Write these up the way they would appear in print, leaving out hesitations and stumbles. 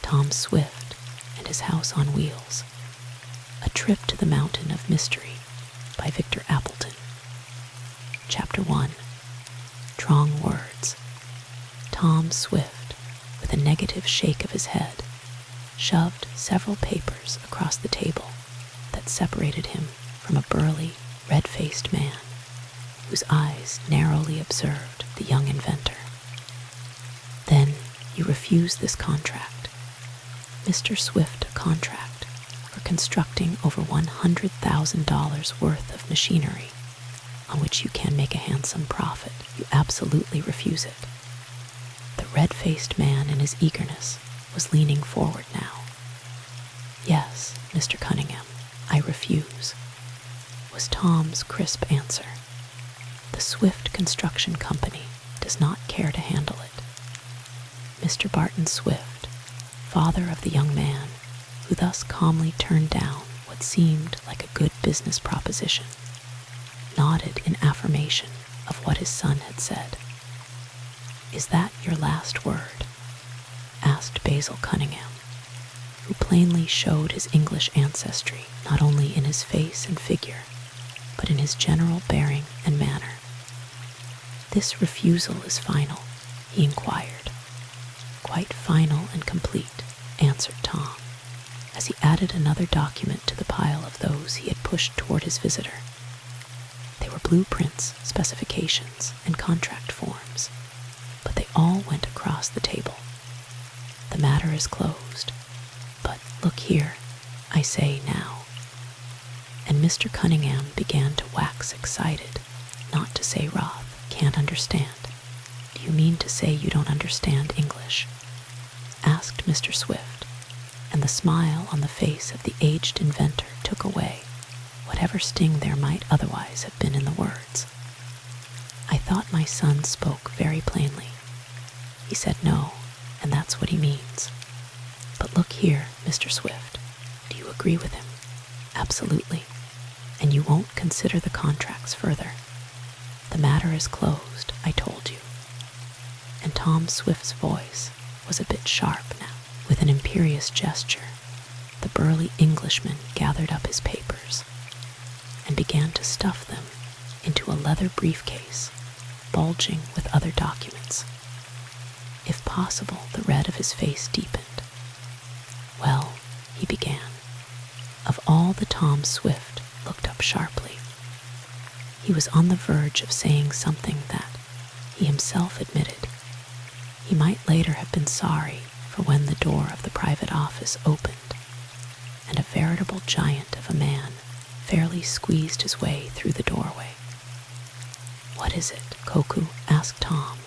Tom Swift and His House on Wheels. A Trip to the Mountain of Mystery by Victor Appleton. Chapter 1. Strong Words. Tom Swift, with a negative shake of his head, shoved several papers across the table that separated him from a burly, red-faced man whose eyes narrowly observed the young inventor. "Then you refuse this contract. Mr. Swift, a contract for constructing over $100,000 worth of machinery on which you can make a handsome profit. You absolutely refuse it." The red-faced man in his eagerness was leaning forward now. "Yes, Mr. Cunningham, I refuse," was Tom's crisp answer. "The Swift Construction Company does not care to handle it." Mr. Barton Swift, father of the young man who thus calmly turned down what seemed like a good business proposition, nodded in affirmation of what his son had said. "Is that your last word?" asked Basil Cunningham, who plainly showed his English ancestry not only in his face and figure, but in his general bearing and manner. "This refusal is final," he inquired. "Quite final and complete," answered Tom, as he added another document to the pile of those he had pushed toward his visitor. They were blueprints, specifications, and contract forms, but they all went across the table. "The matter is closed, but look here, I say now." And Mr. Cunningham began to wax excited, not to say wroth. "Can't understand? Do you mean to say you don't understand English?" asked Mr. Swift, and the smile on the face of the aged inventor took away whatever sting there might otherwise have been in the words. "I thought my son spoke very plainly. He said no, and that's what he means. But look here, Mr. Swift, do you agree with him?" "Absolutely. And you won't consider the contracts further. The matter is closed, I told you." And Tom Swift's voice was a bit sharp now. With an imperious gesture, the burly Englishman gathered up his papers and began to stuff them into a leather briefcase bulging with other documents. If possible, the red of his face deepened. "Well," he began. Of all the Tom Swift looked up sharply. He was on the verge of saying something that, he himself admitted, he might later have been sorry for when the door of the private office opened and a veritable giant of a man fairly squeezed his way through the doorway. "What is it, Koku?" asked Tom,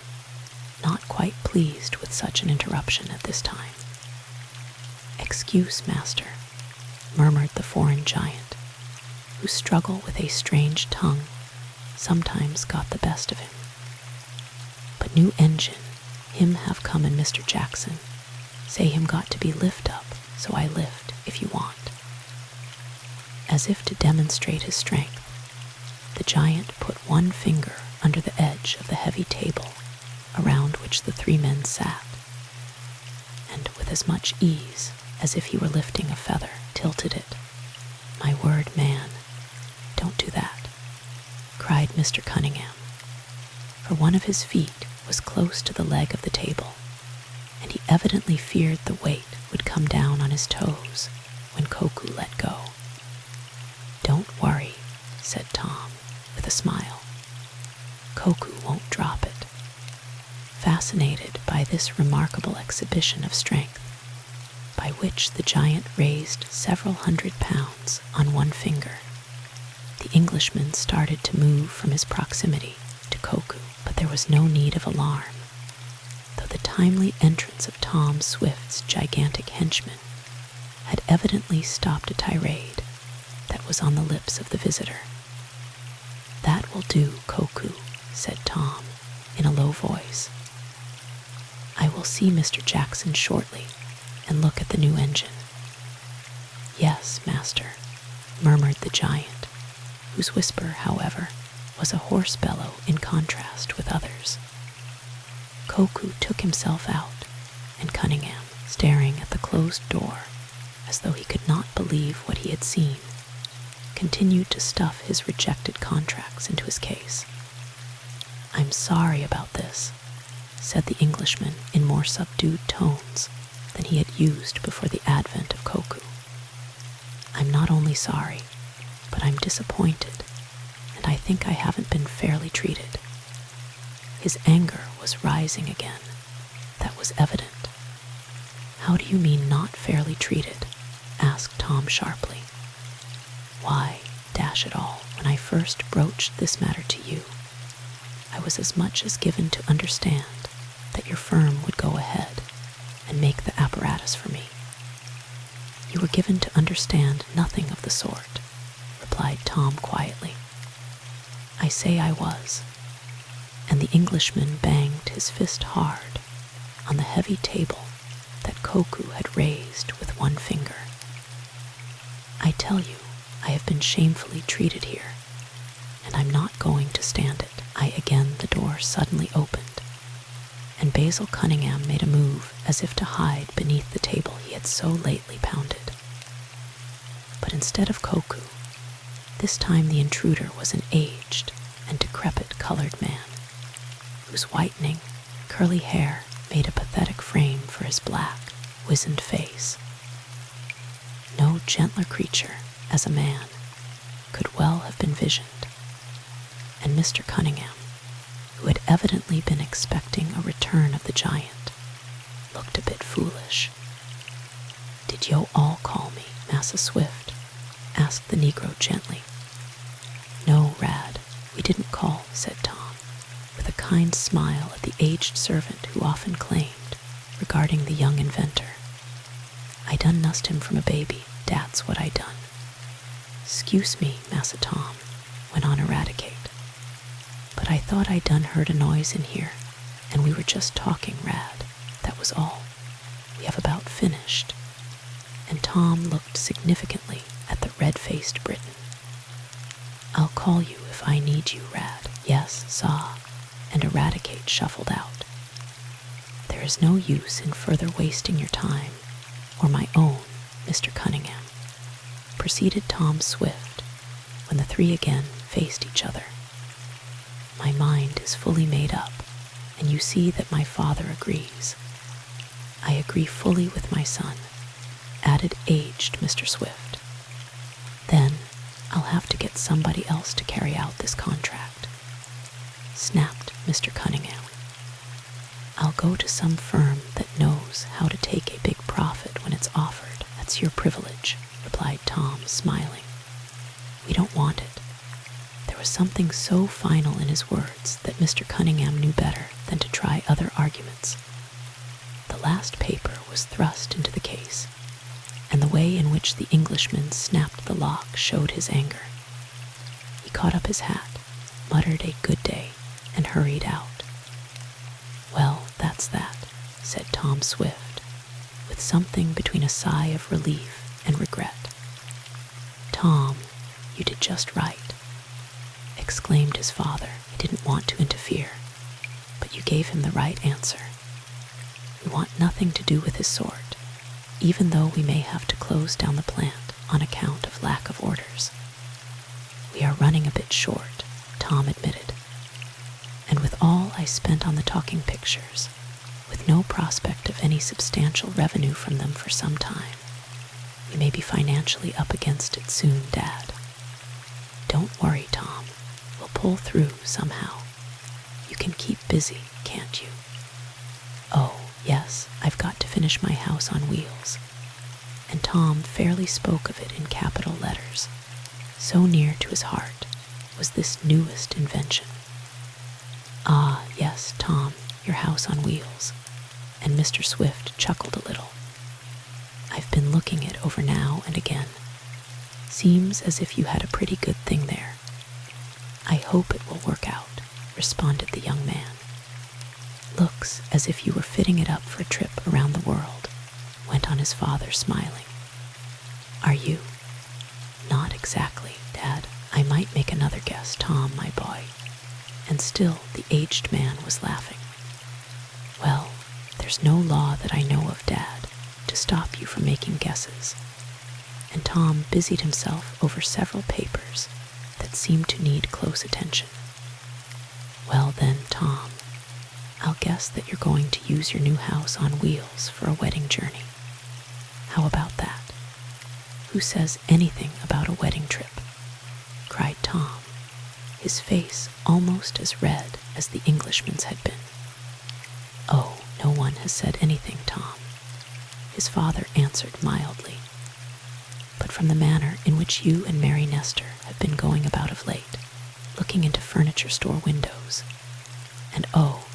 not quite pleased with such an interruption at this time. "Excuse, master," murmured the foreign giant, whose struggle with a strange tongue sometimes got the best of him. "But new engine, him have come and Mr. Jackson. Say him got to be lift up, so I lift if you want." As if to demonstrate his strength, the giant put one finger under the edge of the heavy table around which the three men sat, and with as much ease as if he were lifting a feather, tilted it. "My word, man, don't do that," cried Mr. Cunningham, for one of his feet was close to the leg of the table, and he evidently feared the weight would come down on his toes when Koku let go. "Don't worry," said Tom, with a smile. "Koku won't drop it." Fascinated by this remarkable exhibition of strength, by which the giant raised several 100 pounds on one finger, the Englishman started to move from his proximity to Koku, but there was no need of alarm, though the timely entrance of Tom Swift's gigantic henchman had evidently stopped a tirade that was on the lips of the visitor. "That will do, Koku," said Tom in a low voice. "I will see Mr. Jackson shortly and look at the new engine." "Yes, master," murmured the giant, whose whisper, however, was a hoarse bellow in contrast with others. Koku took himself out, and Cunningham staring at the closed door as though he could not believe what he had seen, continued to stuff his rejected contracts into his case. "I'm sorry about this," said the Englishman in more subdued tones than he had used before the advent of Koku. "I'm not only sorry, but I'm disappointed, and I think I haven't been fairly treated." His anger was rising again. That was evident. "How do you mean not fairly treated?" asked Tom sharply. "Why, dash it all, when I first broached this matter to you, I was as much as given to understand that your firm would go ahead and make the apparatus for me." "You were given to understand nothing of the sort," replied Tom quietly. "I say I was," and the Englishman banged his fist hard on the heavy table that Koku had raised with one finger. "I tell you, I have been shamefully treated here, and I'm not going to stand it." The door suddenly opened, and Basil Cunningham made a move as if to hide beneath the table he had so lately pounded. But instead of Koku, this time the intruder was an aged and decrepit colored man, whose whitening, curly hair made a pathetic frame for his black, wizened face. No gentler creature, as a man, could well have been visioned, and Mr. Cunningham, who had evidently been expecting a return of the giant, looked a bit foolish. "Did yo' all call me Massa Swift?" asked the Negro gently. "No, Rad, we didn't call," said Tom, with a kind smile at the aged servant who often claimed, regarding the young inventor, "I done nussed him from a baby, dat's what I done." "'Scuse me, Massa Tom," went on Eradicate, "but I thought I done heard a noise in here, and we were just talking, Rad, that was all. We have about finished." And Tom looked significantly at the red-faced Briton. "I'll call you if I need you, Rad." "Yes, saw," and Eradicate shuffled out. "There is no use in further wasting your time, or my own, Mr. Cunningham," proceeded Tom Swift, when the three again faced each other. "My mind is fully made up, and you see that my father agrees. I agree fully with my son," added aged Mr. Swift. "Then I'll have to get somebody else to carry out this contract," snapped Mr. Cunningham. "I'll go to some firm that knows how to take a big profit when it's offered." "That's your privilege," replied Tom, smiling. "We don't want it." There was something so final in his words that Mr. Cunningham knew better than to try other arguments. The last paper was thrust into the case, and the way in which the Englishman snapped the lock showed his anger. He caught up his hat, muttered a good day, and hurried out. "Well, that's that," said Tom Swift, with something between a sigh of relief and regret. "Tom, you did just right," exclaimed his father. "I didn't want to interfere, but you gave him the right answer. We want nothing to do with his sort, even though we may have to close down the plant on account of lack of orders." "We are running a bit short," Tom admitted, "and with all I spent on the talking pictures, with no prospect of any substantial revenue from them for some time, we may be financially up against it soon, Dad." "Don't worry, Tom. We'll pull through somehow. You can keep busy, can't you?" "Oh, yes, I've got to finish my house on wheels." And Tom fairly spoke of it in capital letters. So near to his heart was this newest invention. "Ah, yes, Tom, your house on wheels." And Mr. Swift chuckled a little. "I've been looking it over now and again. Seems as if you had a pretty good thing there." "I hope it will work out," responded the young man. "Looks as if you were fitting it up for a trip around the world," went on his father, smiling. "Are you?" "Not exactly, Dad. I might make another guess, Tom, my boy." And still the aged man was laughing. "Well, there's no law that I know of, Dad, to stop you from making guesses, and Tom busied himself over several papers that seemed to need close attention. Well then, Tom, I'll guess that you're going to use your new house on wheels for a wedding journey. How about that? Who says anything about a wedding trip? Cried Tom, his face almost as red as the Englishman's had been. Oh, no one has said anything, Tom, his father answered mildly. But from the manner in which you and Mary Nestor have been going about of late, looking into furniture store windows, and oh,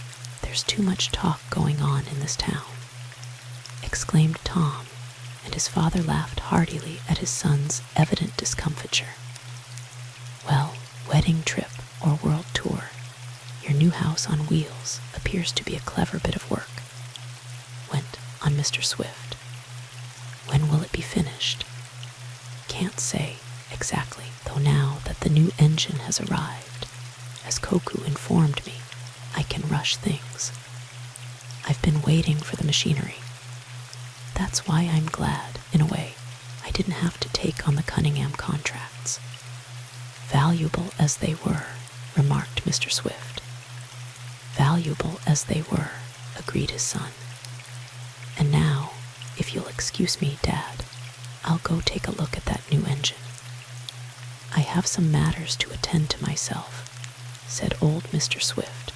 there's too much talk going on in this town, exclaimed Tom, and his father laughed heartily at his son's evident discomfiture. Well, wedding trip or world tour, your new house on wheels appears to be a clever bit of work, went on Mr. Swift. When will it be finished? Can't say exactly, though now that the new engine has arrived, as Koku informed me, I can rush things. I've been waiting for the machinery. That's why I'm glad, in a way, I didn't have to take on the Cunningham contracts. Valuable as they were, remarked Mr. Swift. Valuable as they were, agreed his son. And now, if you'll excuse me, Dad, I'll go take a look at that new engine. I have some matters to attend to myself, said old Mr. Swift,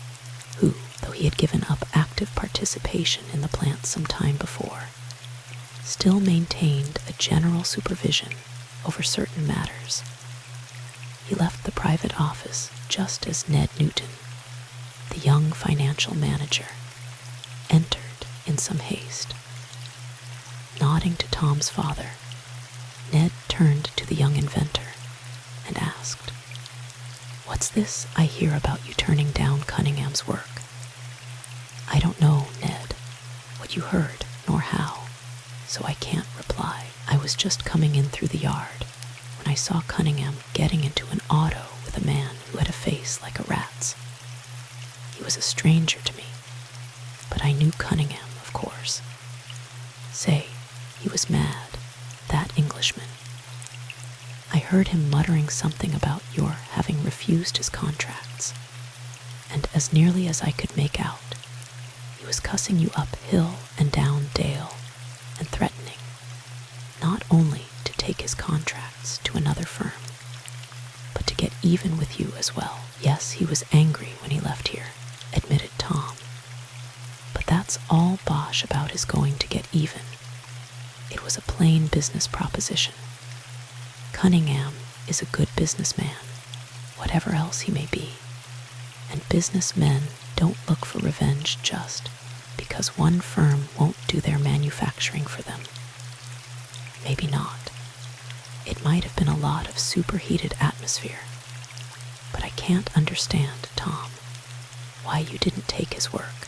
who, though he had given up active participation in the plant some time before, still maintained a general supervision over certain matters. He left the private office just as Ned Newton, the young financial manager, entered in some haste. Nodding to Tom's father, Ned turned to the young inventor and asked, "What's this I hear about you turning down Cunningham's work?" "I don't know, Ned, what you heard nor how, so I can't reply. I was just coming in through the yard when I saw Cunningham getting into an auto with a man who had a face like a rat's. He was a stranger to me, but I knew Cunningham, of course. Say, he was mad, that Englishman. I heard him muttering something about your having refused his contracts, and as nearly as I could make out, he was cussing you up hill and down dale, and threatening, not only to take his contracts to another firm, but to get even with you as well. Yes, he was angry when he left here," admitted Tom. "But that's all bosh about his going to get even. It was a plain business proposition. Cunningham is a good businessman, whatever else he may be, and businessmen don't look for revenge just because one firm won't do their manufacturing for them. Maybe not. It might have been a lot of superheated atmosphere, but I can't understand, Tom, why you didn't take his work.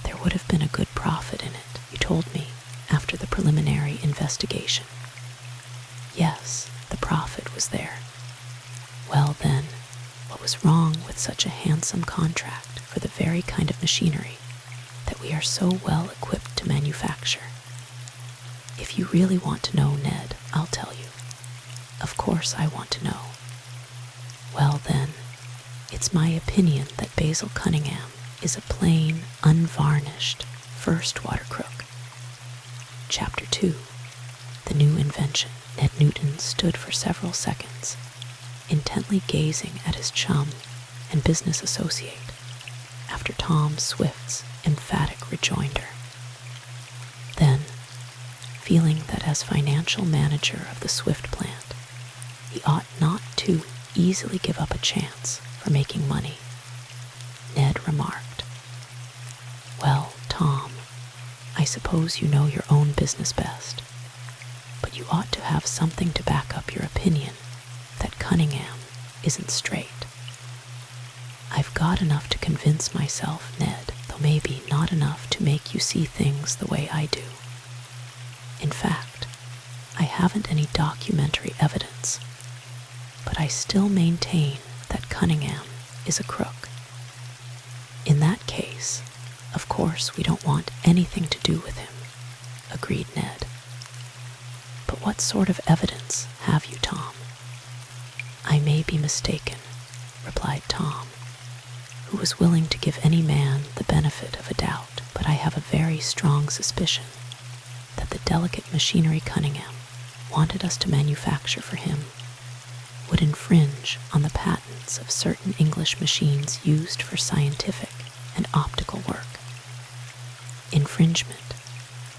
There would have been a good profit in it, you told me, after the preliminary investigation." "Yes, the profit was there." "Well then, what was wrong with such a handsome contract for the very kind of machinery that we are so well equipped to manufacture? If you really want to know, Ned, I'll tell you. Of course I want to know. Well then, it's my opinion that Basil Cunningham is a plain, unvarnished, first-water crook." Chapter 2. The New Invention. Ned Newton stood for several seconds, intently gazing at his chum and business associate, after Tom Swift's emphatic rejoinder. Then, feeling that as financial manager of the Swift plant, he ought not to easily give up a chance for making money, Ned remarked, "Well, Tom, I suppose you know your own business best, but you ought to have something to back up your opinion that Cunningham isn't straight. I've got enough to convince myself, Ned, though maybe not enough to make you see things the way I do. In fact, I haven't any documentary evidence, but I still maintain that Cunningham is a crook. In that case, of course we don't want anything to do with him," agreed Ned. But what sort of evidence have you, Tom? I may be mistaken, replied Tom, who was willing to give any man the benefit of a doubt, but I have a very strong suspicion that the delicate machinery Cunningham wanted us to manufacture for him would infringe on the patents of certain English machines used for scientific and optical work. Infringement,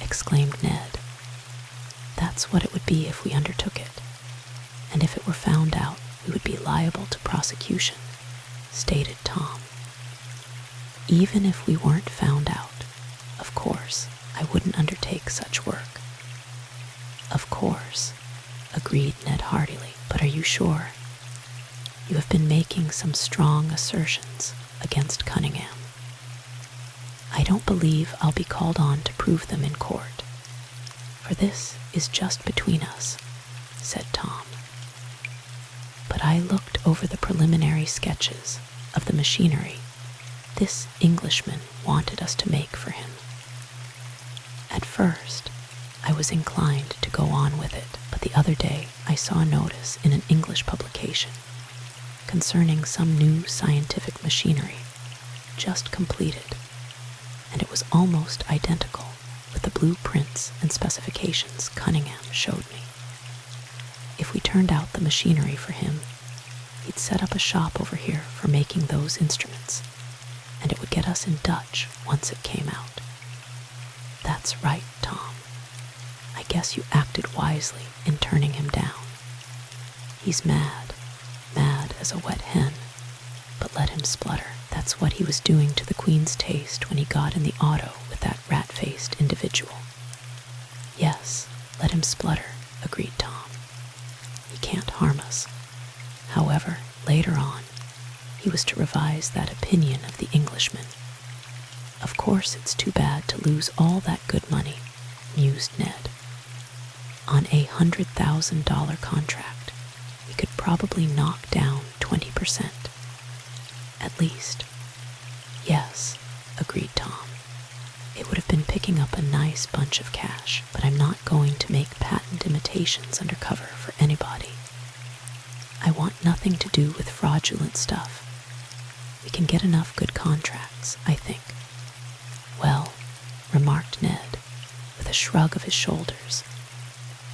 exclaimed Ned. That's what it would be if we undertook it, and if it were found out, we would be liable to prosecution, stated Tom. Even if we weren't found out, of course, I wouldn't undertake such work. Of course, agreed Ned heartily, but are you sure? You have been making some strong assertions against Cunningham. I don't believe I'll be called on to prove them in court, for this is just between us, said Tom. But I looked over the preliminary sketches of the machinery this Englishman wanted us to make for him. At first, I was inclined to go on with it, but the other day I saw a notice in an English publication concerning some new scientific machinery just completed, and it was almost identical with the blueprints and specifications Cunningham showed me. If we turned out the machinery for him, he'd set up a shop over here for making those instruments, and it would get us in Dutch once it came out. That's right, Tom. I guess you acted wisely in turning him down. He's mad as a wet hen, but let him splutter. That's what he was doing to the Queen's taste when he got in the auto with that rat-faced individual. Yes, let him splutter, agreed Tom. He can't harm us. However, later on, he was to revise that opinion of the Englishman. Of course, it's too bad to lose all that good money, mused Ned. On a $100,000 contract, we could probably knock down 20%. At least. Yes, agreed Tom. It would have been picking up a nice bunch of cash, but I'm not going to make patent imitations under cover for anybody. I want nothing to do with fraudulent stuff. We can get enough good contracts, I think. Well, remarked Ned, with a shrug of his shoulders,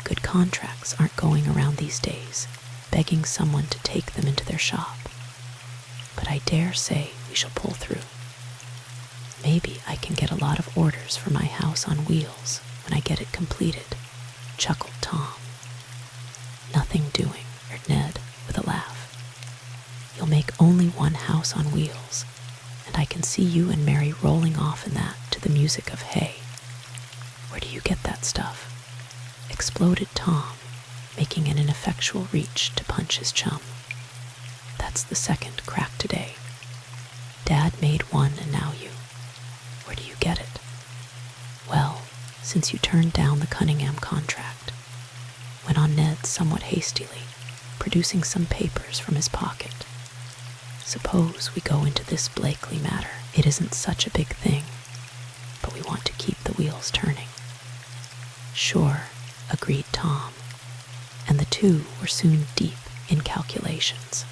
good contracts aren't going around these days, begging someone to take them into their shop. But I dare say we shall pull through. Maybe I can get a lot of orders for my house on wheels when I get it completed, chuckled Tom. Nothing doing, said Ned with a laugh. You'll make only one house on wheels, and I can see you and Mary rolling off in that to the music of Hey. Where do you get that stuff? Exploded Tom, making an ineffectual reach to punch his chum. That's the second crack today. Dad made one and now you. Where do you get it? Well, since you turned down the Cunningham contract, went on Ned somewhat hastily, producing some papers from his pocket. Suppose we go into this Blakely matter. It isn't such a big thing, but we want to keep the wheels turning. Sure, agreed Tom, and the two were soon deep in calculations.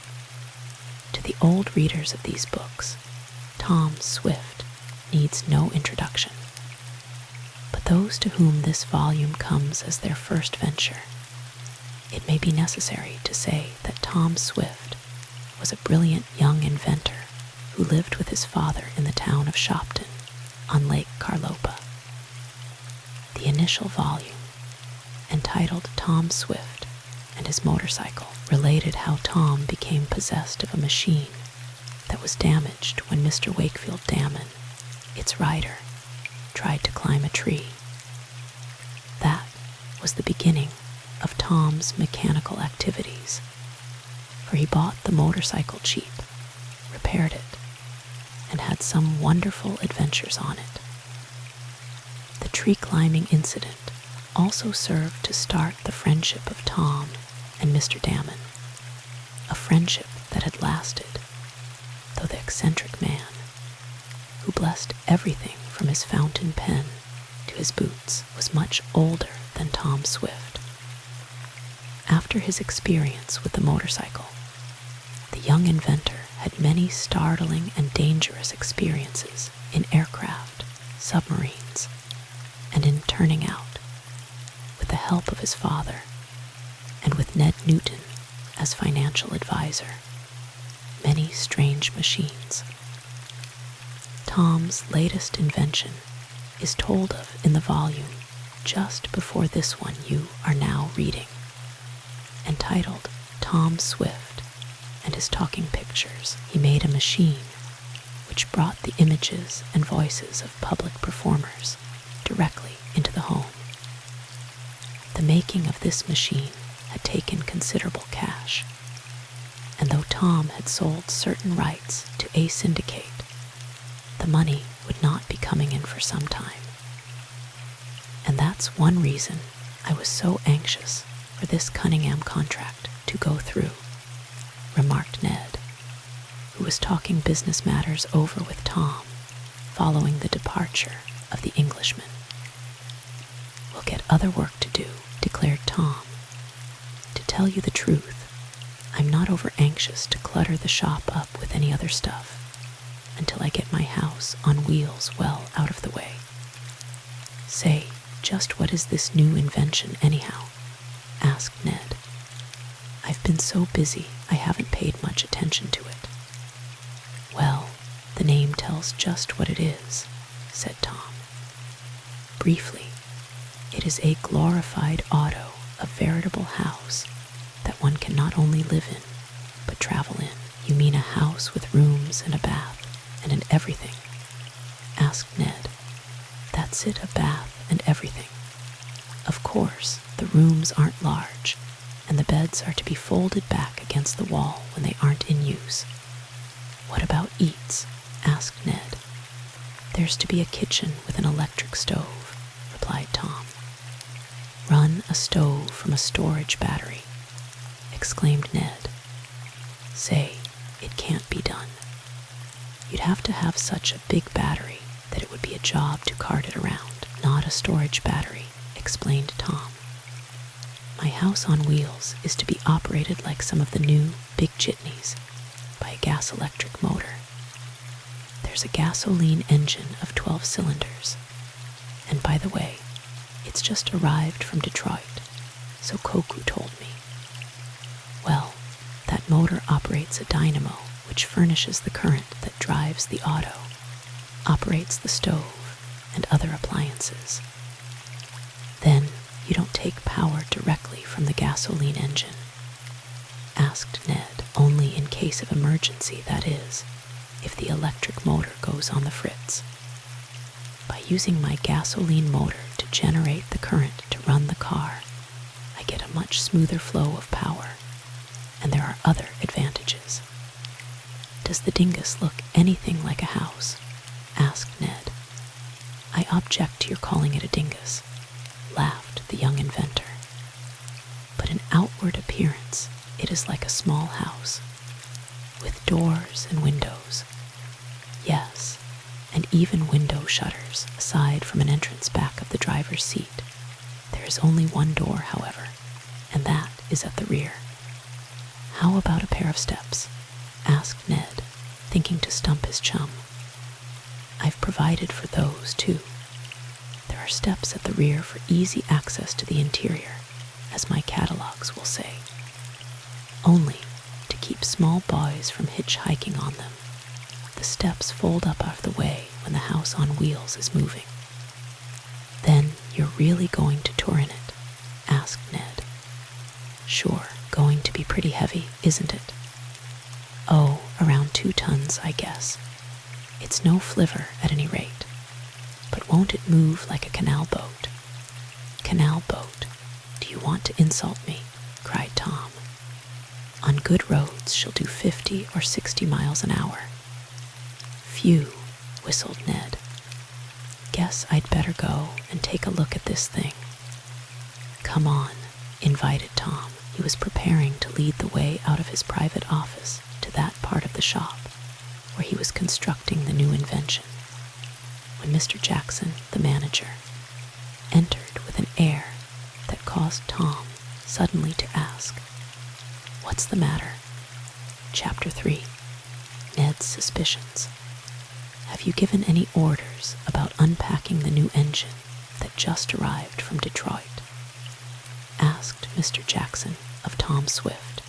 To the old readers of these books, Tom Swift needs no introduction. But those to whom this volume comes as their first venture, it may be necessary to say that Tom Swift was a brilliant young inventor who lived with his father in the town of Shopton on Lake Carlopa. The initial volume, entitled Tom Swift and His Motorcycle, related how Tom became possessed of a machine that was damaged when Mr. Wakefield Damon, its rider, tried to climb a tree. That was the beginning of Tom's mechanical activities, for he bought the motorcycle cheap, repaired it, and had some wonderful adventures on it. The tree climbing incident also served to start the friendship of Tom and Mr. Damon, a friendship that had lasted, though the eccentric man, who blessed everything from his fountain pen to his boots was much older than Tom Swift. After his experience with the motorcycle, the young inventor had many startling and dangerous experiences in aircraft, submarines, and in turning out, with the help of his father and with Ned Newton as financial advisor, many strange machines. Tom's latest invention is told of in the volume just before this one you are now reading, entitled Tom Swift and His Talking Pictures. He made a machine which brought the images and voices of public performers directly into the home. The making of this machine had taken considerable cash, and though Tom had sold certain rights to a syndicate, the money would not be coming in for some time. And that's one reason I was so anxious for this Cunningham contract to go through, remarked Ned, who was talking business matters over with Tom following the departure of the Englishman. We'll get other work to do, declared Tom. To tell you the truth, I'm not over anxious to clutter the shop up with any other stuff until I get my house on wheels well out of the way. Say, just what is this new invention anyhow? Asked Ned. I've been so busy I haven't paid much attention to it. Well, the name tells just what it is, said Tom. Briefly, it is a glorified auto, a veritable house that one can not only live in, but travel in. You mean a house with rooms and a bath and an everything? Asked Ned. That's it, a bath and everything. Of course, the rooms aren't large, and the beds are to be folded back against the wall when they aren't in use. What about eats? Asked Ned. There's to be a kitchen with an electric stove, replied Tom. Run a stove from a storage battery, exclaimed Ned. Say, it can't be done. You'd have to have such a big battery that it would be a job to cart it around. Not a storage battery, explained Tom. My house on wheels is to be operated like some of the new big jitneys by a gas-electric motor. There's a gasoline engine of 12 cylinders, and by the way, it's just arrived from Detroit, so Koku told me. Well, that motor operates a dynamo which furnishes the current that drives the auto, operates the stove, and other appliances. Then you don't take power directly from the gasoline engine. Asked Ned. Only in case of emergency, that is, if the electric motor goes on the fritz. By using my gasoline motor to generate the current to run the car, I get a much smoother flow of power, and there are other advantages. Does the dingus look anything like a house? Asked Ned. I object to your calling it a dingus, laughed the young inventor. But in outward appearance, it is like a small house, with doors and windows. Yes, and even window shutters, aside from an entrance back of the driver's seat. There is only one door, however, and that is at the rear. How about a pair of steps? Asked Ned, thinking to stump his chum. I've provided for those, too. There are steps at the rear for easy access to the interior, as my catalogs will say. Only, to keep small boys from hitchhiking on them, the steps fold up out of the way when the house on wheels is moving. Then you're really going to tour in it? Asked Ned. Sure, going to be pretty heavy, isn't it? Oh, around 2 tons, I guess. It's no flivver at any rate. But won't it move like a canal boat? Canal boat? Do you want to insult me? Cried Tom. On good roads she'll do 50 or 60 miles an hour. Phew, whistled Ned. Guess I'd better go and take a look at this thing. Come on, invited Tom. He was preparing to lead the way out of his private office to that part of the shop where he was constructing the new invention, when Mr. Jackson, the manager, entered with an air that caused Tom suddenly to ask, "What's the matter?" Chapter 3. Ned's Suspicions. Have you given any orders about unpacking the new engine that just arrived from Detroit? Asked Mr. Jackson of Tom Swift.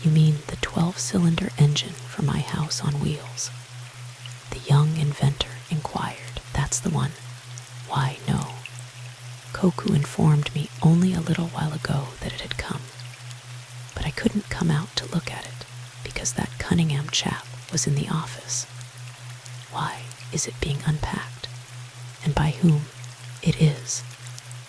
You mean the 12-cylinder engine for my house on wheels? The young inventor inquired. That's the one. Why, no. Koku informed me only a little while ago that it had come, but I couldn't come out to look at it because that Cunningham chap was in the office. Why is it being unpacked? And by whom? It is,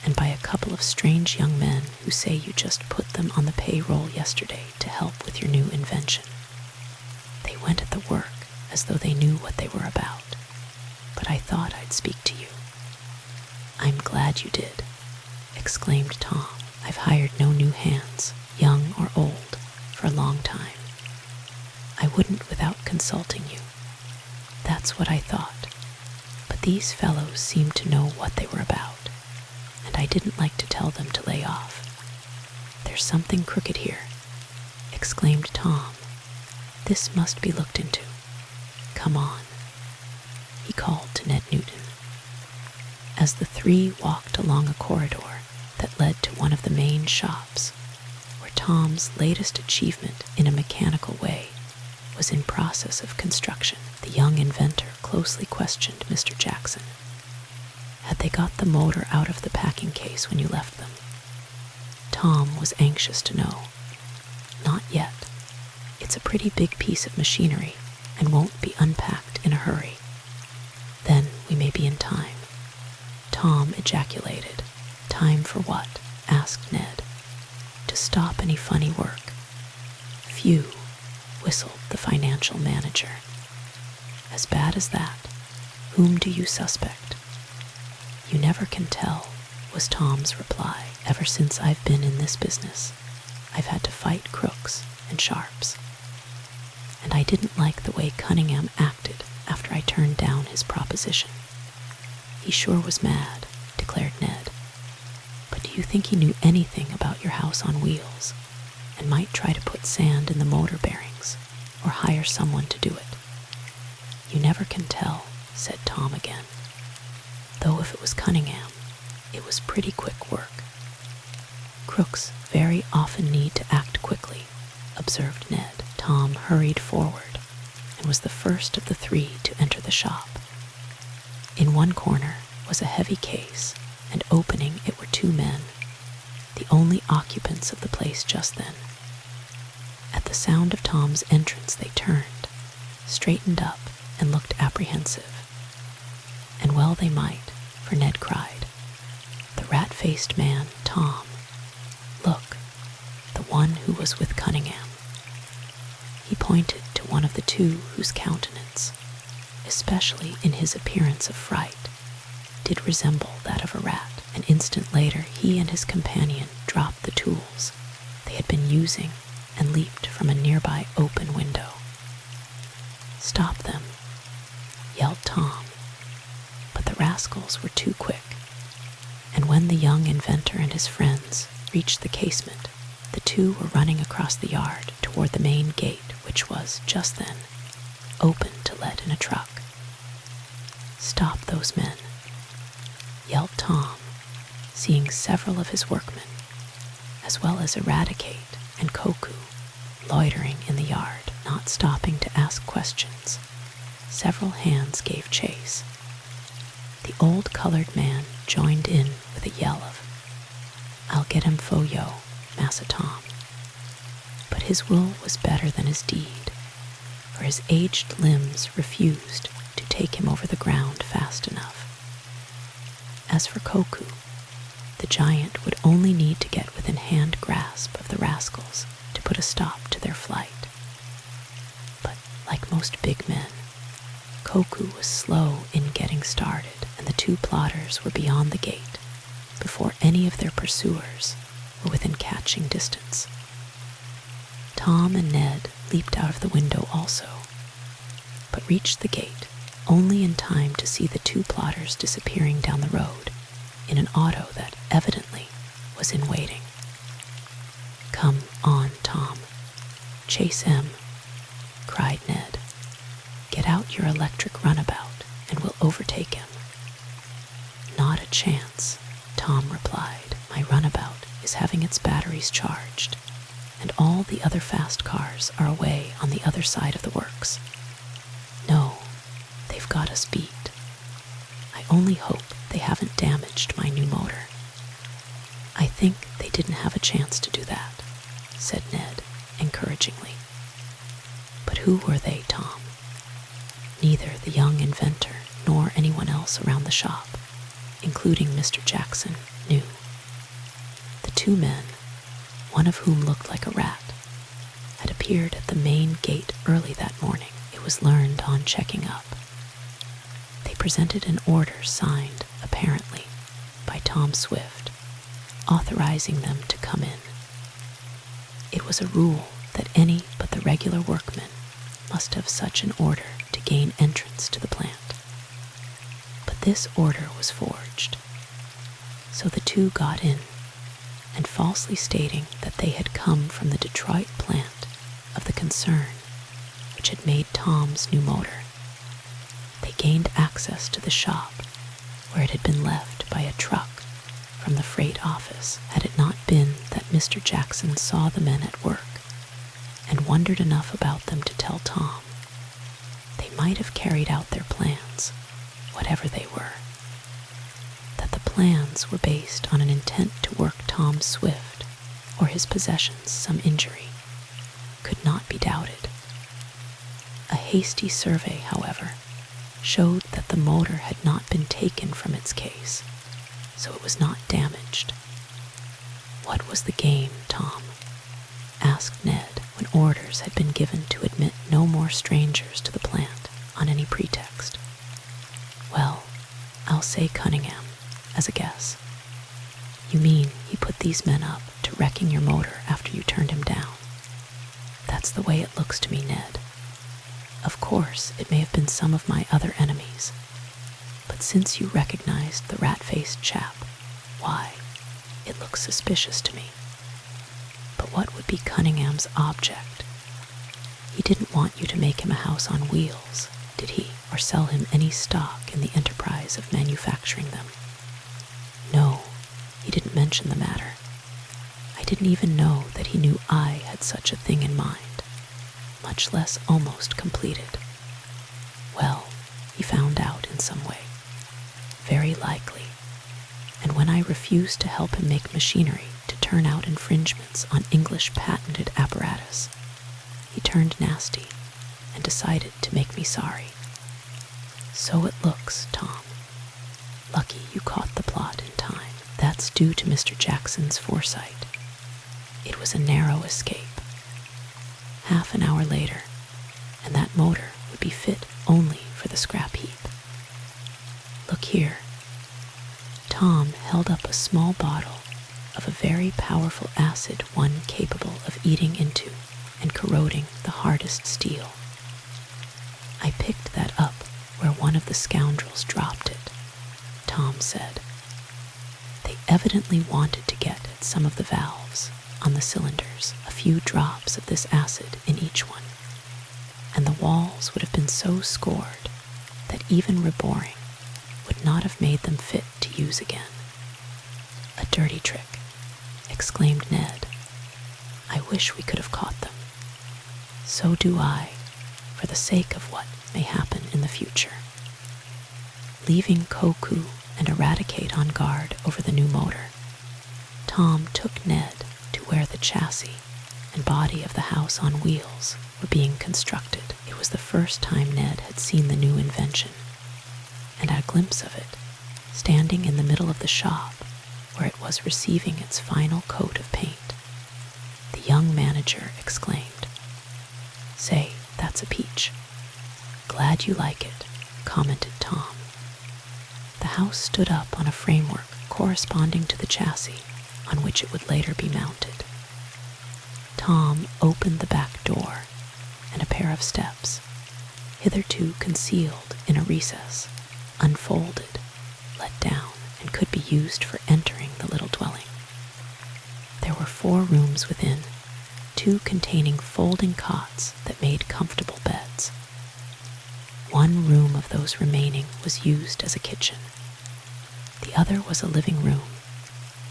and by a couple of strange young men who say you just put them on the payroll yesterday to help with your new invention. They went at the work as though they knew what they were about, but I thought I'd speak to you. I'm glad you did, exclaimed Tom. I've hired no new hands, young or old, for a long time. I wouldn't without consulting you. That's what I thought, but these fellows seemed to know what they were about, and I didn't like to tell them to lay off. There's something crooked here, exclaimed Tom. This must be looked into. Come on, he called to Ned Newton. As the three walked along a corridor that led to one of the main shops, where Tom's latest achievement in a mechanical way was in process of construction, the young inventor closely questioned Mr. Jackson. Had they got the motor out of the packing case when you left them? Tom was anxious to know. Not yet. It's a pretty big piece of machinery and won't be unpacked in a hurry. Then we may be in time. Tom ejaculated. Time for what? Asked Ned. To stop any funny work. Phew, whistled the financial manager. As bad as that? Whom do you suspect? You never can tell, was Tom's reply. Ever since I've been in this business, I've had to fight crooks and sharps. And I didn't like the way Cunningham acted after I turned down his proposition. He sure was mad, declared Ned. But do you think he knew anything about your house on wheels, and might try to put sand in the motor bearings, or hire someone to do it? You never can tell, said Tom again. Though if it was Cunningham, it was pretty quick work. Crooks very often need to act quickly, observed Ned. Tom hurried forward, and was the first of the three to enter the shop. In one corner was a heavy case, and opening it were two men, the only occupants of the place just then. At the sound of Tom's entrance they turned, straightened up, and looked apprehensive. And well they might, for Ned cried, "The rat-faced man, Tom. Look, the one who was with Cunningham." He pointed to one of the two whose countenance, especially in his appearance of fright, did resemble that of a rat. An instant later he and his companion dropped the tools they had been using and leaped from a nearby open window. "Stop them," yelled Tom, but the rascals were too quick, and when the young inventor and his friends reached the casement, the two were running across the yard toward the main gate, which was, just then, open to let in a truck. "Stop those men," yelled Tom, seeing several of his workmen, as well as Eradicate and Koku, loitering in the yard, not stopping to ask questions. Several hands gave chase. The old colored man joined in with a yell of, "I'll get him for yo, Massa Tom." But his will was better than his deed, for his aged limbs refused to take him over the ground fast enough. As for Koku, the giant would only need to get within hand grasp of the rascals to put a stop to their flight. But like most big men, Koku was slow in getting started, and the two plotters were beyond the gate before any of their pursuers were within catching distance. Tom and Ned leaped out of the window also, but reached the gate only in time to see the two plotters disappearing down the road in an auto that evidently was in waiting. "Come on, Tom. Chase him," cried Ned. "Get out your electric runabout and we'll overtake him." "Not a chance," Tom replied. "My runabout is having its batteries charged, and all the other fast cars are away on the other side of the works. No, they've got us beat. I only hope they haven't damaged my new motor." "I think they didn't have a chance to do that," said Ned encouragingly. "But who were they, Tom?" "Neither the young inventor nor anyone else around the shop, including Mr. Jackson, knew. The two men, one of whom looked like a rat, had appeared at the main gate early that morning, it was learned on checking up. They presented an order signed, apparently, by Tom Swift, authorizing them to come in. It was a rule that any but the regular workmen must have such an order to gain entrance to the plant. But this order was forged. So the two got in, and falsely stating that they had come from the Detroit plant of the concern which had made Tom's new motor, they gained access to the shop where it had been left by a truck from the freight office. Had it not been that Mr. Jackson saw the men at work and wondered enough about them to tell Tom, they might have carried out their plans, whatever they were. That the plans were based on an intent to work Tom Swift or his possessions some injury could not be doubted. A hasty survey, however, showed that the motor had not been taken from its case, so it was not damaged. "What was the game, Tom?" asked Ned when orders had been given to admit no more strangers to the plant on any pretext. "Well, I'll say Cunningham, as a guess." "You mean he put these men up to wrecking your motor after you turned him down?" "That's the way it looks to me, Ned. Of course, it may have been some of my other enemies, but since you recognized the rat-faced chap, why, it looks suspicious to me. But what would be Cunningham's object? He didn't want you to make him a house on wheels, did he, or sell him any stock in the enterprise of manufacturing them?" "No, he didn't mention the matter. I didn't even know that he knew I had such a thing in mind, much less almost completed." "Well, he found out in some way. Very likely. And when I refused to help him make machinery to turn out infringements on English patented apparatus, he turned nasty and decided to make me sorry. So it looks, Tom. Lucky you caught the plot in time. That's due to Mr. Jackson's foresight. It was a narrow escape. Half an hour later, and that motor would be fit only for the scrap heap. Look here." Tom held up a small bottle of a very powerful acid, one capable of eating into and corroding the hardest steel. "I picked that up where one of the scoundrels dropped it," Tom said. "They evidently wanted to get at some of the valves on the cylinders, a few drops of this acid in each one, and the walls would have been so scored that even reboring would not have made them fit to use again." "A dirty trick," exclaimed Ned. "I wish we could have caught them." "So do I, for the sake of what may happen in the future." Leaving Koku and Eradicate on guard over the new motor, Tom took Ned to where the chassis and body of the house on wheels were being constructed. It was the first time Ned had seen the new invention, and had a glimpse of it, standing in the middle of the shop where it was receiving its final coat of paint. The young manager exclaimed, "Say, that's a peach." "Glad you like it," commented Tom. The house stood up on a framework corresponding to the chassis on which it would later be mounted. Tom opened the back door, and a pair of steps, hitherto concealed in a recess, unfolded, let down, and and could be used for entering the little dwelling. There were 4 rooms within, 2 containing folding cots that made comfortable beds. 1 room of those remaining was used as a kitchen. The other was a living room,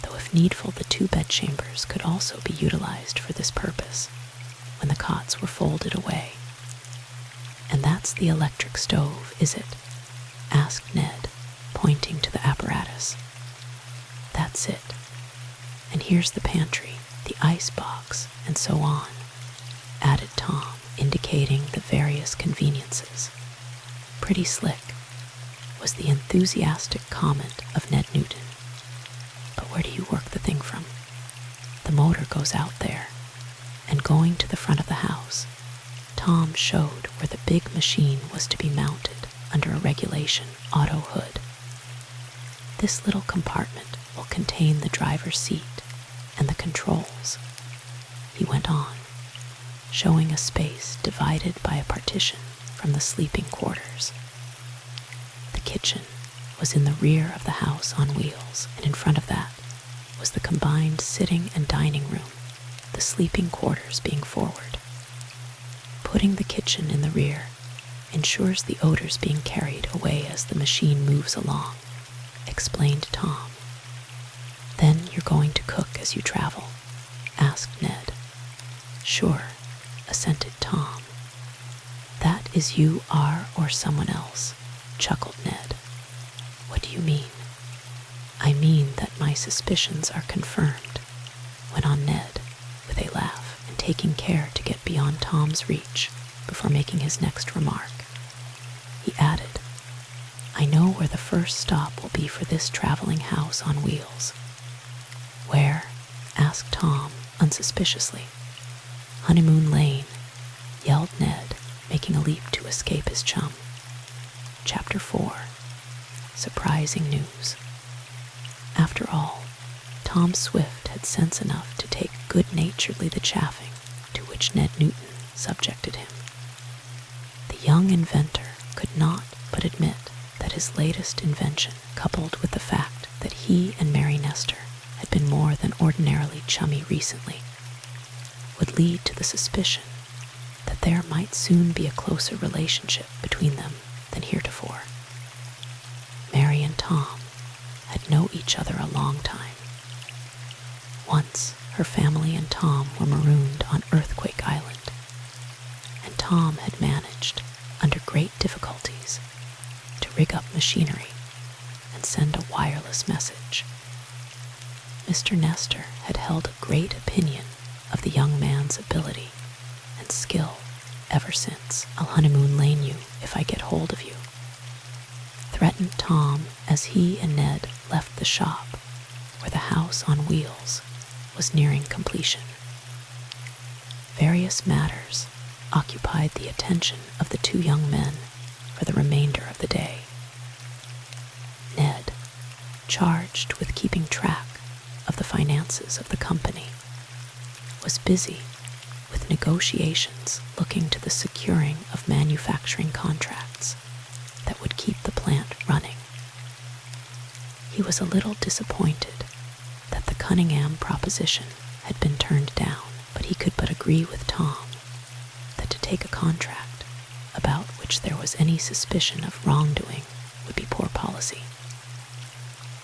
though if needful the 2 bedchambers could also be utilized for this purpose when the cots were folded away. "And that's the electric stove, is it?" asked Ned, pointing to the apparatus. "That's it. And here's the pantry, the ice box, and so on," added Tom, indicating the various conveniences. "Pretty slick," was the enthusiastic comment of Ned Newton. "But where do you work the thing from?" "The motor goes out there," and going to the front of the house, Tom showed where the big machine was to be mounted under a regulation auto hood. "This little compartment will contain the driver's seat and the controls," he went on, showing a space divided by a partition from the sleeping quarters. The kitchen was in the rear of the house on wheels, and in front of that was the combined sitting and dining room, the sleeping quarters being forward. Putting the kitchen in the rear ensures the odors being carried away as the machine moves along, explained Tom. "Then you're going to cook as you travel?" asked Ned. "Sure," assented Tom. "That is you are or someone else," chuckled Ned. "What do you mean?" "I mean that my suspicions are confirmed," went on Ned with a laugh, and taking care to get beyond Tom's reach before making his next remark. He added, "I know where the first stop will be for this traveling house on wheels." "Where?" asked Tom unsuspiciously. "Honeymoon Lane," yelled Ned, making a leap to escape his chum. Chapter 4. Surprising News. After all, Tom Swift had sense enough to take good-naturedly the chaffing to which Ned Newton subjected him. The young inventor could not but admit that his latest invention, coupled with the fact that he and Mary Nestor had been more than ordinarily chummy recently, would lead to the suspicion that there might soon be a closer relationship between them than heretofore. Mary and Tom had known each other a long time. Once her family and Tom were marooned on Earthquake Island, and Tom had managed, under great difficulties, to rig up machinery and send a wireless message. Mr. Nestor had held a great opinion of the young man's ability and skill ever since "I'll honeymoon lane you if I get hold of you," threatened Tom as he and Ned left the shop where the house on wheels was nearing completion. Various matters occupied the attention of the 2 young men for the remainder of the day. Ned, charged with keeping track of the finances of the company, was busy with negotiations looking to the securing of manufacturing contracts that would keep the plant running. He was a little disappointed that the Cunningham proposition had been turned down, but he could but agree with Tom that to take a contract about which there was any suspicion of wrongdoing would be poor policy.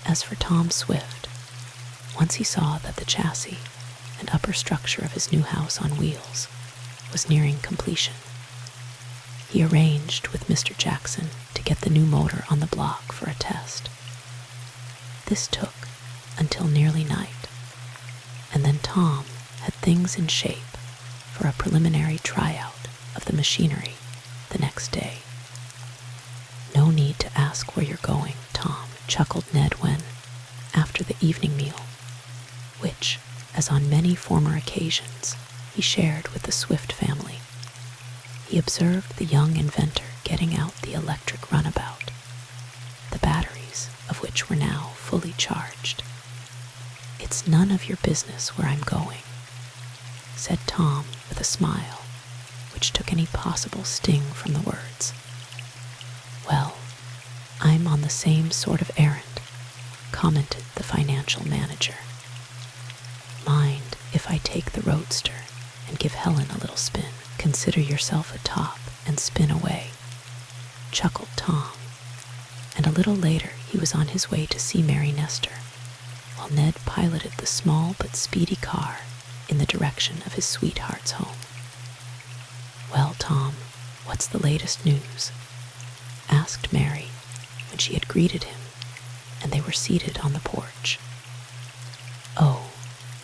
As for Tom Swift, once he saw that the chassis and upper structure of his new house on wheels was nearing completion, he arranged with Mr. Jackson to get the new motor on the block for a test. This took until nearly night, and then Tom had things in shape for a preliminary tryout of the machinery the next day. "No need to ask where you're going, Tom," chuckled Ned when, after the evening meal, which, as on many former occasions, he shared with the Swift family, he observed the young inventor getting out the electric runabout, the batteries of which were now fully charged. "It's none of your business where I'm going," said Tom with a smile which took any possible sting from the words. "Well, I'm on the same sort of errand, commented the financial manager. Mind if I take the roadster and give Helen a little spin? Consider yourself a top and spin away, chuckled Tom. And a little later he was on his way to see Mary Nestor, while Ned piloted the small but speedy car in the direction of his sweetheart's home. "Well, Tom, what's the latest news?" asked Mary when she had greeted him and they were seated on the porch. "Oh,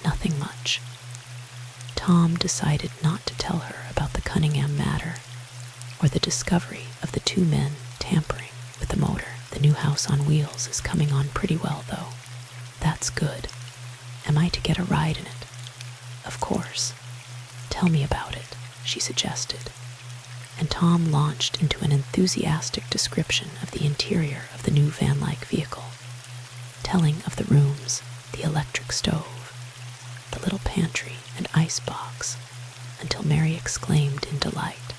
nothing much." Tom decided not to tell her about the Cunningham matter or the discovery of the two men tampering with the motor. "The new house on wheels is coming on pretty well, though. That's good. Am I to get a ride in it?" "Of course. Tell me about it," she suggested, and Tom launched into an enthusiastic description of the interior of the new van-like vehicle, telling of the rooms, the electric stove, the little pantry and ice box, until Mary exclaimed in delight,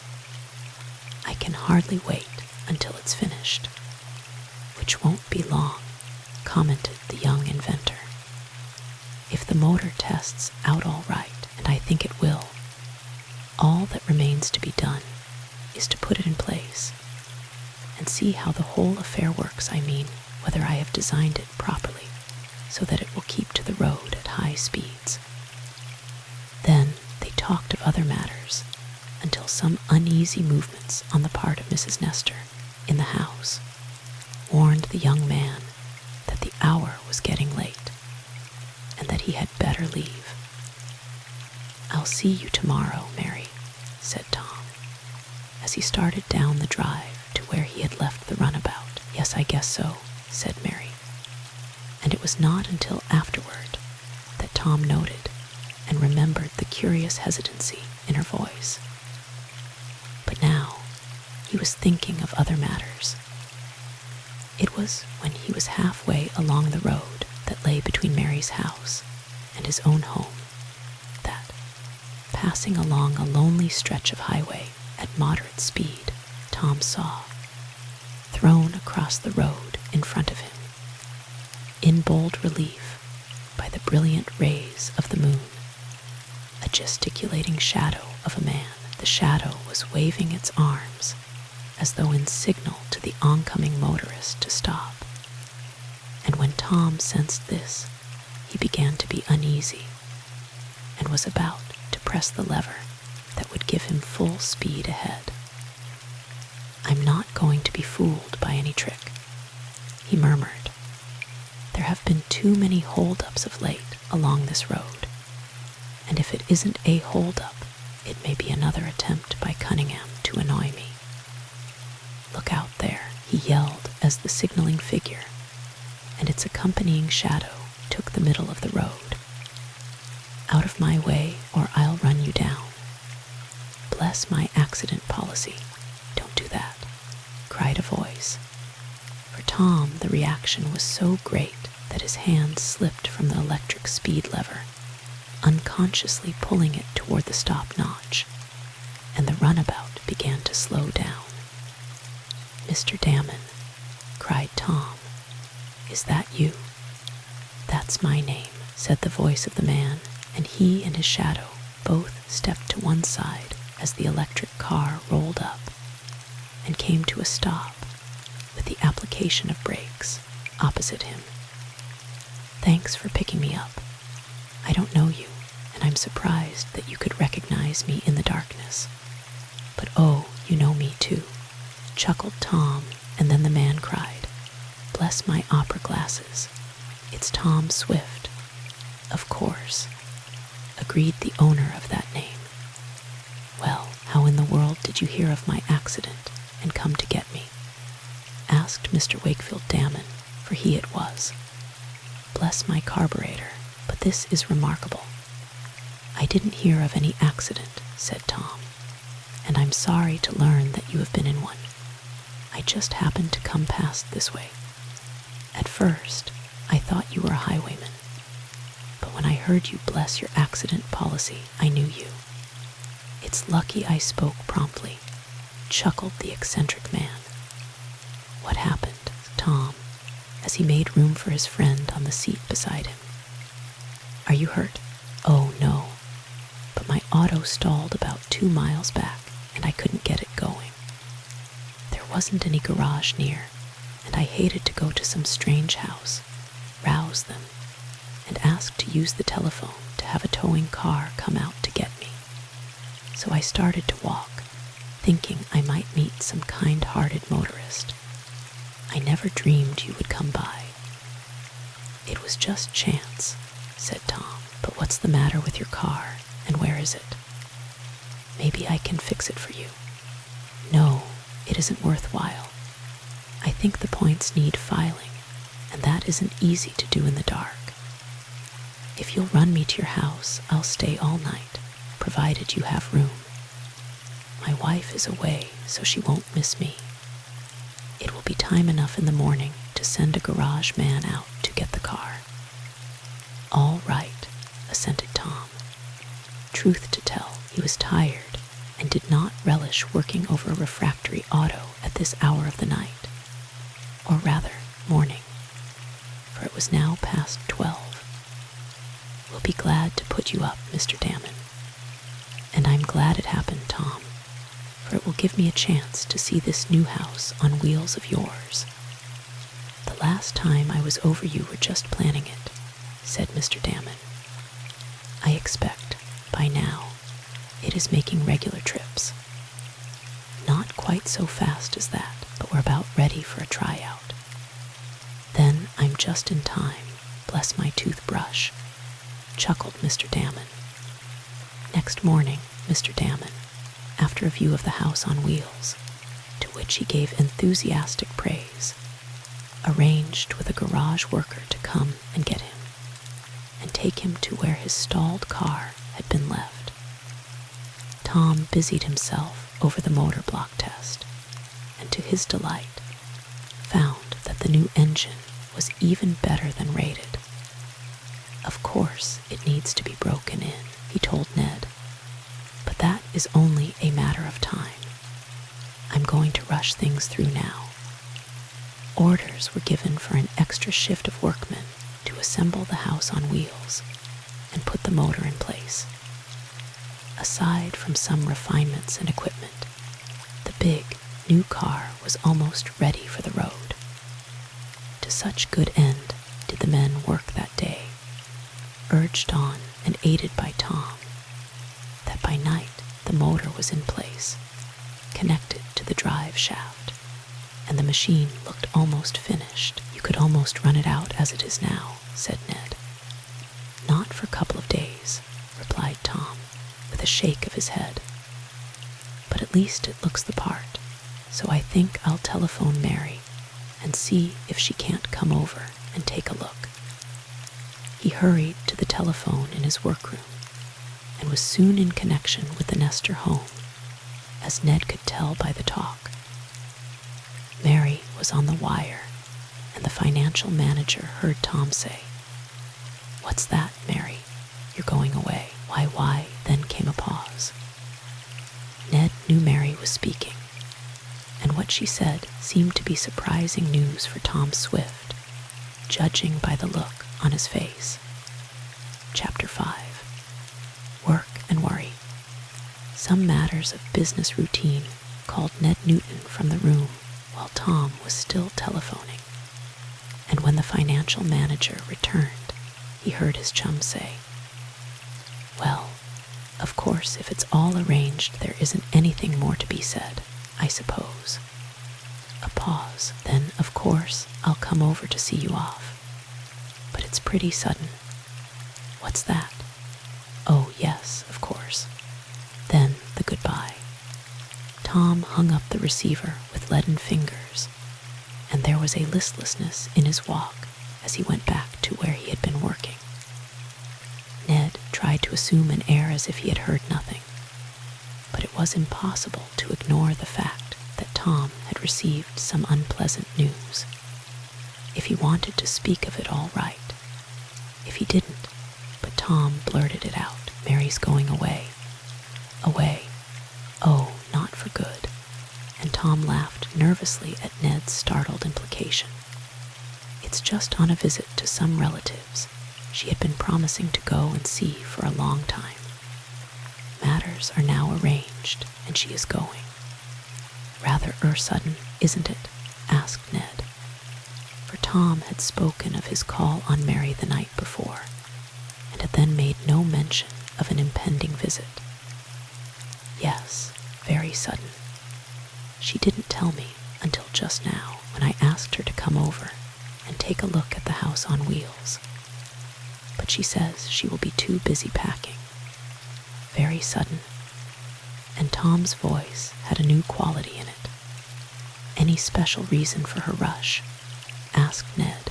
"I can hardly wait until it's finished." "Which won't be long," commented the young inventor. "If the motor tests out all right, and I think it will, all that remains to be done is to put it in place and see how the whole affair works. I mean, whether I have designed it properly so that it will keep to the road at high speeds." Then they talked of other matters until some uneasy movements on the part of Mrs. Nestor in the house warned the young man that the hour was getting late and that he had better leave. "I'll see you tomorrow, Mary," said Tom, as he started down the drive to where he had left the runabout. "Yes, I guess so," said Mary, and it was not until afterward that Tom noted and remembered the curious hesitancy in her voice. But now he was thinking of other matters. It was when he was halfway along the road that lay between Mary's house and his own home that, passing along a lonely stretch of highway at moderate speed, Tom saw, thrown across the road in front of him, in bold relief by the brilliant rays of the moon, a gesticulating shadow of a man. The shadow was waving its arms as though in signal to the oncoming motorist to stop. And when Tom sensed this, he began to be uneasy and was about to press the lever that would give him full speed ahead. "I'm not going to be fooled by any trick," he murmured. "There have been too many hold-ups of late along this road, and if it isn't a hold-up, it may be another attempt by Cunningham to annoy me. Look out there," he yelled as the signaling figure and its accompanying shadow took the middle of the road. "Out of my way or I'll run you down." "Bless my accident policy, don't do that," cried a voice. For Tom, the reaction was so great that his hand slipped from the electric speed lever, unconsciously pulling it toward the stop notch, and the runabout began to slow down. "Mr. Damon," cried Tom, "is that you?" "That's my name," said the voice of the man, and he and his shadow both stepped to one side as the electric car rolled up and came to a stop with the application of brakes opposite him. "Thanks for picking me up. I don't know you, and I'm surprised that you could recognize me in the darkness. But oh, you know me too," chuckled Tom, and then the man cried, "Bless my opera glasses, it's Tom Swift." "Of course," agreed the owner of that name. "Well, how in the world did you hear of my accident and come to get me?" asked Mr. Wakefield Damon, for he it was. "Bless my carburetor, but this is remarkable. I didn't hear of any accident," said Tom, "and I'm sorry to learn that you have been in one. I just happened to come past this way. At first, I thought you were a highwayman, but when I heard you bless your accident policy, I knew you. It's lucky I spoke promptly," chuckled the eccentric man. "What happened, Tom?" as as he made room for his friend on the seat beside him. "Are you hurt?" "Oh, no, but my auto stalled about 2 miles back and I couldn't get it going. There wasn't any garage near, and I hated to go to some strange house, rouse them, and ask to use the telephone to have a towing car come out to get me. So I started to walk, thinking I might meet some kind-hearted motorist. I never dreamed you would come by." "It was just chance," said Tom. "But what's the matter with your car, and where is it?" "Maybe I can fix it for you." "No, it isn't worthwhile. I think the points need filing, and that isn't easy to do in the dark. If you'll run me to your house, I'll stay all night, provided you have room. My wife is away, so she won't miss me. It will be time enough in the morning to send a garage man out to get the car." "All right," assented Tom. Truth to tell, he was tired and did not relish working over a refractory auto at this hour of the night, or rather, morning, for it was now past 12. "We'll be glad to put you up, Mr. Damon. And I'm glad it happened, Tom, for it will give me a chance to see this new house on wheels of yours. The last time I was over you were just planning it," said Mr. Damon. "I expect, by now, it is making regular trips. Not quite so fast as that, but we're about ready for a tryout. Then I'm just in time, bless my toothbrush," chuckled Mr. Damon. Next morning, Mr. Damon, after a view of the house on wheels, to which he gave enthusiastic praise, arranged with a garage worker to come and get him, and take him to where his stalled car had been left. Tom busied himself over the motor block test, and to his delight, found that the new engine was even better than rated. "Of course, it needs to be broken in," he told Ned, "but that is only a matter of time. I'm going to rush things through now." Orders were given for an extra shift of workmen to assemble the house on wheels and put the motor in place. Aside from some refinements and equipment, the big, new car was almost ready for the road. To such good end did the men work that day, urged on and aided by Tom, that by night the motor was in place, connected to the drive shaft, and the machine looked almost finished. "You could almost run it out as it is now," said Ned. "Not for a couple of days," replied Tom, with a shake of his head. "But at least it looks the part, so I think I'll telephone Mary and see if she can't come over and take a look." He hurried to the telephone in his workroom and was soon in connection with the Nestor home, as Ned could tell by the talk. Mary was on the wire, and the financial manager heard Tom say, "What's that, Mary? You're going away." Why, then came a pause. Ned knew Mary was speaking, and what she said seemed to be surprising news for Tom Swift, judging by the look on his face. Chapter 5. Work and Worry. Some matters of business routine called Ned Newton from the room while Tom was still telephoning, and when the financial manager returned, he heard his chum say, "Well, of course, if it's all arranged, there isn't anything more to be said, I suppose." A pause. "Then, of course, I'll come over to see you off. But it's pretty sudden." "What's that?" "Oh, yes, of course." Then the goodbye. Tom hung up the receiver with leaden fingers, and there was a listlessness in his walk as he went back to where he had been working. Ned tried to assume an air as if he had heard nothing, but it was impossible to ignore the fact that Tom had received some unpleasant news. If he wanted to speak of it, all right. If he didn't, but Tom blurted it out. "Mary's going away." Away? Oh, not for good. And Tom laughed nervously at Ned's startled implication. "It's It's just on a visit to some relatives she had been promising to go and see for a long time. Matters are now arranged, and she is going. Rather sudden, isn't it? Asked Ned. For Tom had spoken of his call on Mary the night before, and had then made no mention of an impending visit. Yes, very sudden. She didn't tell me until just now, when I asked her to come over and take a look at the house on wheels. But she says she will be too busy packing. Very sudden. And Tom's voice had a new quality in it. Any special reason for her rush? Asked Ned,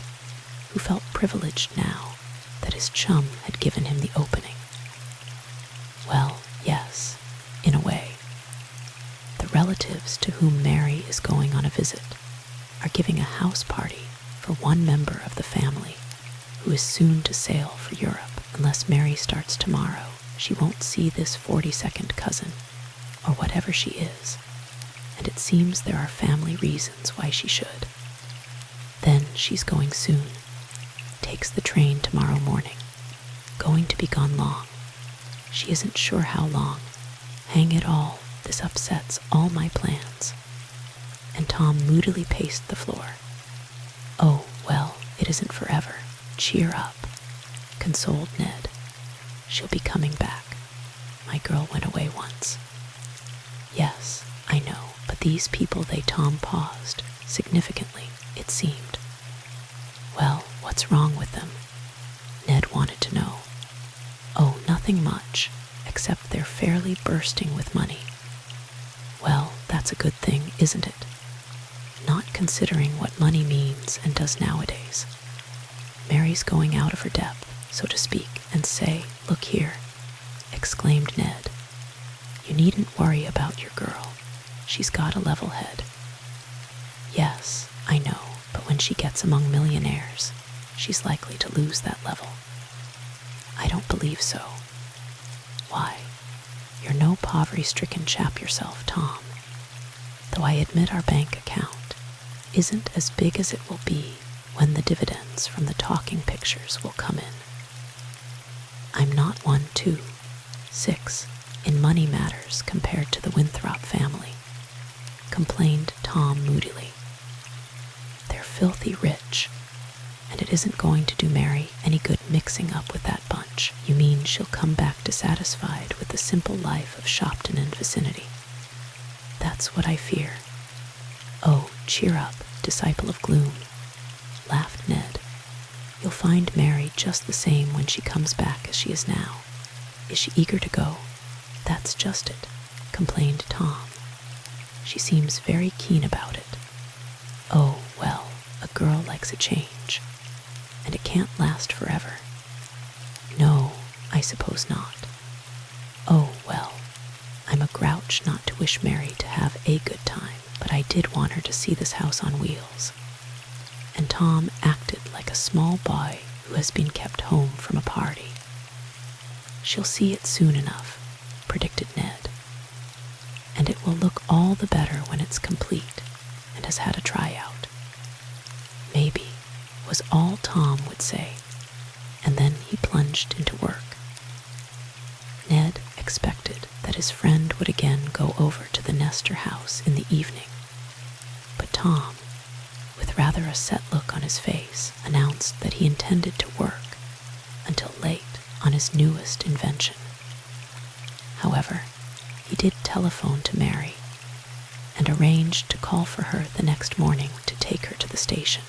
who felt privileged now that his chum had given him the opening. Well, yes, in a way. The relatives to whom Mary is going on a visit are giving a house party for one member of the family who is soon to sail for Europe. Unless Mary starts tomorrow, she won't see this 42nd cousin, or whatever she is, and it seems there are family reasons why she should. Then she's going soon. Takes the train tomorrow morning. Going to be gone long. She isn't sure how long. Hang it all, this upsets all my plans. And Tom moodily paced the floor. Oh, well, it isn't forever. Cheer up, consoled Ned. She'll be coming back. My girl went away once. Yes, I know, but these people, Tom paused, significantly, it seemed. Well, what's wrong with them? Ned wanted to know. Oh, nothing much, except they're fairly bursting with money. Well, that's a good thing, isn't it? Not considering what money means and does nowadays. Mary's going out of her depth, so to speak, and say, look here, exclaimed Ned. You needn't worry about your girl. She's got a level head. Yes, I know, but when she gets among millionaires, she's likely to lose that level. I don't believe so. Why? You're no poverty-stricken chap yourself, Tom. Though I admit our bank account isn't as big as it will be when the dividends from the talking pictures will come in. I'm not 1, 2, 6 in money matters compared to the Winthrop family, complained Tom moodily. They're filthy rich, and it isn't going to do Mary any good mixing up with that bunch. You mean she'll come back dissatisfied with the simple life of Shopton and vicinity? That's what I fear. Oh, cheer up, disciple of gloom, laughed Ned. You'll find Mary just the same when she comes back as she is now. Is she eager to go? That's just it, complained Tom. She seems very keen about it. Oh, well, a girl likes a change, and it can't last forever. No, I suppose not. Oh, well, I'm a grouch not to wish Mary to have a good time, but I did want her to see this house on wheels. And Tom acted like a small boy who has been kept home from a party. She'll see it soon enough, predicted Ned. And it will look all the better when it's complete and has had a tryout. Maybe, was all Tom would say, and then he plunged into work. Ned expected that his friend would again go over to the Nestor house in the evening, but Tom, with rather a set look on his face, announced that he intended to work until late on his newest invention. However, he did telephone to Mary and arranged to call for her the next morning to take her to the station.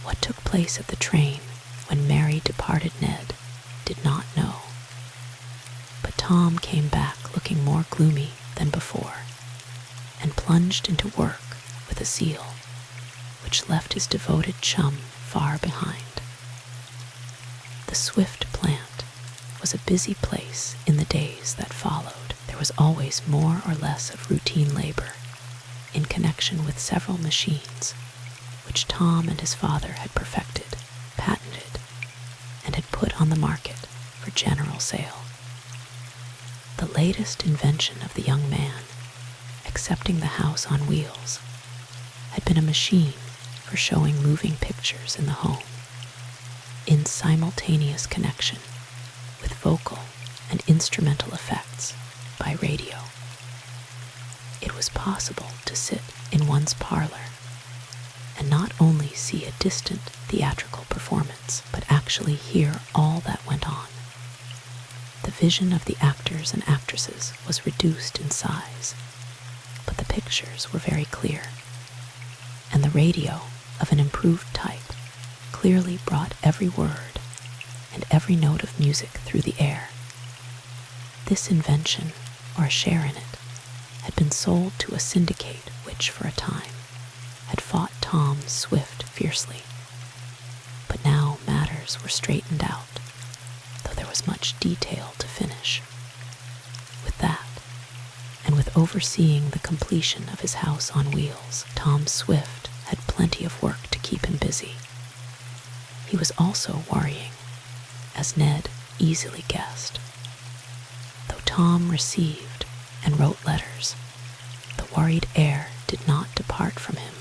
What took place at the train when Mary departed Ned did not know. But Tom came back looking more gloomy than before and plunged into work with a zeal which left his devoted chum far behind. The Swift plant was a busy place in the days that followed. There was always more or less of routine labor in connection with several machines which Tom and his father had perfected, patented, and had put on the market for general sale. The latest invention of the young man, excepting the house on wheels, had been a machine for for showing moving pictures in the home, in simultaneous connection with vocal and instrumental effects by radio. It was possible to sit in one's parlor and not only see a distant theatrical performance, but actually hear all that went on. The vision of the actors and actresses was reduced in size, but the pictures were very clear, and the radio of an improved type clearly brought every word and every note of music through the air. This invention, or a share in it, had been sold to a syndicate which, for a time, had fought Tom Swift fiercely. But now matters were straightened out, though there was much detail to finish. With that, and with overseeing the completion of his house on wheels, Tom Swift had plenty of work to keep him busy. He was also worrying, as Ned easily guessed. Though Tom received and wrote letters, the worried air did not depart from him,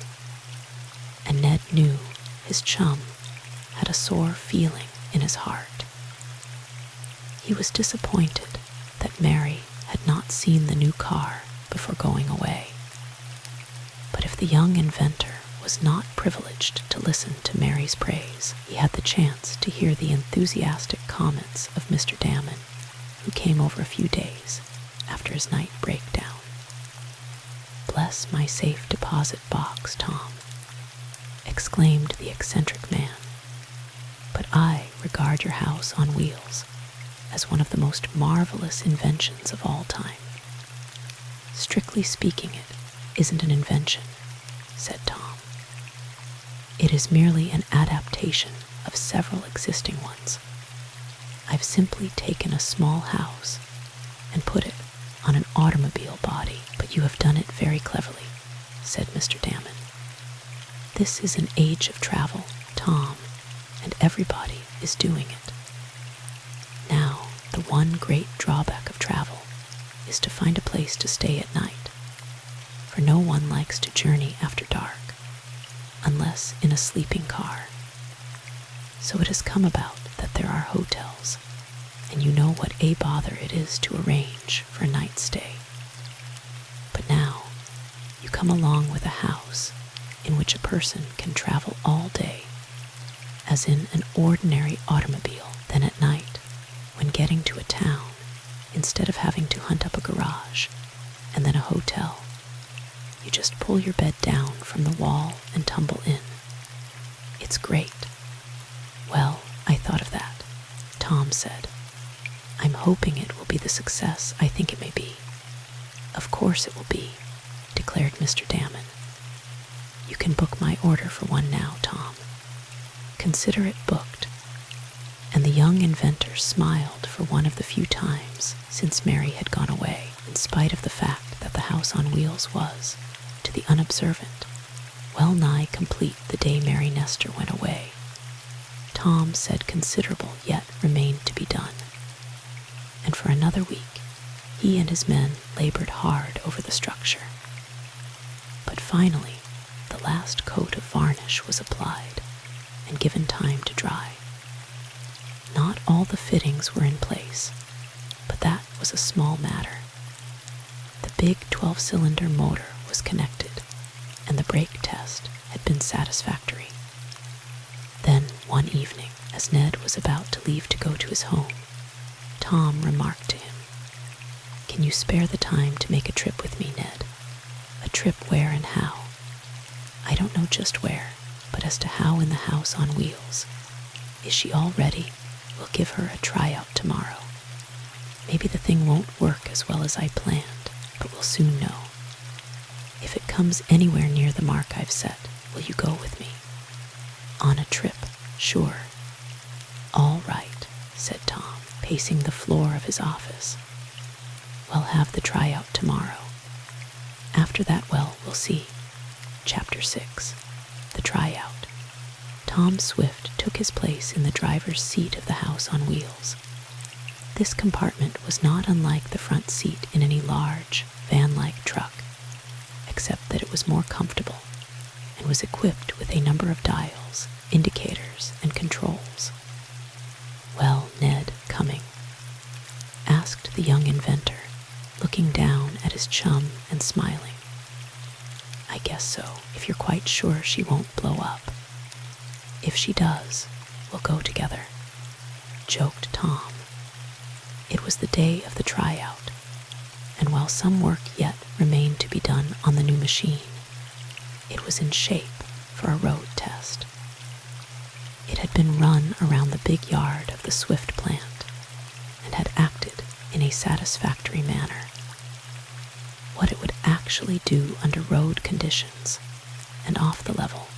and Ned knew his chum had a sore feeling in his heart. He was disappointed that Mary had not seen the new car before going away. But if the young inventor was not privileged to listen to Mary's praise, he had the chance to hear the enthusiastic comments of Mr. Damon, who came over a few days after his night breakdown. "Bless my safe deposit box, Tom," exclaimed the eccentric man. "But I regard your house on wheels as one of the most marvelous inventions of all time." "Strictly speaking, it isn't an invention," said Tom. "It is merely an adaptation of several existing ones. I've simply taken a small house and put it on an automobile body." "But you have done it very cleverly," said Mr. Damon. "This is an age of travel, Tom, and everybody is doing it. Now, the one great drawback of travel is to find a place to stay at night, for no one likes to journey after dark, unless in a sleeping car. So it has come about that there are hotels, and you know what a bother it is to arrange for a night's stay. But now, you come along with a house in which a person can travel all day, as in an ordinary automobile. Then at night, when getting to a town, instead of having to hunt up a garage and then a hotel, you just pull your bed down from the wall and tumble in. It's great." "Well, I thought of that," Tom said. "I'm hoping it will be the success I think it may be." "Of course it will be," declared Mr. Damon. "You can book my order for one now, Tom. Consider it booked." And the young inventor smiled for one of the few times since Mary had gone away, in spite of the fact that the house on wheels was, to the unobservant, well nigh complete the day Mary Nestor went away. Tom said considerable yet remained to be done, and for another week he and his men labored hard over the structure. But finally, the last coat of varnish was applied and given time to dry. Not all the fittings were in place, but that was a small matter. The big 12-cylinder motor was connected, and the brake test had been satisfactory. Then, one evening, as Ned was about to leave to go to his home, Tom remarked to him, "Can you spare the time to make a trip with me, Ned? A trip where and how? I don't know just where, but as to how in the house on wheels. Is she all ready? We'll give her a tryout tomorrow. Maybe the thing won't work as well as I planned, but we'll soon know. If it comes anywhere near the mark I've set, will you go with me? On a trip, sure." "All right," said Tom, pacing the floor of his office. "We'll have the tryout tomorrow. After that, well, we'll see." Chapter 6. The Tryout. Tom Swift took his place in the driver's seat of the house on wheels. This compartment was not unlike the front seat in any large, van-like truck, except that it was more comfortable, and was equipped with a number of dials, indicators, and controls. "Well, Ned, coming?" asked the young inventor, looking down at his chum and smiling. "I guess so, if you're quite sure she won't blow up." "If she does, we'll go together," joked Tom. It was the day of the tryout, and while some work yet remained to be done on the new machine, it was in shape for a road test. It had been run around the big yard of the Swift plant and had acted in a satisfactory manner. What it would actually do under road conditions and off the level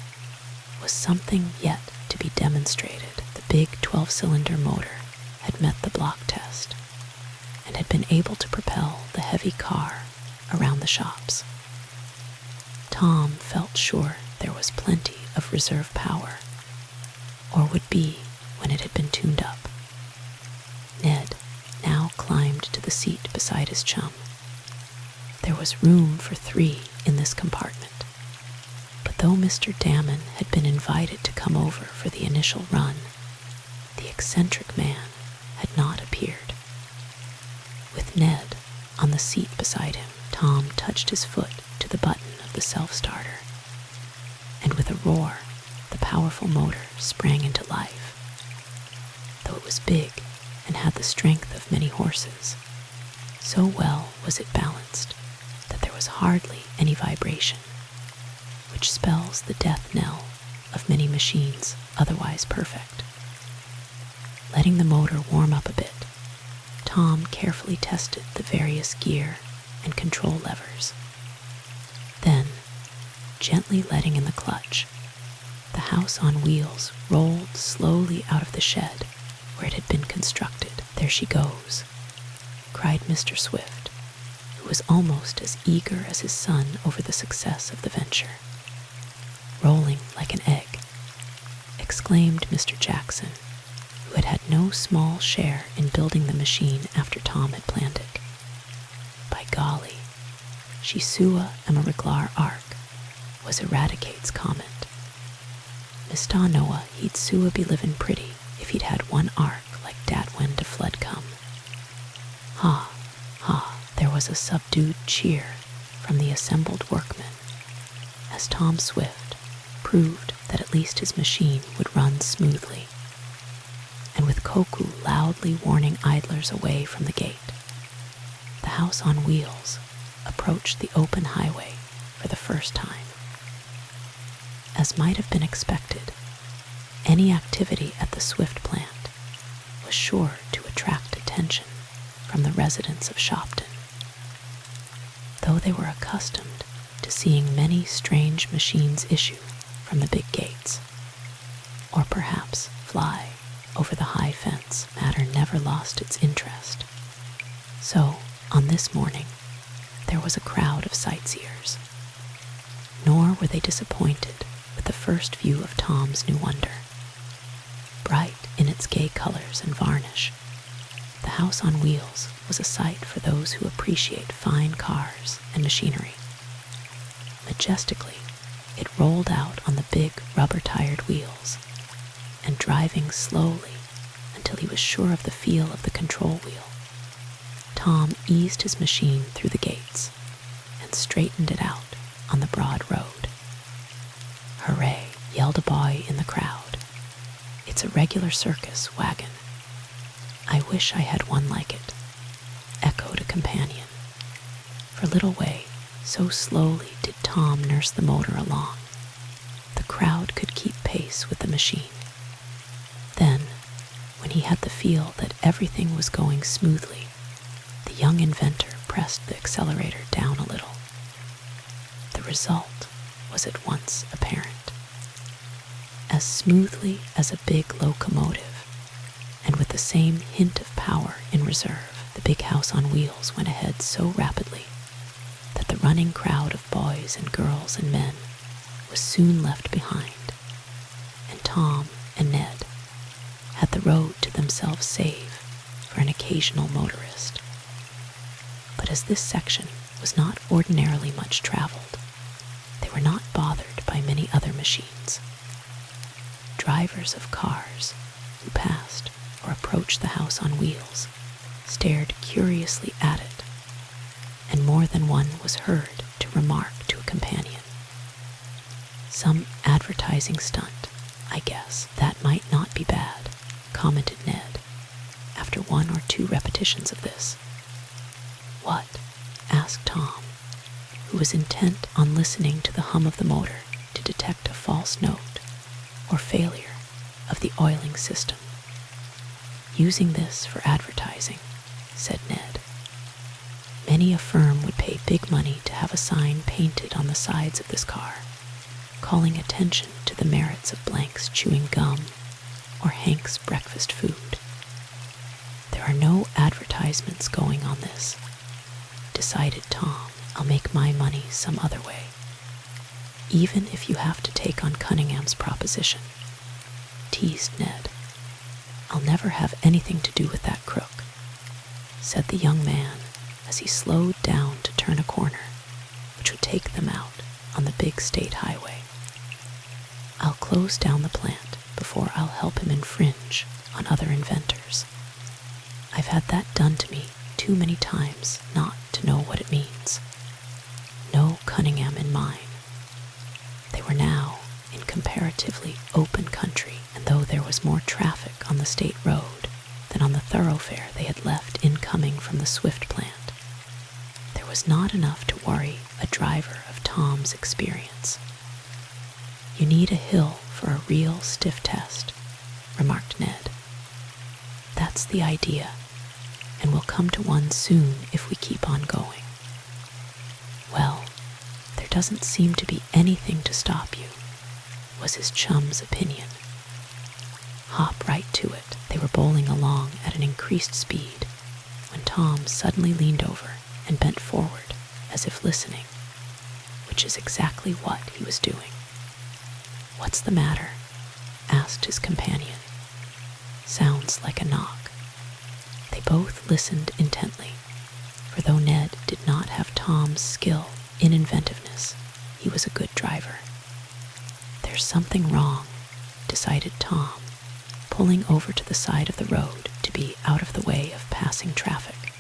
was something yet to be demonstrated. The big 12-cylinder motor had met the block test and had been able to propel the heavy car around the shops. Tom felt sure there was plenty of reserve power, or would be when it had been tuned up. Ned now climbed to the seat beside his chum. There was room for 3 in this compartment, but though Mr. Damon had been invited to come over for the initial run, the eccentric man had not appeared. With Ned on the seat beside him, Tom touched his foot to the button of the self-starter, and with a roar, the powerful motor sprang into life. Though it was big and had the strength of many horses, so well was it balanced that there was hardly any vibration, which spells the death knell of many machines otherwise perfect. Letting the motor warm up a bit, Tom carefully tested the various gear and control levers. Then, gently letting in the clutch, the house on wheels rolled slowly out of the shed where it had been constructed. "There she goes," cried Mr. Swift, who was almost as eager as his son over the success of the venture. "Rolling like an egg," exclaimed Mr. Jackson, who had had no small share in building the machine after Tom had planned it. "By golly, she sua Amariglar arc," was Eradicate's comment. "Mistah Noah, he'd sua be livin' pretty if he'd had one arc like dat when de flood come." Ha, ha, there was a subdued cheer from the assembled workmen as Tom Swift proved that at least his machine would run smoothly. And with Koku loudly warning idlers away from the gate, the house on wheels approached the open highway for the first time. As might have been expected, any activity at the Swift plant was sure to attract attention from the residents of Shopton. Though they were accustomed to seeing many strange machines issue from the big gates, or perhaps fly over the high fence, matter never lost its interest. So, on this morning, there was a crowd of sightseers. Nor were they disappointed with the first view of Tom's new wonder. Bright in its gay colors and varnish, the house on wheels was a sight for those who appreciate fine cars and machinery. Majestically, it rolled out on the big rubber-tired wheels, and driving slowly until he was sure of the feel of the control wheel, Tom eased his machine through the gates and straightened it out on the broad road. "Hooray," yelled a boy in the crowd. "It's a regular circus wagon." "I wish I had one like it," echoed a companion. For a little way, so slowly did Tom nurse the motor along, the crowd could keep pace with the machine. Then, when he had the feel that everything was going smoothly, the young inventor pressed the accelerator down a little. The result was at once apparent. As smoothly as a big locomotive, and with the same hint of power in reserve, the big house on wheels went ahead so rapidly that the running crowd of boys and girls and men was soon left behind, and Tom and Ned had the road to themselves save for an occasional motorist. But as this section was not ordinarily much traveled, they were not bothered by many other machines. Drivers of cars who passed or approached the house on wheels stared curiously at it, and more than one was heard to remark to a companion, "Some advertising stunt, I guess. That might not be bad," commented Ned, after one or two repetitions of this. "What?" asked Tom, who was intent on listening to the hum of the motor to detect a false note or failure of the oiling system. "Using this for advertising," said Ned. "Many a firm would pay big money to have a sign painted on the sides of this car, calling attention to the merits of blank's chewing gum or Hank's breakfast food. There are no advertisements going on this," decided Tom. "I'll make my money some other way, even if you have to take on Cunningham's proposition," teased Ned. "I'll never have anything to do with that crook," said the young man as he slowed down to turn a corner which would take them out on the big state highway. "I'll close down the plant before I'll help him infringe on other inventors. I've had that done to me too many times not to know what it means. No Cunningham in mine." They were now in comparatively open country, and though there was more traffic on the state road than on the thoroughfare they had left incoming from the Swift plant, there was not enough to worry a driver of Tom's experience. "You need a hill for a real stiff test," remarked Ned. "That's the idea, and we'll come to one soon if we keep on going." "Well, there doesn't seem to be anything to stop you," was his chum's opinion. "Hop right to it." They were bowling along at an increased speed when Tom suddenly leaned over and bent forward as if listening, which is exactly what he was doing. "What's the matter?" asked his companion. "Sounds like a knock." They both listened intently, for though Ned did not have Tom's skill in inventiveness, he was a good driver. "There's something wrong," decided Tom, pulling over to the side of the road to be out of the way of passing traffic.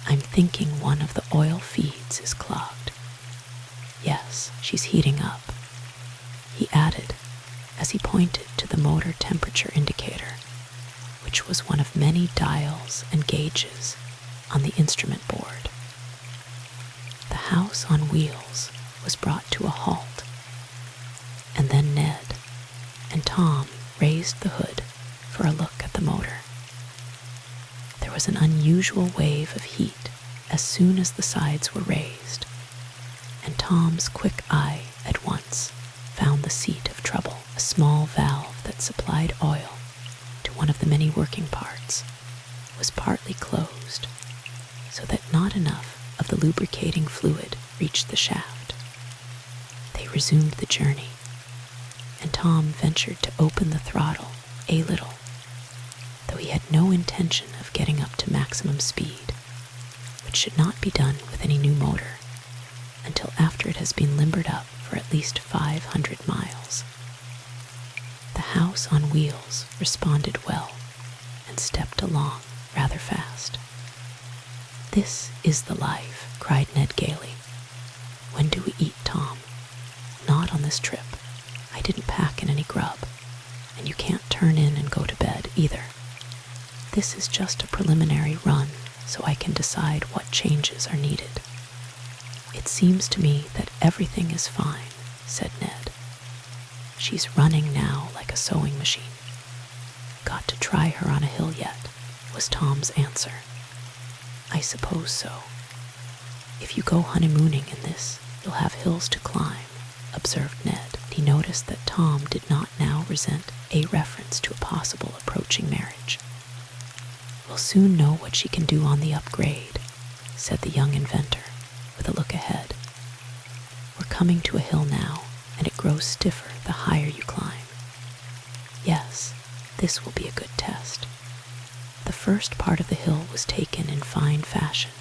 "I'm thinking one of the oil feeds is clogged. Yes, she's heating up," he added as he pointed to the motor temperature indicator, which was one of many dials and gauges on the instrument board. The house on wheels was brought to a halt, and then Ned and Tom raised the hood for a look at the motor. There was an unusual wave of heat as soon as the sides were raised, and Tom's quick eye at once found the seat of trouble. A small valve that supplied oil to one of the many working parts was partly closed, so that not enough of the lubricating fluid reached the shaft. They resumed the journey, and Tom ventured to open the throttle a little, though he had no intention of getting up to maximum speed, which should not be done with any new motor until after it has been limbered up for at least 500 miles. The house on wheels responded well and stepped along rather fast. "This is the life," cried Ned gaily. "When do we eat, Tom?" "Not on this trip. I didn't pack in any grub, and you can't turn in and go to bed either. This is just a preliminary run so I can decide what changes are needed." "It seems to me that everything is fine," said Ned. "She's running now like a sewing machine." "Got to try her on a hill yet," was Tom's answer. "I suppose so. If you go honeymooning in this, you'll have hills to climb," observed Ned. He noticed that Tom did not now resent a reference to a possible approaching marriage. "We'll soon know what she can do on the upgrade," said the young inventor with a look ahead. "We're coming to a hill now, and it grows stiffer the higher you climb. Yes, this will be a good test." The first part of the hill was taken in fine fashion,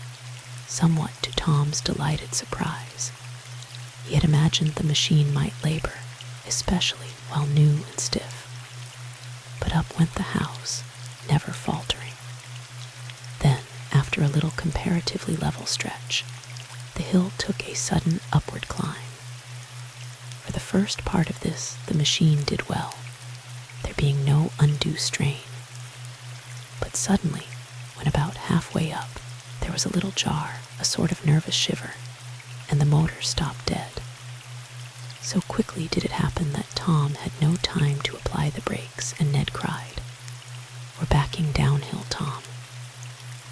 somewhat to Tom's delighted surprise. He had imagined the machine might labor, especially while new and stiff. But up went the house, never faltering. Then, after a little comparatively level stretch, the hill took a sudden upward climb. For the first part of this, the machine did well, there being no undue strain. But suddenly, when about halfway up, there was a little jar, a sort of nervous shiver, and the motor stopped dead. So quickly did it happen that Tom had no time to apply the brakes, and Ned cried, "We're backing downhill, Tom."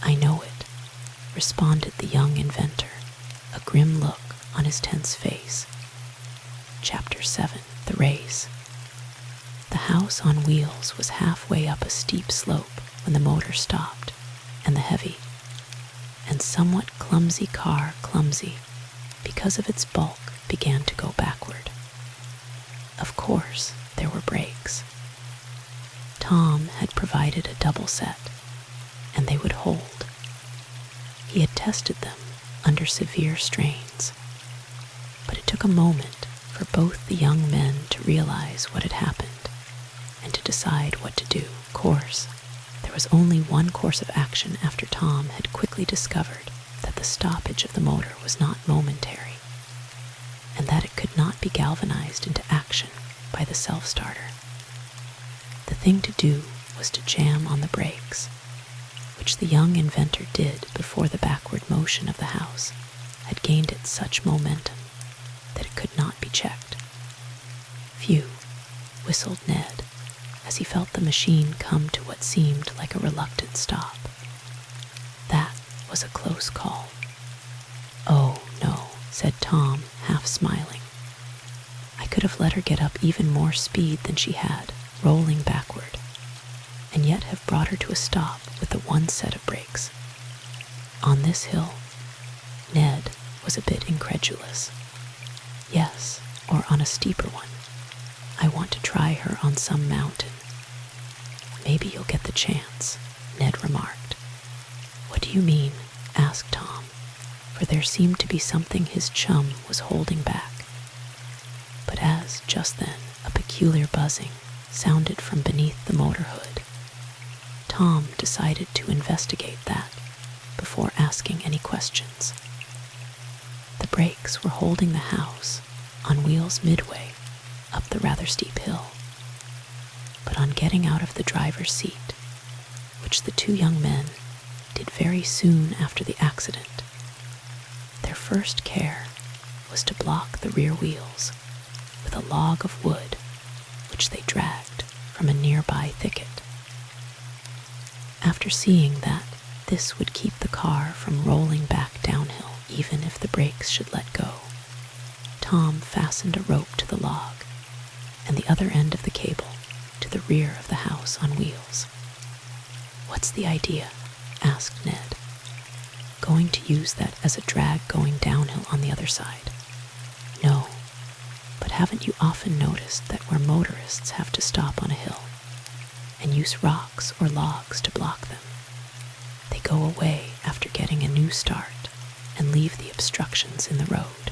"I know it," responded the young inventor, a grim look on his tense face. Chapter 7. The Race. The house on wheels was halfway up a steep slope when the motor stopped, and the heavy and somewhat clumsy car, clumsy because of its bulk, began to go backward. Of course, there were brakes. Tom had provided a double set, and they would hold. He had tested them under severe strains, but it took a moment for both the young men to realize what had happened and to decide what to do. Of course, there was only one course of action after Tom had quickly discovered that the stoppage of the motor was not momentary, and that it could not be galvanized into action by the self-starter. The thing to do was to jam on the brakes, which the young inventor did before the backward motion of the house had gained it such momentum that it could not be checked. "Phew," whistled Ned, as he felt the machine come to what seemed like a reluctant stop. "That was a close call." "Oh, no," said Tom, half smiling. "I could have let her get up even more speed than she had, rolling backward, and yet have brought her to a stop with the one set of brakes. On this hill." Ned was a bit incredulous. "Yes, or on a steeper one. I want to try her on some mountain." "Maybe you'll get the chance," Ned remarked. "What do you mean?" asked Tom, for there seemed to be something his chum was holding back. But as, just then, a peculiar buzzing sounded from beneath the motor hood, Tom decided to investigate that before asking any questions. The brakes were holding the house on wheels midway up the rather steep hill. But on getting out of the driver's seat, which the two young men did very soon after the accident, their first care was to block the rear wheels with a log of wood which they dragged from a nearby thicket. After seeing that this would keep the car from rolling back downhill even if the brakes should let go, Tom fastened a rope to the log and the other end of the cable to the rear of the house on wheels. "What's the idea?" asked Ned. "Going to use that as a drag going downhill on the other side?" "No, but haven't you often noticed that where motorists have to stop on a hill and use rocks or logs to block them, they go away after getting a new start and leave the obstructions in the road?"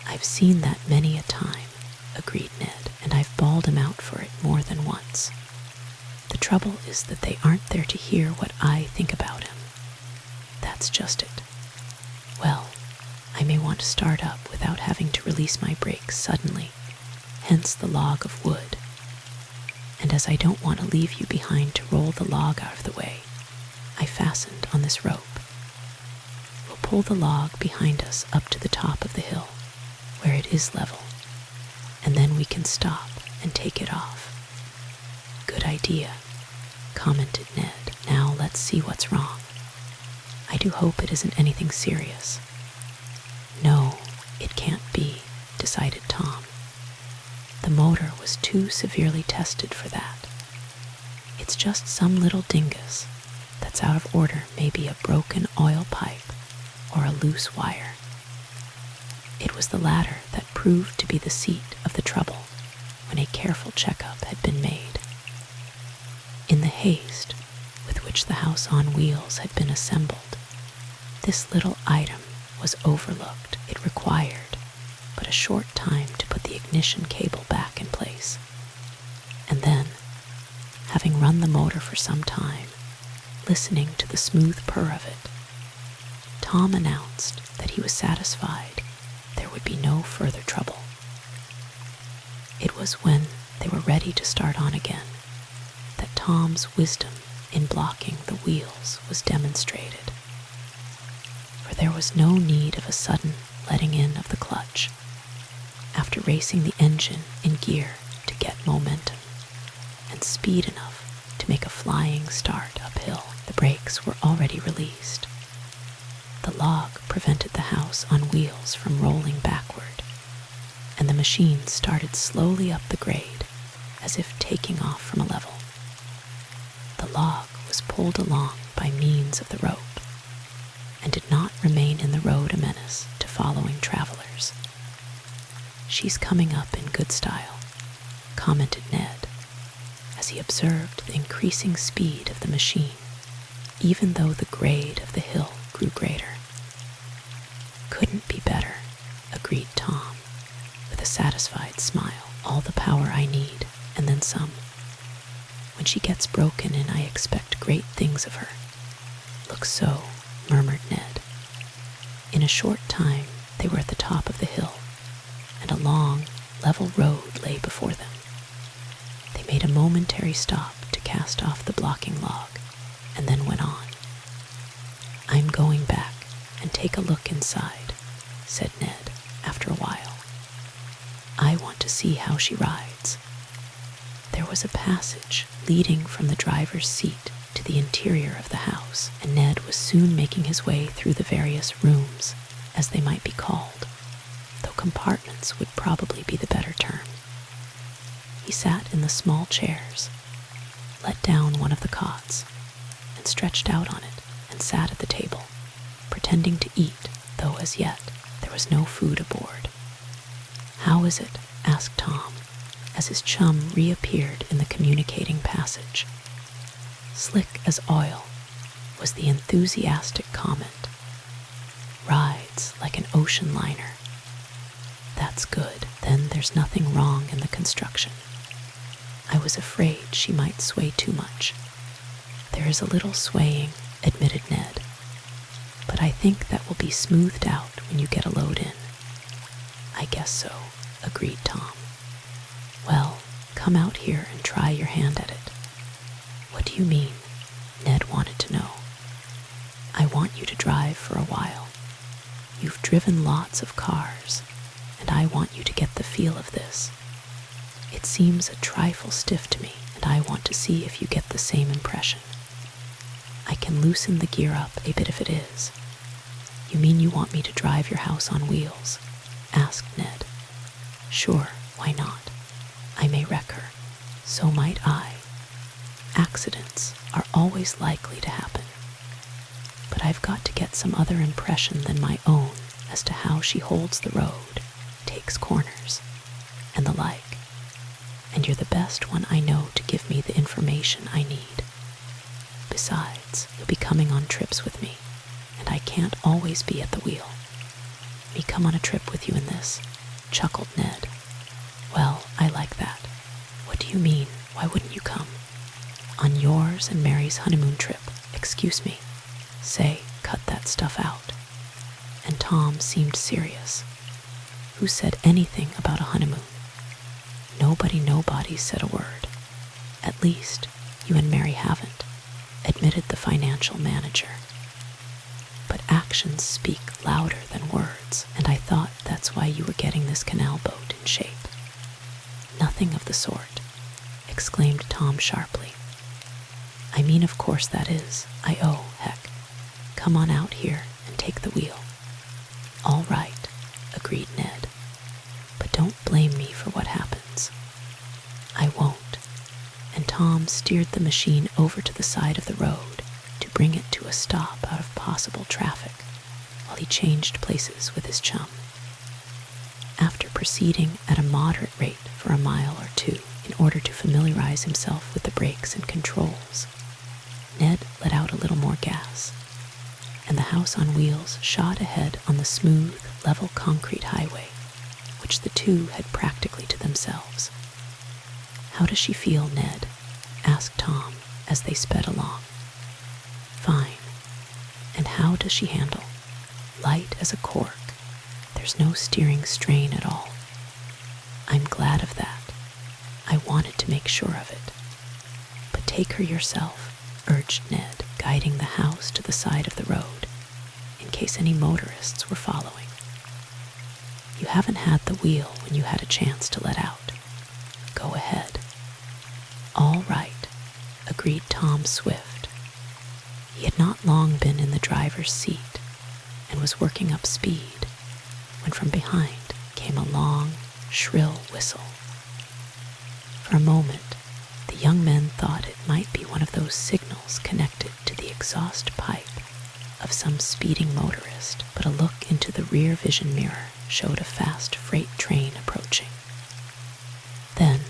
"I've seen that many a time," agreed Ned, "and I've bawled him out for it more than once. The trouble is that they aren't there to hear what I think about him. That's just it. Well, I may want to start up without having to release my brakes suddenly, hence the log of wood. And as I don't want to leave you behind to roll the log out of the way, I fastened on this rope. We'll pull the log behind us up to the top of the hill, where it is level, and then we can stop and take it off." "Good idea," commented Ned. "Now let's see what's wrong. I do hope it isn't anything serious." "No, it can't be," decided Tom. "The motor was too severely tested for that. It's just some little dingus that's out of order, maybe a broken oil pipe or a loose wire." It was the latter that proved to be the seat of the trouble when a careful checkup had been made. In the haste with which the house on wheels had been assembled, this little item was overlooked. It required but a short time to put the ignition cable back in place. And then, having run the motor for some time, listening to the smooth purr of it, Tom announced that he was satisfied there would be no further trouble. It was when they were ready to start on again that Tom's wisdom in blocking the wheels was demonstrated. For there was no need of a sudden letting in of the clutch. After racing the engine in gear to get momentum and speed enough to make a flying start uphill, the brakes were already released. The log prevented the house on wheels from rolling backward, and the machine started slowly up the grade as if taking off from a level. The log was pulled along by means of the rope and did not remain in the road a menace to following travelers. "She's coming up in good style," commented Ned, as he observed the increasing speed of the machine, even though the grade of the hill grew greater. "Couldn't be better," agreed Tom, with a satisfied smile. "All the power I need, and then some. When she gets broken in, I expect great things of her." "Looks so," murmured Ned. In a short time, they were at the top of the hill, and a long, level road lay before them. They made a momentary stop to cast off the blocking log, and then went on. "I'm going back and take a look inside," said Ned after a while. "I want to see how she rides." There was a passage leading from the driver's seat to the interior of the house, and Ned was soon making his way through the various rooms, as they might be called, though compartments would probably be the better term. He sat in the small chairs, let down one of the cots, and stretched out on it and sat at the table, pretending to eat, though as yet there was no food aboard. "How is it?" asked Tom, as his chum reappeared in the communicating passage. "Slick as oil," was the enthusiastic comment. "Rides like an ocean liner." "That's good. Then there's nothing wrong in the construction. I was afraid she might sway too much." "There is a little swaying," admitted Ned, "but I think that will be smoothed out when you get a load in." "I guess so," agreed Tom. "Well, come out here and try your hand at it." "What do you mean?" Ned wanted to know. "I want you to drive for a while. You've driven lots of cars, and I want you to get the feel of this. It seems a trifle stiff to me, and I want to see if you get the same impression. I can loosen the gear up a bit if it is." "You mean you want me to drive your house on wheels?" asked Ned. "Sure, why not? I may wreck her. So might I. Accidents are always likely to happen. But I've got to get some other impression than my own as to how she holds the road, takes corners, and the like. And you're the best one I know to give me the information I need. Besides, you'll be coming on trips with me, and I can't always be at the wheel." "Me come on a trip with you in this?" chuckled Ned. "Well, I like that. What do you mean? Why wouldn't you come?" "On yours and Mary's honeymoon trip. Excuse me. Say, cut that stuff out." And Tom seemed serious. "Who said anything about a honeymoon?" Nobody said a word. "At least, you and Mary haven't," admitted the financial manager. "But actions speak louder than words, and I thought that's why you were getting this canal boat in shape." "Nothing of the sort," exclaimed Tom sharply. "I mean, of course that is. Heck. Come on out here and take the wheel." "All right," agreed Ned. "But don't blame me for what happens." "I won't." And Tom steered the machine over to the side of the road to bring it to a stop out of possible traffic, while he changed places with his chum. After proceeding at a moderate rate for a mile or two in order to familiarize himself with the brakes and controls, Ned let out a little more gas, and the house on wheels shot ahead on the smooth, level concrete highway, which the two had practically to themselves. "How does she feel, Ned?" asked Tom as they sped along. "Fine. And how does she handle?" "Light as a cork. There's no steering strain at all." "I'm glad of that. I wanted to make sure of it." "But take her yourself," urged Ned, guiding the house to the side of the road, in case any motorists were following. "You haven't had the wheel when you had a chance to let out. Go ahead." "All right," agreed Tom Swift. He had not long been in the driver's seat and was working up speed when from behind came a long, shrill whistle. For a moment, the young men thought it might be one of those signals connected to the exhaust pipe of some speeding motorist, but a look into the rear vision mirror showed a fast freight train approaching. Then,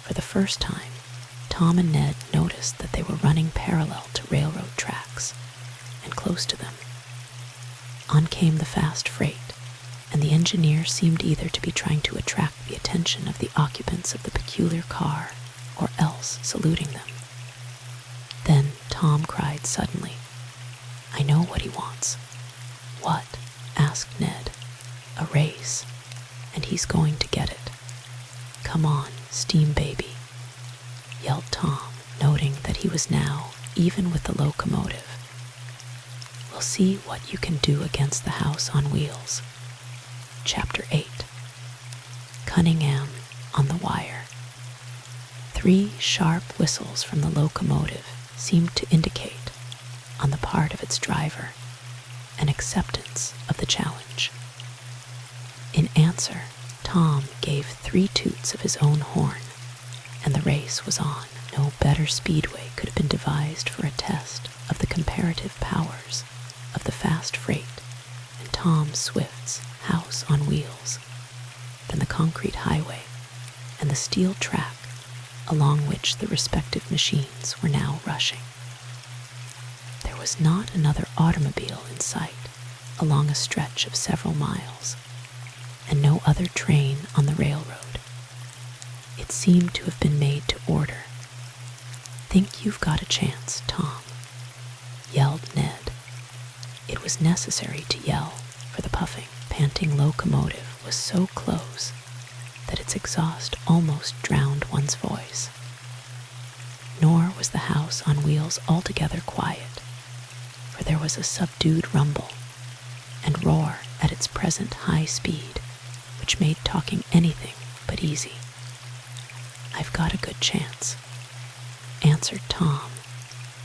for the first time, Tom and Ned noticed that they were running parallel to railroad tracks and close to them. On came the fast freight, and the engineer seemed either to be trying to attract the attention of the occupants of the peculiar car or else saluting them. Then Tom cried suddenly, "I know what he wants." "What?" asked Ned. "A race, and he's going to get it." "Come on, steam baby," yelled Tom, noting that he was now even with the locomotive. "We'll see what you can do against the house on wheels." Chapter 8. Cunningham on the Wire. 3 sharp whistles from the locomotive seemed to indicate, on the part of its driver, an acceptance of the challenge. In answer, Tom gave 3 toots of his own horn, and the race was on. No better speedway could have been devised for a test of the comparative powers of the fast freight and Tom Swift's house on wheels than the concrete highway and the steel track along which the respective machines were now rushing. There was not another automobile in sight along a stretch of several miles, and no other train on the railroad. It seemed to have been made to order. "Think you've got a chance, Tom," yelled Ned. It was necessary to yell, for the puffing, panting locomotive was so close that its exhaust almost drowned one's voice. Nor was the house on wheels altogether quiet, for there was a subdued rumble and roar at its present high speed, which made talking anything but easy. "I've got a good chance," answered Tom,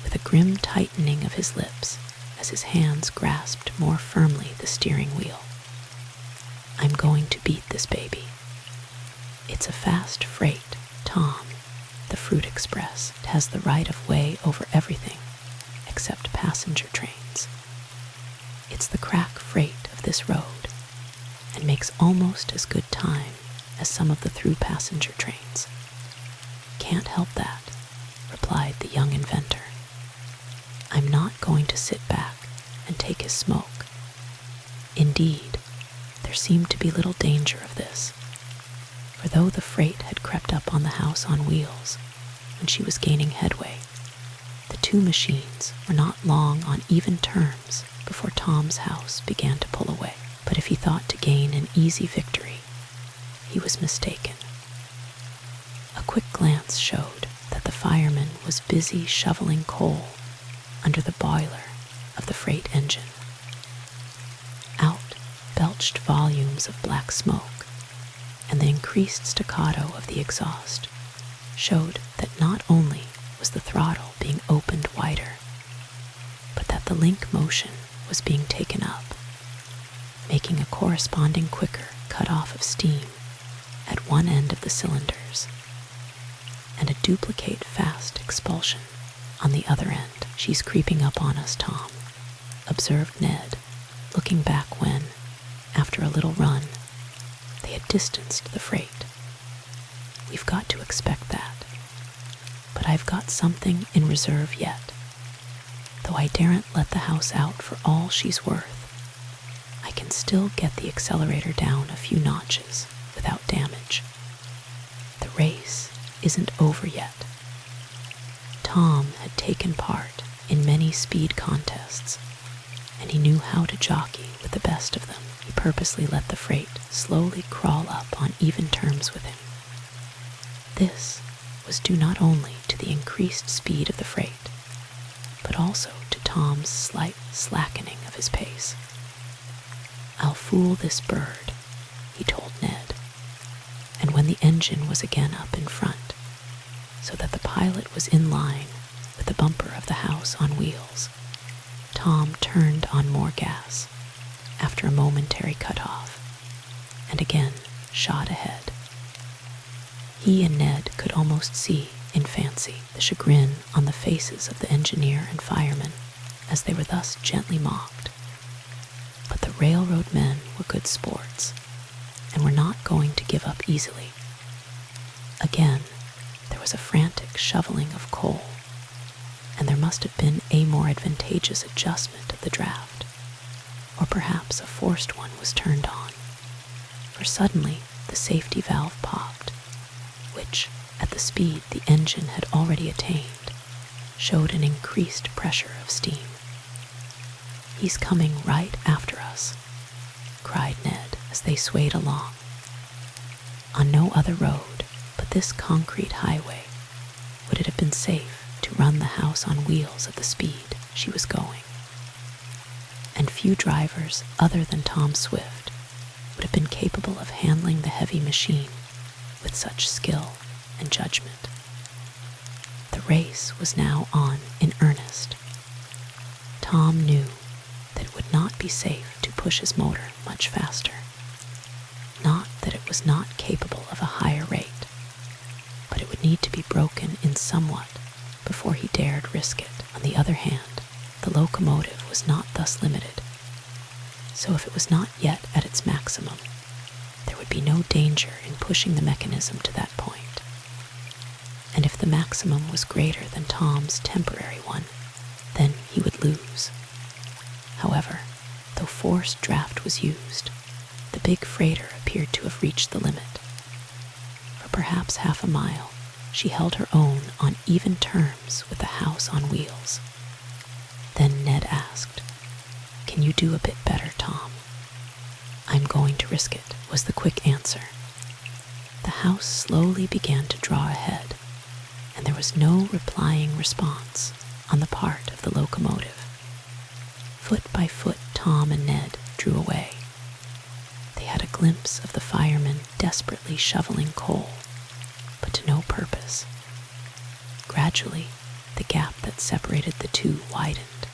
with a grim tightening of his lips as his hands grasped more firmly the steering wheel. "I'm going to beat this baby. It's a fast freight, Tom. The Fruit Express has the right of way over everything except passenger trains. It's the crack freight of this road and makes almost as good time as some of the through passenger trains." "Can't help that," replied the young inventor. "I'm not going to sit back and take his smoke." Indeed, there seemed to be little danger of this, for though the freight had crept up on the house on wheels when she was gaining headway, the 2 machines were not long on even terms before Tom's house began to pull away. But if he thought to gain an easy victory, he was mistaken. A quick glance showed that the fireman was busy shoveling coal under the boiler of the freight engine. Out belched volumes of black smoke, and the increased staccato of the exhaust showed that not only was the throttle being opened wider, but that the link motion was being taken up, making a corresponding quicker cut-off of steam at one end of the cylinders, and a duplicate fast expulsion on the other end. "She's creeping up on us, Tom," observed Ned, looking back when, after a little run, they had distanced the freight. "We've got to expect that. But I've got something in reserve yet. Though I daren't let the house out for all she's worth, I can still get the accelerator down a few notches without damage. The race isn't over yet. Tom had taken part in many speed contests, and he knew how to jockey with the best of them. He purposely let the freight slowly crawl up on even terms with him. This was due not only to the increased speed of the freight, but also to Tom's slight slackening of his pace. "I'll fool this bird," he told Ned, and when the engine was again up in front, so that the pilot was in line with the bumper of the house on wheels, Tom turned on more gas after a momentary cut-off and again shot ahead. He and Ned could almost see, in fancy, the chagrin on the faces of the engineer and firemen as they were thus gently mocked. But the railroad men were good sports and were not going to give up easily. Again, there was a frantic shoveling of coal, and there must have been a more advantageous adjustment of the draft, or perhaps a forced one was turned on, for suddenly the safety valve popped, which, at the speed the engine had already attained, showed an increased pressure of steam. "He's coming right after us," cried Ned as they swayed along. On no other road but this concrete highway would it have been safe to run the house on wheels at the speed she was going. And few drivers other than Tom Swift would have been capable of handling the heavy machine with such skill and judgment. The race was now on in earnest. Tom knew that it would not be safe to push his motor much faster. Not that it was not capable of a higher rate, but it would need to be broken in somewhat before he dared risk it. On the other hand, the locomotive was not thus limited, so if it was not yet at its maximum, there would be no danger in pushing the mechanism to that point. And if the maximum was greater than Tom's temporary one, then he would lose. However, though forced draft was used, the big freighter appeared to have reached the limit. For perhaps half a mile, she held her own on even terms with the house on wheels. Then Ned asked, "Can you do a bit better, Tom?" "I'm going to risk it," was the quick answer. The house slowly began to draw ahead, and there was no replying response on the part of the locomotive. Foot by foot, Tom and Ned drew away. They had a glimpse of the firemen desperately shoveling coal, but to no purpose. Gradually, the gap that separated the two widened,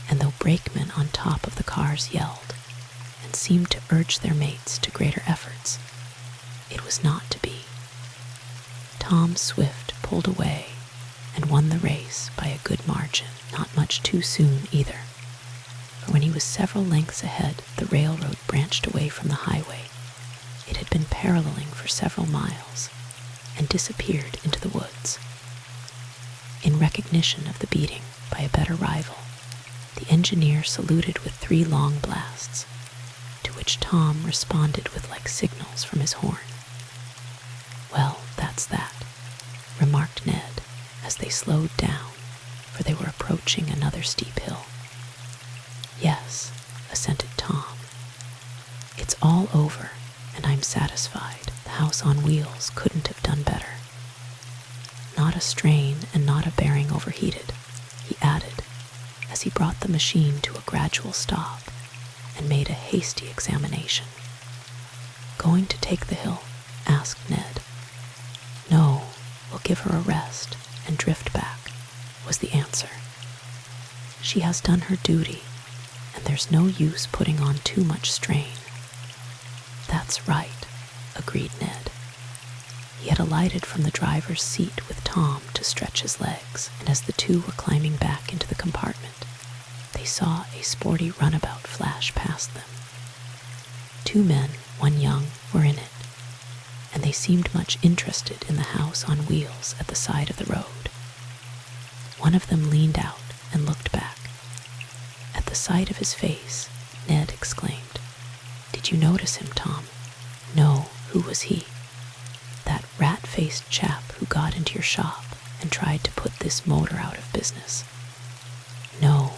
and though brakemen on top of the cars yelled and seemed to urge their mates to greater efforts, it was not to be. Tom Swift pulled away and won the race by a good margin, not much too soon either. For when he was several lengths ahead, the railroad branched away from the highway. It had been paralleling for several miles and disappeared into the woods. In recognition of the beating by a better rival, the engineer saluted with 3 long blasts, to which Tom responded with like signals from his horn. "Well, that's that," remarked Ned as they slowed down, for they were approaching another steep hill. "Yes," assented Tom. "It's all over, and I'm satisfied. The house on wheels couldn't have done better. Not a strain and not a bearing overheated," he added, as he brought the machine to a gradual stop and made a hasty examination. "Going to take the hill?" asked Ned. "No, we'll give her a rest and drift back," was the answer. "She has done her duty, and there's no use putting on too much strain." "That's right," agreed Ned. He had alighted from the driver's seat with Tom to stretch his legs, and as the two were climbing back into the compartment, they saw a sporty runabout flash past them. 2 men, 1 young, were in it, and they seemed much interested in the house on wheels at the side of the road. One of them leaned out and looked back. At the sight of his face, Ned exclaimed, "Did you notice him, Tom?" "No," Who was he? That rat-faced chap who got into your shop and tried to put this motor out of business. No,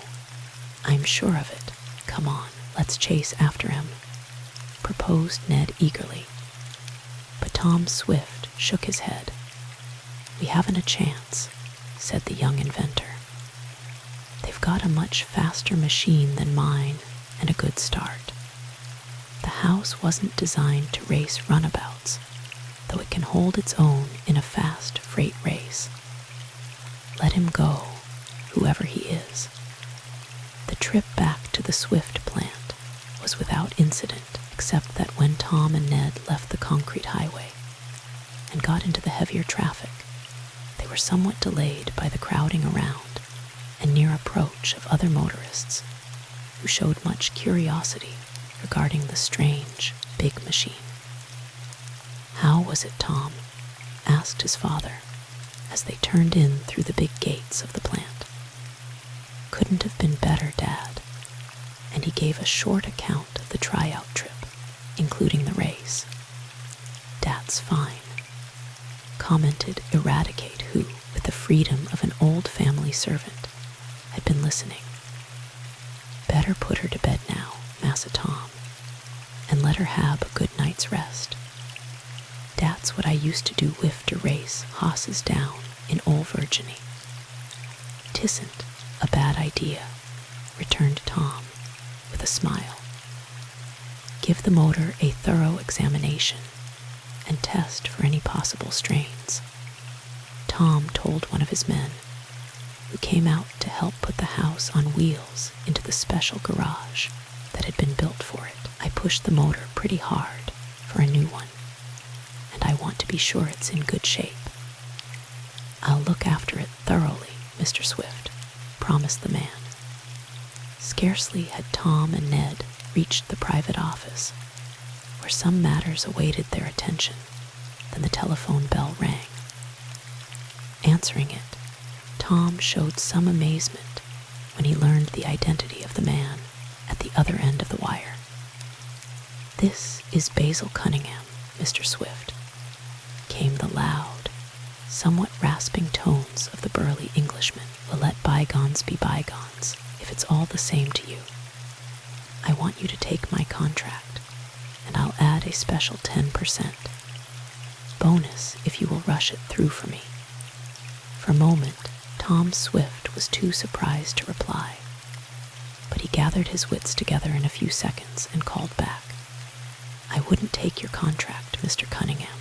I'm sure of it. Come on, let's chase after him, proposed Ned eagerly. But Tom Swift shook his head. We haven't a chance, said the young inventor. They've got a much faster machine than mine and a good start. The house wasn't designed to race runabouts, though it can hold its own in a fast freight race. Let him go, whoever he is. The trip back to the Swift plant was without incident, except that when Tom and Ned left the concrete highway and got into the heavier traffic, they were somewhat delayed by the crowding around and near approach of other motorists who showed much curiosity regarding the strange, big machine. How was it, Tom? Asked his father as they turned in through the big gates of the plant. Couldn't have been better, Dad. And he gave a short account of the tryout trip, including the race. That's fine, commented Eradicate, who, with the freedom of an old family servant, had been listening. Better put her to bed now, Massa Tom, and let her have a good night's rest. That's what I used to do with to race hosses down in Old Virginie. Tisn't a bad idea, returned Tom with a smile. Give the motor a thorough examination and test for any possible strains. Tom told one of his men, who came out to help put the house on wheels into the special garage that had been built for it. I pushed the motor pretty hard for a new one, and I want to be sure it's in good shape. I'll look after it thoroughly, Mr. Swift, promised the man. Scarcely had Tom and Ned reached the private office, where some matters awaited their attention, than the telephone bell rang. Answering it, Tom showed some amazement when he learned the identity of the man at the other end of the wire. This is Basil Cunningham, Mr. Swift, came the loud, somewhat rasping tones of the burly Englishman. We'll let bygones be bygones, if it's all the same to you. I want you to take my contract, and I'll add a special 10% bonus if you will rush it through for me. For a moment, Tom Swift was too surprised to reply, but he gathered his wits together in a few seconds and called back. I wouldn't take your contract, Mr. Cunningham,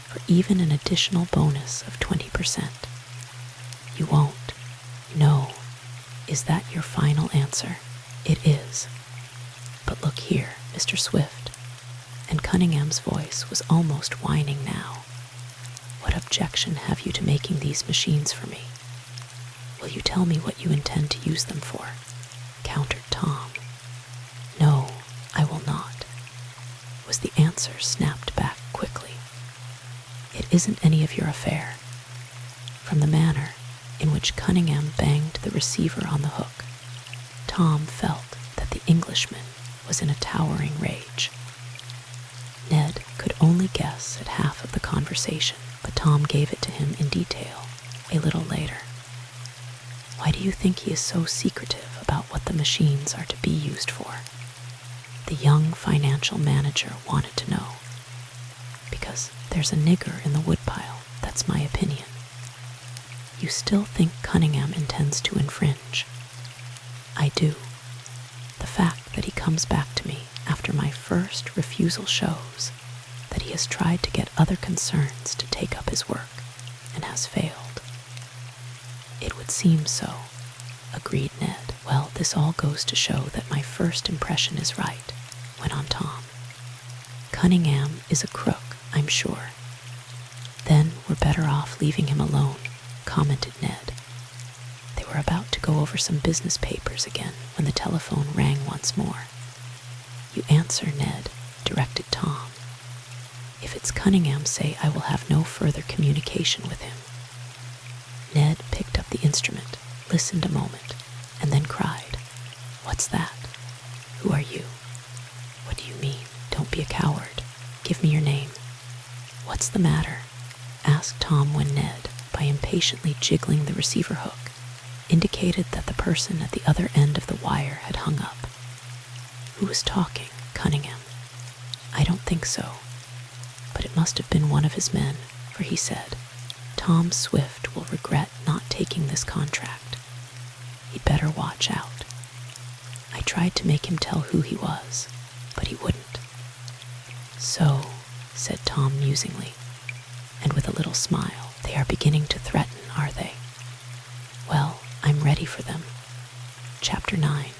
for even an additional bonus of 20%. You won't? No. Is that your final answer? It is. But look here, Mr. Swift, and Cunningham's voice was almost whining now. What objection have you to making these machines for me? Will you tell me what you intend to use them for? Countered Tom. No, I will not, was the answer snapped back quickly. It isn't any of your affair. From the manner in which Cunningham banged the receiver on the hook, Tom felt that the Englishman was in a towering rage. Ned could only guess at half of the conversation, but Tom gave it to him in detail a little later. Why do you think he is so secretive about what the machines are to be used for? The young financial manager wanted to know. Because there's a nigger in the woodpile, that's my opinion. You still think Cunningham intends to infringe? I do. The fact that he comes back to me after my first refusal shows that he has tried to get other concerns to take up his work and has failed. It would seem so, agreed Ned. Well, this all goes to show that my first impression is right, went on Tom. Cunningham is a crook, I'm sure. Then we're better off leaving him alone, commented Ned. They were about to go over some business papers again when the telephone rang once more. You answer, Ned, directed Tom. If it's Cunningham, say I will have no further communication with him. Ned picked up the instrument, listened a moment, and then cried, What's that? Who are you? What do you mean? Don't be a coward. Give me your name. "What's the matter?" asked Tom when Ned, by impatiently jiggling the receiver hook, indicated that the person at the other end of the wire had hung up. "Who was talking, Cunningham?" "I don't think so, but it must have been one of his men, for he said, 'Tom Swift will regret not taking this contract. He'd better watch out.' I tried to make him tell who he was, but he wouldn't." "So," said Tom musingly, and with a little smile, "they are beginning to threaten, are they? Well, I'm ready for them." Chapter 9,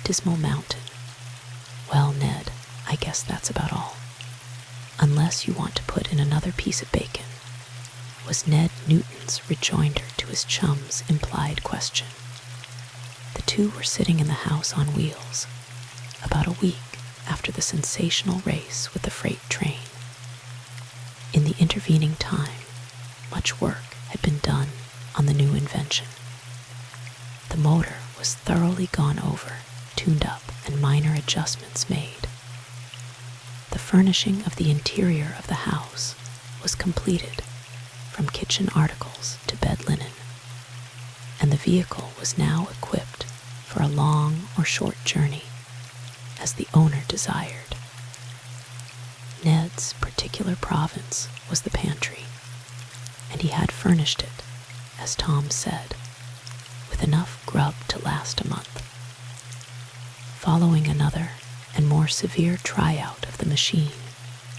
Dismal Mountain. "Well, Ned, I guess that's about all. Unless you want to put in another piece of bacon," was Ned Newton's rejoinder to his chum's implied question. The two were sitting in the house on wheels, about a week after the sensational race with the freight train. In the intervening time, much work had been done on the new invention. The motor was thoroughly gone over, tuned up, and minor adjustments made. The furnishing of the interior of the house was completed, from kitchen articles to bed linen, and the vehicle was now equipped for a long or short journey, as the owner desired. Ned's particular province was the pantry, and he had furnished it, as Tom said, with enough grub to last a month. Following another and more severe tryout of the machine,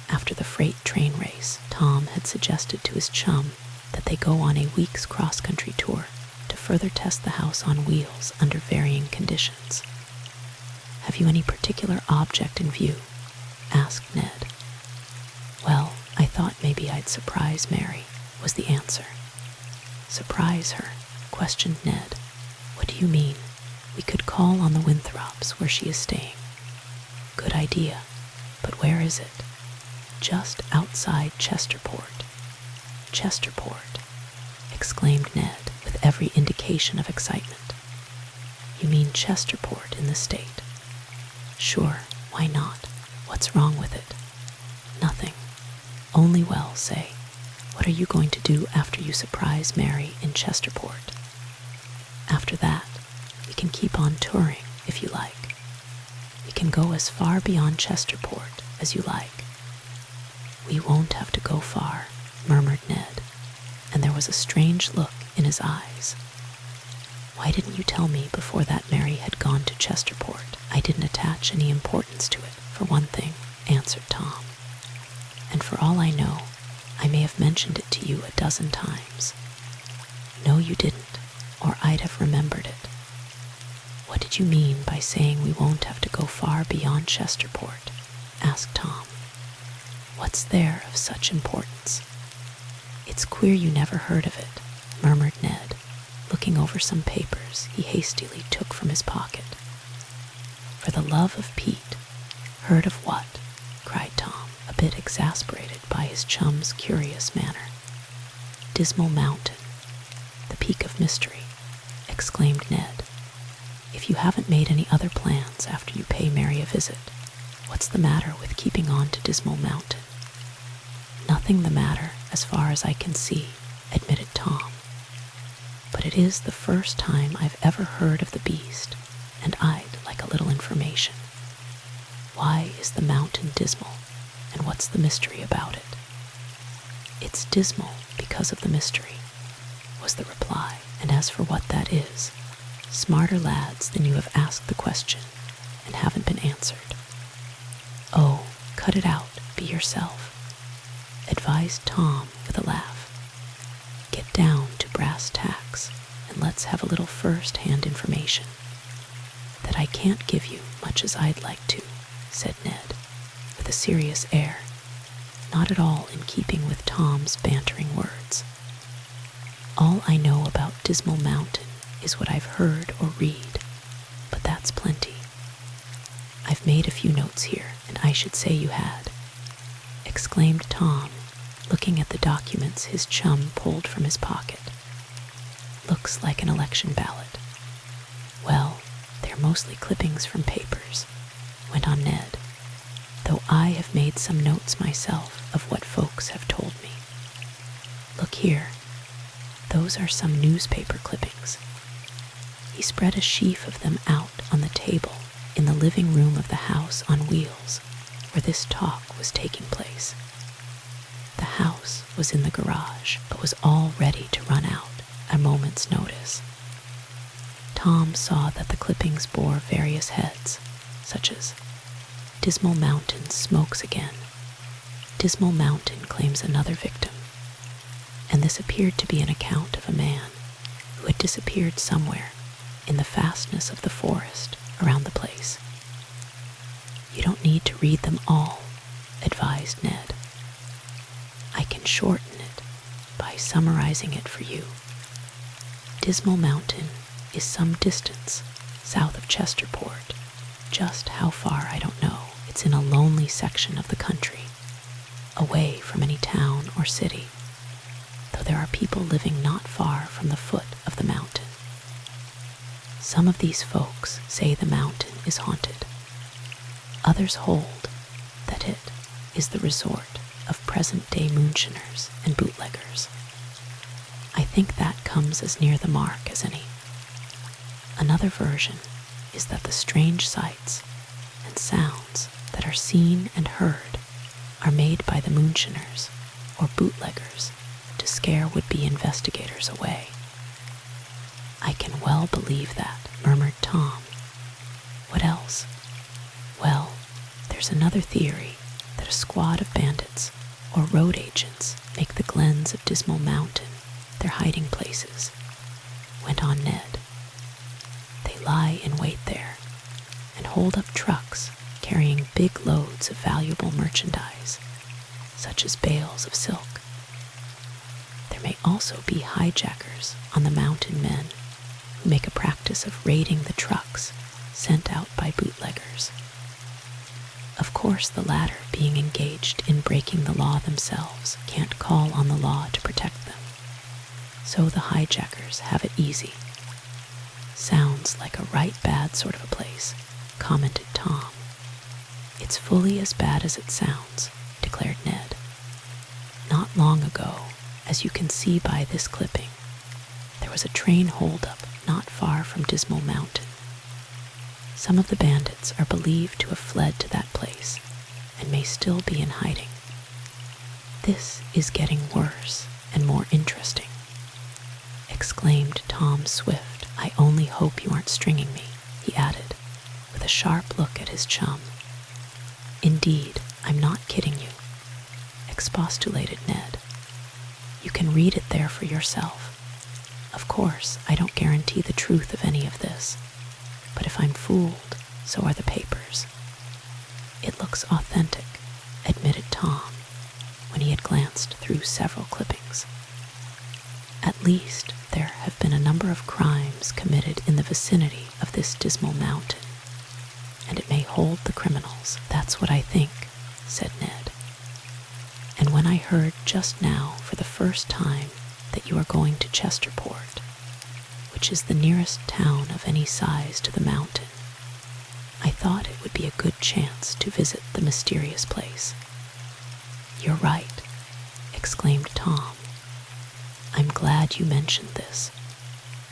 after the freight train race, Tom had suggested to his chum that they go on a week's cross-country tour to further test the house on wheels under varying conditions. "Have you any particular object in view?" asked Ned. "Well, I thought maybe I'd surprise Mary," was the answer. "Surprise her?" questioned Ned. "What do you mean?" "We could call on the Winthrops where she is staying." "Good idea, but where is it?" "Just outside Chesterport." "Chesterport," exclaimed Ned with every indication of excitement. "You mean Chesterport in the state?" "Sure, why not? What's wrong with it?" "Nothing. Only, well, say, what are you going to do after you surprise Mary in Chesterport?" "After that, we can keep on touring, if you like. We can go as far beyond Chesterport as you like." "We won't have to go far," murmured Ned, and there was a strange look in his eyes. "Why didn't you tell me before that Mary had gone to Chesterport?" "I didn't attach any importance to it, for one thing," answered Tom. "And for all I know, I may have mentioned it to you a dozen times." "No, you didn't, or I'd have remembered it." "What did you mean by saying we won't have to go far beyond Chesterport?" asked Tom. "What's there of such importance?" "It's queer you never heard of it," murmured Ned, looking over some papers he hastily took from his pocket. "For the love of Pete, heard of what?" cried Tom, a bit exasperated by his chum's curious manner. "Dismal Mountain, the peak of mystery," exclaimed Ned. "If you haven't made any other plans after you pay Mary a visit, what's the matter with keeping on to Dismal Mountain?" "Nothing the matter, as far as I can see," admitted Tom. "But it is the first time I've ever heard of the beast, and I'd like a little information. Why is the mountain dismal, and what's the mystery about it?" "It's dismal because of the mystery," was the reply, "and as for what that is, smarter lads than you have asked the question and haven't been answered." "Oh, cut it out, be yourself," advised Tom with a laugh. "Get down to brass tacks, and let's have a little first-hand information." "That I can't give you much as I'd like to," said Ned, with a serious air, not at all in keeping with Tom's bantering words. "All I know about Dismal Mountain is what I've heard or read, but that's plenty. I've made a few notes here, and I should say you had," exclaimed Tom, looking at the documents his chum pulled from his pocket. "Looks like an election ballot." "Well, they're mostly clippings from papers," went on Ned, "though I have made some notes myself of what folks have told me. Look here. Those are some newspaper clippings." He spread a sheaf of them out on the table in the living room of the house on wheels where this talk was taking place. The house was in the garage, but was all ready to run out at a moment's notice. Tom saw that the clippings bore various heads, such as "Dismal Mountain smokes again," "Dismal Mountain claims another victim," and this appeared to be an account of a man who had disappeared somewhere in the fastness of the forest around the place. "You don't need to read them all," advised Ned. "I can shorten it by summarizing it for you. Dismal Mountain is some distance south of Chesterport. Just how far, I don't know. It's in a lonely section of the country, away from any town or city, though there are people living not far from the foot of the mountain. Some of these folks say the mountain is haunted. Others hold that it is the resort of present-day moonshiners and bootleggers. I think that comes as near the mark as any. Another version is that the strange sights and sounds that are seen and heard are made by the moonshiners or bootleggers to scare would-be investigators away." "I can well believe that," murmured Tom. "What else?" "Well, there's another theory that a squad of bandits or road agents make the glens of Dismal Mountain their hiding places," went on Ned. "They lie in wait there and hold up trucks carrying big loads of valuable merchandise, such as bales of silk. There may also be hijackers on the mountain men who make a practice of raiding the trucks sent out by bootleggers. Of course, the latter, being engaged in breaking the law themselves, can't call on the law to protect them. So the hijackers have it easy." "Sounds like a right bad sort of a place," commented Tom. "It's fully as bad as it sounds," declared Ned. "Not long ago, as you can see by this clipping, there was a train holdup not far from Dismal Mountain. Some of the bandits are believed to have fled to that place and may still be in hiding. This is getting worse and more interesting," exclaimed Tom Swift. "I only hope you aren't stringing me," he added, with a sharp look at his chum. "Indeed, I'm not kidding you," expostulated Ned. "You can read it there for yourself. Of course, I don't guarantee the truth of any of this, but if I'm fooled, so are the papers." "It looks authentic," admitted Tom, when he had glanced through several clippings. "At least there have been a number of crimes committed in the vicinity of this Dismal Mountain, and it may hold the criminals." "That's what I think," said Ned. "And when I heard just now for the first time that you are going to Chesterport, which is the nearest town of any size to the mountain, I thought it would be a good chance to visit the mysterious place." "You're right," exclaimed Tom. "I'm glad you mentioned this.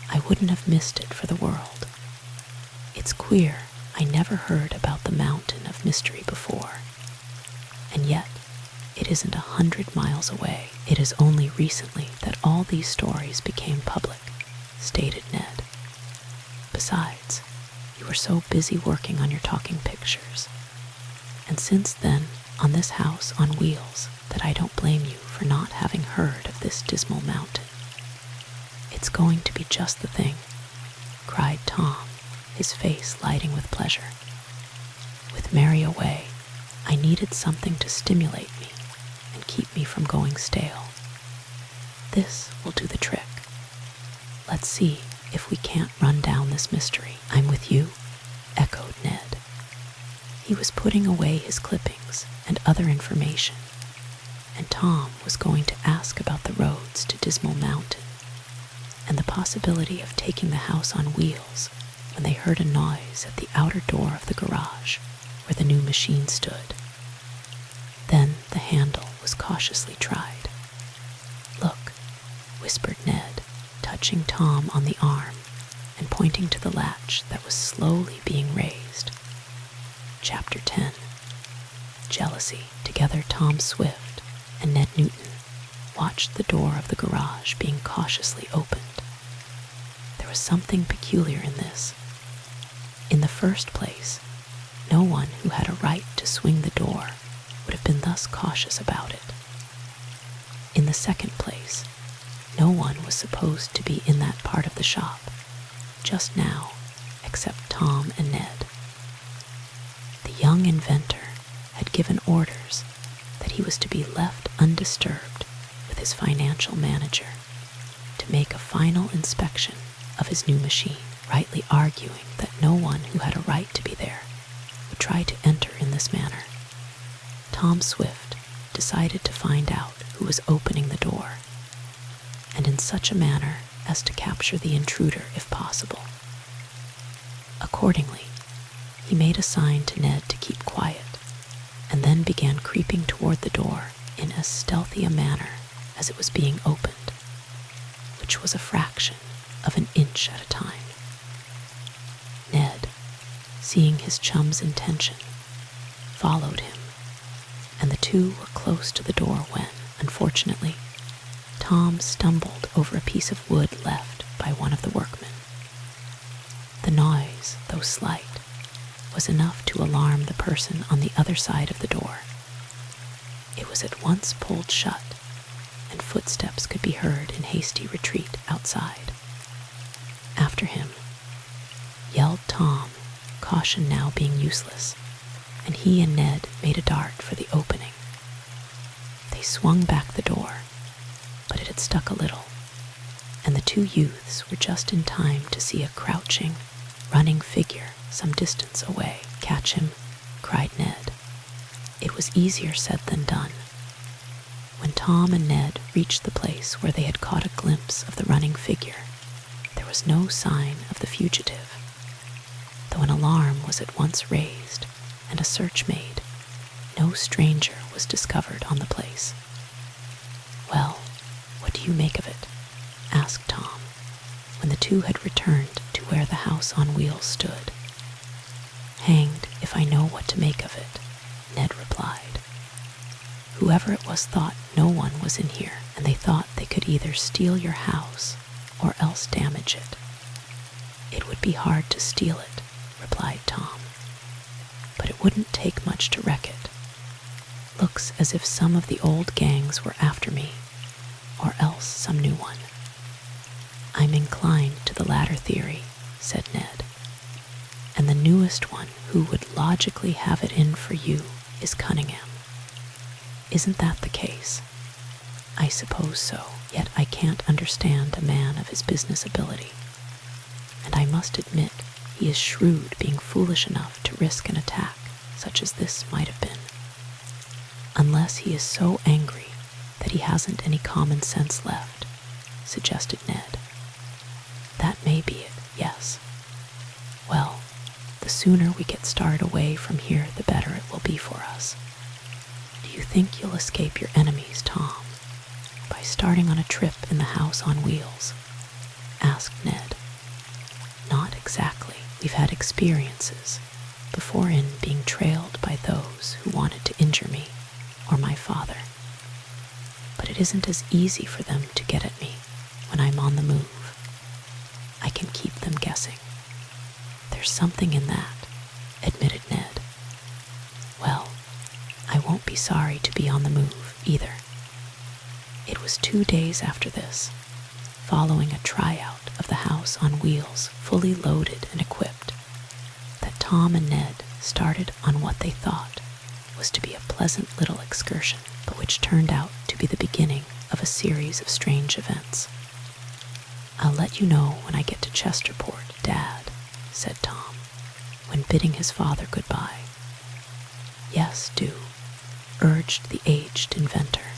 I wouldn't have missed it for the world. It's queer I never heard about the Mountain of Mystery before, and yet it isn't 100 miles away. It is only recently that all these stories became public," stated Ned. "Besides, you were so busy working on your talking pictures, and since then on this house on wheels, that I don't blame you for not having heard of this Dismal Mountain. It's going to be just the thing," cried Tom, his face lighting with pleasure. "With Mary away, I needed something to stimulate me and keep me from going stale. This will do the trick. Let's see if we can't run down this mystery." "I'm with you," echoed Ned. He was putting away his clippings and other information, and Tom was going to ask about the roads to Dismal Mountain and the possibility of taking the house on wheels when they heard a noise at the outer door of the garage where the new machine stood. Then the handle was cautiously tried. "Look," whispered Ned, touching Tom on the arm and pointing to the latch that was slowly being raised. Chapter 10. Jealousy. Together, Tom Swift and Ned Newton watched the door of the garage being cautiously opened. There was something peculiar in this. In the first place, no one who had a right to swing the door would have been thus cautious about it. In the second place, no one was supposed to be in that part of the shop just now except Tom and Ned. The young inventor had given orders that he was to be left undisturbed with his financial manager to make a final inspection of his new machine, rightly arguing that no one who had a right to be there would try to enter in this manner. Tom Swift decided to find out who was opening the door, and in such a manner as to capture the intruder if possible. Accordingly, he made a sign to Ned to keep quiet, and then began creeping toward the door in as stealthy a manner as it was being opened, which was a fraction of an inch at a time. Ned, seeing his chum's intention, followed him, and the two were close to the door when, unfortunately, Tom stumbled over a piece of wood left by one of the workmen. The noise, though slight, was enough to alarm the person on the other side of the door. It was at once pulled shut, and footsteps could be heard in hasty retreat outside. After him yelled Tom, caution now being useless, and he and Ned made a dart for the opening. They swung back the door, but it had stuck a little, and the two youths were just in time to see a crouching, running figure some distance away. Catch him, cried Ned. It was easier said than done. When Tom and Ned reached the place where they had caught a glimpse of the running figure, there was no sign of the fugitive, though an alarm was at once raised and a search made. No stranger was discovered on the place. Well, what do you make of it? Asked Tom, when the two had returned to where the house on wheels stood. Hanged if I know what to make of it, Ned replied. Whoever it was thought no one was in here, and they thought they could either steal your house or else damage it. It would be hard to steal it, replied Tom, but it wouldn't take much to wreck it. Looks as if some of the old gangs were after me, or else some new one. I'm inclined to the latter theory, said Ned, and the newest one who would logically have it in for you is Cunningham. Isn't that the case? I suppose so, yet I can't understand a man of his business ability, and I must admit he is shrewd being foolish enough to risk an attack such as this might have been. Unless he is so angry that he hasn't any common sense left, suggested Ned. That may be it, yes. Well, the sooner we get started away from here, the better it will be for us. Do you think you'll escape your enemies, Tom, by starting on a trip in the house on wheels? Asked Ned. Not exactly. We've had experiences before in being trailed by those who wanted to injure me or my father. But it isn't as easy for them to get at me when I'm on the move. I can keep them guessing. There's something in that, admitted Ned. Well, I won't be sorry to be on the move either. It was 2 days after this, following a tryout of the house on wheels fully loaded and equipped, that Tom and Ned started on what they thought was to be a pleasant little excursion, but which turned out to be the beginning of a series of strange events. I'll let you know when I get to Chesterport, Dad, said Tom, when bidding his father goodbye. Yes, do, urged the aged inventor.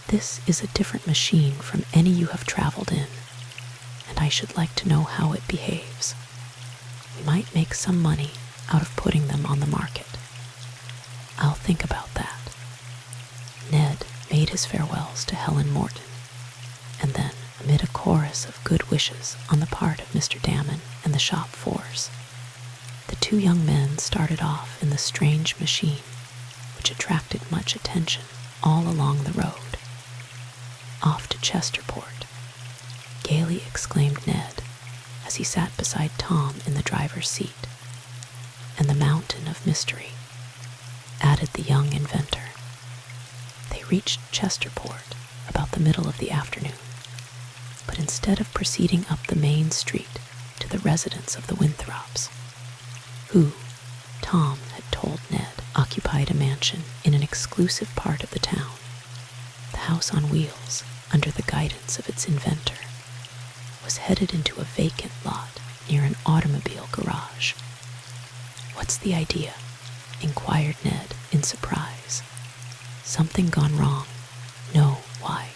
This is a different machine from any you have traveled in, and I should like to know how it behaves. We might make some money out of putting them on the market. I'll think about that. Ned made his farewells to Helen Morton, and then, amid a chorus of good wishes on the part of Mr. Damon and the shop force, the two young men started off in the strange machine, which attracted much attention all along the road. "Off to Chesterport," gaily exclaimed Ned as he sat beside Tom in the driver's seat. "And the mountain of mystery," added the young inventor. They reached Chesterport about the middle of the afternoon, but instead of proceeding up the main street to the residence of the Winthrops, who, Tom had told Ned, occupied a mansion in an exclusive part of the town, the house on wheels, under the guidance of its inventor, was headed into a vacant lot near an automobile garage. "What's the idea?" inquired Ned in surprise. "Something gone wrong?" "No, why?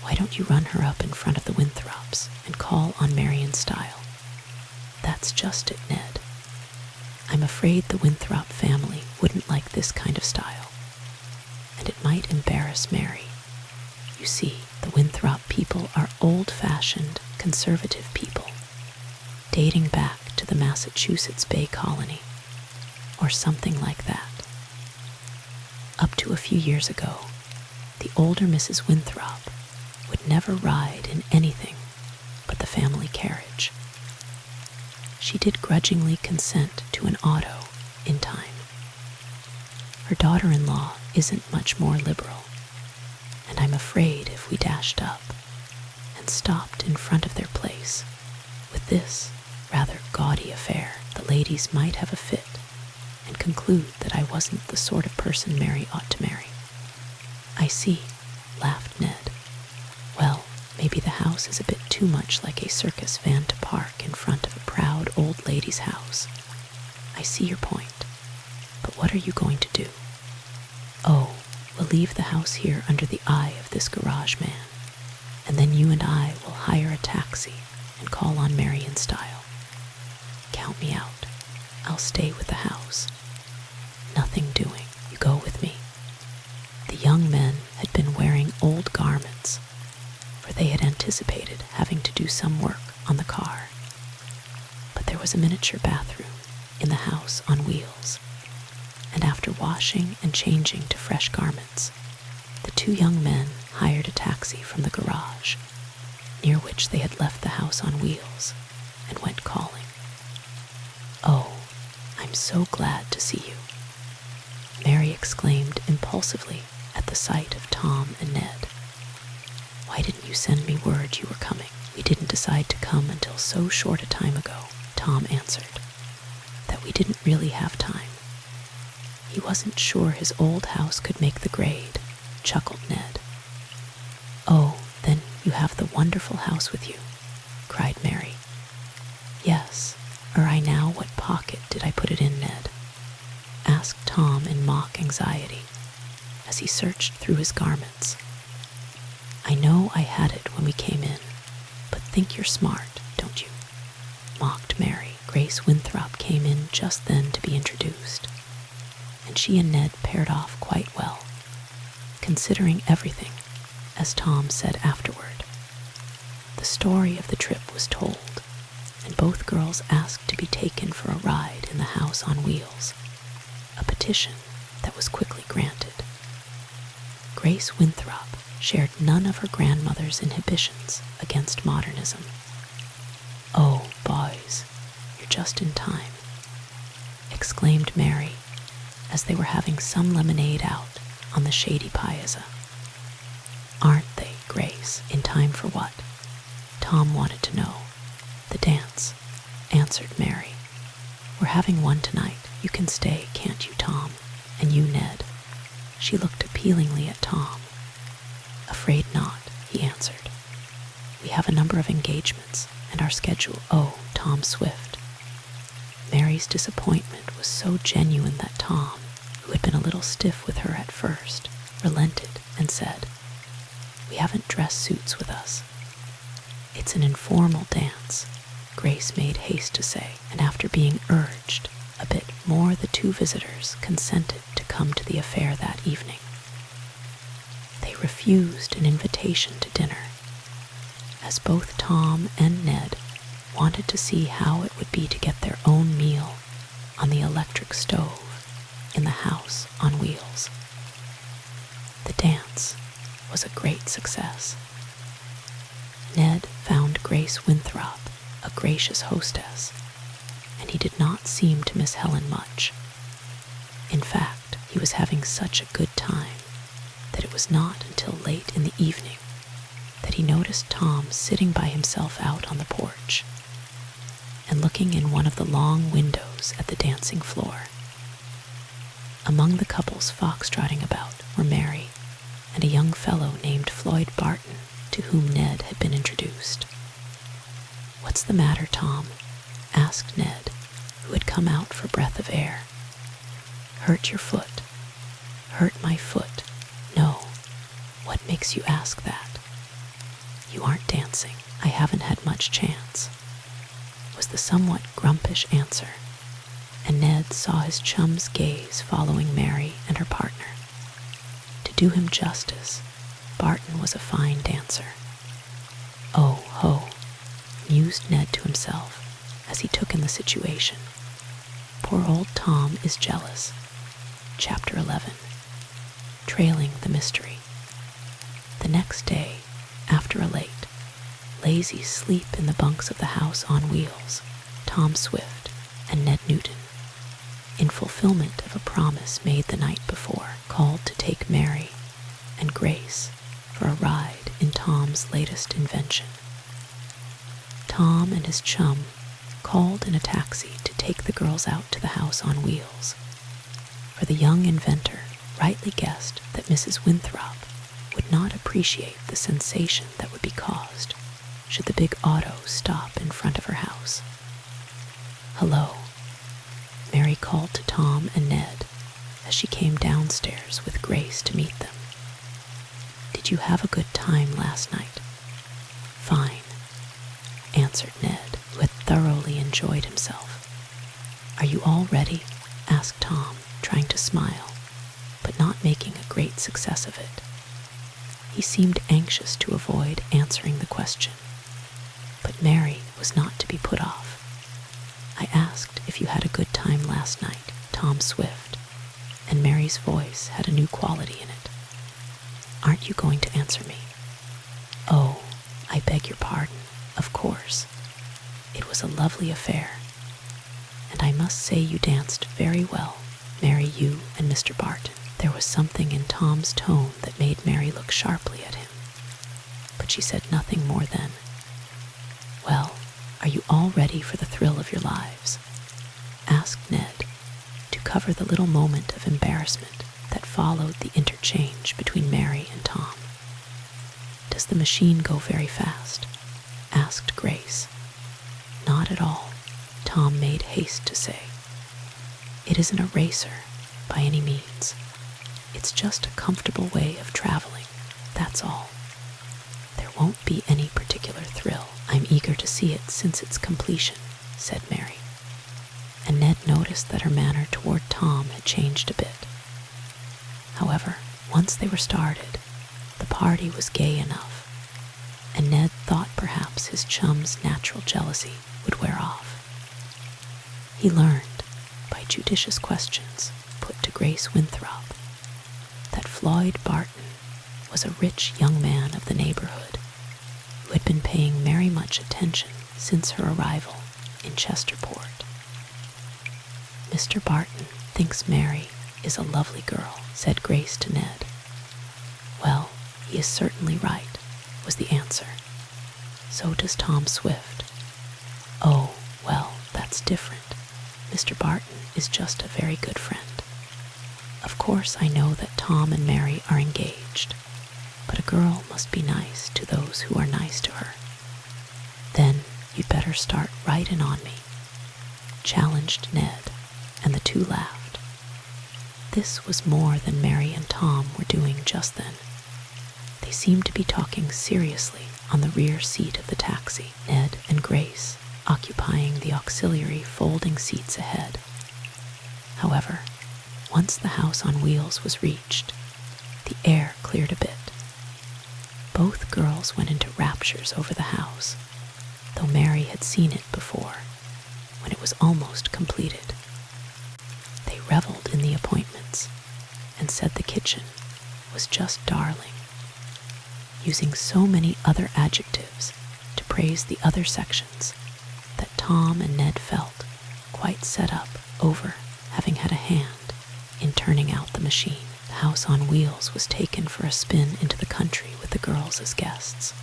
Why don't you run her up in front of the Winthrops and call on Marion Style?" "That's just it, Ned. I'm afraid the Winthrop family wouldn't like this kind of style, and it might embarrass Mary. You see, the Winthrop people are old-fashioned, conservative people, dating back to the Massachusetts Bay Colony, or something like that. Up to a few years ago, the older Mrs. Winthrop would never ride in anything but the family carriage. She did grudgingly consent to an auto in time. Her daughter-in-law isn't much more liberal, and I'm afraid if we dashed up and stopped in front of their place with this rather gaudy affair, the ladies might have a fit and conclude that I wasn't the sort of person Mary ought to marry." "I see," laughed Ned. "Well, maybe the house is a bit too much like a circus van to park in front of a proud old lady's house. I see your point, but what are you going to do?" "Oh, we'll leave the house here under the eye of this garage man, and then you and I will hire a taxi and call on Marion Style. Count me out. I'll stay with the house. Nothing doing. You go with me." The young men had been wearing old garments, for they had anticipated having to do some work on the car. But there was a miniature bathroom in the house on wheels, and after washing and changing to fresh garments, the two young men hired a taxi from the garage, near which they had left the house on wheels, and went calling. "Oh, I'm so glad to see you," Mary exclaimed impulsively at the sight of Tom and Ned. "Why didn't you send me word you were coming?" "We didn't decide to come until so short a time ago," Tom answered, "that we didn't really have time. He wasn't sure his old house could make the grade," chuckled Ned. "Oh, then you have the wonderful house with you," cried Mary. "Yes, or I now what pocket did I put it in, Ned?" asked Tom in mock anxiety, as he searched through his garments. "I know I had it when we came in, but think you're smart, don't you?" mocked Mary. Grace Winthrop came in just then to be introduced, and she and Ned paired off quite well, considering everything, as Tom said afterward. The story of the trip was told, and both girls asked to be taken for a ride in the house on wheels, a petition that was quickly granted. Grace Winthrop shared none of her grandmother's inhibitions against modernism. "Oh, boys, you're just in time," exclaimed Mary as they were having some lemonade out on the shady piazza. "Aren't they, Grace? In time for what?" Tom wanted to know. "The dance," answered Mary. "We're having one tonight. You can stay, can't you, Tom? And you, Ned?" She looked appealingly at Tom. "Afraid not," he answered. "We have a number of engagements, and our schedule—" "Oh, Tom Swift." Mary's disappointment was so genuine that Tom, who had been a little stiff with her at first, relented and said, "We haven't dress suits with us." "It's an informal dance," Grace made haste to say, and after being urged a bit more, the two visitors consented to come to the affair that evening. They refused an invitation to dinner, as both Tom and Ned wanted to see how it would be to get their own meal on the electric stove in the house on wheels. The dance was a great success. Ned found Grace Winthrop a gracious hostess, and he did not seem to miss Helen much. In fact, he was having such a good time that it was not until late in the evening that he noticed Tom sitting by himself out on the porch and looking in one of the long windows at the dancing floor. Among the couples foxtrotting about were Mary and a young fellow named Floyd Barton, to whom Ned had been introduced. "What's the matter, Tom?" asked Ned, who had come out for breath of air. "Hurt your foot?" "Hurt my foot? No. What makes you ask that?" "You aren't dancing. I haven't had much chance," was the somewhat grumpish answer, and Ned saw his chum's gaze following Mary and her partner. To do him justice, Barton was a fine dancer. "Oh, ho," mused Ned to himself as he took in the situation. "Poor old Tom is jealous." Chapter 11. Trailing the Mystery. The next day, after a late, lazy sleep in the bunks of the house on wheels, Tom Swift and Ned Newton, in fulfillment of a promise made the night before, called to take Mary and Grace for a ride in Tom's latest invention. Tom and his chum called in a taxi to take the girls out to the house on wheels, for the young inventor rightly guessed that Mrs. Winthrop would not appreciate the sensation that would be caused should the big auto stop in front of her house. "Hello," Mary called to Tom and Ned as she came downstairs with Grace to meet them. "Did you have a good time last night?" "Fine," answered Ned, who had thoroughly enjoyed himself. "Are you all ready?" asked Tom, trying to smile, but not making a great success of it. He seemed anxious to avoid answering the question, but Mary was not to be put off. "I asked if you had a good time last night, Tom Swift," and Mary's voice had a new quality in it. "Aren't you going to answer me?" "Oh, I beg your pardon, of course. It was a lovely affair, and I must say you danced very well, Mary, you and Mr. Barton." There was something in Tom's tone that made Mary look sharply at him, but she said nothing more than, "Well, are you all ready for the thrill of your lives?" asked Ned, to cover the little moment of embarrassment that followed the interchange between Mary and Tom. "Does the machine go very fast?" asked Grace. "Not at all," Tom made haste to say. "It isn't a racer, by any means. It's just a comfortable way of traveling, that's all. There won't be any particular thrill. I'm eager to see it since its completion," said Mary. And Ned noticed that her manner toward Tom had changed a bit. However, once they were started, the party was gay enough, and Ned thought perhaps his chum's natural jealousy would wear off. He learned, by judicious questions put to Grace Winthrop, that Floyd Barton was a rich young man of the neighborhood who had been paying Mary much attention since her arrival in Chesterport. "Mr. Barton thinks Mary is a lovely girl," said Grace to Ned. "Well, he is certainly right," was the answer. "So does Tom Swift." "Oh, well, that's different. Mr. Barton is just a very good friend. Of course I know that Tom and Mary are engaged, but a girl must be nice to those who are nice to her." "Then you'd better start right in on me," challenged Ned, and the two laughed. This was more than Mary and Tom were doing just then. They seemed to be talking seriously on the rear seat of the taxi, Ned and Grace occupying the auxiliary folding seats ahead. However, once the house on wheels was reached, the air cleared a bit. Both girls went into raptures over the house, though Mary had seen it before, when it was almost completed. They reveled in the appointments and said the kitchen was just darling, using so many other adjectives to praise the other sections that Tom and Ned felt quite set up over having had a hand in turning out the machine. The house on wheels was taken for a spin into the country with the girls as guests,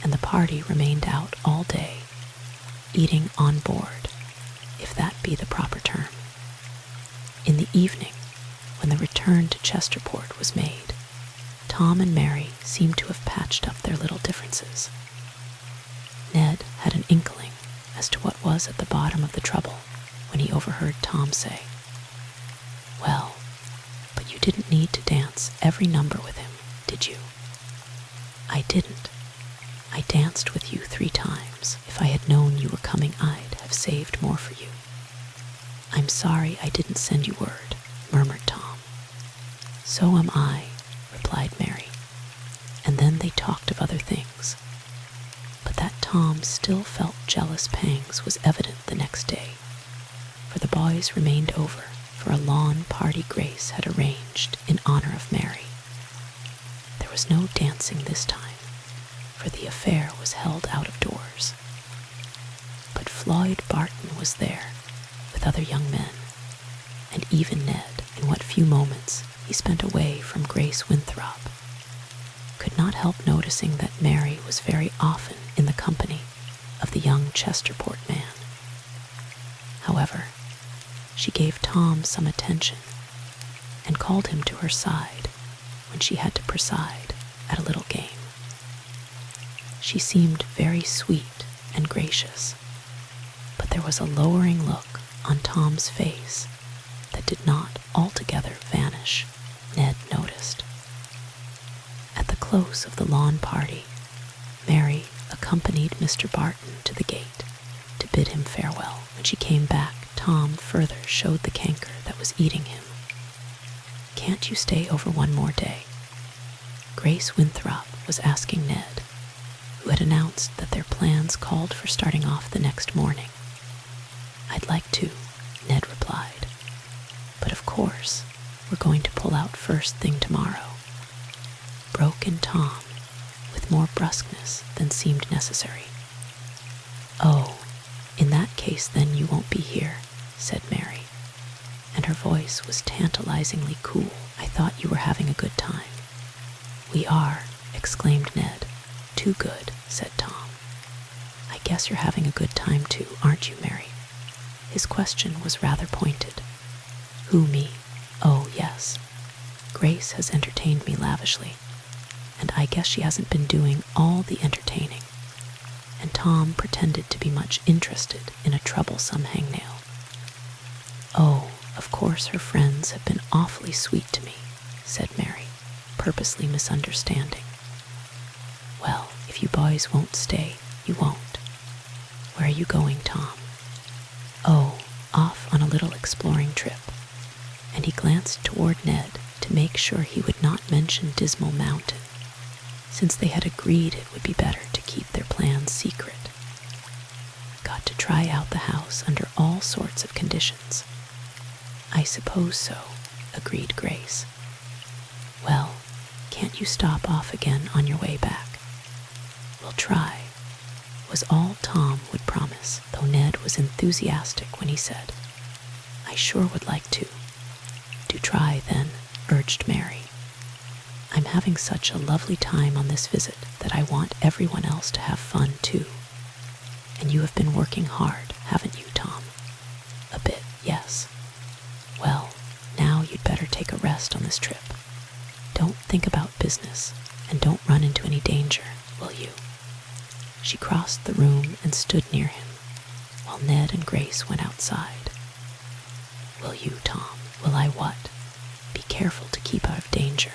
and the party remained out all day, eating on board, if that be the proper term. In the evening, when the return to Chesterport was made, Tom and Mary seemed to have patched up their little differences. Ned had an inkling as to what was at the bottom of the trouble when he overheard Tom say, "Well, but you didn't need to dance every number with him, did you?" "I didn't. I danced with you 3 times. If I had known you were coming, I'd have saved more for you." "I'm sorry I didn't send you word," murmured Tom. "So am I," replied Mary, and then they talked of other things. But that Tom still felt jealous pangs was evident the next day, for the boys remained over for a lawn party Grace had arranged in honor of Mary. There was no dancing this time, for the affair was held out of doors. But Floyd Barton was there, with other young men, and even Ned, in what few moments he spent away from Grace Winthrop, could not help noticing that Mary was very often in the company of the young Chesterport man. However, she gave Tom some attention and called him to her side when she had to preside at a little game. She seemed very sweet and gracious, but there was a lowering look on Tom's face that did not altogether vanish, Ned noticed. At the close of the lawn party, Mary accompanied Mr. Barton to the gate to bid him farewell. When she came back, Tom further showed the canker that was eating him. "Can't you stay over one more day?" Grace Winthrop was asking Ned, who had announced that their plans called for starting off the next morning. "I'd like to," Ned replied, "but of course we're going to pull out first thing tomorrow," broke in Tom with more brusqueness than seemed necessary. "Oh, in that case then you won't be here," said Mary, and her voice was tantalizingly cool. "I thought you were having a good time." "We are," exclaimed Ned. "Too good," said Tom. "I guess you're having a good time too, aren't you, Mary?" His question was rather pointed. "Who, me? Oh, yes. Grace has entertained me lavishly, and I guess she hasn't been doing all the entertaining," and Tom pretended to be much interested in a troublesome hangnail. "Oh, of course her friends have been awfully sweet to me," said Mary, purposely misunderstanding. "Well, if you boys won't stay, you won't. Where are you going, Tom?" "Oh, off on a little exploring trip," and he glanced toward Ned to make sure he would not mention Dismal Mountain, since they had agreed it would be better to keep their plans secret. "Got to try out the house under all sorts of conditions." "I suppose so," agreed Grace. "Well, can't you stop off again on your way back?" "We'll try," was all Tom would promise, though Ned was enthusiastic when he said, "I sure would like to." "Do try, then," urged Mary. "I'm having such a lovely time on this visit that I want everyone else to have fun, too. And you have been working hard, haven't you, Tom?" "A bit, yes." "Well, now you'd better take a rest on this trip. Don't think about business, and don't run into any danger, will you?" She crossed the room and stood near him, while Ned and Grace went outside. "Will you, Tom?" "Will I what?" "Be careful to keep out of danger."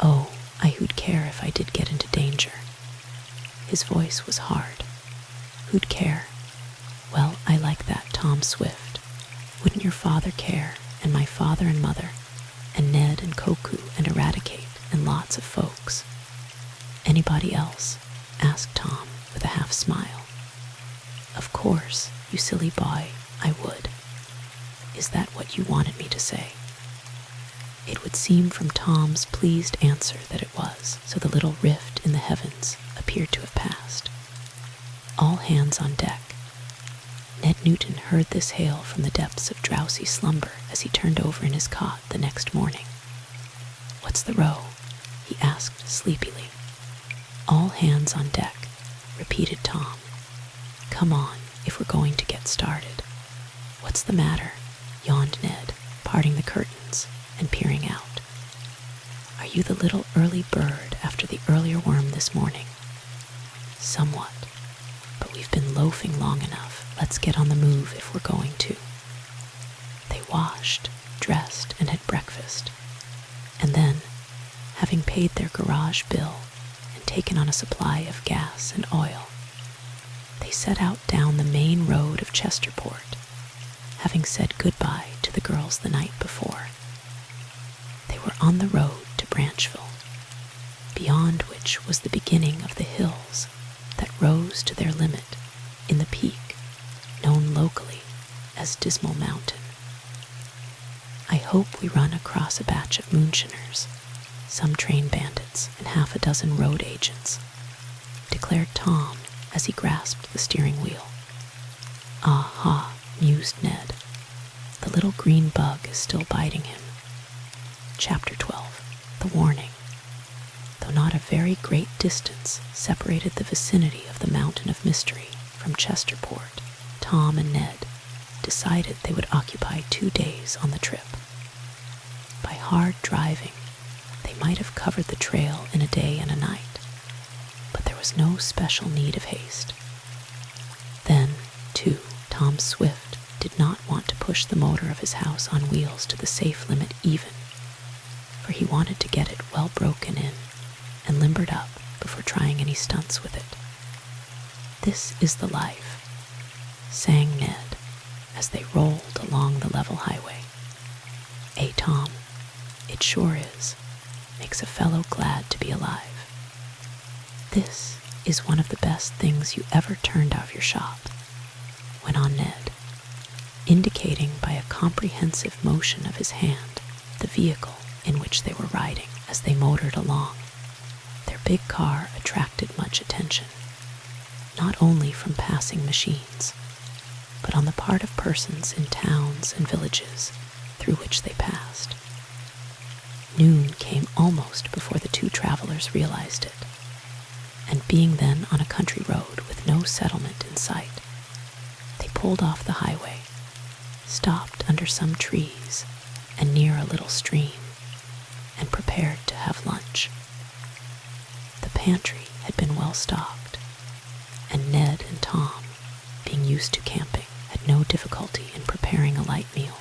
"Oh, I who'd care if I did get into danger." His voice was hard. "Who'd care? Well, I like that, Tom Swift. Wouldn't your father care, and my father and mother, and Ned and Koku and Eradicate and lots of folks?" Anybody else? Asked Tom with a half smile. Of course, you silly boy, I would. Is that what you wanted me to say? It would seem from Tom's pleased answer that it was, so the little rift in the heavens appeared to have passed. All hands on deck. Ned Newton heard this hail from the depths of drowsy slumber as he turned over in his cot the next morning. What's the row? He asked sleepily. All hands on deck, repeated Tom. Come on, if we're going to get started. What's the matter? Yawned Ned, parting the curtains and peering out. Are you the little early bird after the earlier worm this morning? Somewhat, but we've been loafing long enough. Let's get on the move if we're going to. They washed, dressed, and had breakfast, and then, having paid their garage bill and taken on a supply of gas and oil, they set out down the main road of Chesterport, having said goodbye to the girls the night before. They were on the road to Branchville, beyond which was the beginning of the hills that rose to their limit in the peak known locally as Dismal Mountain. I hope we run across a batch of moonshiners, some train bandits, and half a dozen road agents, declared Tom as he grasped the steering wheel. Ah-ha, mused Ned. The little green bug is still biting him. Chapter 12. The Warning. Though not a very great distance separated the vicinity of the Mountain of Mystery from Chesterport, Tom and Ned decided they would occupy 2 days on the trip. By hard driving, they might have covered the trail in a day and a night, but there was no special need of haste. Then, too, Tom Swift did not want to push the motor of his house on wheels to the safe limit even, for he wanted to get it well broken in and limbered up before trying any stunts with it. This is the life, sang Ned as they rolled along the level highway. Tom, it sure is. Makes a fellow glad to be alive. This is one of the best things you ever turned out of your shop, went on Ned, indicating by a comprehensive motion of his hand the vehicle in which they were riding as they motored along. Their big car attracted much attention, not only from passing machines, but on the part of persons in towns and villages through which they passed. Noon came almost before the two travelers realized it, and being then on a country road with no settlement in sight, they pulled off the highway, stopped under some trees and near a little stream, and prepared to have lunch. The pantry had been well stocked, and Ned and Tom, being used to camping, had no difficulty in preparing a light meal,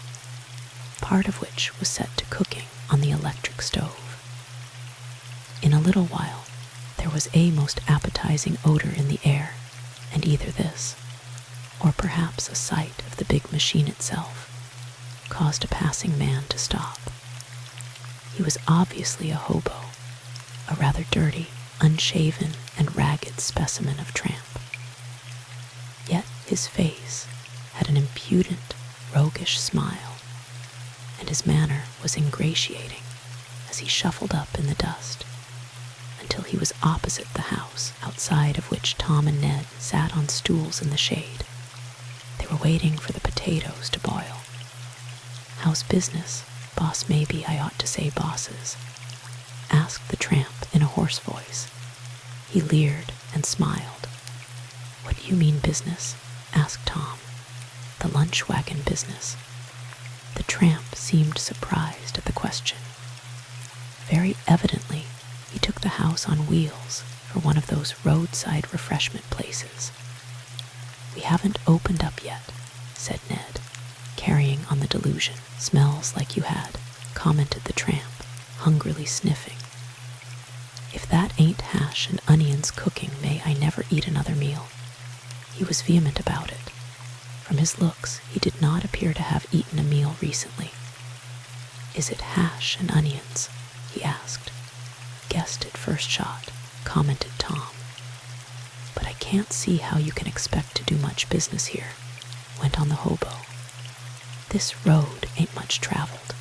part of which was set to cooking on the electric stove. In a little while, there was a most appetizing odor in the air, and either this, or perhaps a sight of the big machine itself, caused a passing man to stop. He was obviously a hobo, a rather dirty, unshaven, and ragged specimen of tramp. Yet his face had an impudent, roguish smile, and his manner was ingratiating as he shuffled up in the dust until he was opposite the house outside of which Tom and Ned sat on stools in the shade. They were waiting for the potatoes to boil. "How's business, boss? Maybe I ought to say bosses," asked the tramp in a hoarse voice. He leered and smiled. "What do you mean business?" asked Tom. "The lunch wagon business." The tramp seemed surprised at the question. Very evidently, he took the house on wheels for one of those roadside refreshment places. "We haven't opened up yet," said Ned, carrying on the delusion. "Smells like you had," commented the tramp, hungrily sniffing. "If that ain't hash and onions cooking, may I never eat another meal." He was vehement about it. From his looks, he did not appear to have eaten a meal recently. "Is it hash and onions?" he asked. "Guessed at first shot," commented Tom. "But I can't see how you can expect to do much business here," went on the hobo. "This road ain't much traveled.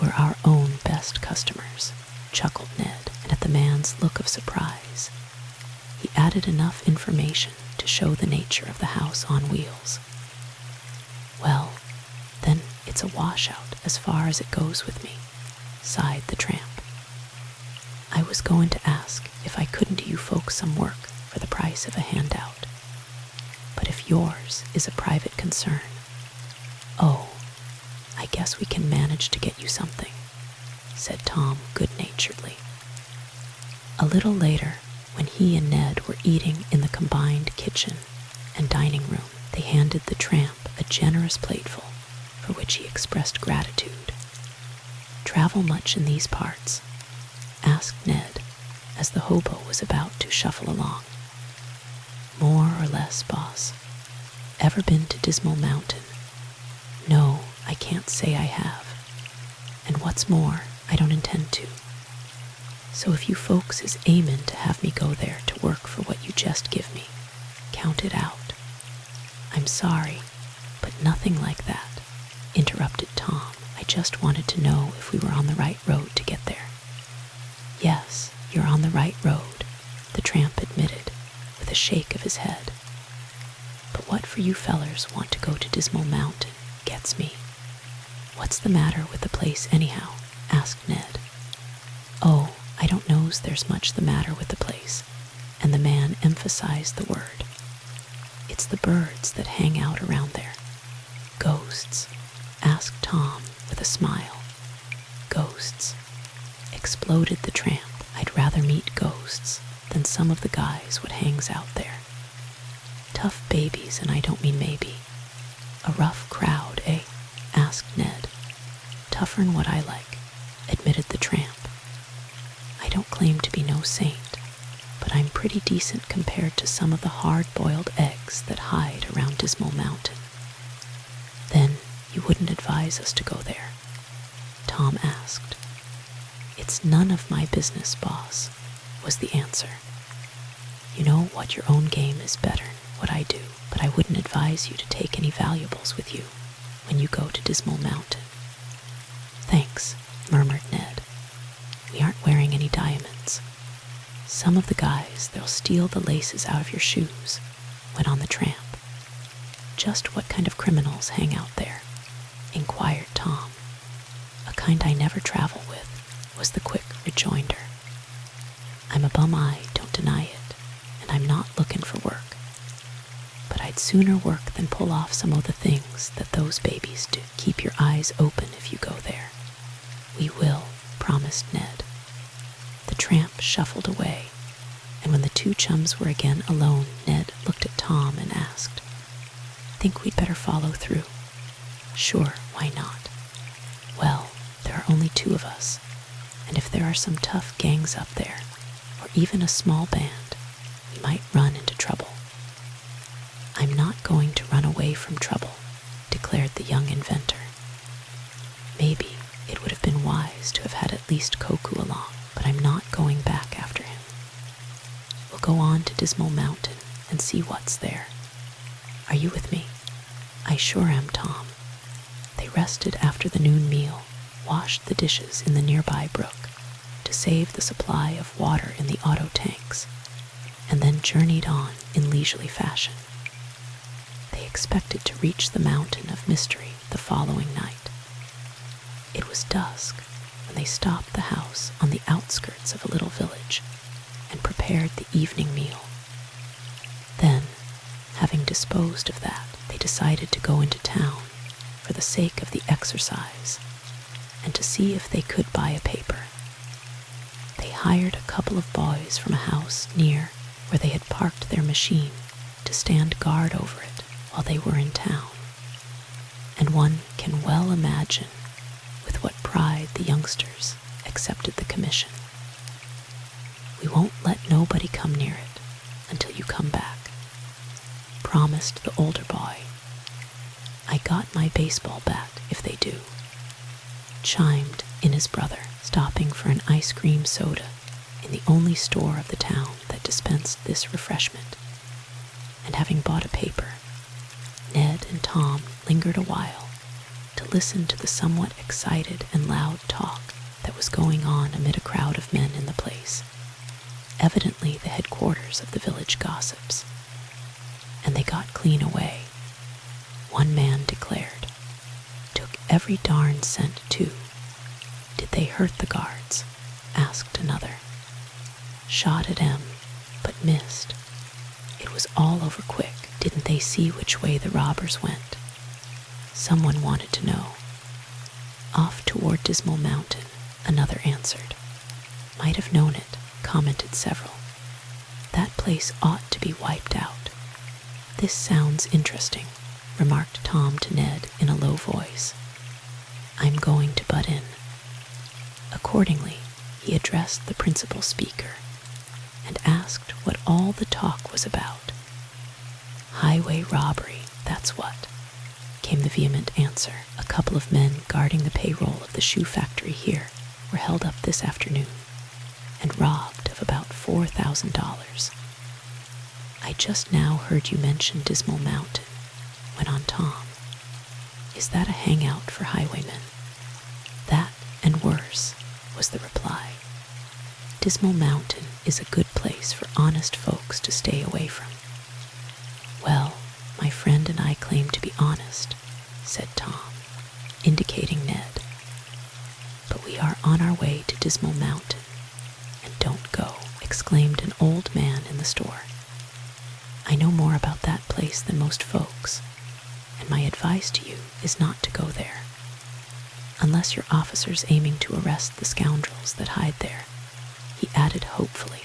We're our own best customers," chuckled Ned, and at the man's look of surprise, he added enough information to show the nature of the house on wheels. "Well, then it's a washout as far as it goes with me," sighed the tramp. "I was going to ask if I couldn't do you folks some work for the price of a handout. But if yours is a private concern, oh, I guess we can manage to get you something," said Tom good-naturedly. A little later, when he and Ned were eating in the combined kitchen and dining room, they handed the tramp a generous plateful, for which he expressed gratitude. "Travel much in these parts?" asked Ned, as the hobo was about to shuffle along. "More or less, boss. Ever been to Dismal Mountain?" "No, I can't say I have. And what's more, I don't intend to. So if you folks is aimin' to have me go there to work for what you just give me, count it out." "I'm sorry, but nothing like that," interrupted Tom. "I just wanted to know if we were on the right road to get there." "Yes, you're on the right road," the tramp admitted, with a shake of his head. "But what for you fellers want to go to Dismal Mountain gets me. What's the matter with the place anyhow?" asked Ned. "Oh, I don't know's there's much the matter with the place," and the man emphasized the word. "It's the birds that hang out around there." "Ghosts?" asked Tom with a smile. "Ghosts," exploded the tramp. "I'd rather meet ghosts than some of the guys what hangs out there. Tough babies, and I don't mean maybe. A rough crowd, eh?" asked Ned. "Tougher'n what I like," admitted the tramp. "I don't claim to be no saint, but I'm pretty decent compared to some of the hard-boiled eggs that hide around Dismal Mountain." "Then you wouldn't advise us to go there?" Tom asked. "It's none of my business, boss," was the answer. "You know what your own game is better'n what I do, but I wouldn't advise you to take any valuables with you when you go to Dismal Mountain." "Thanks," murmured Ned. "We aren't wearing any diamonds." "Some of the guys, they'll steal the laces out of your shoes," went on the tramp. "Just what kind of criminals hang out there?" inquired Tom. "A kind I never travel with," was the quick rejoinder. "I'm a bum-eye, don't deny it, and I'm not looking for work. But I'd sooner work than pull off some of the things that those babies do. Keep your eyes open if you go there." "We will," promised Ned. The tramp shuffled away, and when the two chums were again alone, Ned looked at Tom and asked, "Think we'd better follow through?" "Sure, why not? Well, there are only two of us, and if there are some tough gangs up there, or even a small band, we might run into trouble." "I'm not going to run away from trouble," declared the young inventor. "Maybe it would have been wise to have had at least Koku along, but I'm not going back after him. We'll go on to Dismal Mountain and see what's there. Are you with me?" "I sure am, Tom." They rested after the noon meal, washed the dishes in the nearby brook to save the supply of water in the auto tanks, and then journeyed on in leisurely fashion. They expected to reach the Mountain of Mystery the following night. It was dusk when they stopped the house on the outskirts of a little village and prepared the evening meal. Then, having disposed of that, they decided to go into town for the sake of the exercise and to see if they could buy a paper. They hired a couple of boys from a house near where they had parked their machine to stand guard over it while they were in town, and one can well imagine with what pride the youngsters accepted the commission. "We won't let nobody come near it until you come back," promised the older boy. "I got my baseball bat if they do," chimed in his brother, stopping for an ice cream soda in the only store of the town that dispensed this refreshment, and having bought a paper, Ned and Tom lingered a while to listen to the somewhat excited and loud talk that was going on amid a crowd of men in the place, evidently the headquarters of the village gossips. And they got clean away, one man declared. Took every darn cent, too. Did they hurt the guards? Asked another. Shot at 'em, but missed. It was all over quick. Didn't they see which way the robbers went? Someone wanted to know. Off toward Dismal Mountain, another answered. Might have known it, commented several. That place ought to be wiped out. This sounds interesting, remarked Tom to Ned in a low voice. I'm going to butt in. Accordingly, he addressed the principal speaker and asked what all the talk was about. Highway robbery, that's what, came the vehement answer. A couple of men guarding the payroll of the shoe factory here were held up this afternoon and robbed of about $4,000. I just now heard you mention Dismal Mountain, went on Tom. Is that a hangout for highwaymen? That and worse, was the reply. Dismal Mountain is a good place for honest folks to stay away from. Well, my friend and I claim to be honest, said Tom, indicating Ned. But we are on our way to Dismal Mountain, and don't go, exclaimed an old man in the store. I know more about that place than most folks, and my advice to you is not to go there. Unless your officer's aiming to arrest the scoundrels that hide there, he added hopefully.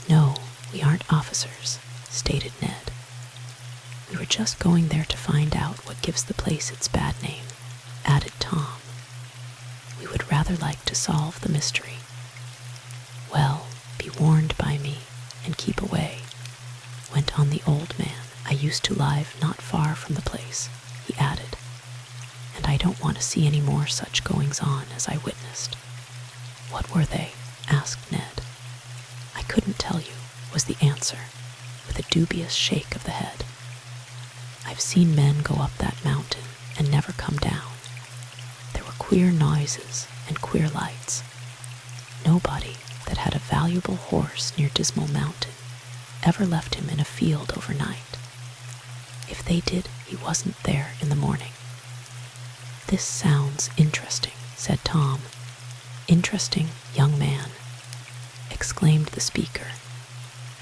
No, we aren't officers, stated Ned. We were just going there to find out what gives the place its bad name, added Tom. We would rather like to solve the mystery. Well, be warned by me and keep away, went on the old man. I used to live not far from the place, he added, and I don't want to see any more such goings-on as I witnessed. What were they? Asked Ned. I couldn't tell you, was the answer, with a dubious shake of the head. I've seen men go up that mountain and never come down. There were queer noises and queer lights. Nobody that had a valuable horse near Dismal Mountain ever left him in a field overnight. If they did, he wasn't there in the morning. This sounds interesting, said Tom. Interesting, young man, exclaimed the speaker.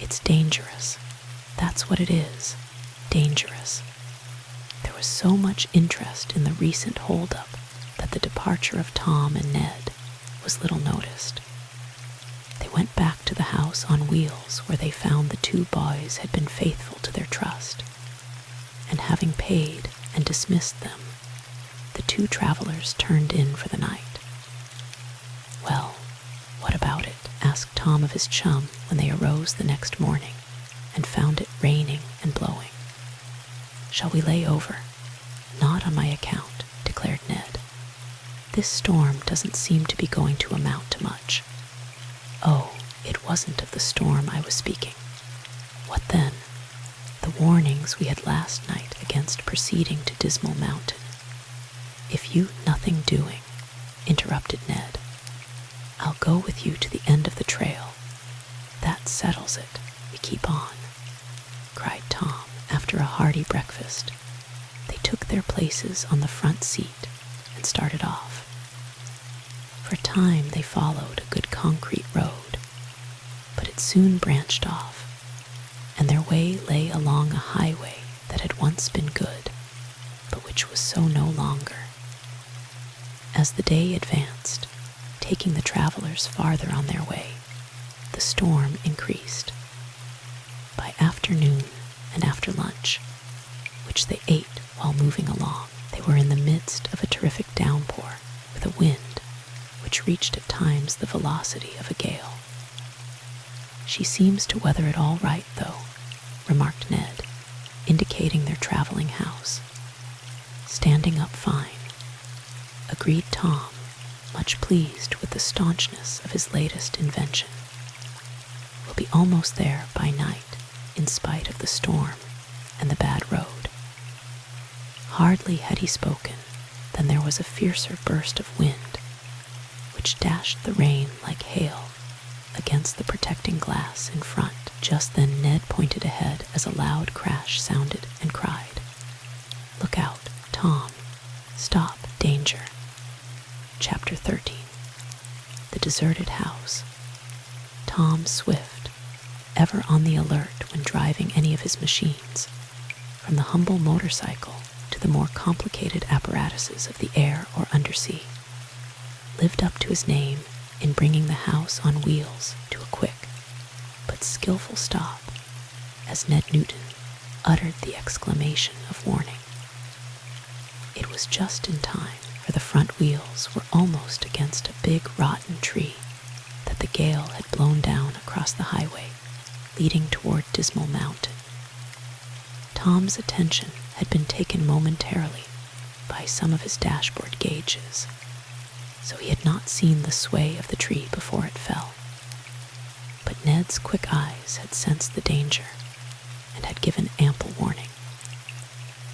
It's dangerous. That's what it is, dangerous. There was so much interest in the recent holdup that the departure of Tom and Ned was little noticed. They went back to the house on wheels where they found the two boys had been faithful to their trust, and having paid and dismissed them, the two travelers turned in for the night. Well, what about it? Asked Tom of his chum when they arose the next morning and found it raining and blowing. Shall we lay over? Not on my account, declared Ned. This storm doesn't seem to be going to amount to much. Oh, it wasn't of the storm I was speaking. What then? The warnings we had last night against proceeding to Dismal Mountain. If you nothing doing, interrupted Ned, I'll go with you to the end of the trail. That settles it. We keep on, cried Tom after a hearty breakfast. They took their places on the front seat and started off. For a time they followed a good concrete road, but it soon branched off, and their way lay along a highway that had once been good, but which was so no longer. As the day advanced, taking the travelers farther on their way, the storm increased. By afternoon and after lunch, which they ate while moving along, they were in the midst of a terrific downpour with a wind which reached at times the velocity of a gale. She seems to weather it all right, though, remarked Ned, indicating their traveling house. Standing up fine, agreed Tom, much pleased with the staunchness of his latest invention. "We'll be almost there by night, in spite of the storm and the bad road." Hardly had he spoken than there was a fiercer burst of wind, which dashed the rain like hail against the protecting glass in front. Just then Ned pointed ahead as a loud crash sounded and cried, "Look out, Tom! Stop, danger!" Chapter 13. The Deserted House. Tom Swift, ever on the alert when driving any of his machines, from the humble motorcycle to the more complicated apparatuses of the air or undersea, lived up to his name in bringing the house on wheels to a quick but skillful stop as Ned Newton uttered the exclamation of warning. It was just in time, for the front wheels were almost against a big rotten tree that the gale had blown down across the highway leading toward Dismal Mountain. Tom's attention had been taken momentarily by some of his dashboard gauges, so he had not seen the sway of the tree before it fell. But Ned's quick eyes had sensed the danger and had given ample warning.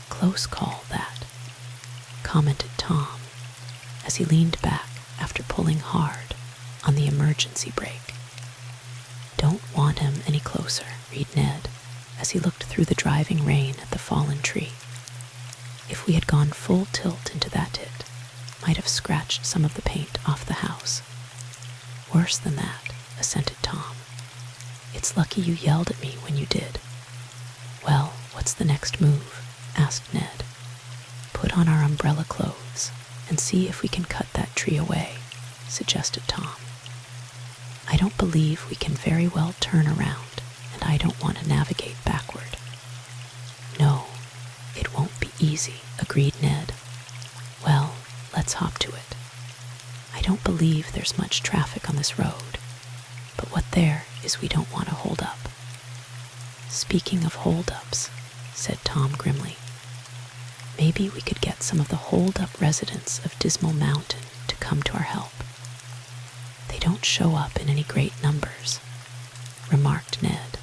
"Close call, that," commented Tom as he leaned back after pulling hard on the emergency brake. "Don't want him any closer," read Ned as he looked through the driving rain at the fallen tree. "If we had gone full tilt into that hit, might have scratched some of the paint off the house." "Worse than that," assented Tom. "It's lucky you yelled at me when you did." "Well, what's the next move?" asked Ned. "Put on our umbrella clothes and see if we can cut that tree away," suggested Tom. "I don't believe we can very well turn around, and I don't want to navigate backward." "No, it won't be easy," agreed Ned. "Well, let's hop to it. I don't believe there's much traffic on this road, but what there is we don't want to hold up." "Speaking of hold-ups," said Tom grimly, "maybe we could get some of the hold-up residents of Dismal Mountain to come to our help. They don't show up in any great numbers," remarked Ned,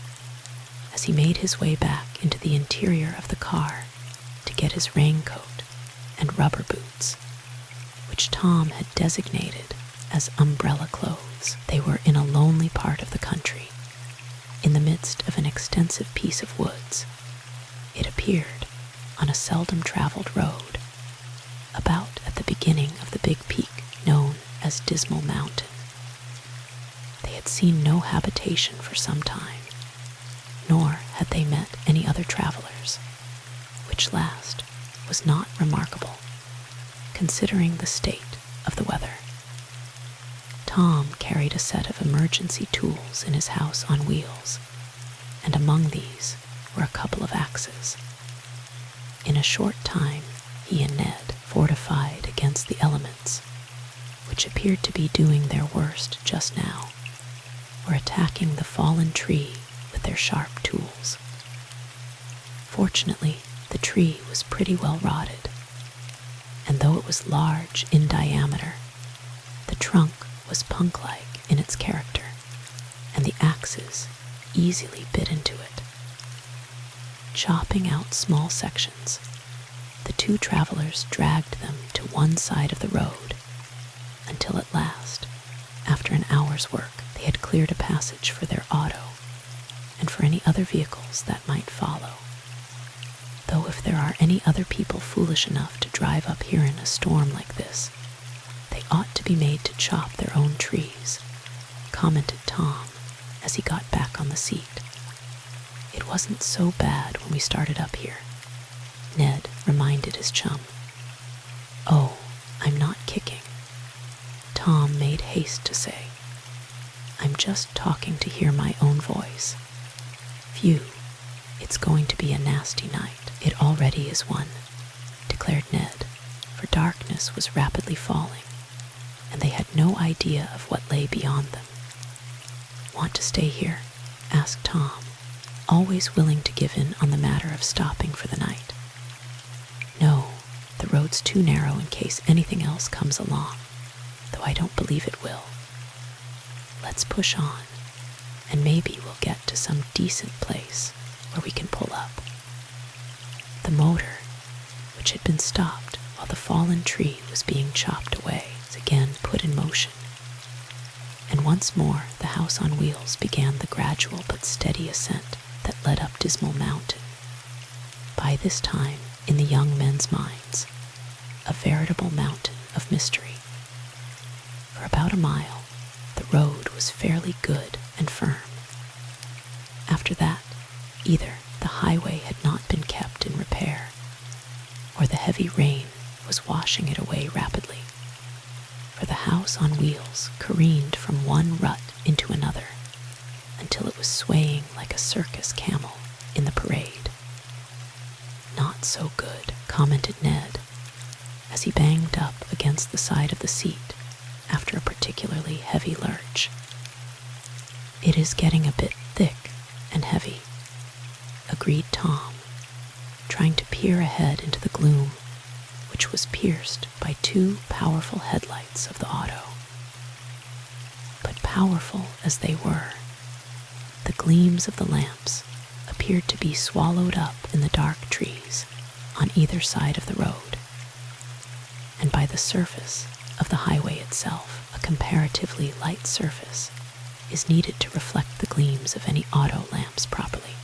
as he made his way back into the interior of the car to get his raincoat and rubber boots, which Tom had designated as umbrella clothes. They were in a lonely part of the country, in the midst of an extensive piece of woods. It appeared on a seldom-traveled road, about at the beginning of the big peak known as Dismal Mountain. They had seen no habitation for some time, nor had they met any other travelers, which last was not remarkable, considering the state of the weather. Tom carried a set of emergency tools in his house on wheels, and among these were a couple of axes. In a short time, he and Ned, fortified against the elements, which appeared to be doing their worst just now, were attacking the fallen tree with their sharp tools. Fortunately, the tree was pretty well rotted, and though it was large in diameter, the trunk was punk-like in its character, and the axes easily bit into it. Chopping out small sections, the two travelers dragged them to one side of the road until at last, after an hour's work, they had cleared a passage for their auto and for any other vehicles that might follow. Though if there are any other people foolish enough to drive up here in a storm like this, they ought to be made to chop their own trees, commented Tom as he got back on the seat. It wasn't so bad when we started up here, Ned reminded his chum. "Oh, I'm not kicking," Tom made haste to say. "I'm just talking to hear my own voice. Phew, it's going to be a nasty night." "It already is one," declared Ned, for darkness was rapidly falling, and they had no idea of what lay beyond them. "Want to stay here?" asked Tom, always willing to give in on the matter of stopping for the night. "No, the road's too narrow in case anything else comes along," though I don't believe it will. Let's push on, and maybe we'll get to some decent place where we can pull up." The motor, which had been stopped while the fallen tree was being chopped away, was again put in motion, and once more the house on wheels began the gradual but steady ascent that led up Dismal Mountain. By this time, in the young men's minds, a veritable mountain of mystery. For about a mile, the road was fairly good and firm. After that, either the highway had not been kept in repair, or the heavy rain was washing it away rapidly, for the house on wheels careened from one rut into another until it was swaying like a circus camel in the parade. "Not so good," commented Ned, as he banged up against the side of the seat after a particularly heavy lurch. "It is getting a bit thick and heavy," agreed Tom, trying to peer ahead into the gloom, which was pierced by two powerful headlights of the auto. But powerful as they were, the gleams of the lamps appeared to be swallowed up in the dark trees on either side of the road, and by the surface of the highway itself, a comparatively light surface is needed to reflect the gleams of any auto lamps properly,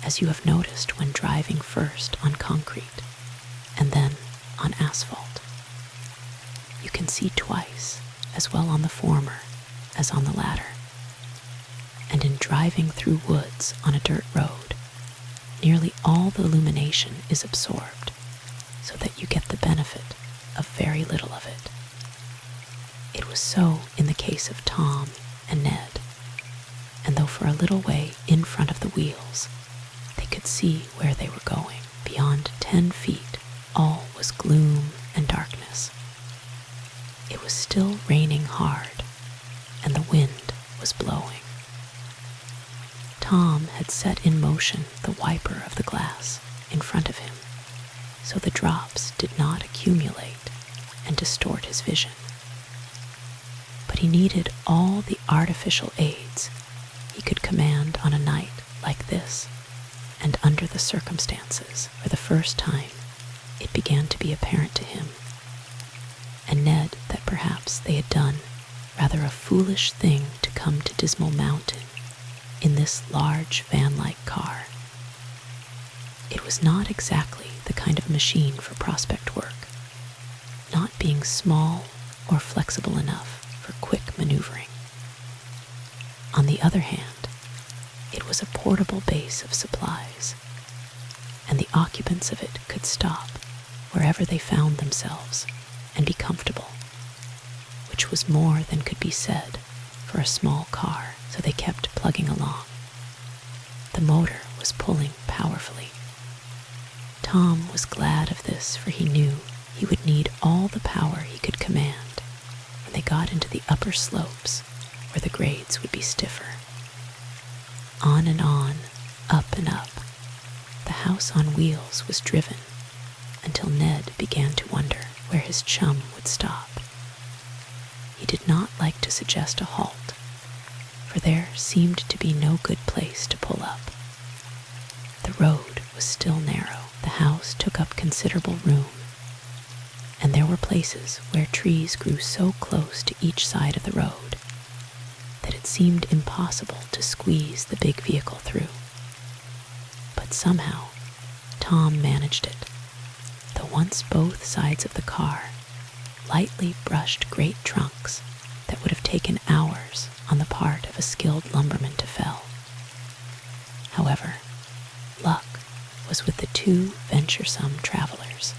as you have noticed when driving first on concrete and then on asphalt. You can see twice, as well on the former as on the latter. And in driving through woods on a dirt road, nearly all the illumination is absorbed, so that you get the benefit of very little of it. It was so in the case of Tom and Ned, and though for a little way in front of the wheels, they could see where they were going, beyond 10 feet, all was gloom and darkness. It was still raining hard, and the wind was blowing. Tom had set in motion the wiper of the glass in front of him, so the drops did not accumulate and distort his vision. But he needed all the artificial aids he could command on a night like this, and under the circumstances, for the first time, it began to be apparent to him, and Ned, that perhaps they had done rather a foolish thing to come to Dismal Mountain in this large van-like car. It was not exactly the kind of machine for prospect work, not being small or flexible enough for quick maneuvering. On the other hand, it was a portable base of supplies, and the occupants of it could stop wherever they found themselves and be comfortable, which was more than could be said for a small car, so they kept plugging along. The motor was pulling powerfully. Tom was glad of this, for he knew he would need all the power he could command when they got into the upper slopes where the grades would be stiffer. On and on, up and up, the house on wheels was driven until Ned began to wonder where his chum would stop. He did not like to suggest a halt, for there seemed to be no good place to pull up. The road was still narrow, the house took up considerable room, and there were places where trees grew so close to each side of the road that it seemed impossible to squeeze the big vehicle through. But somehow, Tom managed it, though once both sides of the car lightly brushed great trunks that would have taken hours on the part of a skilled lumberman to fell. However, luck was with the two venturesome travelers.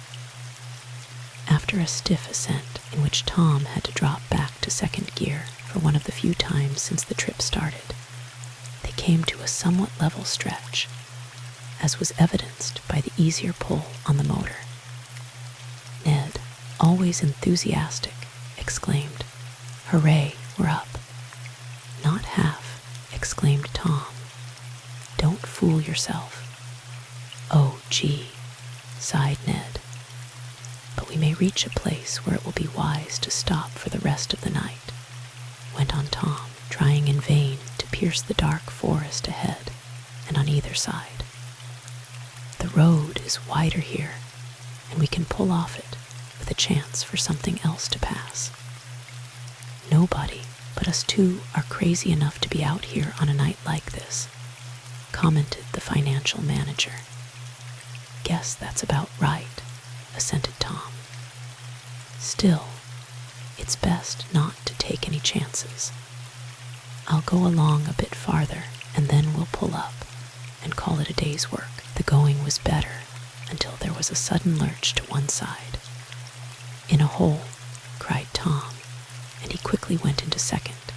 After a stiff ascent in which Tom had to drop back to second gear for one of the few times since the trip started, they came to a somewhat level stretch, as was evidenced by the easier pull on the motor. Ned, always enthusiastic, exclaimed, "Hooray, we're up." "Not half," exclaimed Tom. "Don't fool yourself." "Oh, gee," sighed Ned. "But we may reach a place where it will be wise to stop for the rest of the night," went on Tom, trying in vain to pierce the dark forest ahead and on either side. "The road is wider here, and we can pull off it with a chance for something else to pass. Nobody but us two are crazy enough to be out here on a night like this," commented the financial manager. "Guess that's about right," assented Tom. "Still, it's best not to take any chances. I'll go along a bit farther, and then we'll pull up and call it a day's work." The going was better until there was a sudden lurch to one side. "In a hole," cried Tom, and he quickly went into second,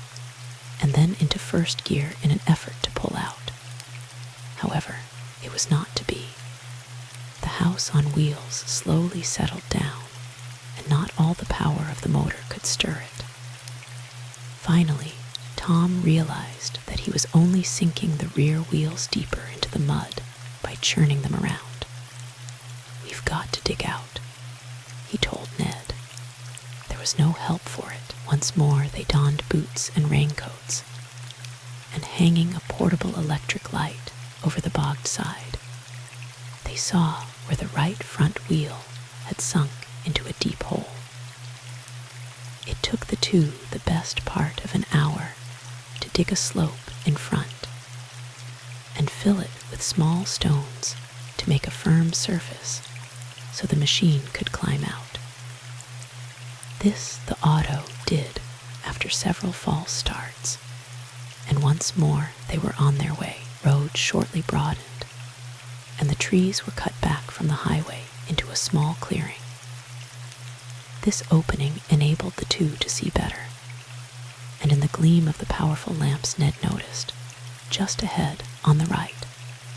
and then into first gear in an effort to pull out. However, it was not to be. The house on wheels slowly settled down, and not all the power of the motor could stir it. Finally, Tom realized that he was only sinking the rear wheels deeper into the mud by churning them around. "We've got to dig out," he told Ned. There was no help for it. Once more they donned boots and raincoats, and hanging a portable electric light over the bogged side, they saw where the right front wheel had sunk into a deep hole. It took the two the best part of an hour to dig a slope in front and fill it with small stones to make a firm surface so the machine could climb out. This the auto did after several false starts, and once more they were on their way. Road shortly broadened, and the trees were cut back from the highway into a small clearing. This opening enabled the two to see better, and in the gleam of the powerful lamps Ned noticed, just ahead on the right,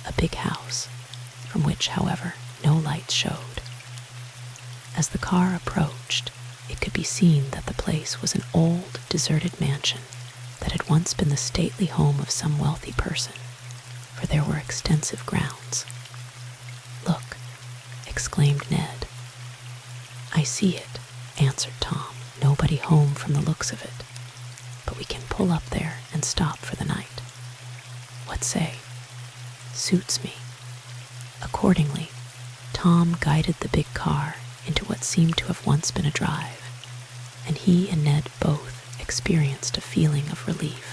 a big house, from which, however, no lights showed. As the car approached, it could be seen that the place was an old, deserted mansion that had once been the stately home of some wealthy person, for there were extensive grounds. "Look," exclaimed Ned. "I see it," answered Tom. "Nobody home from the looks of it, but we can pull up there and stop for the night. What say?" "Suits me." Accordingly, Tom guided the big car into what seemed to have once been a drive, and he and Ned both experienced a feeling of relief.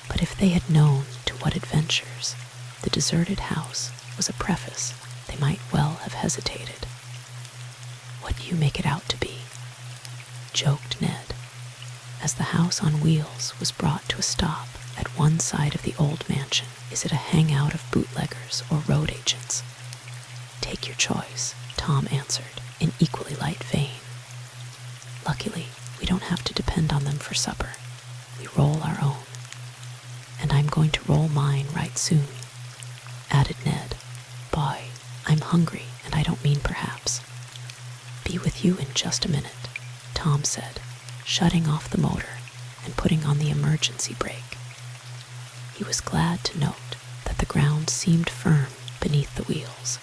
But if they had known to what adventures the deserted house was a preface, they might well have hesitated. "What do you make it out to be?" joked Ned, as the house on wheels was brought to a stop at one side of the old mansion. "Is it a hangout of bootleggers or road agents?" "Take your choice," Tom answered in equally light vein. "Luckily, we don't have to depend on them for supper. We roll our own. And I'm going to roll mine right soon," added Ned. "Boy, I'm hungry, and I don't mean perhaps." "Be with you in just a minute," Tom said, shutting off the motor and putting on the emergency brake. He was glad to note that the ground seemed firm beneath the wheels.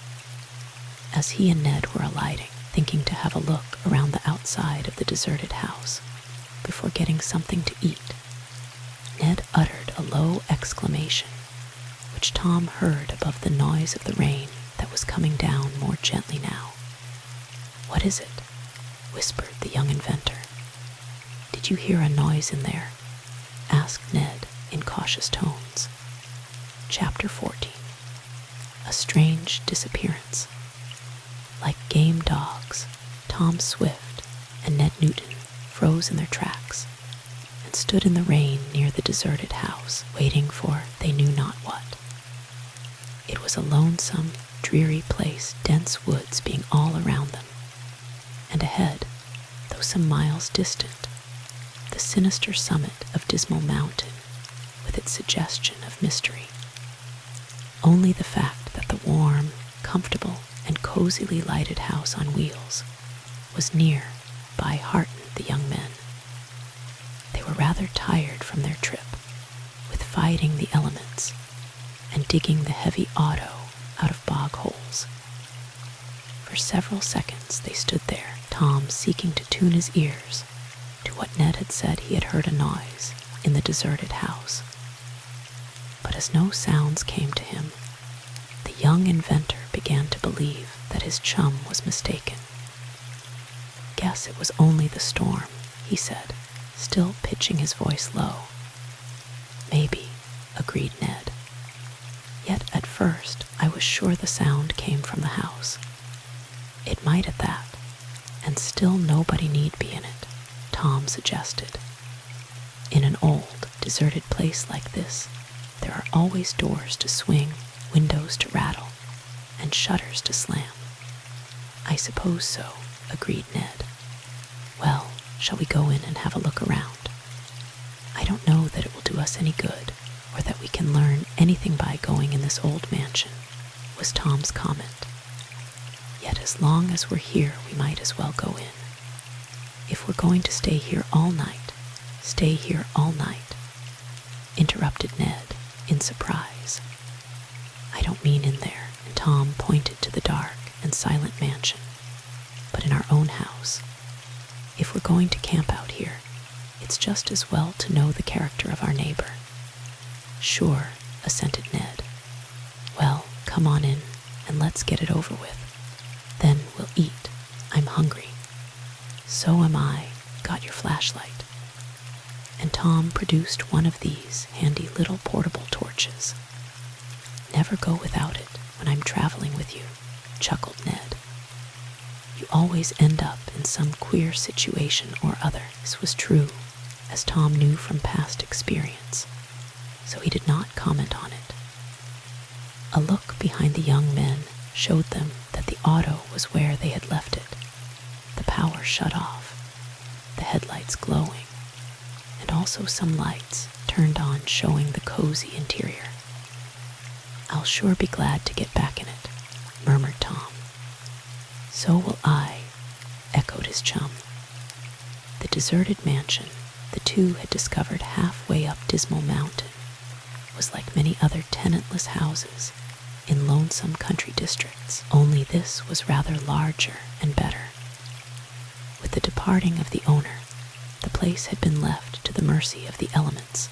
As he and Ned were alighting, thinking to have a look around the outside of the deserted house before getting something to eat, Ned uttered a low exclamation, which Tom heard above the noise of the rain that was coming down more gently now. "What is it?" whispered the young inventor. "Did you hear a noise in there?" asked Ned in cautious tones. Chapter 14. A Strange Disappearance. Like game dogs, Tom Swift and Ned Newton froze in their tracks and stood in the rain near the deserted house, waiting for they knew not what. It was a lonesome, dreary place, dense woods being all around them, and ahead, though some miles distant, the sinister summit of Dismal Mountain with its suggestion of mystery. Only the fact that the warm, comfortable, and cozily lighted house on wheels was near by heartened the young men. They were rather tired from their trip, with fighting the elements and digging the heavy auto out of bog holes. For several seconds they stood there, Tom seeking to tune his ears to what Ned had said he had heard a noise in the deserted house. But as no sounds came to him, the young inventor began to believe that his chum was mistaken. "Guess it was only the storm," he said, still pitching his voice low. "Maybe," agreed Ned. "Yet at first I was sure the sound came from the house. It might at that, and still nobody need be in it," Tom suggested. "In an old, deserted place like this, there are always doors to swing, windows to rattle, and shutters to slam." "I suppose so," agreed Ned. "Well, shall we go in and have a look around? I don't know that it will do us any good, or that we can learn anything by going in this old mansion," was Tom's comment. "Yet as long as we're here, we might as well go in. If we're going to stay here all night, stay here all night," interrupted Ned in surprise. "I don't mean in there," and Tom pointed to the dark and silent mansion, "but in our own house. If we're going to camp out here, it's just as well to know the character of our neighbor." "Sure," assented Ned. "Well, come on in and let's get it over with. Then we'll eat. I'm hungry." "So am I. Got your flashlight?" And Tom produced one of these handy little portable torches. "Never go without it when I'm traveling with you," chuckled Ned. "You always end up in some queer situation or other." This was true, as Tom knew from past experience, so he did not comment on it. A look behind the young men showed them that the auto was where they had left it, the power shut off, the headlights glowing, and also some lights turned on showing the cozy interior. "I'll sure be glad to get back in it," murmured Tom. "So will I," echoed his chum. The deserted mansion the two had discovered halfway up Dismal Mountain was like many other tenantless houses in lonesome country districts, only this was rather larger and better. With the departing of the owner, the place had been left to the mercy of the elements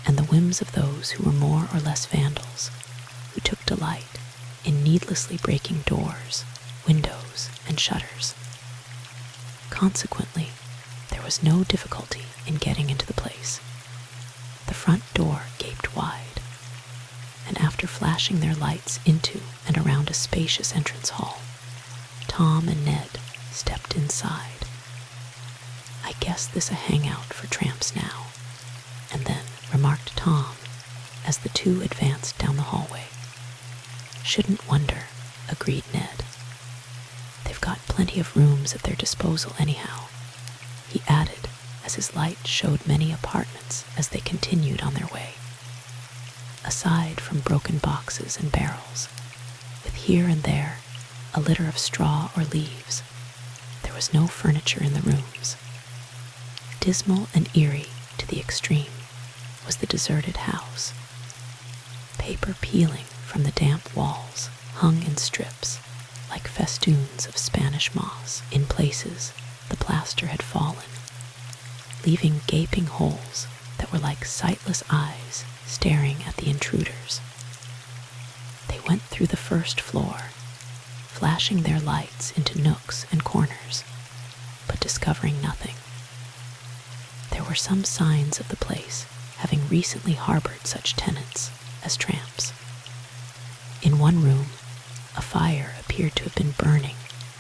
and the whims of those who were more or less vandals, who took delight in needlessly breaking doors, windows, and shutters. Consequently, there was no difficulty in getting into the place. The front door gaped wide, and after flashing their lights into and around a spacious entrance hall, Tom and Ned stepped inside. "I guess this a hangout for tramps now," and then remarked Tom as the two advanced down the hallway. "Shouldn't wonder," agreed Ned. "They've got plenty of rooms at their disposal anyhow," he added as his light showed many apartments as they continued on their way. Aside from broken boxes and barrels, with here and there a litter of straw or leaves, there was no furniture in the rooms. Dismal and eerie to the extreme was the deserted house. Paper peeling from the damp walls hung in strips like festoons of Spanish moss. In places, the plaster had fallen, leaving gaping holes that were like sightless eyes staring at the intruders. They went through the first floor, flashing their lights into nooks and corners, but discovering nothing. There were some signs of the place having recently harbored such tenants as tramps. In one room, a fire appeared to have been burning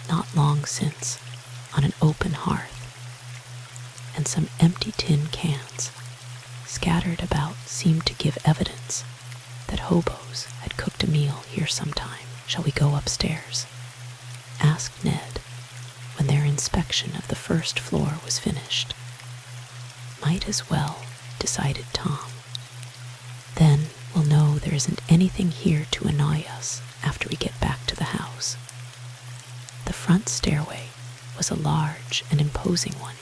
not long since on an open hearth, and some empty tin cans scattered about seemed to give evidence that hobos had cooked a meal here sometime. "Shall we go upstairs?" asked Ned when their inspection of the first floor was finished. "Might as well," decided Tom. "Then we'll know there isn't anything here to annoy us after we get back to the house." The front stairway was a large and imposing one,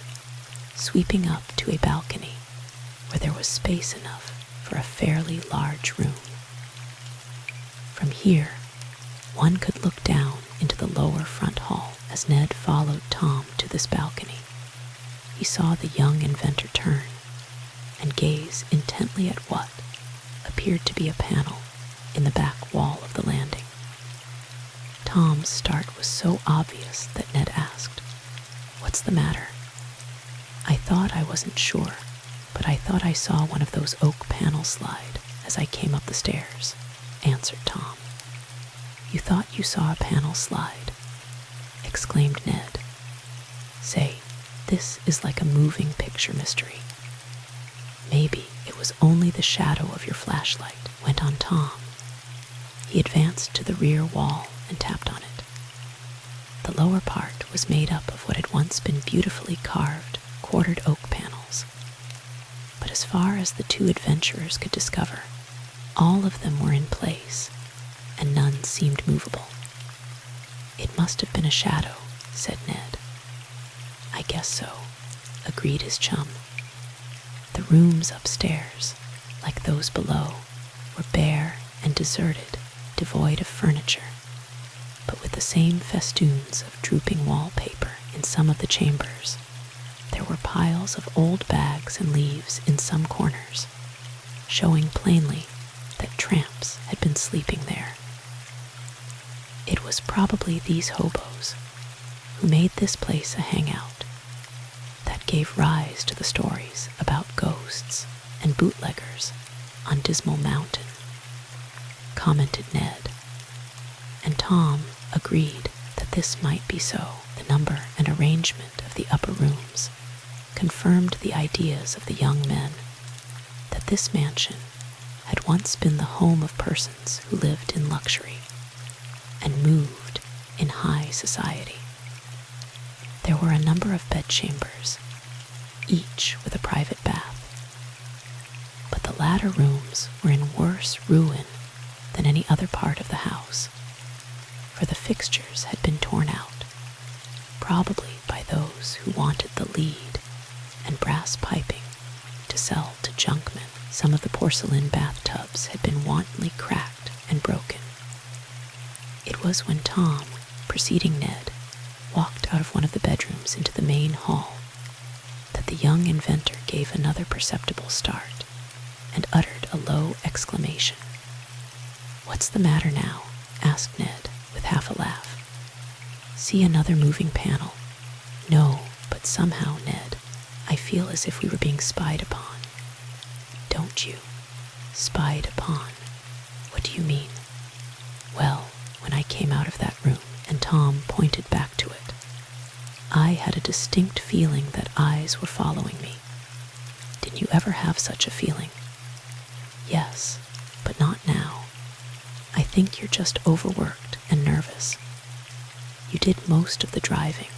sweeping up to a balcony where there was space enough for a fairly large room. From here, one could look down into the lower front hall as Ned followed Tom to this balcony. He saw the young inventor turn and gaze intently at what appeared to be a panel in the back wall of the landing. Tom's start was so obvious that Ned asked, "What's the matter?" "I thought I wasn't sure, but I thought I saw one of those oak panels slide as I came up the stairs," answered Tom. "You thought you saw a panel slide?" exclaimed Ned. "Say, this is like a moving picture mystery." "Maybe it was only the shadow of your flashlight," went on Tom. He advanced to the rear wall and tapped on it. The lower part was made up of what had once been beautifully carved, quartered oak panels. But as far as the two adventurers could discover, all of them were in place, and none seemed movable. "It must have been a shadow," said Ned. "I guess so," agreed his chum. The rooms upstairs, like those below, were bare and deserted, devoid of furniture, but with the same festoons of drooping wallpaper in some of the chambers. There were piles of old bags and leaves in some corners, showing plainly that tramps had been sleeping there. It was probably these hobos who made this place a hangout that gave rise to the stories about ghosts and bootleggers on Dismal Mountain, commented Ned, and Tom agreed that this might be so. The number and arrangement of the upper rooms confirmed the ideas of the young men that this mansion had once been the home of persons who lived in luxury and moved in high society. There were a number of bedchambers, each with a private bath, but the latter rooms were in worse ruin than any other part of the house, for the fixtures had been torn out, probably by those who wanted the lead and brass piping to sell to junkmen. Some of the porcelain bathtubs had been wantonly cracked and broken. It was when Tom, preceding Ned, walked out of one of the bedrooms into the main hall that the young inventor gave another perceptible start and uttered a low exclamation. "What's the matter now?" asked Ned with half a laugh. "See another moving panel?" "No, but somehow, Ned, I feel as if we were being spied upon." "Don't you? Spied upon? What do you mean?" "Well, when I came out of that room," and Tom pointed back to it, "I had a distinct feeling that eyes were following me. Didn't you ever have such a feeling?" "Yes, but not now. I think you're just overworked and nervous. You did most of the driving,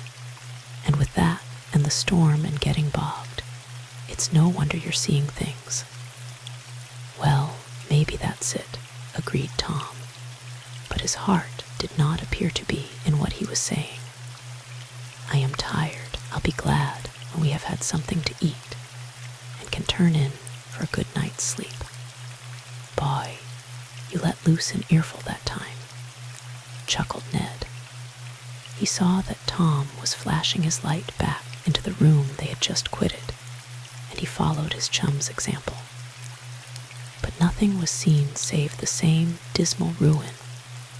and with that and the storm and getting bogged, it's no wonder you're seeing things." "Well, maybe that's it," agreed Tom, but his heart did not appear to be in what he was saying. "I am tired. I'll be glad when we have had something to eat and can turn in for a good night's sleep." "Boy, you let loose an earful that time," chuckled Ned. He saw that Tom was flashing his light back into the room they had just quitted, and he followed his chum's example. But nothing was seen save the same dismal ruin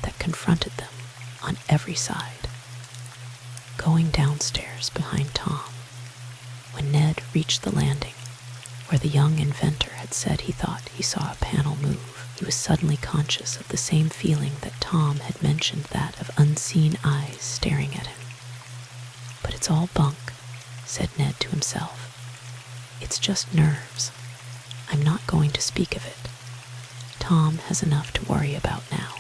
that confronted them on every side. Going downstairs behind Tom, when Ned reached the landing where the young inventor had said he thought he saw a panel move, he was suddenly conscious of the same feeling that Tom had mentioned, that of unseen eyes staring at him. "But it's all bunk," said Ned to himself. "It's just nerves. I'm not going to speak of it. Tom has enough to worry about now."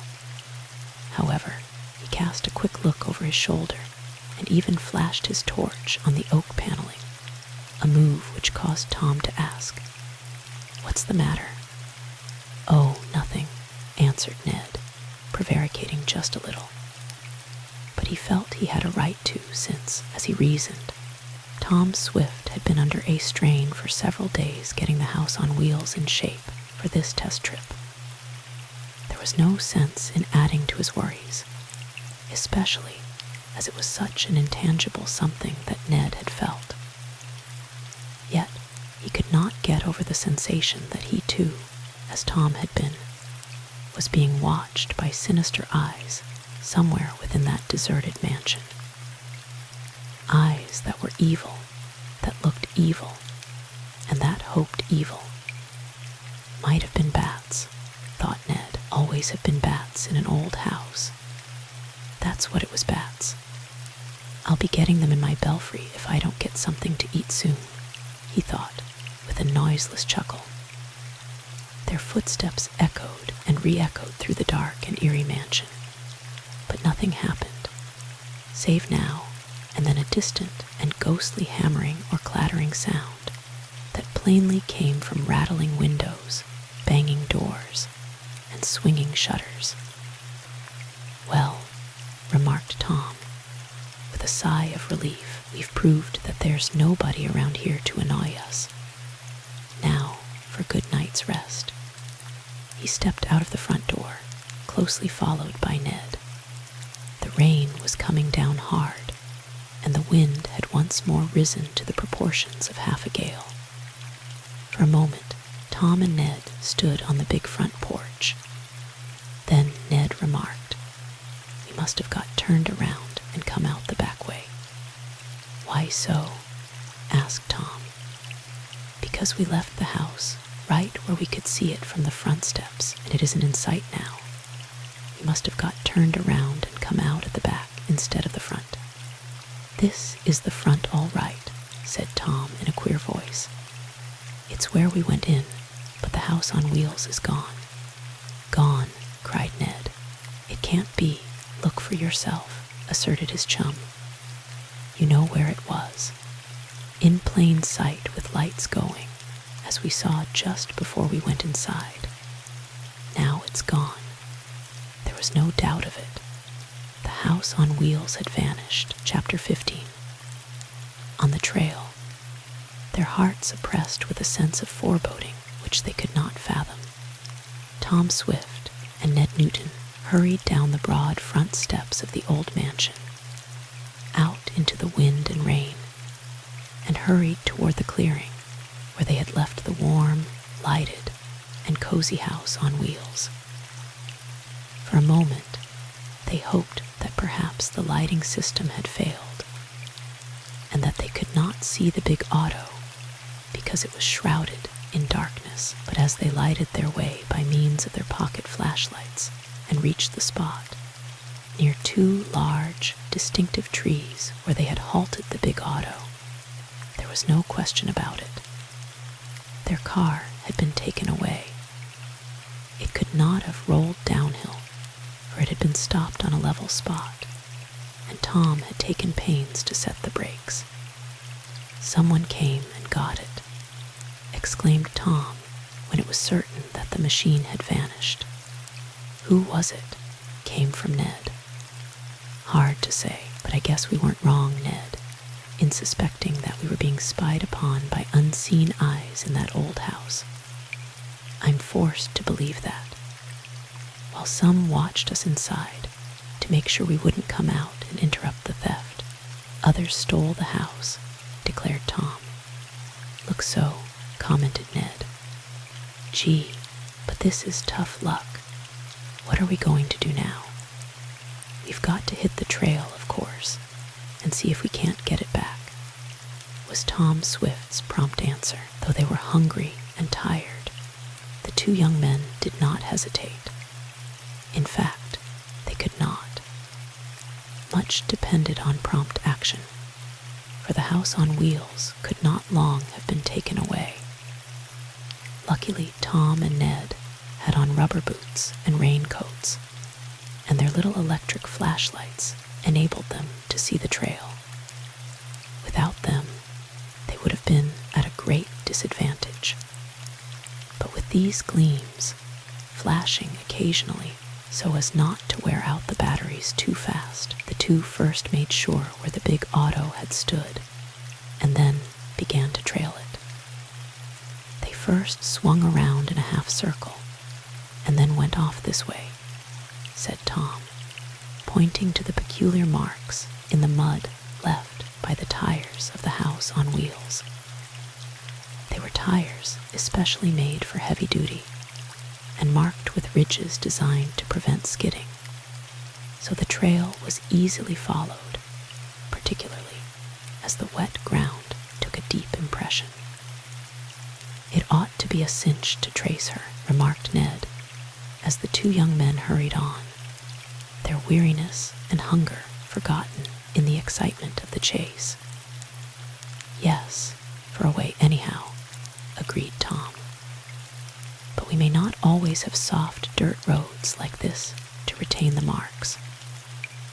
However, he cast a quick look over his shoulder and even flashed his torch on the oak paneling, a move which caused Tom to ask, "What's the matter?" "Oh, nothing," answered Ned, prevaricating just a little. But he felt he had a right to, since, as he reasoned, Tom Swift had been under a strain for several days getting the house on wheels in shape for this test trip. There was no sense in adding to his worries, especially as it was such an intangible something that Ned had felt. Yet he could not get over the sensation that he too, as Tom had been, was being watched by sinister eyes somewhere within that deserted mansion. Eyes that were evil, that looked evil, and that hoped evil. Might have been bats, thought Ned. Always have been bats in an old house. That's what it was, bats. I'll be getting them in my belfry if I don't get something to eat soon, he thought, with a noiseless chuckle. Their footsteps echoed and re-echoed through the dark and eerie mansion, but nothing happened, save now and then a distant and ghostly hammering or clattering sound that plainly came from rattling windows, banging doors, and swinging shutters. "Well," remarked Tom, with a sigh of relief, "we've proved that there's nobody around here to annoy us. Now for good night's rest." He stepped out of the front door, closely followed by Ned. The rain was coming down hard, and the wind had once more risen to the proportions of half a gale. For a moment, Tom and Ned stood on the big front porch. Then Ned remarked, "We must have got turned around and come out the back way." "Why so?" asked Tom. "Because we left the house right where we could see it from the front steps, and it isn't in sight now. We must have got turned around and come out at the back instead of the front." "This is the front all right," said Tom in a queer voice. "It's where we went in, but the house on wheels is gone." "Gone," cried Ned. "It can't be. Look for yourself," asserted his chum. "You know where it was. In plain sight with lights going, as we saw just before we went inside. Now it's gone. There was no doubt of it. The house on wheels had vanished." Chapter 15. On the trail, their hearts oppressed with a sense of foreboding which they could not fathom, Tom Swift and Ned Newton hurried down the broad front steps of the old mansion, out into the wind and rain, and hurried toward the clearing where they had left the warm, lighted, and cozy house on wheels. For a moment, they hoped that perhaps the lighting system had failed, and that they could not see the big auto because it was shrouded in darkness. But as they lighted their way by means of their pocket flashlights and reached the spot, near two large, distinctive trees where they had halted the big auto, there was no question about it. Their car had been taken away. It could not have rolled downhill, for it had been stopped on a level spot, and Tom had taken pains to set the brakes. "Someone came and got it," exclaimed Tom when it was certain that the machine had vanished. "Who was it?" came from Ned. "Hard to say, but I guess we weren't wrong, Ned, in suspecting that we were being spied upon by unseen eyes in that old house. I'm forced to believe that. While some watched us inside to make sure we wouldn't come out and interrupt the theft, others stole the house," declared Tom. "Looks so," commented Ned. "Gee, but this is tough luck. What are we going to do now?" "We've got to hit the trail, of course, and see if we can't get it back," was Tom Swift's prompt answer. Though they were hungry and tired, the two young men did not hesitate. In fact, they could not. Much depended on prompt action, for the house on wheels could not long have been taken away. Luckily, Tom and Ned had on rubber boots and raincoats, and their little electric flashlights enabled them to see the trail. Without them, they would have been at a great disadvantage. But with these gleams, flashing occasionally so as not to wear out the batteries too fast, the two first made sure where the big auto had stood, and then began to trail it. They first swung around in a half circle, and then went off this way, said Tom, pointing to the peculiar marks in the mud left by the tires of the house on wheels. They were tires especially made for heavy duty and marked with ridges designed to prevent skidding, so the trail was easily followed, particularly as the wet ground took a deep impression. "It ought to be a cinch to trace her," remarked Ned, as the two young men hurried on, their weariness and hunger forgotten in the excitement of the chase. "Yes, for a way anyhow," agreed Tom. "But we may not always have soft dirt roads like this to retain the marks,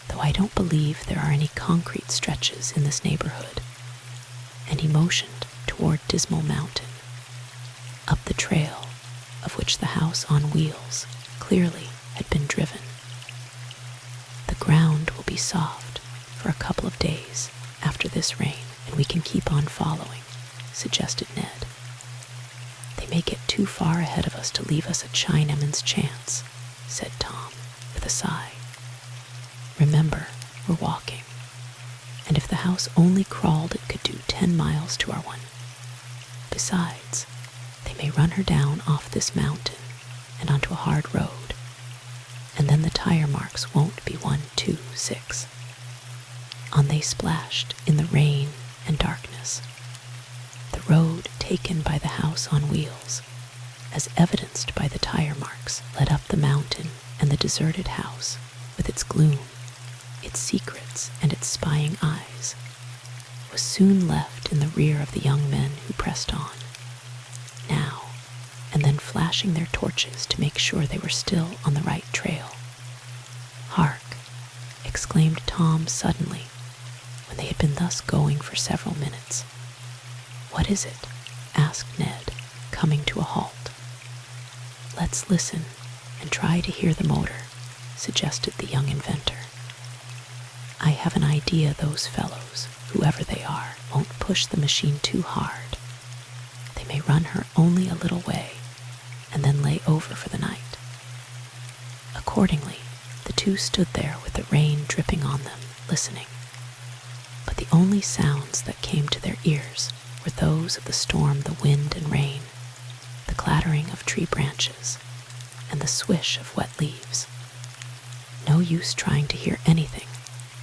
though I don't believe there are any concrete stretches in this neighborhood," and he motioned toward Dismal Mountain, up the trail of which the house on wheels clearly had been driven. "The ground will be soft for a couple of days after this rain, and we can keep on following," suggested Ned. "They may get too far ahead of us to leave us a Chinaman's chance," said Tom with a sigh. "Remember, we're walking, and if the house only crawled, it could do 10 miles to our one. Besides, they may run her down off this mountain and onto a hard road, and then the tire marks won't be 1, 2, 6. On they splashed in the rain and darkness. The road taken by the house on wheels, as evidenced by the tire marks, led up the mountain, and the deserted house, with its gloom, its secrets, and its spying eyes, was soon left in the rear of the young men who pressed on, now and then flashing their torches to make sure they were still on the right trail. "Hark!" exclaimed Tom suddenly, when they had been thus going for several minutes. "What is it?" asked Ned, coming to a halt. "Let's listen and try to hear the motor," suggested the young inventor. "I have an idea those fellows, whoever they are, won't push the machine too hard. They may run her only a little way and then lay over for the night." Accordingly, the two stood there with the rain dripping on them, listening. But the only sounds that came to their ears were those of the storm, the wind and rain, the clattering of tree branches, and the swish of wet leaves. "No use trying to hear anything,"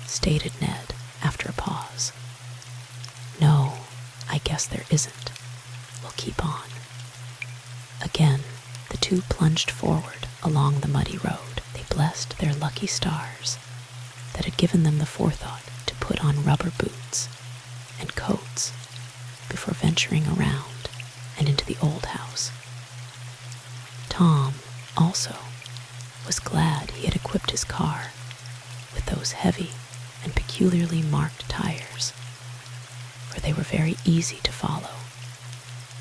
stated Ned after a pause. "No, I guess there isn't. We'll keep on." Again, the two plunged forward along the muddy road. They blessed their lucky stars that had given them the forethought to put on rubber boots and coats before venturing around and into the old house. Tom, also, was glad he had equipped his car with those heavy and peculiarly marked tires, for they were very easy to follow,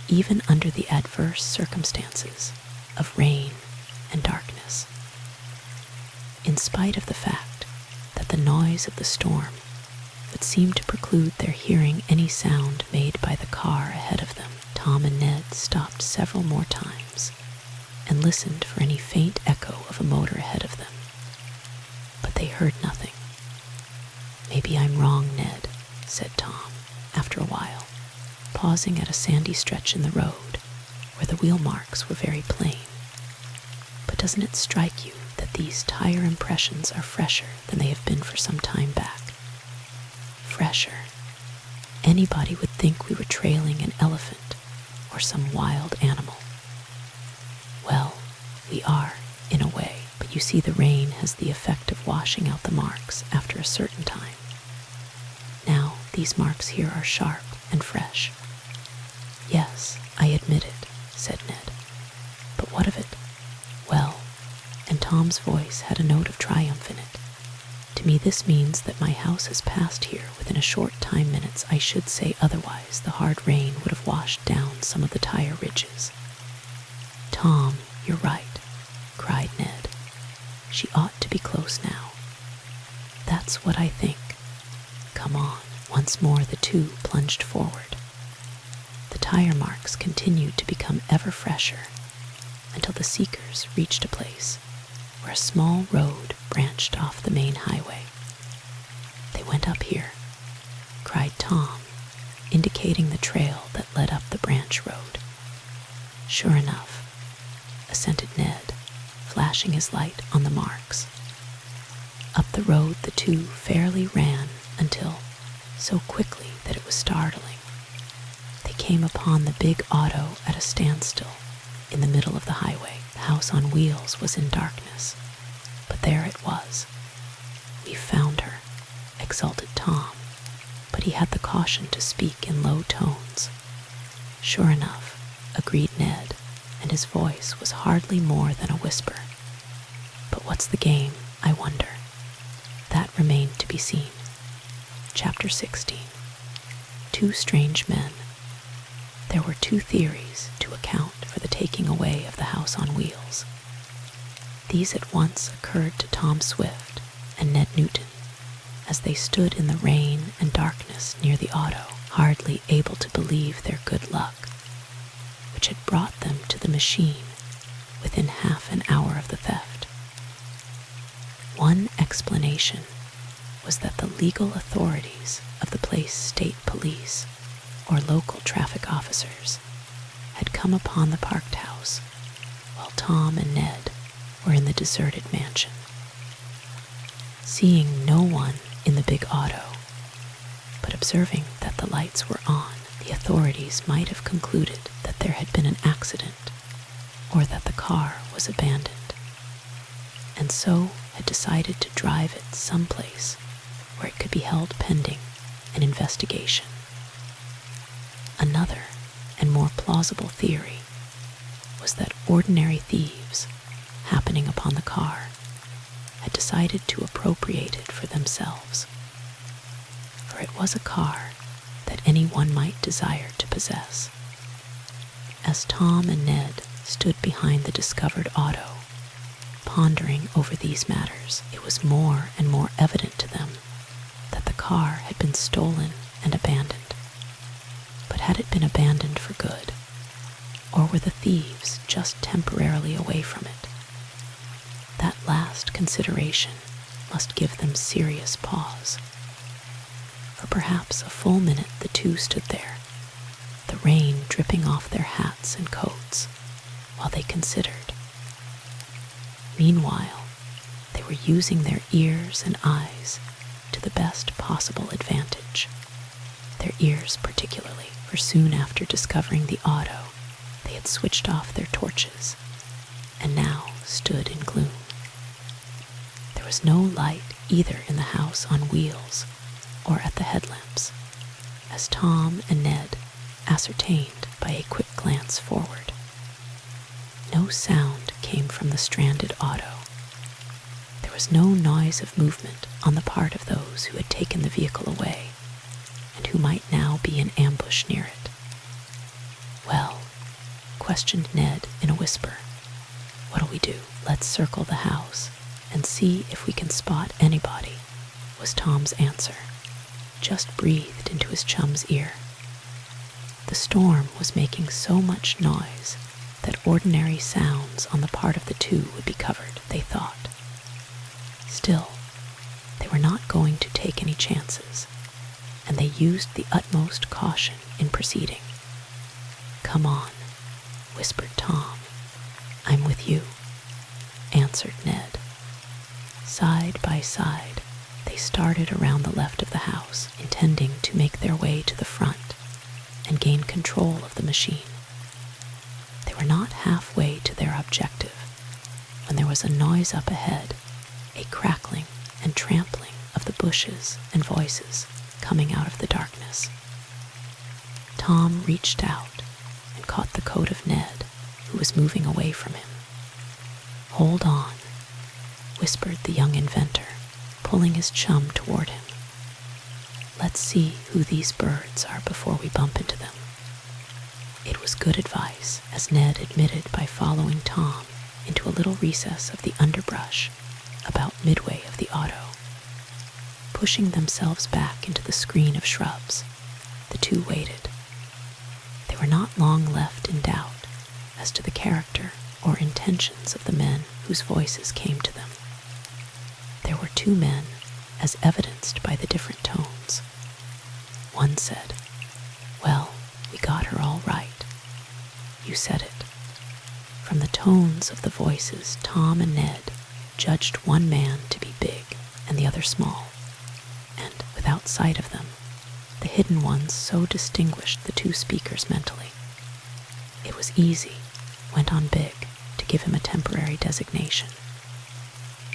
even under the adverse circumstances of rain and darkness. In spite of the fact that the noise of the storm would seem to preclude their hearing any sound made by the car ahead of them, Tom and Ned stopped several more times and listened for any faint echo of a motor ahead of them. But they heard nothing. "Maybe I'm wrong, Ned," said Tom, after a while, pausing at a sandy stretch in the road where the wheel marks were very plain. "But doesn't it strike you that these tire impressions are fresher than they have been for some time back? Fresher. Anybody would think we were trailing an elephant or some wild animal." "Well, we are, in a way, but you see the rain has the effect of washing out the marks after a certain time. Now, these marks here are sharp and fresh." "Yes, I admit it," said Ned. "But what of it? Well," and Tom's voice had a note of triumph in it, "to me this means that my house has passed here within a short time minutes. I should say otherwise the hard rain would have washed down some of the tire ridges." "Tom, you're right," cried Ned. "She ought to be close now." "That's what I think. Come on." Once more the two plunged forward. The tire marks continued to become ever fresher until the seekers reached a place where where a small road branched off the main highway. "They went up here," cried Tom, indicating the trail that led up the branch road. "Sure enough," assented Ned, flashing his light on the marks. Up the road the two fairly ran until, so quickly that it was startling, they came upon the big auto at a standstill in the middle of the highway. The house on wheels was in darkness, but there it was. "We found her," exulted Tom, but he had the caution to speak in low tones. "Sure enough," agreed Ned, and his voice was hardly more than a whisper. "But what's the game, I wonder?" That remained to be seen. Chapter 16. Two Strange Men. There were two theories to account for the taking away of the house on wheels. These at once occurred to Tom Swift and Ned Newton as they stood in the rain and darkness near the auto, hardly able to believe their good luck, which had brought them to the machine within half an hour of the theft. One explanation was that the legal authorities of the Place State Police, or local traffic officers, had come upon the parked house while Tom and Ned were in the deserted mansion. Seeing no one in the big auto, but observing that the lights were on, the authorities might have concluded that there had been an accident or that the car was abandoned, and so had decided to drive it someplace where it could be held pending an investigation. Another and more plausible theory was that ordinary thieves, happening upon the car, had decided to appropriate it for themselves, for it was a car that anyone might desire to possess. As Tom and Ned stood behind the discovered auto, pondering over these matters, it was more and more evident to them that the car had been stolen and abandoned. But had it been abandoned for good, or were the thieves just temporarily away from it? That last consideration must give them serious pause. For perhaps a full minute the two stood there, the rain dripping off their hats and coats, while they considered. Meanwhile, they were using their ears and eyes to the best possible advantage. Their ears particularly, for soon after discovering the auto, they had switched off their torches, and now stood in gloom. There was no light either in the house on wheels or at the headlamps, as Tom and Ned ascertained by a quick glance forward. No sound came from the stranded auto. There was no noise of movement on the part of those who had taken the vehicle away and who might now be in ambush near it. "Well," questioned Ned in a whisper, "what'll we do?" "Let's circle the house and see if we can spot anybody," was Tom's answer, just breathed into his chum's ear. The storm was making so much noise that ordinary sounds on the part of the two would be covered, they thought. Still, they were not going to take any chances, and they used the utmost caution in proceeding. "Come on," whispered Tom. "I'm with you," answered Ned. Side by side, they started around the left of the house, intending to make their way to the front and gain control of the machine. They were not halfway to their objective when there was a noise up ahead, a crackling and trampling of the bushes and voices coming out of the darkness. Tom reached out and caught the coat of Ned, who was moving away from him. "Hold on," whispered the young inventor, pulling his chum toward him. "Let's see who these birds are before we bump into them." It was good advice, as Ned admitted by following Tom into a little recess of the underbrush about midway of the auto. Pushing themselves back into the screen of shrubs, the two waited. They were not long left in doubt as to the character or intentions of the men whose voices came to them. There were two men, as evidenced by the different tones. One said, "Well, we got her all right." You said it. From the tones of the voices, Tom and Ned judged one man to be big and the other small, and without sight of them, the hidden ones so distinguished the two speakers mentally. It was easy, went on big, to give him a temporary designation.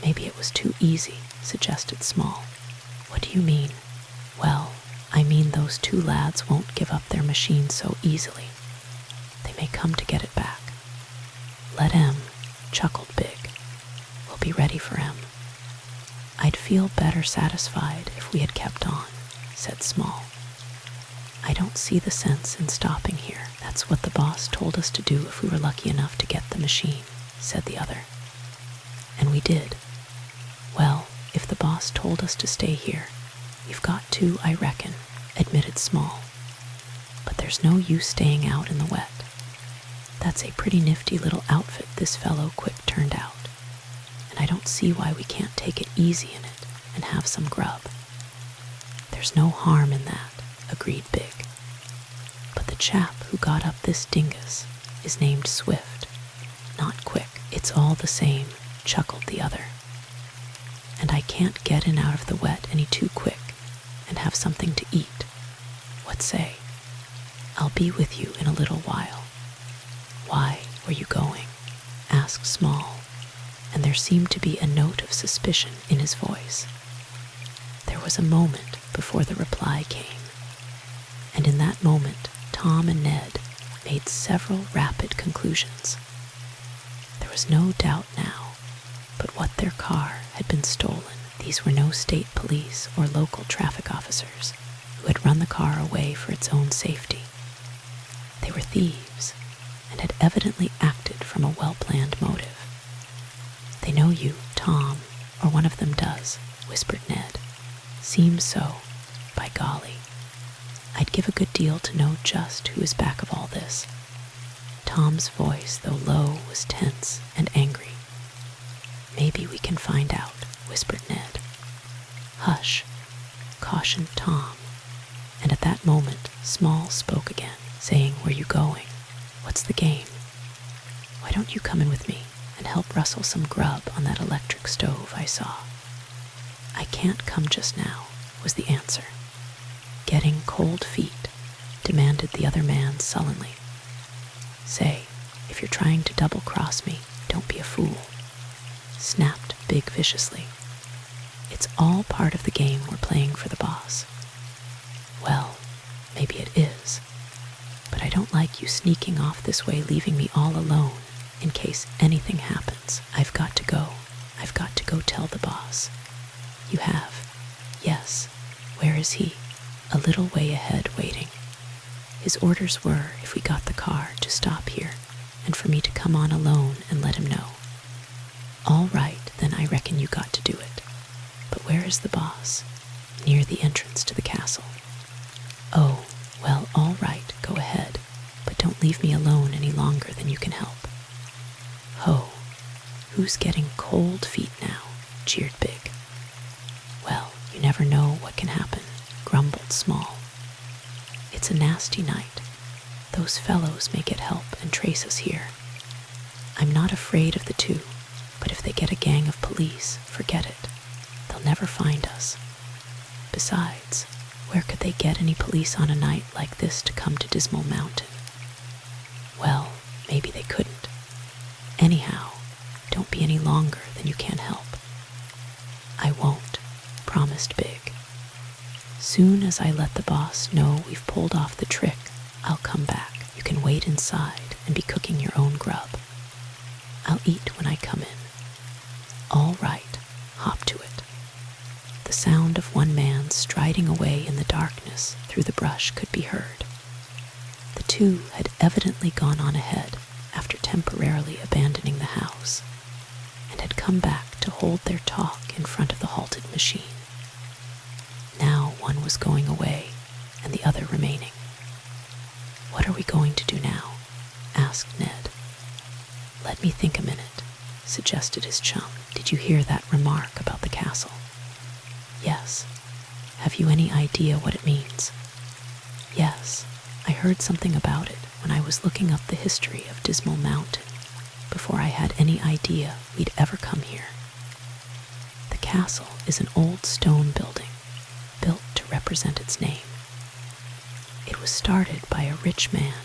Maybe it was too easy, suggested Small. What do you mean? Well, I mean those two lads won't give up their machine so easily. They may come to get it back. Let 'em, chuckled Big. We'll be ready for 'em. I'd feel better satisfied if we had kept on, said Small. I don't see the sense in stopping here. That's what the boss told us to do if we were lucky enough to get the machine, said the other. And we did. Well, if the boss told us to stay here, we've got to, I reckon, admitted Small. But there's no use staying out in the wet. That's a pretty nifty little outfit this fellow Quick turned out, and I don't see why we can't take it easy in it and have some grub. There's no harm in that, agreed Big. But the chap who got up this dingus is named Swift, not Quick. It's all the same, chuckled the other. And I can't get in out of the wet any too quick and have something to eat. What say? I'll be with you in a little while. Why were you going? Asked Small, and there seemed to be a note of suspicion in his voice. There was a moment before the reply came, and in that moment Tom and Ned made several rapid conclusions. There was no doubt now but what their car had been stolen. These were no state police or local traffic officers who had run the car away for its own safety. They were thieves and had evidently acted from a well-planned motive. They know you, Tom, or one of them does, whispered Ned. Seems so, by golly. I'd give a good deal to know just who is back of all this. Tom's voice, though low, was tense and angry. Maybe we can find out, whispered Ned. Hush, cautioned Tom, and at that moment Small spoke again, saying, Where you going? What's the game? Why don't you come in with me and help rustle some grub on that electric stove I saw? I can't come just now, was the answer. Getting cold feet, demanded the other man sullenly. Say, if you're trying to double-cross me, don't be a fool, snapped Big viciously. It's all part of the game we're playing for the boss. Well, maybe it is, but I don't like you sneaking off this way, leaving me all alone in case anything happens. I've got to go. I've got to go tell the boss. You have? Yes. Where is he? A little way ahead, waiting. His orders were, if we got the car, to stop here, and for me to come on alone and let him know. All right, then I reckon you got to do it. But where is the boss? Near the entrance to the castle. Oh, well, all right, go ahead, but don't leave me alone any longer than you can help. Ho, who's getting cold feet now? Jeered Big. Well, you never know what can happen, grumbled Small. It's a nasty night. Those fellows may get help and trace us here. I'm not afraid of the two, but if they get a gang of police, forget it. They'll never find us. Besides, where could they get any police on a night like this to come to Dismal Mountain? Well, maybe they couldn't. Anyhow, don't be any longer than you can help. I won't, promised Big. Soon as I let the boss know we've pulled off the trick, I'll come back. You can wait inside and be cooking your own grub. I'll eat when I come in. All right, hop to it. The sound of one man striding away in the darkness through the brush could be heard. The two had evidently gone on ahead after temporarily abandoning the house, and had come back to hold their talk in front of the halted machine. Now one was going away, and the other remaining. What are we going to do now? Asked Ned. Let me think a minute. suggested his chum. "Did you hear that remark about the castle?" "Yes." "Have you any idea what it means?" "Yes, I heard something about it when I was looking up the history of Dismal Mountain before I had any idea we'd ever come here. The castle is an old stone building built to represent its name. It was started by a rich man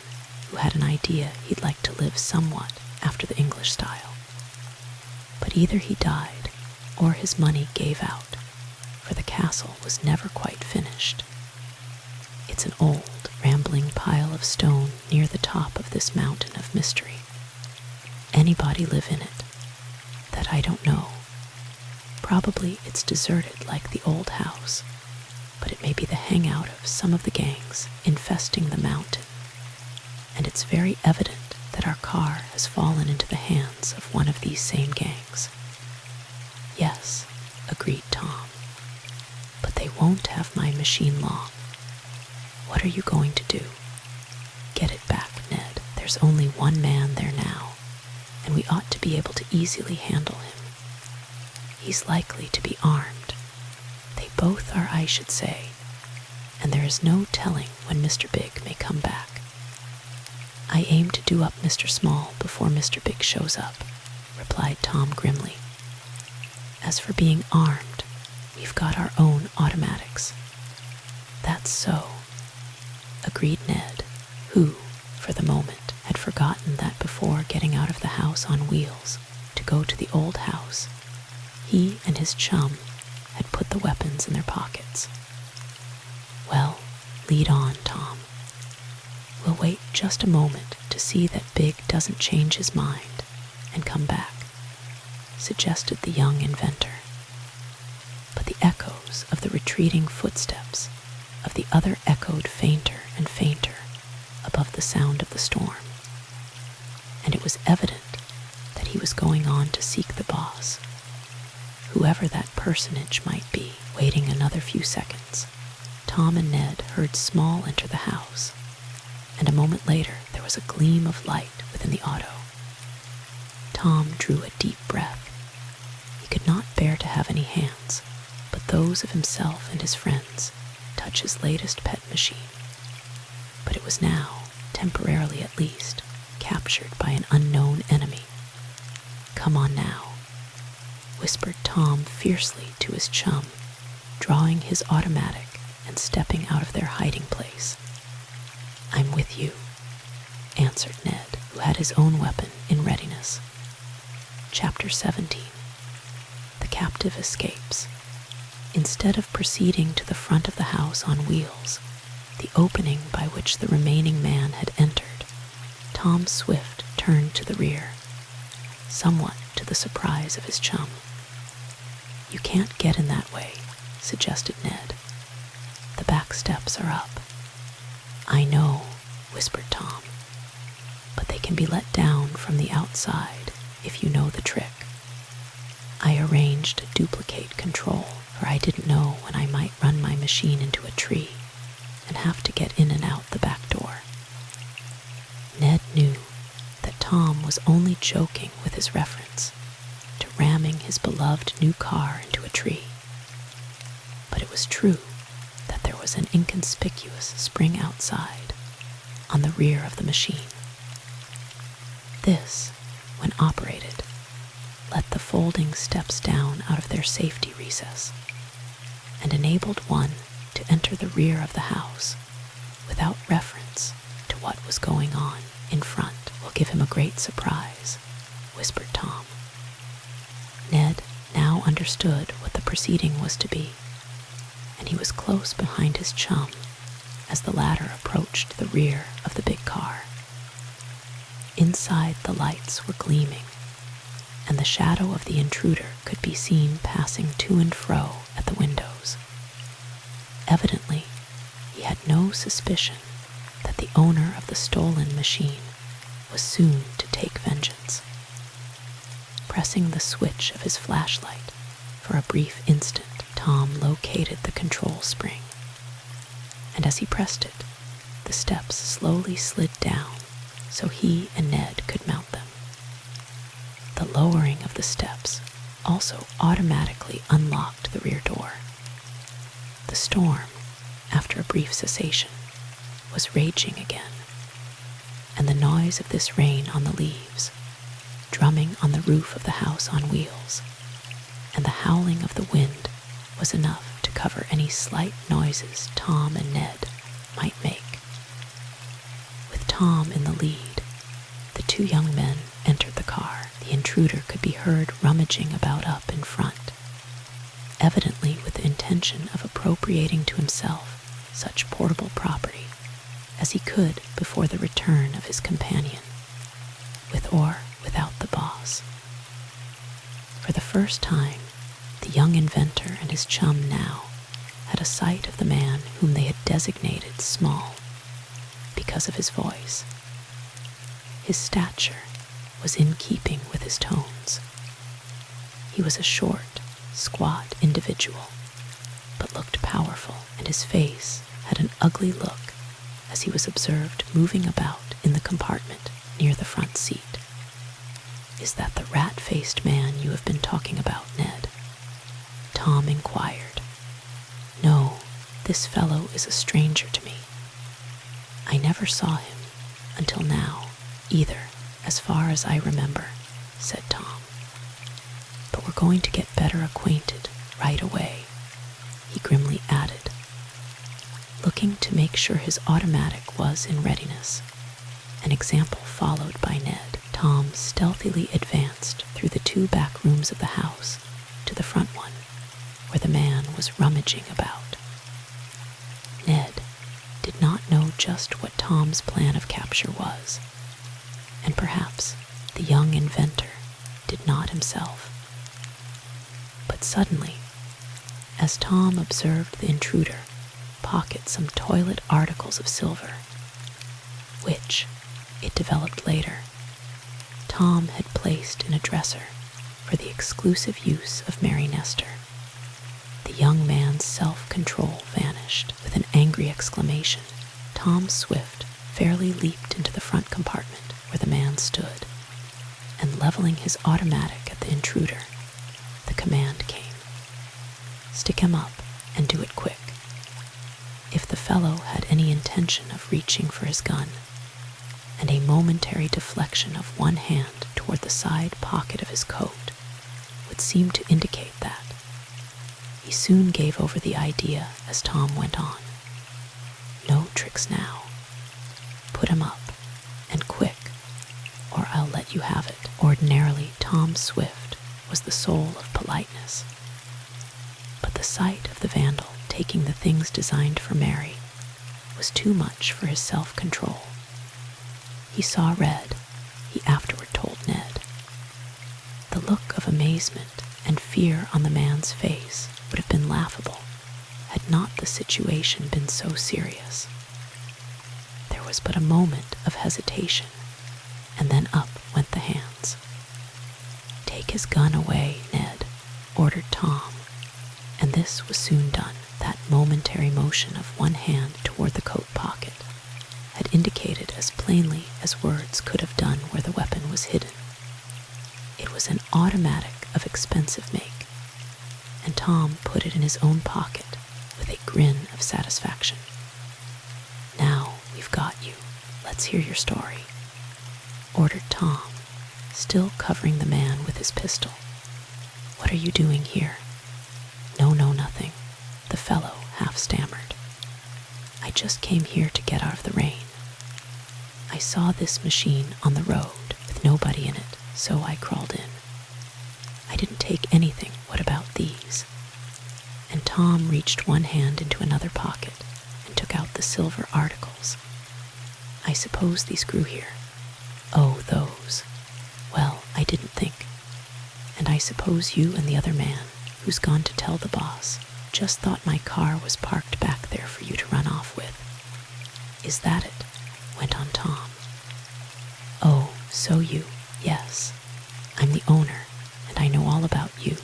who had an idea he'd like to live somewhat after the English style. But either he died or his money gave out, for the castle was never quite finished. It's an old, rambling pile of stone near the top of this mountain of mystery. Anybody live in it? That I don't know. Probably it's deserted like the old house, but it may be the hangout of some of the gangs infesting the mountain, and it's very evident that our car has fallen into the hands of one of these same gangs." "Yes," agreed Tom, "but they won't have my machine long. What are you going to do?" "Get it back, Ned. There's only one man there now, and we ought to be able to easily handle him. He's likely to be armed. They both are, I should say, and there is no telling when Mr. Big may come back. I aim to do up Mr. Small before Mr. Big shows up," replied Tom grimly. "As for being armed, we've got our own automatics." "That's so," agreed Ned, who, for the moment, had forgotten that before getting out of the house on wheels to go to the old house, he and his chum had put the weapons in their pockets. "Well, lead on, Tom. We'll wait just a moment to see that Big doesn't change his mind and come back," suggested the young inventor. But the echoes of the retreating footsteps of the other echoed fainter and fainter above the sound of the storm, and it was evident that he was going on to seek the boss, whoever that personage might be. Waiting another few seconds, Tom and Ned heard Small enter the house, and a moment later there was a gleam of light within the auto. Tom drew a deep breath. He could not bear to have any hands but those of himself and his friends touch his latest pet machine. But it was now, temporarily at least, captured by an unknown enemy. "Come on now," whispered Tom fiercely to his chum, drawing his automatic and stepping out of their hiding place. "I'm with you," answered Ned, who had his own weapon in readiness. Chapter 17. The captive escapes. Instead of proceeding to the front of the house on wheels, the opening by which the remaining man had entered, Tom Swift turned to the rear, somewhat to the surprise of his chum. "You can't get in that way," suggested Ned. "The back steps are up." "I know," whispered Tom, "but they can be let down from the outside if you know the trick. I arranged to duplicate control, for I didn't know when I might run my machine into a tree and have to get in and out the back door." Ned knew that Tom was only joking with his reference to ramming his beloved new car into a tree. But it was true that there was an inconspicuous spring outside, on the rear of the machine. This, when operated, let the folding steps down out of their safety recess and enabled one to enter the rear of the house without reference to what was going on in front. "Will give him a great surprise," whispered Tom. Ned now understood what the proceeding was to be, and he was close behind his chum as the latter approached the rear of the big car. Inside, the lights were gleaming, and the shadow of the intruder could be seen passing to and fro at the windows. Evidently, he had no suspicion that the owner of the stolen machine was soon to take vengeance. Pressing the switch of his flashlight, for a brief instant, Tom located the control spring, and as he pressed it, the steps slowly slid down so he and Ned could mount them. The lowering of the the steps also automatically unlocked the rear door. The storm, after a brief cessation, was raging again, and the noise of this rain on the leaves, drumming on the roof of the house on wheels, and the howling of the wind was enough to cover any slight noises Tom and Ned might make. With Tom in the lead, the two young men entered the car. The intruder could be heard rummaging about up in front, evidently with the intention of appropriating to himself such portable property as he could before the return of his companion, with or without the boss. For the first time, the young inventor and his chum now had a sight of the man whom they had designated small because of his voice. His stature was in keeping with his tones. He was a short, squat individual, but looked powerful, and his face had an ugly look as he was observed moving about in the compartment near the front seat. "Is that the rat-faced man you have been talking about, Ned?" Tom inquired. "No, this fellow is a stranger to me. I never saw him until now, either, as far as I remember," said Tom. "But we're going to get better acquainted right away," he grimly added, looking to make sure his automatic was in readiness. An example followed by Ned. Tom stealthily advanced through the two back rooms of the house to the front one, where the man was rummaging about. Ned did not know just what Tom's plan of capture was, and perhaps the young inventor did not himself. But suddenly, as Tom observed the intruder pocket some toilet articles of silver, which, it developed later, Tom had placed in a dresser for the exclusive use of Mary Nestor, the young man's self-control vanished. With an angry exclamation, Tom Swift fairly leaped into the front compartment where the man stood, and leveling his automatic at the intruder, the command came, "Stick him up and do it quick." If the fellow had any intention of reaching for his gun, and a momentary deflection of one hand toward the side pocket of his coat would seem to indicate that, he soon gave over the idea as Tom went on. "No tricks now. Put him up, and quick, or I'll let you have it." Ordinarily, Tom Swift was the soul of politeness, but the sight of the vandal taking the things designed for Mary was too much for his self-control. He saw red, he afterward told Ned. The look of amazement and fear on the man's face would have been laughable had not the situation been so serious. There was but a moment of hesitation, and then up went the hands. "Take his gun away, Ned," ordered Tom, and this was soon done. That momentary motion of one hand toward the coat pocket had indicated as plainly as words could have done where the weapon was hidden. It was an automatic of expensive make, and Tom put it in his own pocket with a grin of satisfaction. "Now we've got you. Let's hear your story," ordered Tom, still covering the man with his pistol. "What are you doing here?" No, nothing," the fellow half stammered. "I just came here to get out of the rain. I saw this machine on the road with nobody in it, so I crawled in. I didn't take anything. What about these?" And Tom reached one hand into another pocket and took out the silver articles. "I suppose these grew here." "Oh, those. Well, I didn't think. And I suppose you and the other man, who's gone to tell the boss, just thought my car was parked back there for you to run off with." "Is that it?" went on Tom. "Oh, so yes. I'm the owner, and I know all about you,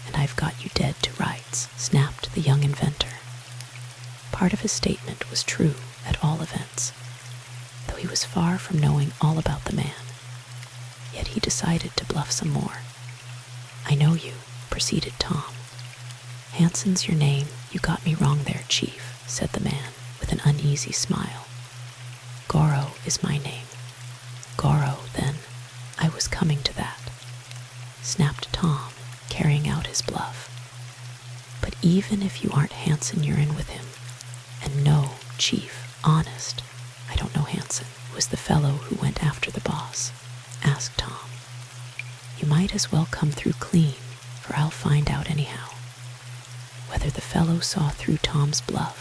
and I've got you dead to rights," snapped the young inventor. Part of his statement was true, at all events, though he was far from knowing all about the man. Yet he decided to bluff some more. "I know you," proceeded Tom. "Hanson's your name. You got me wrong there, Chief," said the man with an uneasy smile. "Goro is my name." "Goro, then. I was coming to that," snapped Tom, carrying out his bluff. "But even if you aren't Hanson, you're in with him. And no, Chief, honest, I don't know Hanson. Was the fellow who went after the boss?" asked Tom. "You might as well come through clean, for I'll find out anyhow." Whether the fellow saw through Tom's bluff,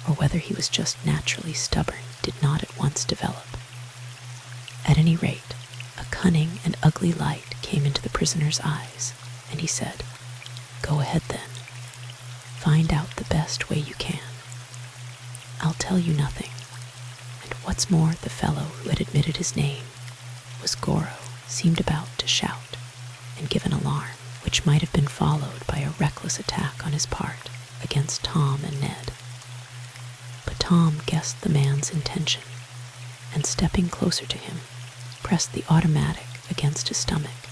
or whether he was just naturally stubborn, did not at once develop. At any rate, a cunning and ugly light came into the prisoner's eyes, and he said, "Go ahead then. Find out the best way you can. I'll tell you nothing." And what's more, the fellow who had admitted his name was Goro seemed about to shout and give an alarm, which might have been followed by a reckless attack on his part against Tom and Ned. But Tom guessed the man's intention, and stepping closer to him, pressed the automatic against his stomach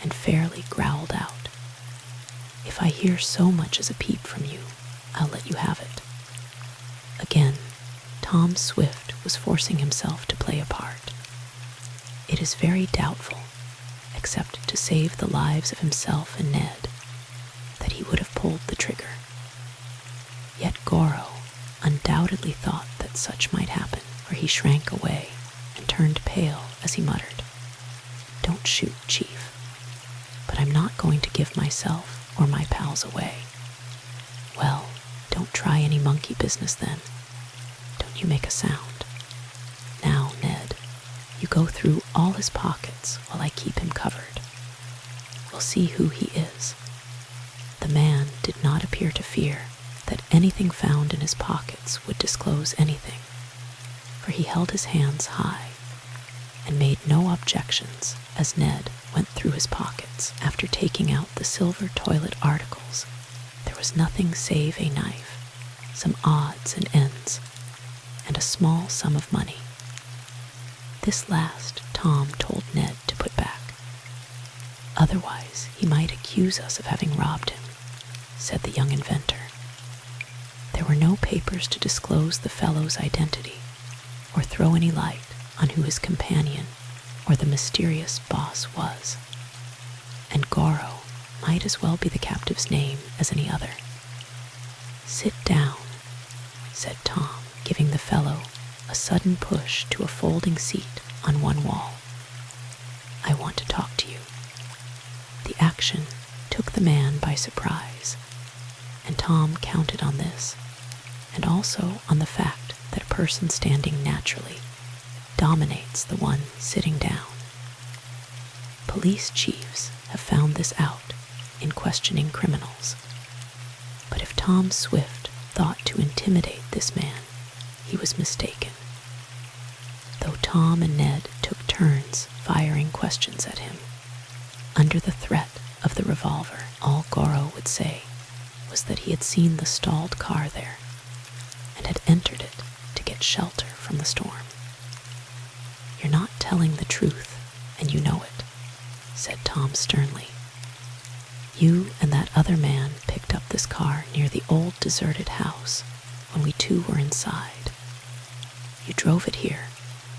and fairly growled out, "If I hear so much as a peep from you, I'll let you have it." Again, Tom Swift was forcing himself to play a part. It is very doubtful, except to save the lives of himself and Ned, that he would have pulled the trigger. Yet Goro undoubtedly thought that such might happen, for he shrank away and turned pale as he muttered, "Don't shoot, Chief, but I'm not going to give myself or my pals away." "Well, don't try any monkey business then. Don't you make a sound. Now, Ned, you go through all his pockets while I keep him covered. We'll see who he is." The man did not appear to fear that anything found in his pockets would disclose anything, for he held his hands high and made no objections as Ned went through his pockets. After taking out the silver toilet articles, there was nothing save a knife, some odds and ends, and a small sum of money. This last Tom told Ned to put back. "Otherwise, he might accuse us of having robbed him," said the young inventor. There were no papers to disclose the fellow's identity or throw any light on who his companion or the mysterious boss was, and Goro might as well be the captive's name as any other. "Sit down," said Tom, giving the fellow a sudden push to a folding seat on one wall. "I want to talk to you." The action took the man by surprise, and Tom counted on this, and also on the fact that a person standing naturally dominates the one sitting down. Police chiefs have found this out in questioning criminals. But if Tom Swift thought to intimidate this man, he was mistaken. Though Tom and Ned took turns firing questions at him, under the threat of the revolver, all Goro would say was that he had seen the stalled car there and had entered it to get shelter from the storm. "You're not telling the truth, and you know it," said Tom sternly. "You and that other man picked up this car near the old deserted house when we two were inside. You drove it here,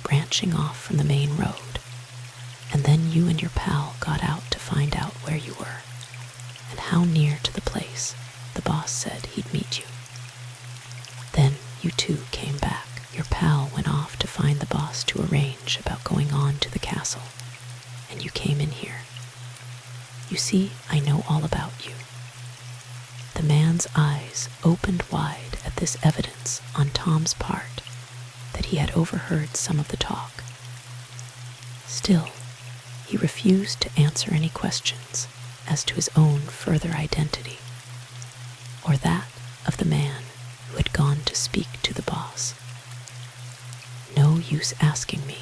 branching off from the main road, and then you and your pal got out to find out where you were and how near to the place the boss said he'd meet you. Then you two came back. Your pal went off to find the boss to arrange about going on to the castle, and you came in here. You see, I know all about you." The man's eyes opened wide at this evidence on Tom's part that he had overheard some of the talk. Still, he refused to answer any questions as to his own further identity, or that of the man who had gone to speak to the boss. "No use asking me.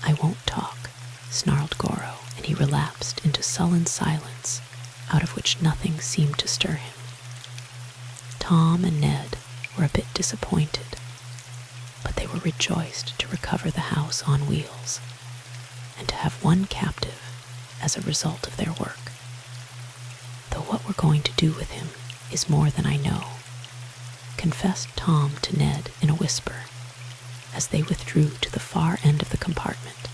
I won't talk," snarled Goro, and he relapsed into sullen silence out of which nothing seemed to stir him. Tom and Ned were a bit disappointed, but they were rejoiced to recover the house on wheels and to have one captive as a result of their work. we're going to do with him is more than I know," confessed Tom to Ned in a whisper, as they withdrew to the far end of the compartment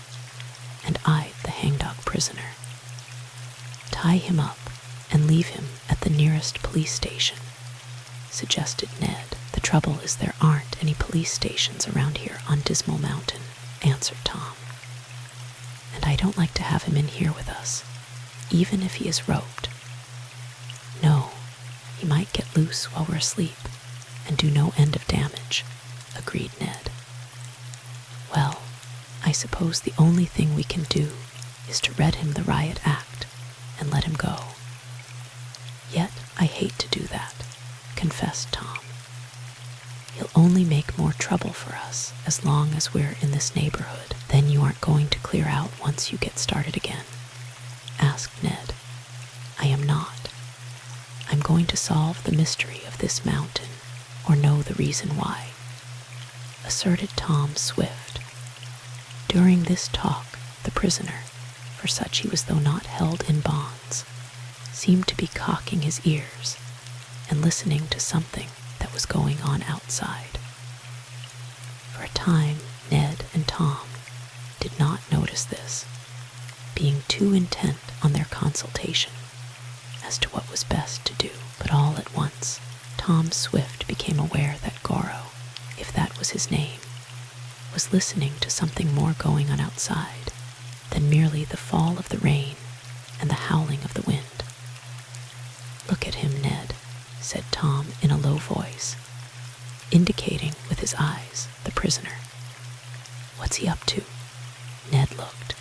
and eyed the hangdog prisoner. "Tie him up and leave him at the nearest police station," suggested Ned. "The trouble is there aren't any police stations around here on Dismal Mountain," answered Tom. "And I don't like to have him in here with us, even if he is roped." "No, he might get loose while we're asleep and do no end of damage," agreed Ned. "Well, I suppose the only thing we can do is to read him the riot act and let him go." "Yet I hate to do that," confessed Tom. "He'll only make more trouble for us as long as we're in this neighborhood." "Then you aren't going to clear out once you get started again?" asked Ned. "I am not. I'm going to solve the mystery of this mountain, or know the reason why," asserted Tom Swift. During this talk, the prisoner, for such he was though not held in bonds, seemed to be cocking his ears and listening to something that was going on outside. For a time, Ned and Tom did not notice this, being too intent on their consultation as to what was best to do. But all at once, Tom Swift became aware that Goro, if that was his name, was listening to something more going on outside than merely the fall of the rain and the howling of the wind. "Look at him, Ned," said Tom in a low voice, indicating with his eyes the prisoner. "What's he up to?" Ned looked,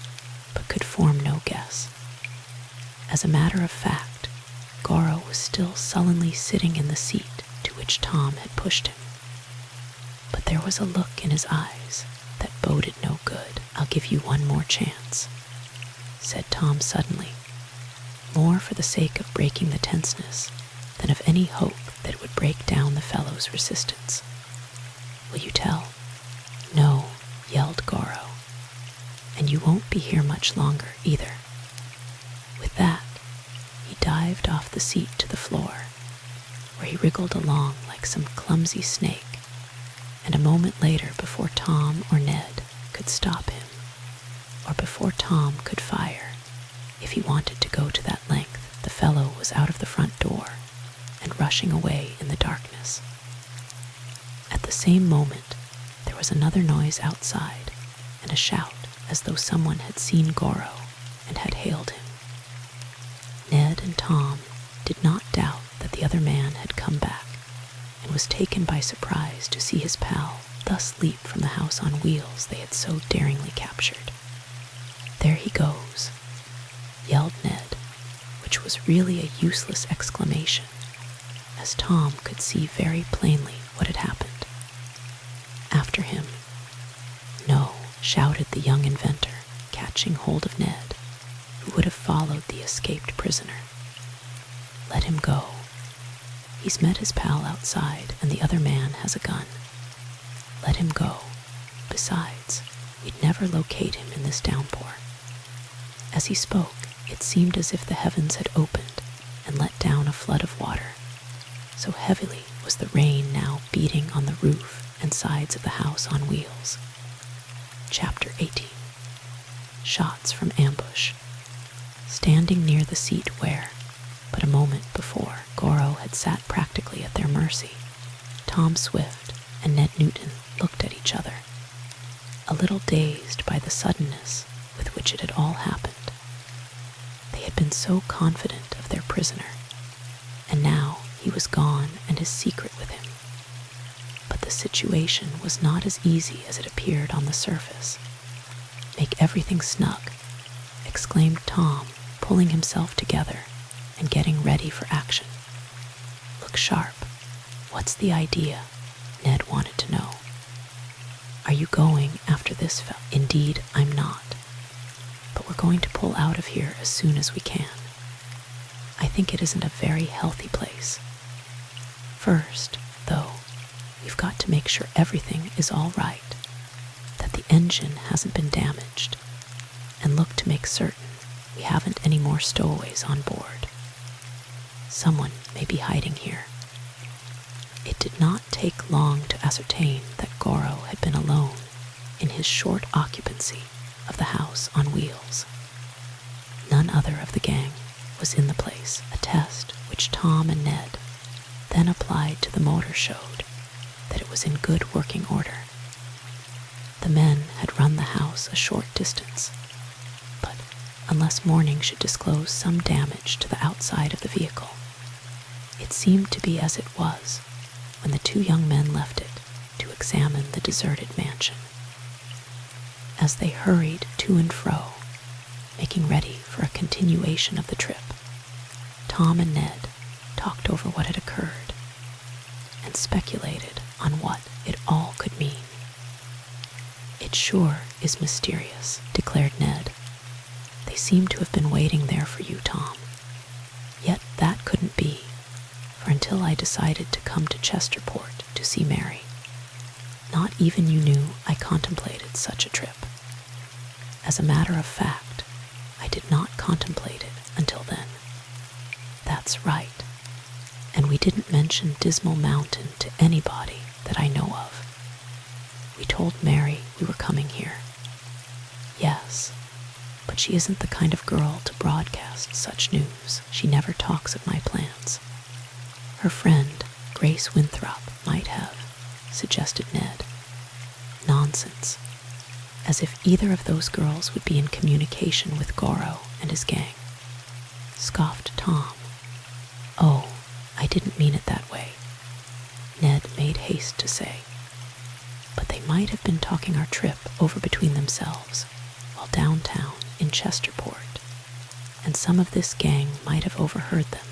but could form no guess. As a matter of fact, Goro was still sullenly sitting in the seat to which Tom had pushed him. But there was a look in his eyes that boded no good. "I'll give you one more chance," said Tom suddenly, more for the sake of breaking the tenseness than of any hope that it would break down the fellow's resistance. "Will you tell?" "No," yelled Goro, "and you won't be here much longer either." With that, he dived off the seat to the floor, where he wriggled along like some clumsy snake, and a moment later, before Tom or Ned could stop him, or before Tom could fire, if he wanted to go to that length, the fellow was out of the front door and rushing away in the darkness. At the same moment, there was another noise outside and a shout as though someone had seen Goro and had hailed him. Ned and Tom did not doubt that the other man had come back and was taken by surprise to see his pal thus leap from the house on wheels they had so daringly captured. "There he goes," yelled Ned, which was really a useless exclamation, as Tom could see very plainly what had happened. "After him." "No," shouted the young inventor, catching hold of Ned, who would have followed the escaped prisoner. "Let him go. He's met his pal outside, and the other man has a gun. Let him go. Besides, we'd never locate him in this downpour." As he spoke, it seemed as if the heavens had opened and let down a flood of water. So heavily was the rain now beating on the roof and sides of the house on wheels. Chapter 18. Shots from Ambush. Standing near the seat where, but a moment before, Goro had sat practically at their mercy, Tom Swift and Ned Newton looked at each other, a little dazed by the suddenness with which it had all happened. They had been so confident of their prisoner, and now he was gone and his secret with him. But the situation was not as easy as it appeared on the surface. "Make everything snug," exclaimed Tom, pulling himself together and getting ready for action. "Look sharp. What's the idea?" Ned wanted to know. "Are you going after this fellow?" "Indeed, I'm not. But we're going to pull out of here as soon as we can. I think it isn't a very healthy place. First, though, we've got to make sure everything is all right, that the engine hasn't been damaged, and look to make certain we haven't any more stowaways on board." Someone may be hiding here. It did not take long to ascertain that Goro had been alone in his short occupancy of the house on wheels. None other of the gang was in the place, a test which Tom and Ned then applied to the motor showed that it was in good working order. The men had run the house a short distance, but unless morning should disclose some damage to the outside of the vehicle, it seemed to be as it was when the two young men left it to examine the deserted mansion. As they hurried to and fro, making ready for a continuation of the trip, Tom and Ned talked over what had occurred and speculated on what it all could mean. "It sure is mysterious," declared Ned. "They seem to have been waiting there for you, Tom. Yet that couldn't be, for until I decided to come to Chesterport to see Mary, not even you knew I contemplated such a trip. As a matter of fact, I did not contemplate it until then." "That's right. And we didn't mention Dismal Mountain to anybody that I know of. We told Mary we were coming here." "Yes, but she isn't the kind of girl to broadcast such news. She never talks of my plans." "Her friend, Grace Winthrop, might have," suggested Ned. "Nonsense. As if either of those girls would be in communication with Goro and his gang," scoffed Tom. "Oh, I didn't mean it that way," Ned made haste to say. "But they might have been talking our trip over between themselves while downtown in Chesterport, and some of this gang might have overheard them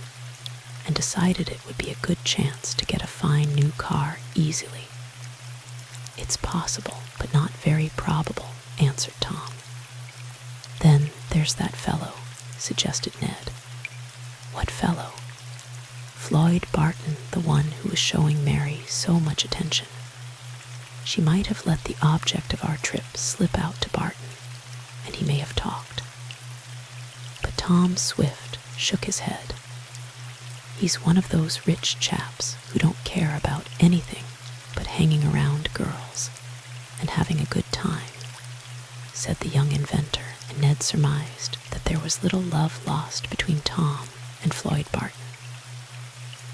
and decided it would be a good chance to get a fine new car easily." "It's possible, but not very probable," answered Tom. "Then there's that fellow," suggested Ned. "What fellow?" "Floyd Barton, the one who was showing Mary so much attention. She might have let the object of our trip slip out to Barton, and he may have talked." But Tom Swift shook his head. "He's one of those rich chaps who don't care about anything but hanging around girls and having a good time," said the young inventor, and Ned surmised that there was little love lost between Tom and Floyd Barton.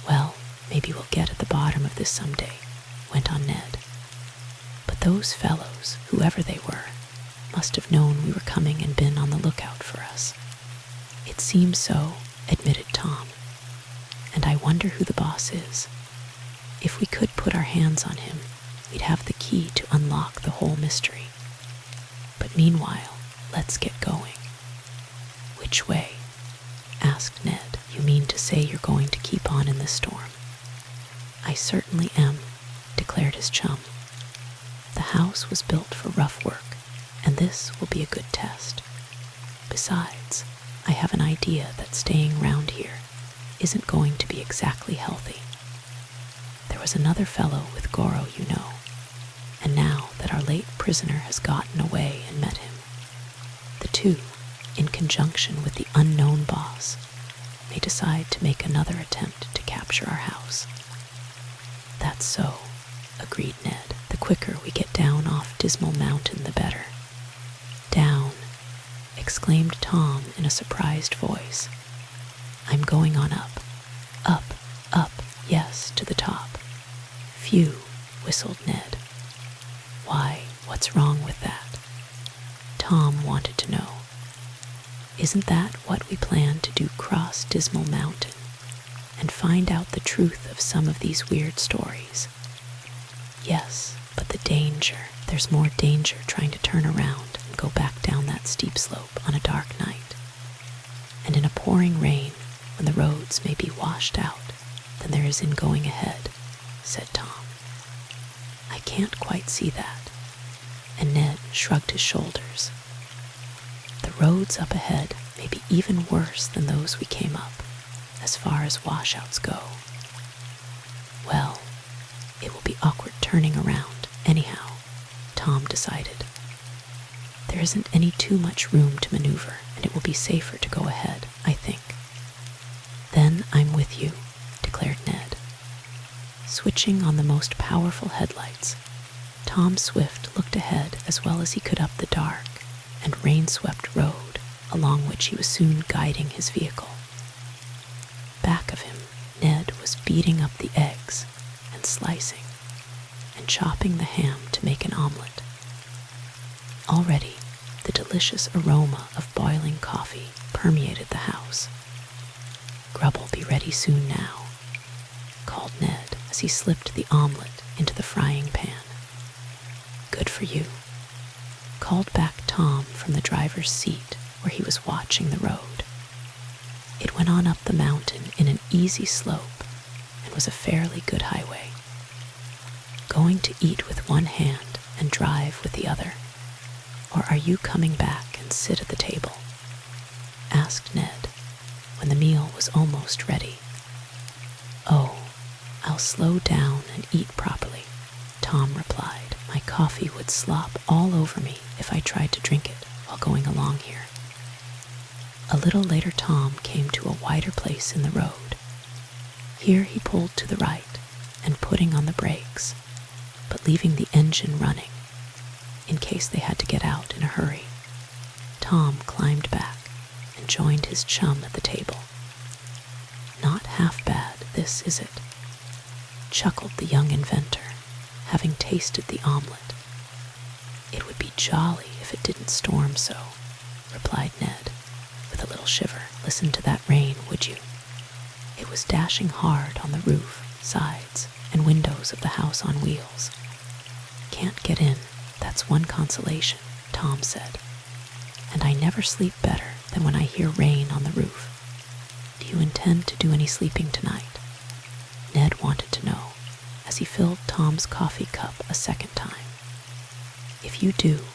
"Well, maybe we'll get at the bottom of this someday," went on Ned. "But those fellows, whoever they were, must have known we were coming and been on the lookout for us." "It seems so," admitted Tom. "And I wonder who the boss is. If we could put our hands on him, we'd have the key to unlock the whole mystery. But meanwhile, let's get going." "Which way?" asked Ned. "You mean to say you're going to keep on in this storm?" "I certainly am," declared his chum. "The house was built for rough work, and this will be a good test. Besides, I have an idea that staying round here isn't going to be exactly healthy. There was another fellow with Goro, you know, and now that our late prisoner has gotten away and met him, the two, in conjunction with the unknown boss, may decide to make another attempt to capture our house." "That's so," agreed Ned. "The quicker we get down off Dismal Mountain, the better." "Down," exclaimed Tom in a surprised voice. "I'm going on up. Up, up, yes, to the top." "Phew," whistled Ned. "Why, what's wrong with that?" Tom wanted to know. "Isn't that what we plan to do, cross Dismal Mountain and find out the truth of some of these weird stories?" "Yes, but the danger. There's more danger trying to turn around and go back down that steep slope on a dark night, and in a pouring rain when the roads may be washed out, than there is in going ahead," said Tom. "I can't quite see that," and Ned shrugged his shoulders. "The roads up ahead may be even worse than those we came up, as far as washouts go." "Well, it will be awkward turning around, anyhow," Tom decided. "There isn't any too much room to maneuver, and it will be safer to go ahead, I think." "Then I'm with you," Switching on the most powerful headlights, Tom Swift looked ahead as well as he could up the dark and rain-swept road along which he was soon guiding his vehicle. Back of him, Ned was beating up the eggs and slicing and chopping the ham to make an omelet. Already, the delicious aroma of boiling coffee permeated the house. "Grub'll be ready soon now," called Ned as he slipped the omelet into the frying pan. "Good for you," called back Tom from the driver's seat where he was watching the road. It went on up the mountain in an easy slope and was a fairly good highway. "Going to eat with one hand and drive with the other? Or are you coming back and sit at the table?" asked Ned when the meal was almost ready. "Oh, I'll slow down and eat properly," Tom replied. "My coffee would slop all over me if I tried to drink it while going along here." A little later, Tom came to a wider place in the road. Here he pulled to the right and putting on the brakes, but leaving the engine running in case they had to get out in a hurry. Tom climbed back and joined his chum at the table. "Not half bad, this, is it?" chuckled the young inventor, having tasted the omelet. "It would be jolly if it didn't storm so," replied Ned, with a little shiver. "Listen to that rain, would you?" It was dashing hard on the roof, sides, and windows of the house on wheels. "Can't get in, that's one consolation," Tom said. "And I never sleep better than when I hear rain on the roof. Do you intend to do any sleeping tonight?" Ned wanted to know, as he filled Tom's coffee cup a second time. "If you do,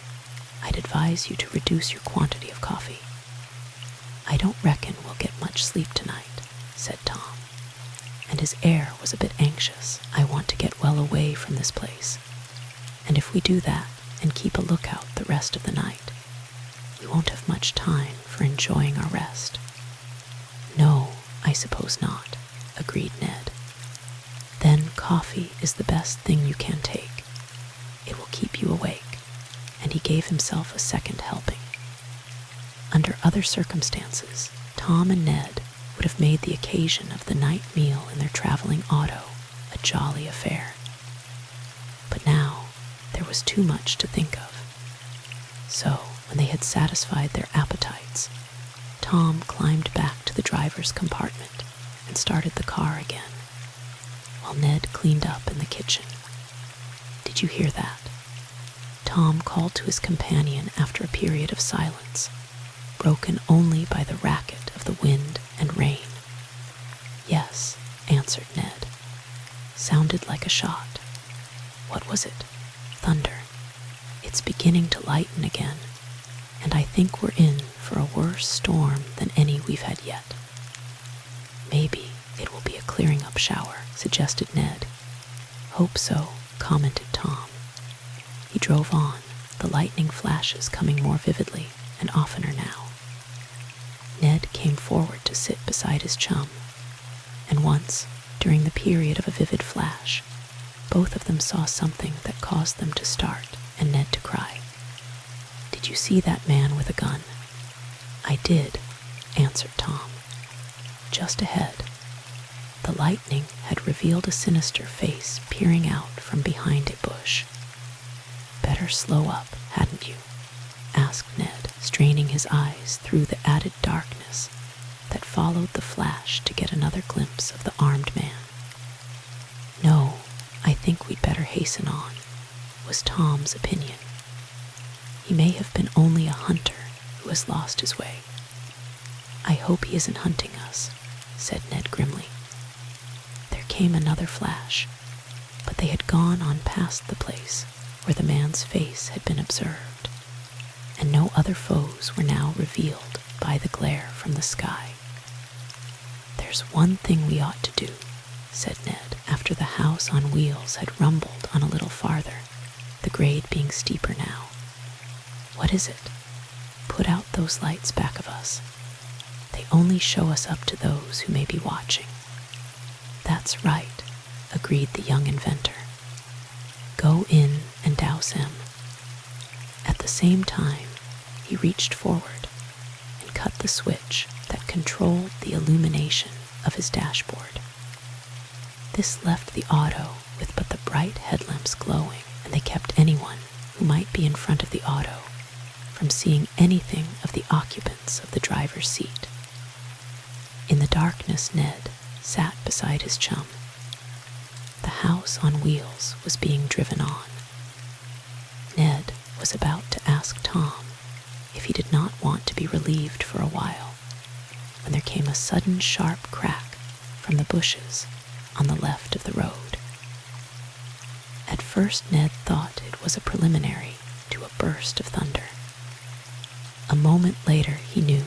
I'd advise you to reduce your quantity of coffee." "I don't reckon we'll get much sleep tonight," said Tom, and his air was a bit anxious. "I want to get well away from this place, and if we do that and keep a lookout the rest of the night, we won't have much time for enjoying our rest." "No, I suppose not," agreed Ned. "Then coffee is the best thing you can take. It will keep you awake," and he gave himself a second helping. Under other circumstances, Tom and Ned would have made the occasion of the night meal in their traveling auto a jolly affair. But now there was too much to think of. So, when they had satisfied their appetites, Tom climbed back to the driver's compartment and started the car again, while Ned cleaned up in the kitchen. "Did you hear that?" Tom called to his companion after a period of silence, broken only by the racket of the wind and rain. "Yes," answered Ned. "Sounded like a shot." "What was it?" "Thunder. It's beginning to lighten again, and I think we're in for a worse storm than any we've had yet." "Maybe it will be a clearing-up shower," suggested Ned. "Hope so," commented Tom. He drove on, the lightning flashes coming more vividly and oftener now. Ned came forward to sit beside his chum, and once, during the period of a vivid flash, both of them saw something that caused them to start and Ned to cry. "Did you see that man with a gun?" "I did," answered Tom. Just ahead, the lightning had revealed a sinister face peering out from behind a bush. "Better slow up, hadn't you?" asked Ned, straining his eyes through the added darkness that followed the flash to get another glimpse of the armed man. "No, I think we'd better hasten on," was Tom's opinion. "He may have been only a hunter who has lost his way." "I hope he isn't hunting us," said Ned grimly. There came another flash, but they had gone on past the place where the man's face had been observed, and no other foes were now revealed by the glare from the sky. "There's one thing we ought to do," said Ned, after the house on wheels had rumbled on a little farther, the grade being steeper now. "What is it?" "Put out those lights back of us. They only show us up to those who may be watching." "That's right," agreed the young inventor. "Go in and douse him." At the same time, he reached forward and cut the switch that controlled the illumination of his dashboard. This left the auto with but the bright headlamps glowing, and they kept anyone who might be in front of the auto from seeing anything of the occupants of the driver's seat. In the darkness, Ned sat beside his chum. The house on wheels was being driven on. Ned was about to ask Tom if he did not want to be relieved for a while, when there came a sudden sharp crack from the bushes on the left of the road. At first Ned thought it was a preliminary to a burst of thunder. A moment later he knew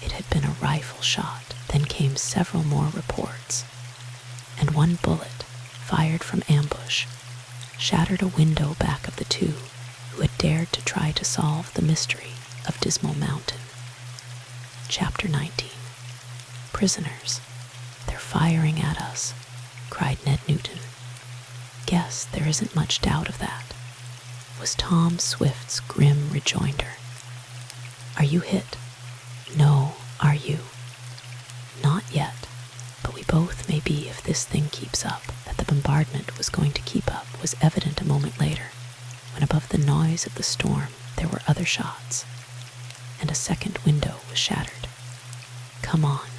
it had been a rifle shot. Then came several more reports, and one bullet, fired from ambush, shattered a window back of the two who had dared to try to solve the mystery of Dismal Mountain. Chapter 19. Prisoners. "They're firing at us," cried Ned Newton. "Guess there isn't much doubt of that," was Tom Swift's grim rejoinder. "Are you hit?" "No, are you?" "Not yet, but we both may be if this thing keeps up." That the bombardment was going to keep up was evident a moment later, when above the noise of the storm there were other shots, and a second window was shattered. "Come on,"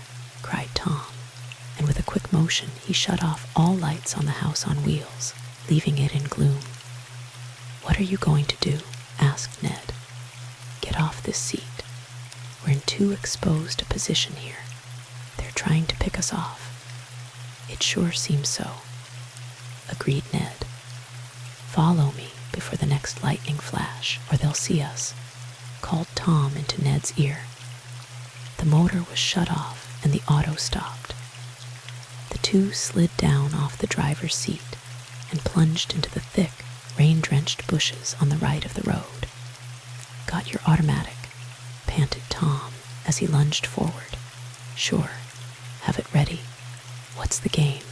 cried Tom, and with a quick motion he shut off all lights on the house on wheels, leaving it in gloom. "What are you going to do?" asked Ned. "Get off this seat. We're in too exposed a position here. They're trying to pick us off." "It sure seems so," agreed Ned. "Follow me before the next lightning flash, or they'll see us," called Tom into Ned's ear. The motor was shut off and the auto stopped. The two slid down off the driver's seat and plunged into the thick, rain-drenched bushes on the right of the road. "Got your automatic?" panted Tom as he lunged forward. "Sure. Have it ready. What's the game?"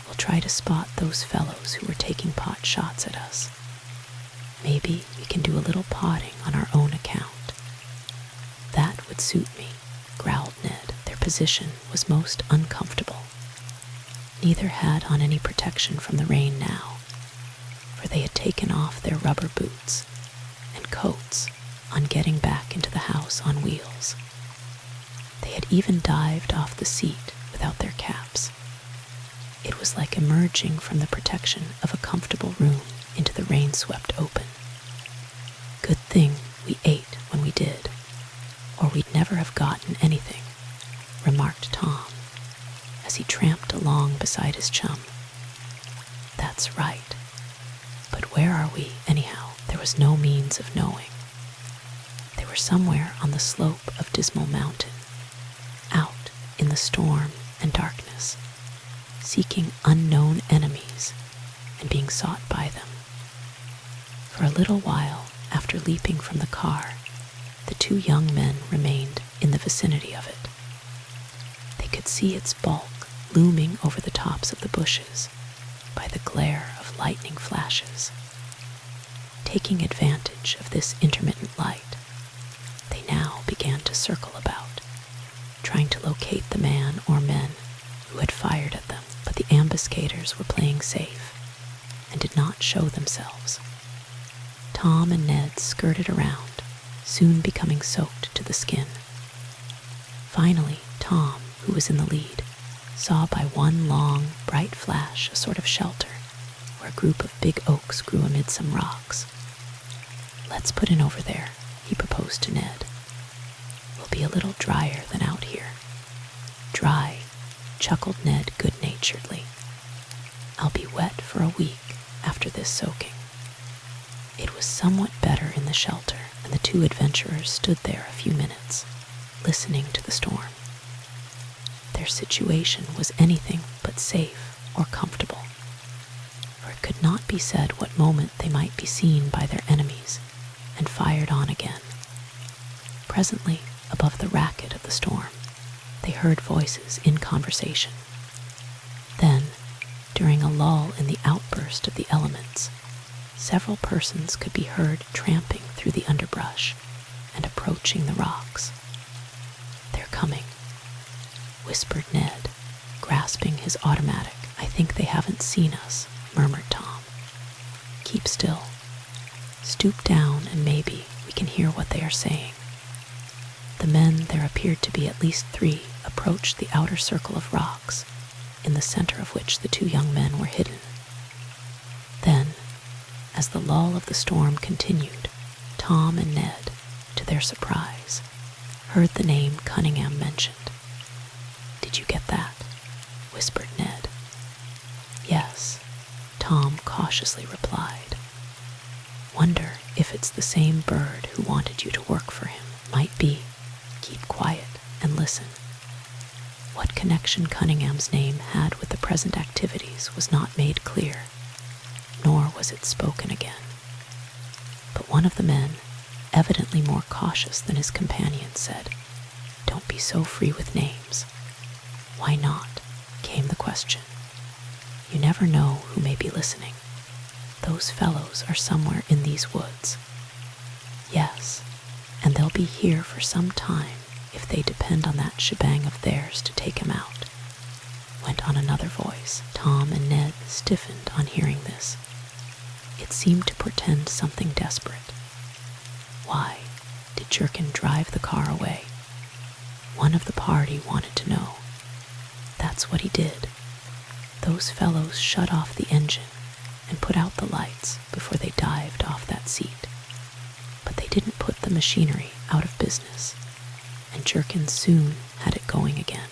"We'll try to spot those fellows who were taking pot shots at us. Maybe we can do a little potting on our own account." "That would suit me," growled Ned. Their position was most uncomfortable. Neither had on any protection from the rain now, for they had taken off their rubber boots and coats on getting back into the house on wheels. They had even dived off the seat without their caps. It was like emerging from the protection of a comfortable room into the rain-swept open. "Good thing we ate when we did, or we'd never have gotten anything," remarked Tom as he tramped along beside his chum. "That's right. But where are we, anyhow?" There was no means of knowing. They were somewhere on the slope of Dismal Mountain, out in the storm and darkness, seeking unknown enemies and being sought by them. For a little while after leaping from the car, the two young men remained in the vicinity of it. They could see its bulk looming over the tops of the bushes by the glare of lightning flashes. Taking advantage of this intermittent light, they now began to circle about, trying to locate the man or men who had fired at them, but the ambuscaders were playing safe and did not show themselves. Tom and Ned skirted around, soon becoming soaked to the skin. Finally, Tom, who was in the lead, saw by one long, bright flash a sort of shelter where a group of big oaks grew amid some rocks. "Let's put in over there," he proposed to Ned. "We'll be a little drier than out here." "Dry," chuckled Ned good-naturedly. "I'll be wet for a week after this soaking." It was somewhat better in the shelter, and the two adventurers stood there a few minutes, listening to the storm. Their situation was anything but safe or comfortable, for it could not be said what moment they might be seen by their enemies and fired on again. Presently, above the racket of the storm, they heard voices in conversation. Then, During a lull in the outburst of the elements, several persons could be heard tramping through the underbrush and approaching the rocks. "They're coming," whispered Ned, grasping his automatic. "I think they haven't seen us," murmured Tom. "Keep still. Stoop down and maybe we can hear what they are saying." The men, there appeared to be at least 3, approached the outer circle of rocks, in the center of which the 2 young men were hidden. Then, as the lull of the storm continued, Tom and Ned, to their surprise, heard the name Cunningham mentioned. "Did you get that?" whispered Ned. "Yes," Tom cautiously replied. "Wonder if it's the same bird who wanted you to work for him." "Might be. Keep quiet and listen." What connection Cunningham's name had with the present activities was not made clear, nor was it spoken again. But one of the men, evidently more cautious than his companion, said, "Don't be so free with names." "Why not?" came the question. "You never know who may be listening. Those fellows are somewhere in these woods." "Yes, and they'll be here for some time if they depend on that shebang of theirs to take him out," went on another voice. Tom and Ned stiffened on hearing this. It seemed to portend something desperate. Why did Jerkin drive the car away? One of the party wanted to know. That's what he did. Those fellows shut off the engine and put out the lights before they dived off that seat. But they didn't put the machinery out of business, and Jerkin soon had it going again.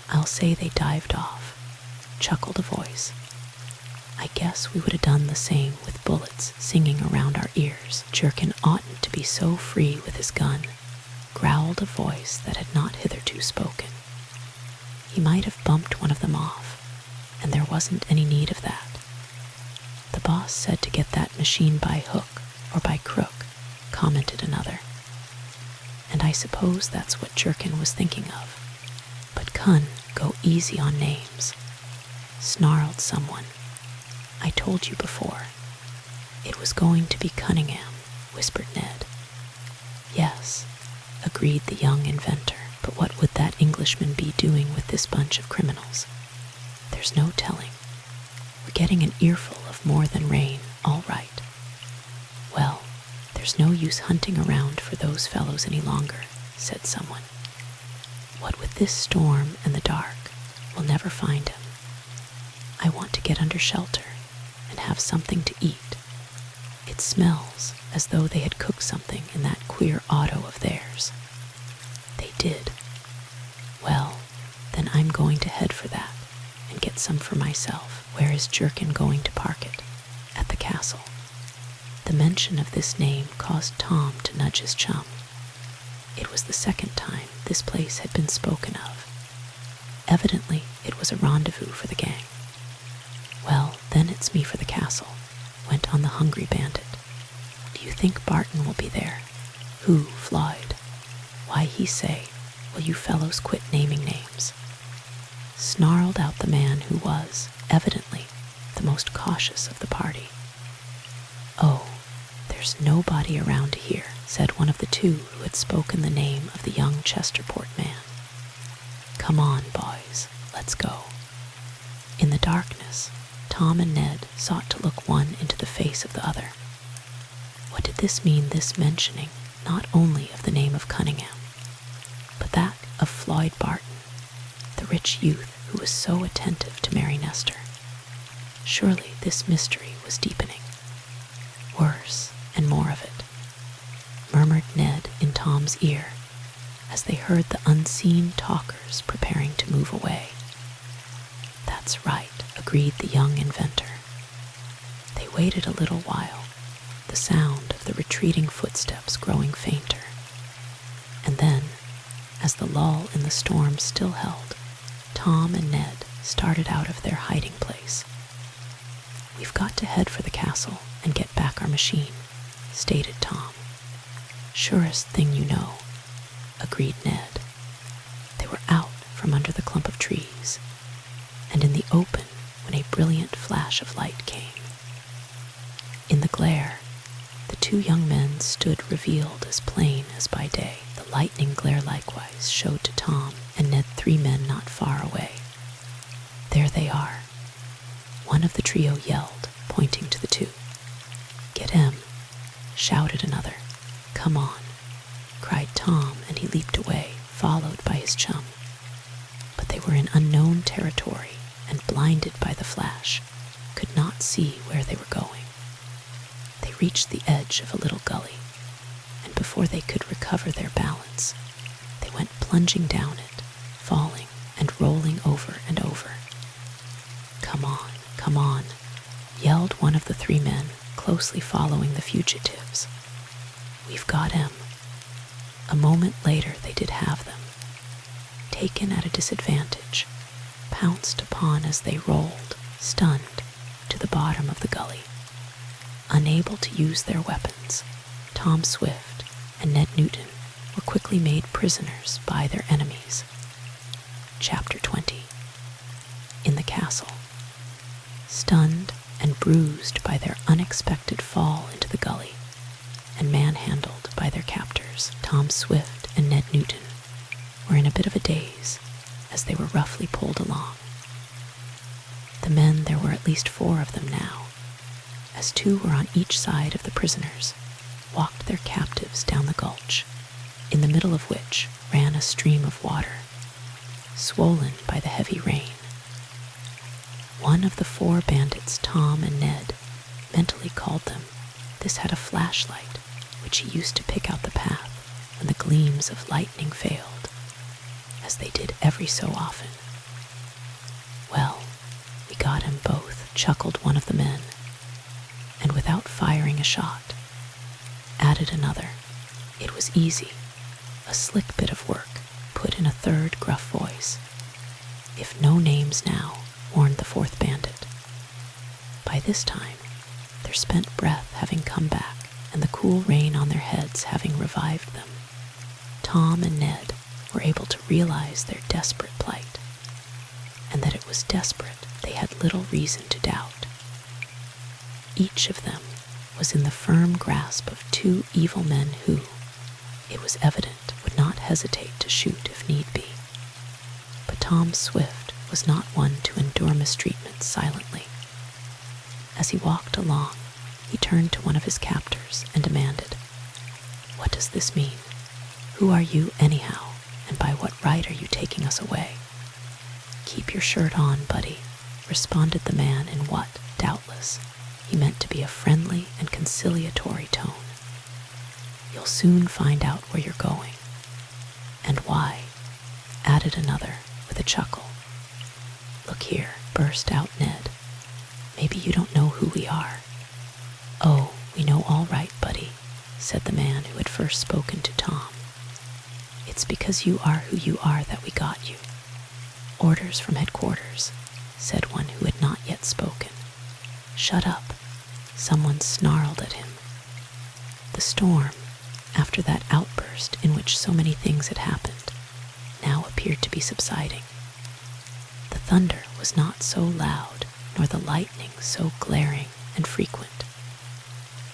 "I'll say they dived off," chuckled a voice. "I guess we would have done the same with bullets singing around our ears." "Jerkin oughtn't to be so free with his gun," growled a voice that had not hitherto spoken. "He might have bumped one of them off, and there wasn't any need of that. The boss said to get that machine by hook or by crook," commented another. "And I suppose that's what Jerkin was thinking of. But Cun, go easy on names," snarled someone. "I told you before. It was going to be Cunningham," whispered Ned. "Yes," agreed the young inventor. "But what would that Englishman be doing with this bunch of criminals? There's no telling. We're getting an earful of more than rain, all right. Well, there's no use hunting around for those fellows any longer," said someone. "What with this storm and the dark, we'll never find him. I want to get under shelter and have something to eat. It smells as though they had cooked something in that queer auto of theirs." "They did. Well, then I'm going to head for that and get some for myself." "Where is Jerkin going to park it?" "At the castle." The mention of this name caused Tom to nudge his chum. It was the second time this place had been spoken of. Evidently, it was a rendezvous for the gang. "Well, then it's me for the castle," went on the hungry bandit. "Do you think Barton will be there?" "Who, Floyd?" "Why, he say, will you fellows quit naming names?" snarled out the man who was, evidently, the most cautious of the party. "Oh, there's nobody around here," said one of the 2 who had spoken the name of the young Chesterport man. "Come on, boys, let's go." In the darkness, Tom and Ned sought to look one into the face of the other. What did this mean, this mentioning not only of the name of Cunningham, but that of Floyd Barton, the rich youth who was so attentive to Mary Nestor? Surely this mystery was deepening. Worse and more of it, murmured Ned in Tom's ear as they heard the unseen talkers preparing to move away. "That's right," agreed the young inventor. They waited a little while, the sound of the retreating footsteps growing fainter. And then, as the lull in the storm still held, Tom and Ned started out of their hiding place. "We've got to head for the castle and get back our machine," stated Tom. "Surest thing you know," agreed Ned. They were out from under the clump of trees, and in the open when a brilliant flash of light came. In the glare, the two young men stood revealed as plain as by day. The lightning glare likewise showed to Tom and Ned 3 men not far away. There they are, one of the trio yelled, pointing to the two. "Get him," shouted another. "Come on," cried Tom, and he leaped away, followed by his chum. But they were in unknown territory, and blinded by the flash, could not see where they were going. They reached the edge of a little gully, and before they could recover their balance, they went plunging down it, falling and rolling over and over. Come on," yelled one of the 3 men, closely following the fugitives. "We've got him." A moment later they did have them, taken at a disadvantage, pounced upon as they rolled, stunned, to the bottom of the gully. Unable to use their weapons, Tom Swift and Ned Newton were quickly made prisoners by their enemies. Chapter 20. In the castle. Stunned and bruised by their unexpected fall into the gully, and manhandled by their captors, Tom Swift and Ned Newton were in a bit of a daze as they were roughly pulled along. The men, there were at least 4 of them now, as 2 were on each side of the prisoners, walked their captives down the gulch, in the middle of which ran a stream of water, swollen by the heavy rain. One of the 4 bandits, Tom and Ned, mentally called them. This had a flashlight, which he used to pick out the path when the gleams of lightning failed, as they did every so often. "Well, we got him both," chuckled one of the men, and without firing a shot, added another. "It was easy, a slick bit of work," put in a third gruff voice. "If no names now," warned the 4th bandit. By this time, their spent breath having come back and the cool rain on their heads having revived them, Tom and Ned were able to realize their desperate plight, and that it was desperate they had little reason to doubt. Each of them was in the firm grasp of 2 evil men who, it was evident, would not hesitate to shoot if need be. But Tom Swift was not one to endure mistreatment silently. As he walked along, he turned to one of his captors and demanded, "What does this mean? Who are you anyhow, and by what right are you taking us away?" "Keep your shirt on, buddy," responded the man in what, doubtless, he meant to be a friendly and conciliatory tone. "You'll soon find out where you're going." "And why?" added another with a chuckle. "Look here," burst out Ned. "Maybe you don't know who we are." "Oh, we know all right, buddy," said the man who had first spoken to Tom. "It's because you are who you are that we got you. Orders from headquarters," said one who had not yet spoken. "Shut up," someone snarled at him. The storm, after that outburst in which so many things had happened, now appeared to be subsiding. The thunder was not so loud, nor the lightning so glaring and frequent.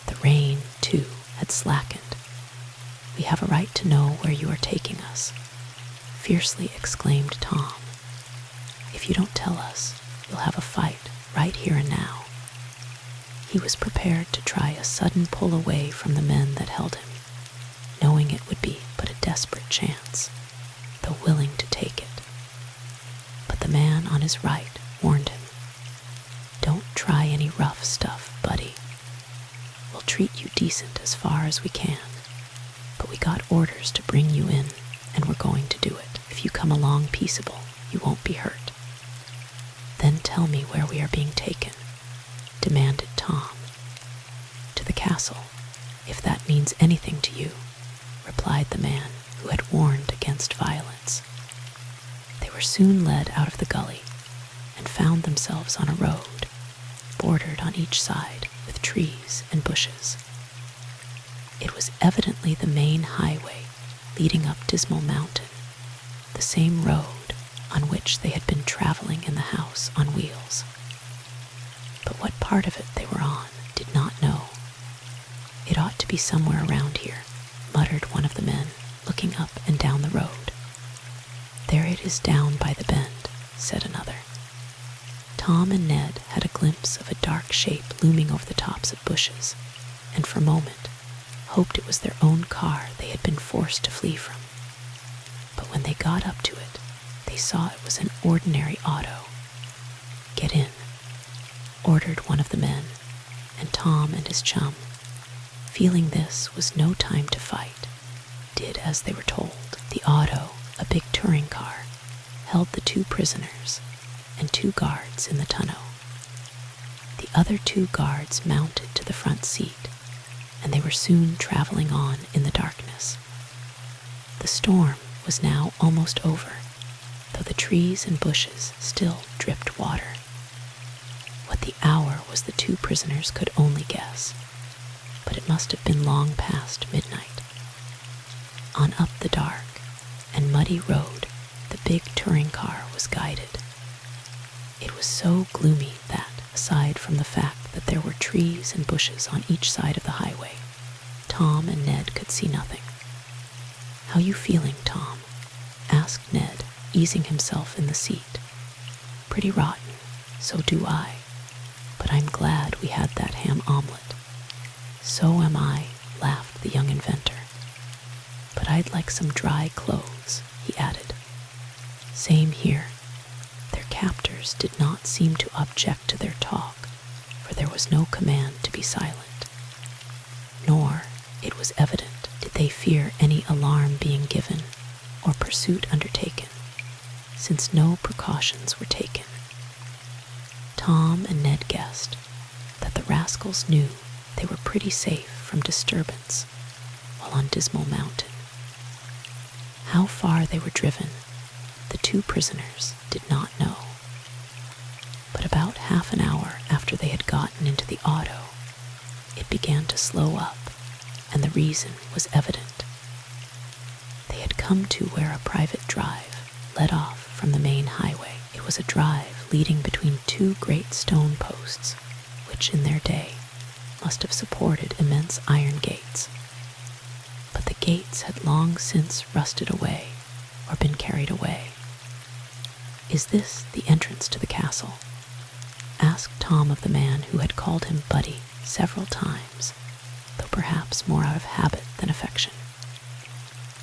The rain, too, had slackened. "We have a right to know where you are taking us," fiercely exclaimed Tom. "If you don't tell us, you'll have a fight right here and now." He was prepared to try a sudden pull away from the men that held him, knowing it would be but a desperate chance, though willing to take it. But the man on his right warned him, "Don't try any rough stuff, buddy. We'll treat you decent as far as we can, but we got orders to bring you in, and we're going to do it. If you come along peaceable, you won't be hurt." "Then tell me where we are being taken," demanded Tom. "To the castle, if that means anything to you," replied the man who had warned against violence. They were soon led out of the gully and found themselves on a road, bordered on each side with trees and bushes. It was evidently the main highway leading up Dismal Mountain, the same road on which they had been traveling in the house on wheels. but what part of it they were on did not know. "It ought to be somewhere around here," muttered one of the men, looking up and down the road. "There it is down by the bend," said another. Tom and Ned had a glimpse of a dark shape looming over the tops of bushes, and for a moment hoped it was their own car they had been forced to flee from. But when they got up to it, they saw it was an ordinary auto. "Get in," ordered one of the men, and Tom and his chum, feeling this was no time to fight, did as they were told. The auto, a big touring car, held the 2 prisoners and 2 guards in the tonneau. The other 2 guards mounted to the front seat, and they were soon traveling on in the darkness. The storm was now almost over, though the trees and bushes still dripped water. What the hour was the 2 prisoners could only guess, but it must have been long past midnight. On up the dark and muddy road the big touring car was guided. It was so gloomy that, aside from the fact that there were trees and bushes on each side of the highway, Tom and Ned could see nothing. "How you feeling, Tom?" asked Ned, easing himself in the seat. "Pretty rotten, so do I, but I'm glad we had that ham omelet." "So am I," laughed the young inventor. "But I'd like some dry clothes," he added. "Same here." Their captors did not seem to object to their talk, for there was no command to be silent. Nor, it was evident, did they fear any alarm being given or pursuit undertaken, since no precautions were taken. Tom and Ned guessed that the rascals knew they were pretty safe from disturbance while on Dismal Mountain. How far they were driven, the 2 prisoners did not know. But about half an hour after they had gotten into the auto, it began to slow up, and the reason was evident. They had come to where a private drive led off from the main highway. It was a drive leading between 2 great stone posts, which in their day must have supported immense iron gates. But the gates had long since rusted away or been carried away. "Is this the entrance to the castle?" asked Tom of the man who had called him Buddy several times, though perhaps more out of habit than affection.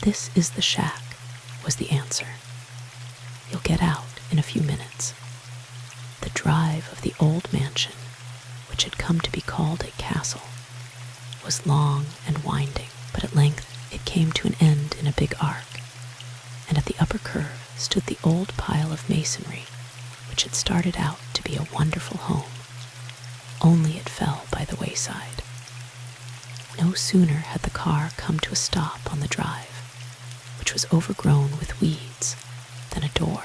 "This is the shack," was the answer. "You'll get out in a few minutes." The drive of the old mansion, which had come to be called a castle, was long and winding, but at length it came to an end in a big arc, and at the upper curve stood the old pile of masonry which had started out to be a wonderful home, only it fell by the wayside. No sooner had the car come to a stop on the drive, which was overgrown with weeds, than a door,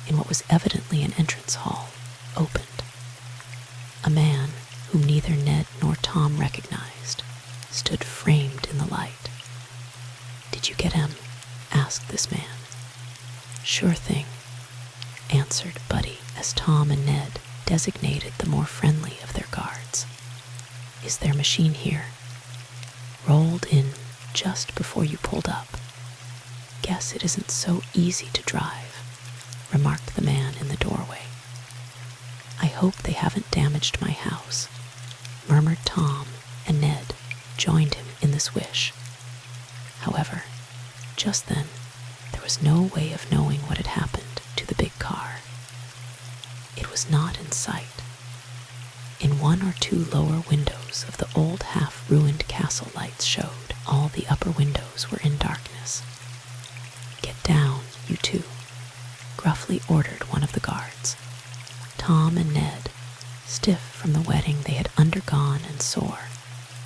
in what was evidently an entrance hall, opened. A man, whom neither Ned nor Tom recognized, stood framed in the light. "Did you get him?" asked this man. "Sure thing," answered Buddy, as Tom and Ned designated the more friendly of their guards. "Is their machine here?" "Rolled in just before you pulled up. Guess it isn't so easy to drive," remarked the man in the doorway. "I hope they haven't damaged my house," murmured Tom, and Ned joined him in this wish. However, just then there was no way of knowing what had happened to the big car. It was not in sight. In 1 or 2 lower windows of the old half-ruined castle lights showed. All the upper windows were in darkness. "Get down, you 2, gruffly ordered one of the guards. Tom and Ned, stiff from the wetting they had undergone and sore,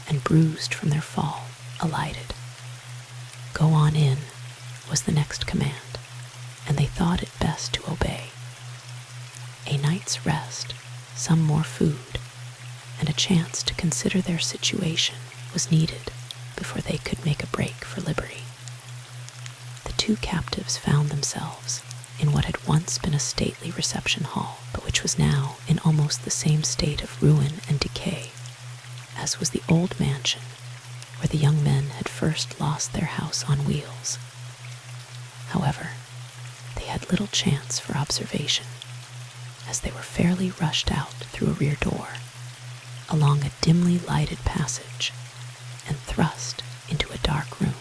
and bruised from their fall, alighted. "Go on in," was the next command, and they thought it best to obey. A night's rest, some more food, and a chance to consider their situation was needed before they could make a break for liberty. The 2 captives found themselves in what had once been a stately reception hall, but which was now in almost the same state of ruin and decay as was the old mansion where the young men had first lost their house on wheels. However, they had little chance for observation, as they were fairly rushed out through a rear door, along a dimly lighted passage, and thrust into a dark room.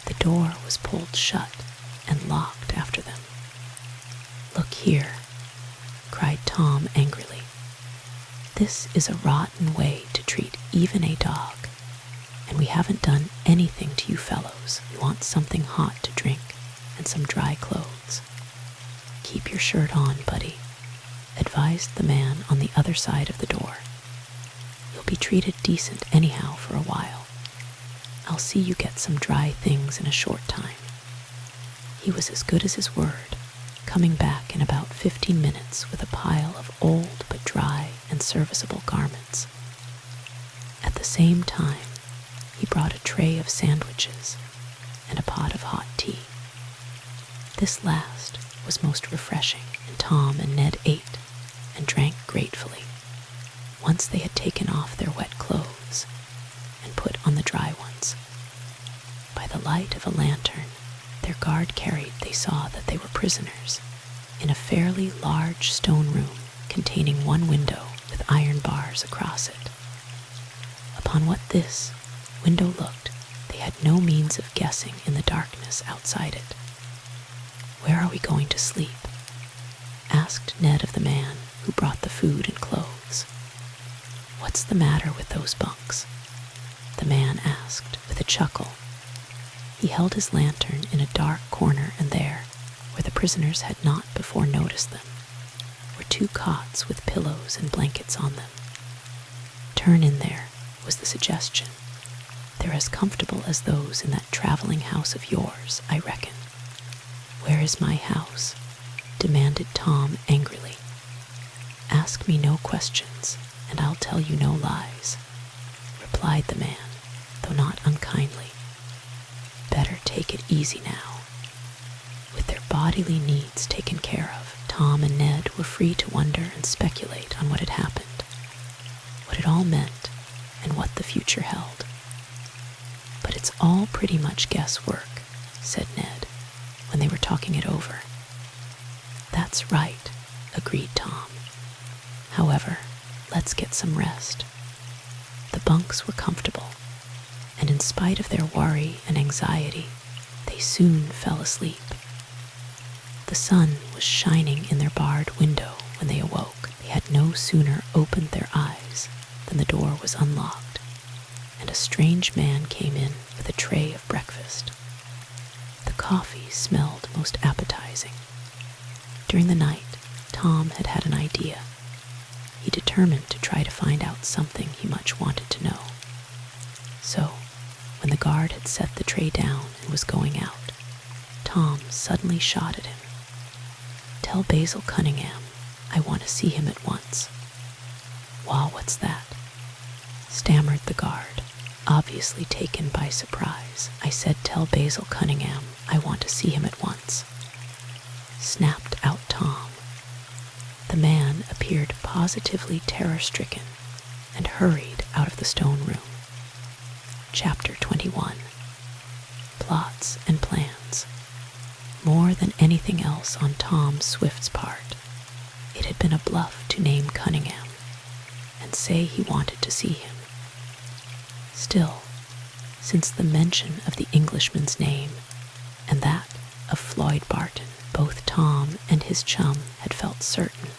The door was pulled shut and locked after them. "Look here," cried Tom angrily. "This is a rotten way to treat even a dog, and we haven't done anything to you fellows. We want something hot to drink and some dry clothes." "Keep your shirt on, buddy," advised the man on the other side of the door. "You'll be treated decent anyhow for a while. I'll see you get some dry things in a short time." He was as good as his word, coming back in about 15 minutes with a pile of old but dry and serviceable garments. At the same time, he brought a tray of sandwiches and a pot of hot tea. This last was most refreshing, and Tom and Ned ate and drank gratefully. Once they had taken off their wet clothes and put on the dry ones. By the light of a lantern their guard carried, they saw that they were prisoners in a fairly large stone room containing one window with iron bars across it. Upon what this window looked, they had no means of guessing in the darkness outside it. "Where are we going to sleep?" asked Ned of the man who brought the food and clothes. "What's the matter with those bunks?" the man asked with a chuckle. He held his lantern in a dark corner, and there, where the prisoners had not before noticed them, were 2 cots with pillows and blankets on them. "Turn in there," was the suggestion. "They're as comfortable as those in that traveling house of yours, I reckon." "Where is my house?" demanded Tom angrily. "Ask me no questions, and I'll tell you no lies," replied the man, though not unkindly. "Better take it easy now." With their bodily needs taken care of, Tom and Ned were free to wonder and speculate on what had happened, what it all meant, and what the future held. "But it's all pretty much guesswork," said Ned, when they were talking it over. "That's right," agreed Tom. "However, let's get some rest." The bunks were comfortable, and in spite of their worry and anxiety, they soon fell asleep. The sun was shining in their barred window when they awoke. They had no sooner opened their eyes than the door was unlocked, and a strange man came in with a tray of breakfast. The coffee smelled most appetizing. During the night, Tom had had an idea. He determined to try to find out something he much wanted to know. So, when the guard had set the tray down and was going out, Tom suddenly shot at him. "Tell Basil Cunningham I want to see him at once." "Why, what's that?" stammered the guard, obviously taken by surprise. "I said tell Basil Cunningham I want to see him at once," snapped out Tom. The man appeared positively terror-stricken and hurried out of the stone room. Chapter 21. Plots and Plans. More than anything else on Tom Swift's part, it had been a bluff to name Cunningham and say he wanted to see him. Still, since the mention of the Englishman's name and that of Floyd Barton, both Tom and his chum had felt certain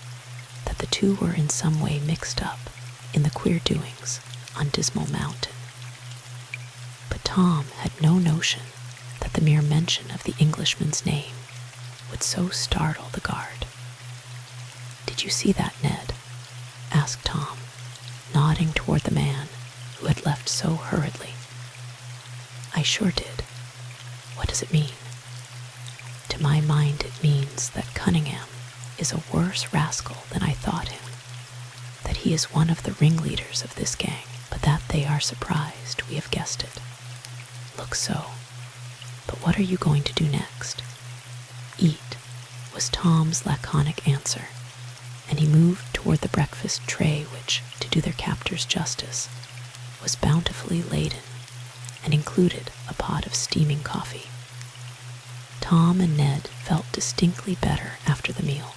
that the two were in some way mixed up in the queer doings on Dismal Mountain. But Tom had no notion that the mere mention of the Englishman's name would so startle the guard. "Did you see that, Ned?" asked Tom, nodding toward the man who had left so hurriedly. "I sure did. What does it mean?" "To my mind it means that Cunningham is a worse rascal than I thought him, that he is one of the ringleaders of this gang, but that they are surprised we have guessed it. Looks so. But what are you going to do next?" "Eat," was Tom's laconic answer, and he moved toward the breakfast tray which, to do their captors justice, was bountifully laden and included a pot of steaming coffee. Tom and Ned felt distinctly better after the meal,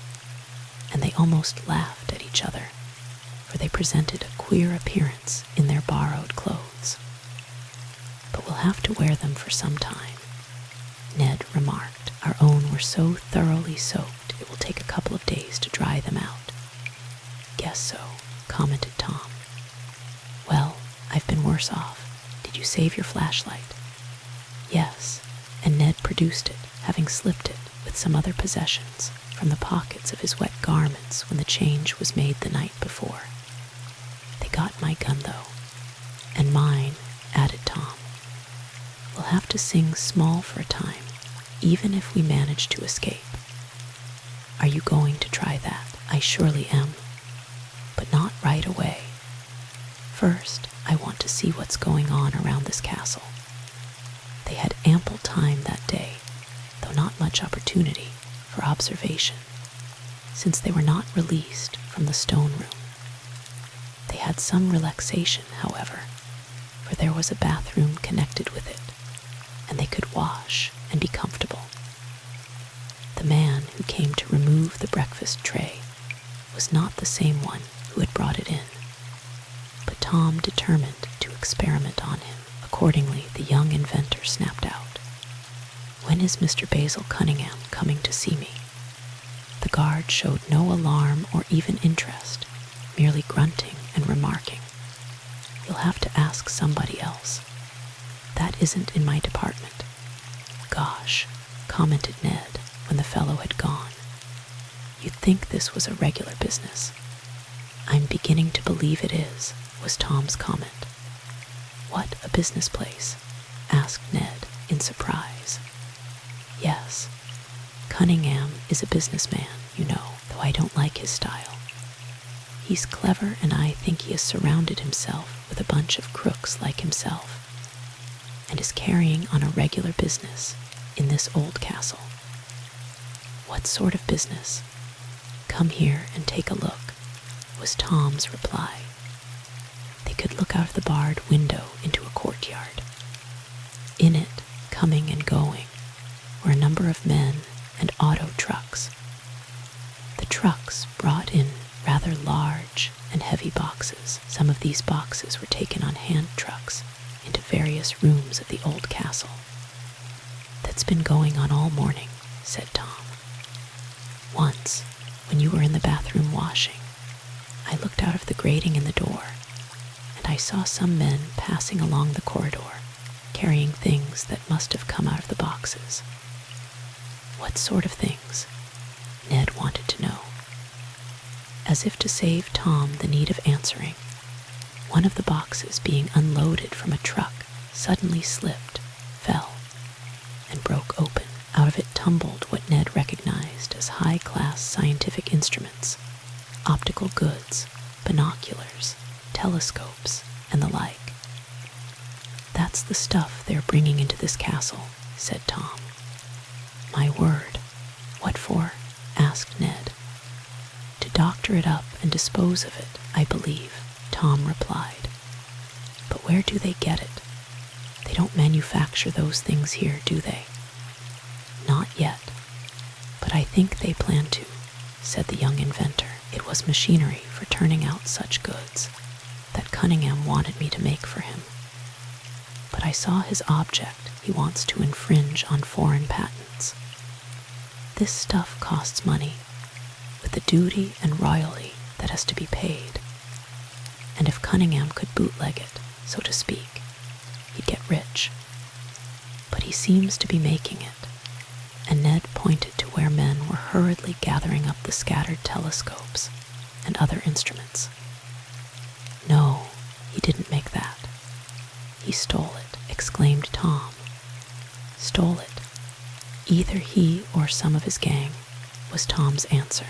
and they almost laughed at each other, for they presented a queer appearance in their borrowed clothes. "But we'll have to wear them for some time," Ned remarked. "Our own were so thoroughly soaked it will take a couple of days to dry them out." "Guess so," commented Tom. "Well, I've been worse off. Did you save your flashlight?" "Yes," and Ned produced it, having slipped it, with some other possessions, from the pockets of his wet garments when the change was made the night before. "They got my gun, though." "And mine," added Tom. "We'll have to sing small for a time, even if we manage to escape." "Are you going to try that?" "I surely am. But not right away. First, I want to see what's going on around this castle." They had ample time that day, though not much opportunity, for observation, since they were not released from the stone room. They had some relaxation, however, for there was a bathroom connected with it, and they could wash and be comfortable. The man who came to remove the breakfast tray was not the same one who had brought it in, but Tom determined to experiment on him. Accordingly, the young inventor snapped out, "When is Mr. Basil Cunningham coming to see me?" The guard showed no alarm or even interest, merely grunting and remarking, "You'll have to ask somebody else. That isn't in my department." "Gosh," commented Ned when the fellow had gone. "You'd think this was a regular business." "I'm beginning to believe it is," was Tom's comment. "What, a business place?" asked Ned in surprise. "Yes. Cunningham is a businessman, you know, though I don't like his style. He's clever, and I think he has surrounded himself with a bunch of crooks like himself, and is carrying on a regular business in this old castle." "What sort of business?" "Come here and take a look," was Tom's reply. They could look out of the barred window into a courtyard. In it, coming and going, were a number of men and auto trucks. The trucks brought in rather large and heavy boxes. Some of these boxes were taken on hand trucks into various rooms of the old castle. "That's been going on all morning," said Tom. "Once, when you were in the bathroom washing, I looked out of the grating in the door, and I saw some men passing along the corridor, carrying things that must have come out of the boxes." "What sort of things?" Ned wanted to know. As if to save Tom the need of answering, one of the boxes being unloaded from a truck suddenly slipped, fell, and broke open. Out of it tumbled what Ned recognized as high-class scientific instruments, optical goods, binoculars, telescopes, and the like. "That's the stuff they're bringing into this castle," said Tom. "My word. What for?" asked Ned. "To doctor it up and dispose of it, I believe," Tom replied. "But where do they get it? They don't manufacture those things here, do they?" "Not yet, but I think they plan to," said the young inventor. "It was machinery for turning out such goods that Cunningham wanted me to make for him. But I saw his object. He wants to infringe on foreign patents. This stuff costs money, with the duty and royalty that has to be paid. And if Cunningham could bootleg it, so to speak, he'd get rich. But he seems to be making it," and Ned pointed to where men were hurriedly gathering up the scattered telescopes and other instruments. "No, he didn't make that. He stole it," exclaimed Tom. "Stole it. Either he or some of his gang," was Tom's answer.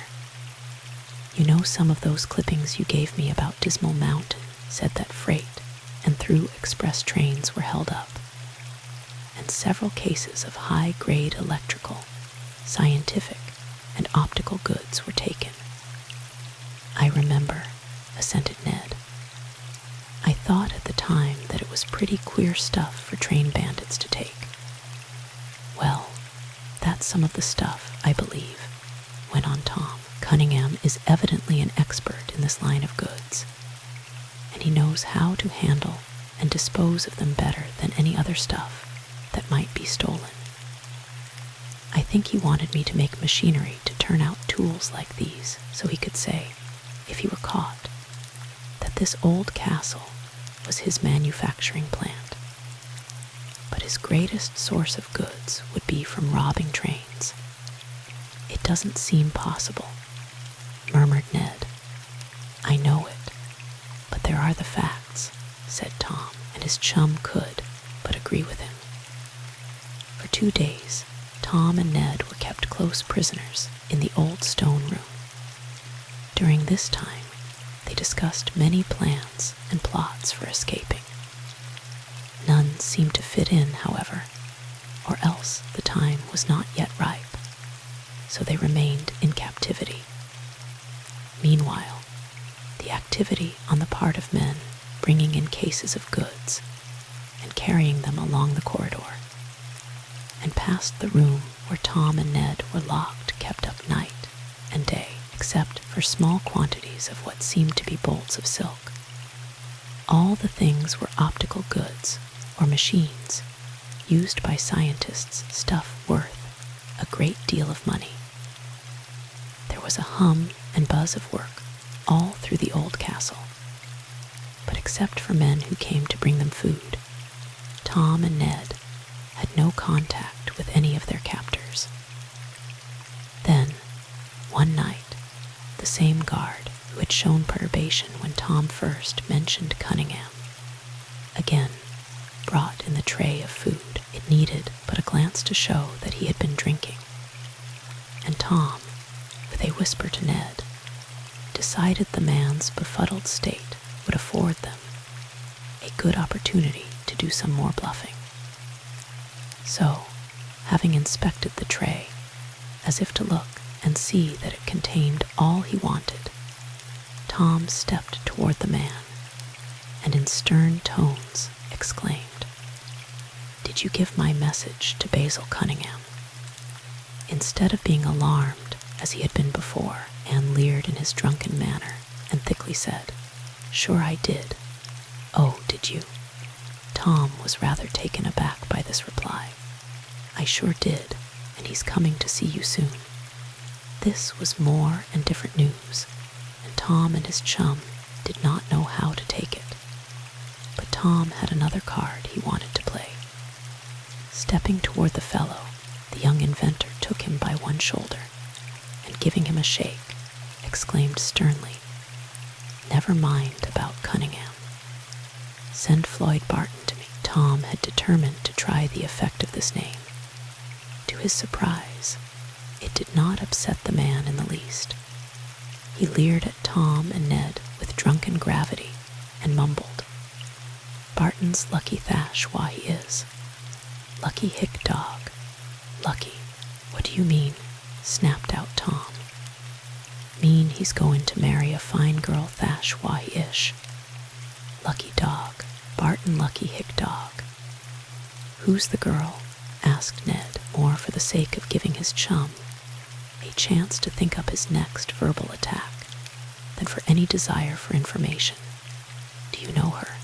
"You know some of those clippings you gave me about Dismal Mountain said that freight and through express trains were held up, and several cases of high-grade electrical scientific and optical goods were taken. I remember, assented Ned. I thought at the time that it was pretty queer stuff for train bandits to take. Well, that's some of the stuff, I believe, went on Tom. Cunningham is evidently an expert in this line of goods, and he knows how to handle and dispose of them better than any other stuff that might be stolen. I think he wanted me to make machinery to turn out tools like these so he could say, if he were caught, that this old castle was his manufacturing plant. But his greatest source of goods would be from robbing trains. It doesn't seem possible, murmured Ned. I know it, but there are the facts, said Tom, and his chum could but agree with him. For 2 days, Tom and Ned were kept close prisoners in the old stone room. During this time, they discussed many plans and plots for escaping. None seemed to fit in, however, or else the time was not yet ripe, so they remained in captivity. Meanwhile, the activity on the part of men bringing in cases of goods and carrying them along the corridor and past the room where Tom and Ned were locked kept up night and day, except for small quantities of what seemed to be bolts of silk. All the things were optical goods or machines used by scientists, stuff worth a great deal of money. There was a hum and buzz of work all through the old castle, but except for men who came to bring them food, Tom and Ned had no contact with any of their captors. Then, one night, the same guard who had shown perturbation when Tom first mentioned Cunningham, again brought in the tray of food. It needed but a glance to show that he had been drinking, and Tom, with a whisper to Ned, decided the man's befuddled state would afford them a good opportunity to do some more bluffing. So, having inspected the tray, as if to look and see that it contained all he wanted, Tom stepped toward the man and in stern tones exclaimed, "Did you give my message to Basil Cunningham?" Instead of being alarmed as he had been before, Anne leered in his drunken manner and thickly said, "Sure I did." "Oh, did you?" Tom was rather taken aback by this reply. "I sure did, and he's coming to see you soon." This was more and different news, and Tom and his chum did not know how to take it. But Tom had another card he wanted to play. Stepping toward the fellow, the young inventor took him by one shoulder, and giving him a shake, exclaimed sternly, "Never mind about Cunningham. Send Floyd Barton to me." Tom had determined to try the effect of this name. To his surprise, it did not upset the man in the least. He leered at Tom and Ned with drunken gravity and mumbled, "Barton's lucky Thash wha he is. Lucky hick dog. Lucky. What do you mean?" snapped out Tom. "Mean he's going to marry a fine girl Thash wha he ish. Lucky dog. Barton lucky hick dog." "Who's the girl?" asked Ned, more for the sake of giving his chum a chance to think up his next verbal attack than for any desire for information. "Do you know her?"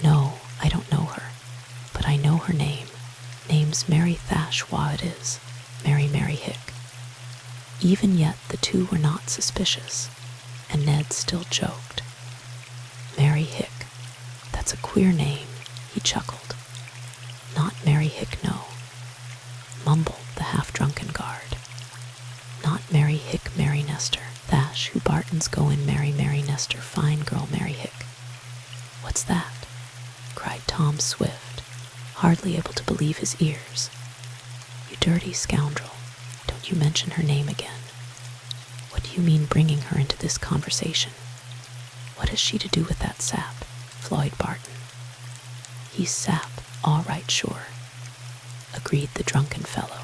"No, I don't know her, but I know her name. Name's Mary Thash wha it is. Mary Hick." Even yet the two were not suspicious, and Ned still joked. "Mary Hick, that's a queer name," he chuckled. "Not Mary Hick, no," mumbled the half-drunken guard. "Not Mary Hick, Mary Nestor. Thash who Barton's goin' marry Mary Nestor, fine girl Mary Hick." "What's that?" cried Tom Swift, hardly able to believe his ears. "You dirty scoundrel, don't you mention her name again. What do you mean bringing her into this conversation? What has she to do with that sap, Floyd Barton?" "He's sap, all right, sure," agreed the drunken fellow.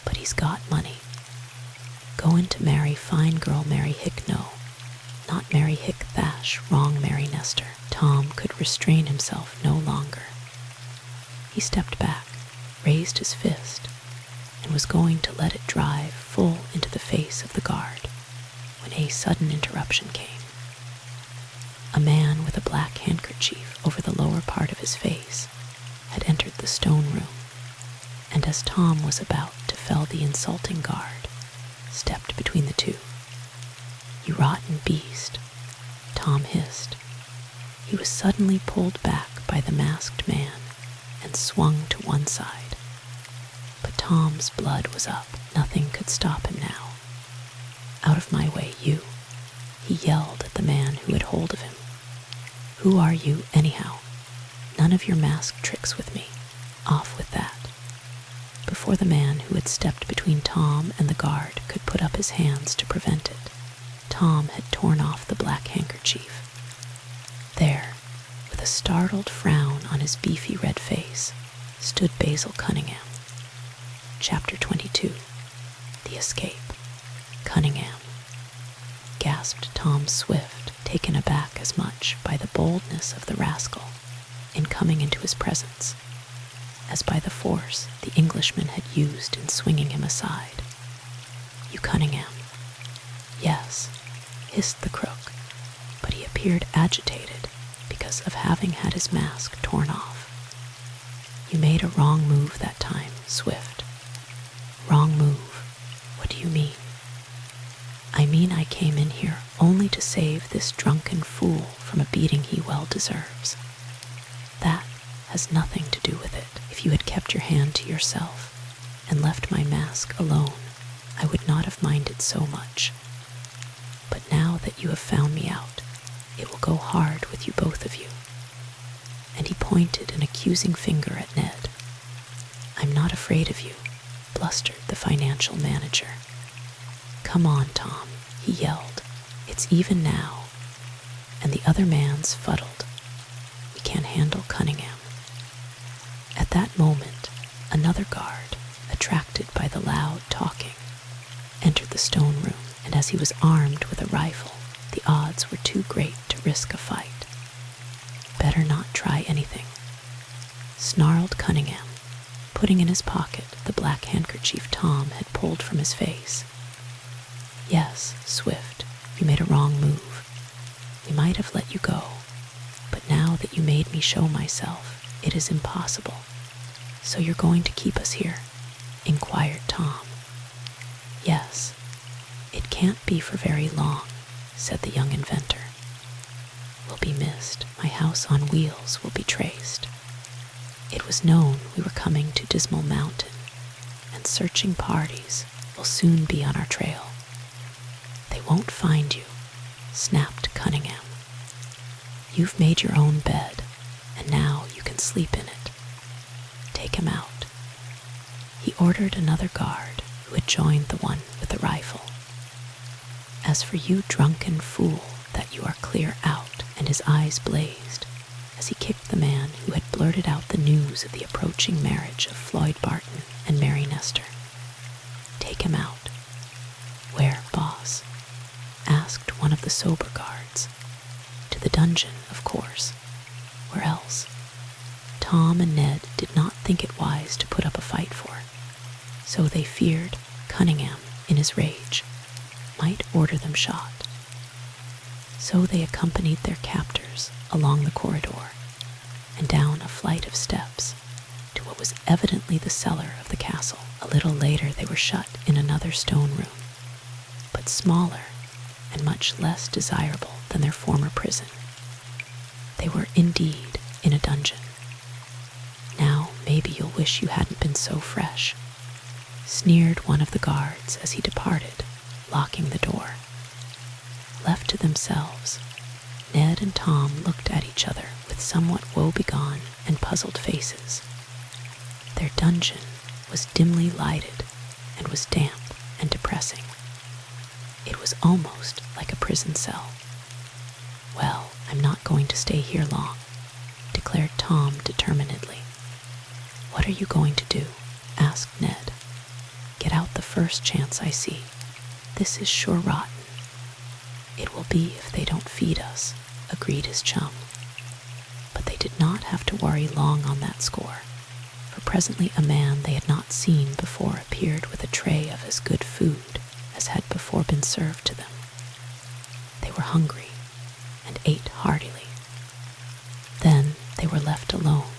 "But he's got money. Goin' to marry fine girl Mary Hick no. Not Mary Hick Thatch, wrong Mary Nestor. Tom could restrain himself no longer. He stepped back, raised his fist, and was going to let it drive full into the face of the guard when a sudden interruption came. A man with a black handkerchief over the lower part of his face had entered the stone room, and as Tom was about to fell the insulting guard, stepped between the two. "You rotten beast," Tom hissed. He was suddenly pulled back by the masked man and swung to one side. But Tom's blood was up. Nothing could stop him now. "Out of my way, you," he yelled at the man who had hold of him. "Who are you, anyhow? None of your masked tricks with me. Off with that." Before the man who had stepped between Tom and the guard could put up his hands to prevent it, Tom had torn off the black handkerchief. There, with a startled frown on his beefy red face, stood Basil Cunningham. Chapter 22. The Escape. Cunningham, gasped Tom Swift, taken aback as much by the boldness of the rascal in coming into his presence as by the force the Englishman had used in swinging him aside. "You Cunningham?" "Yes," hissed the crook, but he appeared agitated because of having had his mask torn off. "You made a wrong move that time, Swift." "Wrong move? What do you mean?" "I mean I came in here only to save this drunken fool from a beating he well deserves. That has nothing to do with it. If you had kept your hand to yourself and left my mask alone, I would not have minded so much. But now that you have found me out, it will go hard with you both of you." And he pointed an accusing finger at Ned. "I'm not afraid of you," blustered the financial manager. "Come on, Tom," he yelled. "It's even now." And the other man's fuddled. "We can't handle Cunningham." At that moment, another guard, attracted by the loud talking, entered the stone room, and as he was armed with a rifle, the odds were too great to risk a fight. "Better not try anything," snarled Cunningham, putting in his pocket the black handkerchief Tom had pulled from his face. "Yes, Swift, you made a wrong move. We might have let you go, but now that you made me show myself, it is impossible. So you're going to keep us here?" inquired Tom. "Yes. It can't be for very long," said the young inventor. "We'll be missed. My house on wheels will be traced. It was known we were coming to Dismal Mountain, and searching parties will soon be on our trail." "They won't find you," snapped Cunningham. "You've made your own bed, and now you can sleep in it. Take him out." He ordered another guard who had joined the one with the rifle. "As for you drunken fool, that you are clear out," and his eyes blazed as he kicked the man who had blurted out the news of the approaching marriage of Floyd Barton and Mary Nestor. "Take him out." "Where, boss?" asked one of the sober guards. "To the dungeon, of course. Where else?" Tom and Ned did not think it wise to put up a fight for it, so they feared Cunningham, in his rage, might order them shot. So they accompanied their captors along the corridor and down a flight of steps to what was evidently the cellar of the castle. A little later they were shut in another stone room, but smaller and much less desirable than their former prison. They were indeed in a dungeon. "Now maybe you'll wish you hadn't been so fresh," sneered one of the guards as he departed, locking the door. Left to themselves, Ned and Tom looked at each other with somewhat woebegone and puzzled faces. Their dungeon was dimly lighted and was damp and depressing. It was almost like a prison cell. "Well, I'm not going to stay here long," declared Tom determinedly. "What are you going to do?" asked Ned. "Get out first chance I see. This is sure rotten." "It will be if they don't feed us," agreed his chum. But they did not have to worry long on that score, for presently a man they had not seen before appeared with a tray of as good food as had before been served to them. They were hungry and ate heartily. Then they were left alone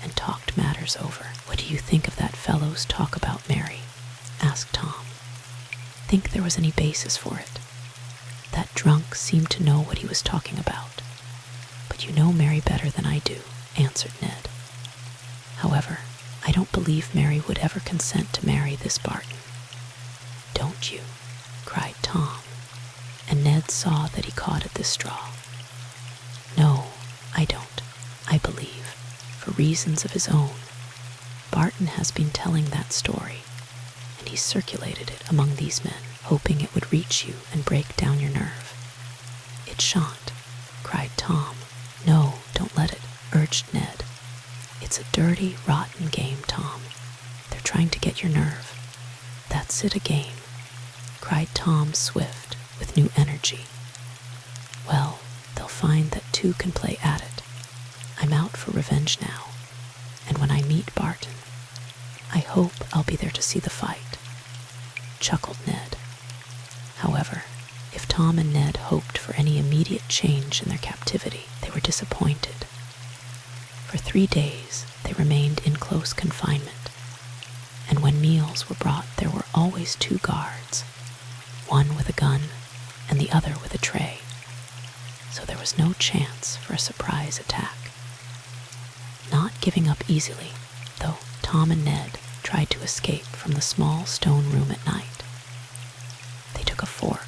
and talked matters over. "What do you think of that fellow's talk about Mary?" asked Tom. "Think there was any basis for it? That drunk seemed to know what he was talking about." "But you know Mary better than I do," answered Ned. "However, I don't believe Mary would ever consent to marry this Barton." "Don't you?" cried Tom, and Ned saw that he caught at this straw. "No, I don't. I believe, for reasons of his own, Barton has been telling that story, and he circulated it among these men, hoping it would reach you and break down your nerve." "It shan't," cried Tom. "No, don't let it," urged Ned. "It's a dirty, rotten game, Tom. They're trying to get your nerve." "That's it, a game," cried Tom Swift with new energy. "Well, they'll find that two can play at it. I'm out for revenge now, and when I meet Barton, I hope I'll be there to see the fight," chuckled Ned. However, if Tom and Ned hoped for any immediate change in their captivity, they were disappointed. For 3 days they remained in close confinement, and when meals were brought there were always 2 guards, one with a gun and the other with a tray, so there was no chance for a surprise attack. Not giving up easily, though, Tom and Ned tried to escape from the small stone room at night. They took a fork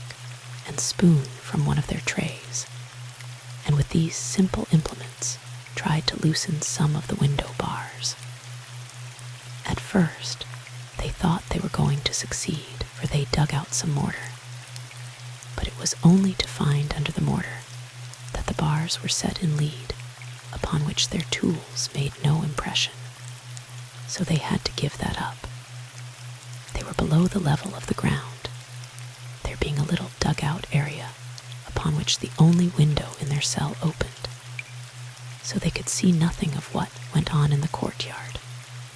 and spoon from one of their trays, and with these simple implements tried to loosen some of the window bars. At first, they thought they were going to succeed, for they dug out some mortar. But it was only to find under the mortar that the bars were set in lead, upon which their tools made no impression. So they had to give that up. They were below the level of the ground, there being a little dugout area upon which the only window in their cell opened, so they could see nothing of what went on in the courtyard,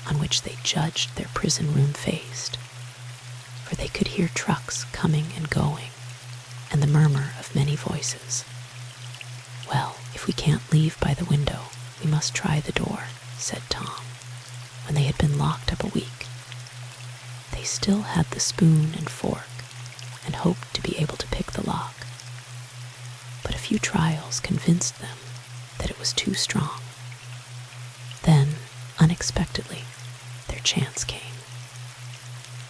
on which they judged their prison room faced, for they could hear trucks coming and going, and the murmur of many voices. "Well, if we can't leave by the window, we must try the door," said Tom, when they had been locked up a week. They still had the spoon and fork, and hoped to be able to pick the lock. But a few trials convinced them that it was too strong. Then, unexpectedly, their chance came.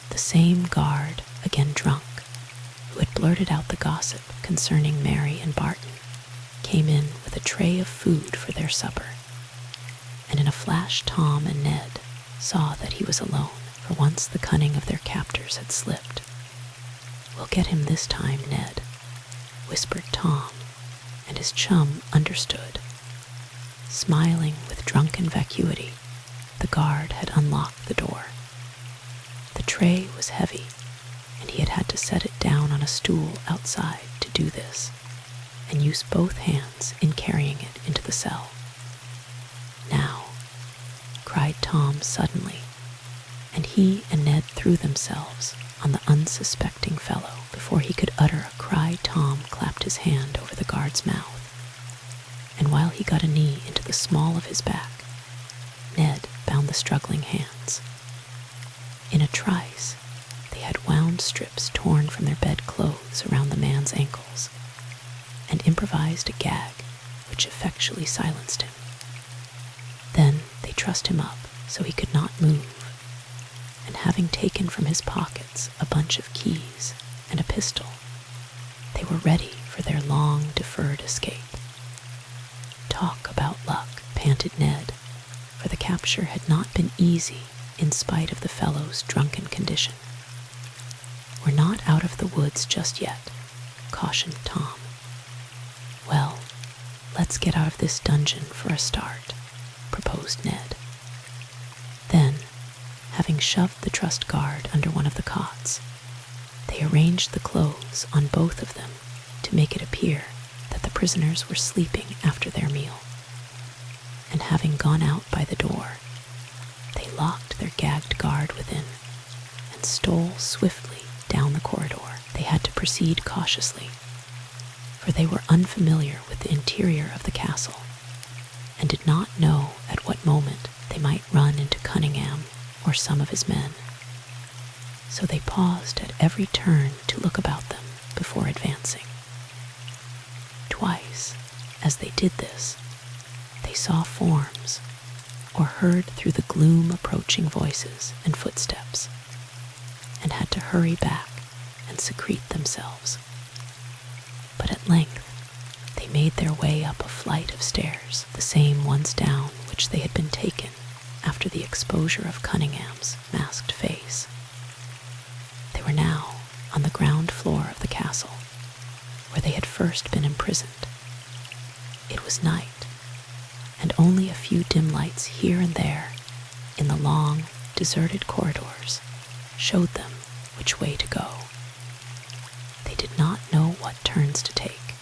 The same guard, again drunk, who had blurted out the gossip concerning Mary and Barton, came in with a tray of food for their supper, and in a flash Tom and Ned saw that he was alone, for once the cunning of their captors had slipped. "We'll get him this time, Ned," whispered Tom, and his chum understood. Smiling with drunken vacuity, the guard had unlocked the door. The tray was heavy, and he had had to set it down on a stool outside to do this, and use both hands in carrying it into the cell. "Now," cried Tom suddenly, and he and Ned threw themselves on the unsuspecting fellow. Before he could utter a cry, Tom clapped his hand over the guard's mouth, and while he got a knee into the small of his back, Ned bound the struggling hands. In a trice, they had wound strips torn from their bedclothes around the man's ankles, and improvised a gag which effectually silenced him. Then they trussed him up so he could not move, and having taken from his pockets a bunch of keys and a pistol, they were ready for their long-deferred escape. "Talk about luck," panted Ned, for the capture had not been easy in spite of the fellow's drunken condition. "We're not out of the woods just yet," cautioned Tom. "Well, let's get out of this dungeon for a start," proposed Ned. Then, having shoved the trussed guard under one of the cots, they arranged the clothes on both of them to make it appear that the prisoners were sleeping after their meal. And having gone out by the door, they locked their gagged guard within and stole swiftly down the corridor. They had to proceed cautiously, for they were unfamiliar with the interior of the castle and did not know at what moment they might run into Cunningham or some of his men. So they paused at every turn to look about them before advancing. Twice, as they did this, they saw forms or heard through the gloom approaching voices and footsteps, and had to hurry back and secrete themselves. But at length they made their way up a flight of stairs, the same ones down which they had been taken after the exposure of Cunningham's masked face. They were now on the ground floor of the castle, where they had first been imprisoned. It was night, and only a few dim lights here and there in the long, deserted corridors showed them which way to go. They did not know what turns to take.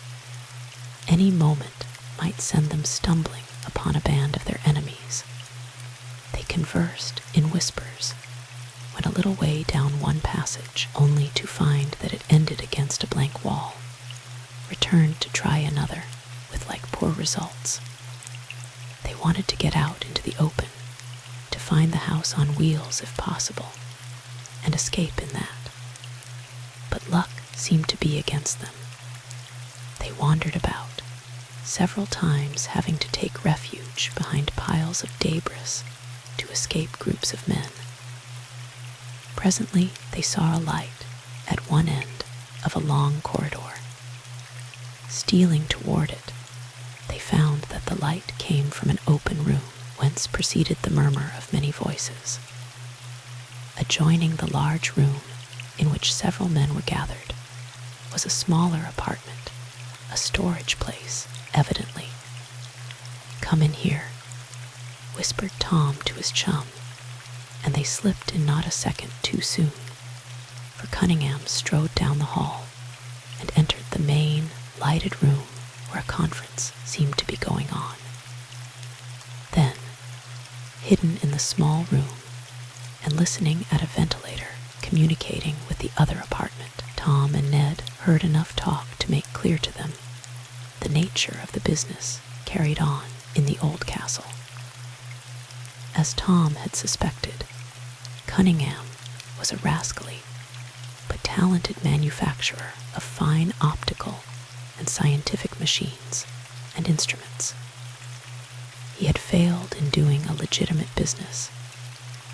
Any moment might send them stumbling upon a band of their enemies. They conversed in whispers, went a little way down one passage, only to find that it ended against a blank wall, returned to try another with like poor results. They wanted to get out into the open, to find the house on wheels if possible, and escape in that. But luck seemed to be against them. They wandered about, several times having to take refuge behind piles of debris to escape groups of men. Presently they saw a light at one end of a long corridor. Stealing toward it, they found that the light came from an open room whence proceeded the murmur of many voices. Adjoining the large room in which several men were gathered was a smaller apartment, a storage place, evidently. "Come in here," whispered Tom to his chum, and they slipped in not a second too soon, for Cunningham strode down the hall and entered the main, lighted room where a conference seemed to be going on. Then, hidden in the small room and listening at a ventilator communicating with the other apartment, Tom and Ned heard enough talk to make clear to them the nature of the business carried on in the old castle. As Tom had suspected, Cunningham was a rascally but talented manufacturer of fine optical and scientific machines and instruments. He had failed in doing a legitimate business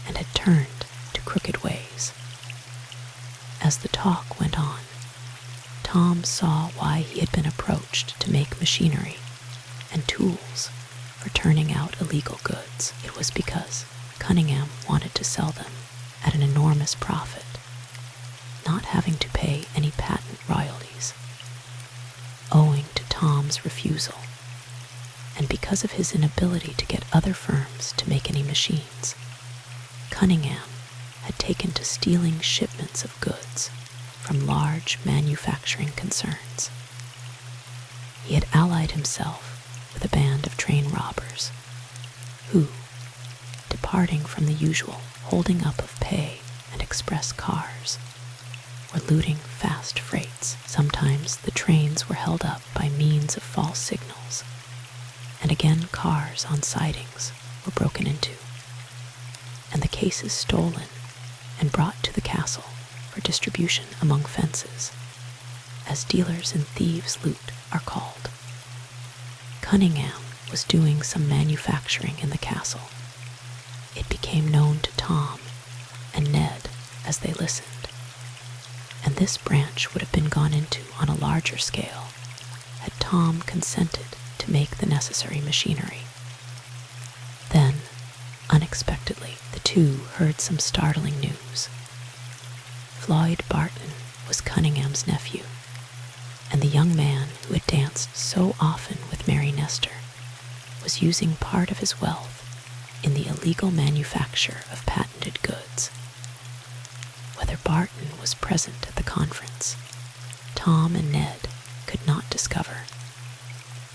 and had turned to crooked ways. As the talk went on, Tom saw why he had been approached to make machinery and tools for turning out illegal goods. It was because Cunningham wanted to sell them at an enormous profit, not having to pay any patent royalties. Owing to Tom's refusal, and because of his inability to get other firms to make any machines, Cunningham had taken to stealing shipments of goods from large manufacturing concerns. He had allied himself with a band of train robbers who, departing from the usual holding up of pay and express cars, were looting fast freights. Sometimes the trains were held up by means of false signals, and again cars on sidings were broken into, and the cases stolen and brought to the castle for distribution among fences, as dealers in thieves' loot are called. Cunningham was doing some manufacturing in the castle. It became known to Tom and Ned as they listened, and this branch would have been gone into on a larger scale had Tom consented to make the necessary machinery. Then, unexpectedly, the two heard some startling news. Floyd Barton was Cunningham's nephew, and the young man who had danced so often with Mary Nestor was using part of his wealth in the illegal manufacture of patented goods. Whether Barton was present at the conference, Tom and Ned could not discover,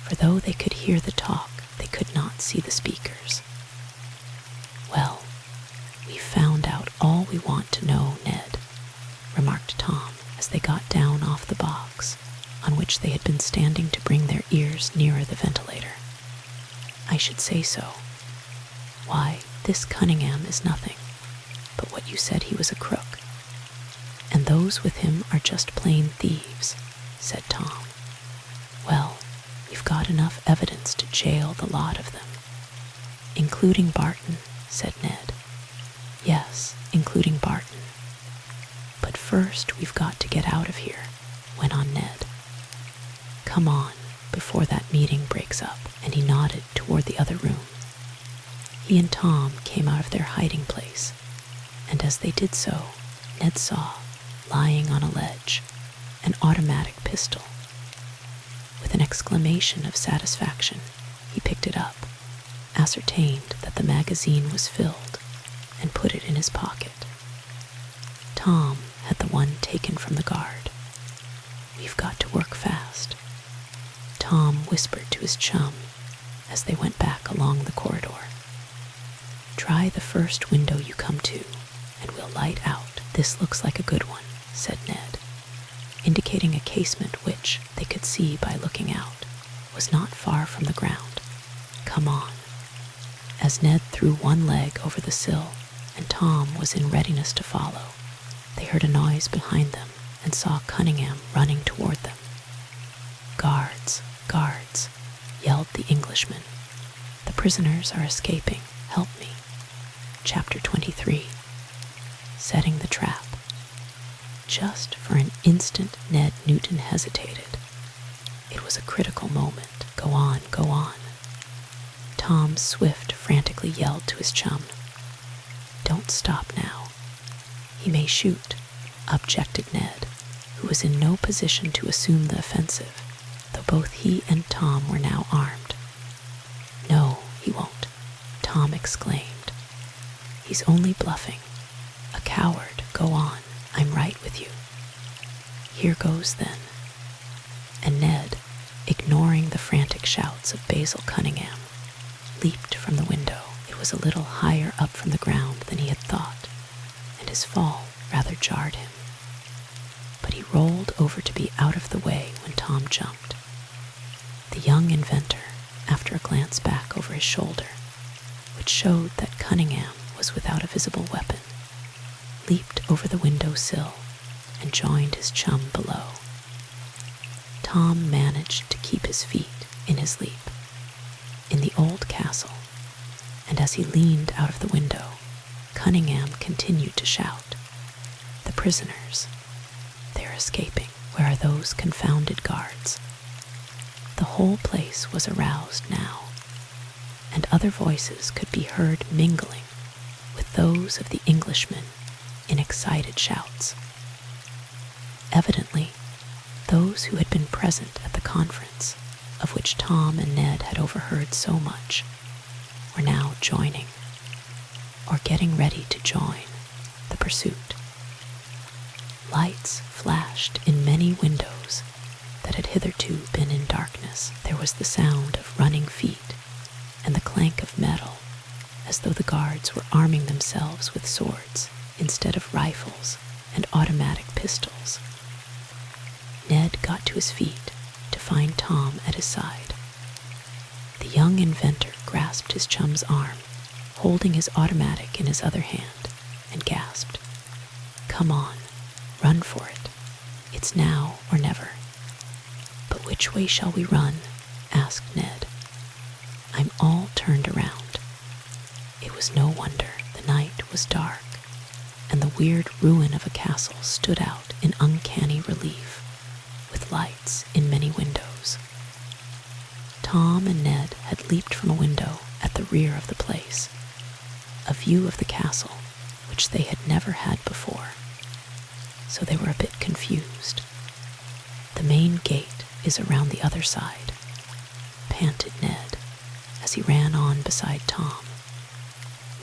for though they could hear the talk, they could not see the speakers. "Well, we found out all we want to know, Ned," remarked Tom as they got down off the box on which they had been standing to bring their ears nearer the ventilator. "I should say so. Why, this Cunningham is nothing but what you said he was a crook, and those with him are just plain thieves," said Tom. "Well, we've got enough evidence to jail the lot of them." "Including Barton," said Ned. "Yes, including Barton. But first we've got to get out of here," went on Ned. "Come on, before that meeting breaks up," and he nodded toward the other room. He and Tom came out of their hiding place, and as they did so, Ned saw, lying on a ledge, an automatic pistol. With an exclamation of satisfaction, he picked it up, ascertained that the magazine was filled, and put it in his pocket. Tom had the one taken from the guard. "We've got to work fast," Tom whispered to his chum as they went back along the corridor. "Try the first window you come to, and we'll light out. This looks like a good one," said Ned, indicating a casement which, they could see by looking out, was not far from the ground. "Come on." As Ned threw one leg over the sill and Tom was in readiness to follow, they heard a noise behind them and saw Cunningham running toward them. "Guards, guards," yelled the Englishman. "The prisoners are escaping. Help me." Chapter 23. Setting the Trap. Just for an instant Ned Newton hesitated. It was a critical moment. "Go on, go on." Tom Swift frantically yelled to his chum. "Don't stop now. He may shoot," objected Ned, who was in no position to assume the offensive, though both he and Tom were now armed. "No, he won't," Tom exclaimed. "He's only bluffing. A coward. Go on. I'm right with you." "Here goes, then." And Ned, ignoring the frantic shouts of Basil Cunningham, leaped from the window. It was a little higher up from the ground than he had thought, and his fall rather jarred him. But he rolled over to be out of the way when Tom jumped. The young inventor, after a glance back over his shoulder, which showed that Cunningham was without a visible weapon, leaped over the window sill and joined his chum below. Tom managed to keep his feet in his leap. In the old castle, and as he leaned out of the window, Cunningham continued to shout, "The prisoners! They're escaping. Where are those confounded guards?" The whole place was aroused now, and other voices could be heard mingling with those of the Englishmen in excited shouts. Evidently, those who had been present at the conference, of which Tom and Ned had overheard so much, were now joining, or getting ready to join, the pursuit. Lights flashed in many windows that had hitherto been in darkness. There was the sound of running feet and the clank of metal, as though the guards were arming themselves with swords instead of rifles and automatic pistols. Ned got to his feet to find Tom at his side. The young inventor grasped his chum's arm, holding his automatic in his other hand, and gasped, "Come on, run for it. It's now or never." "But which way shall we run?" asked Ned. "I'm all turned around." It was no wonder. The night was dark, and the weird ruin of a castle stood out in uncanny relief, with lights in many windows. Tom and Ned had leaped from a window at the rear of the place, a view of the castle which they had never had before, so they were a bit confused. "The main gate is around the other side," panted Ned as he ran on beside Tom.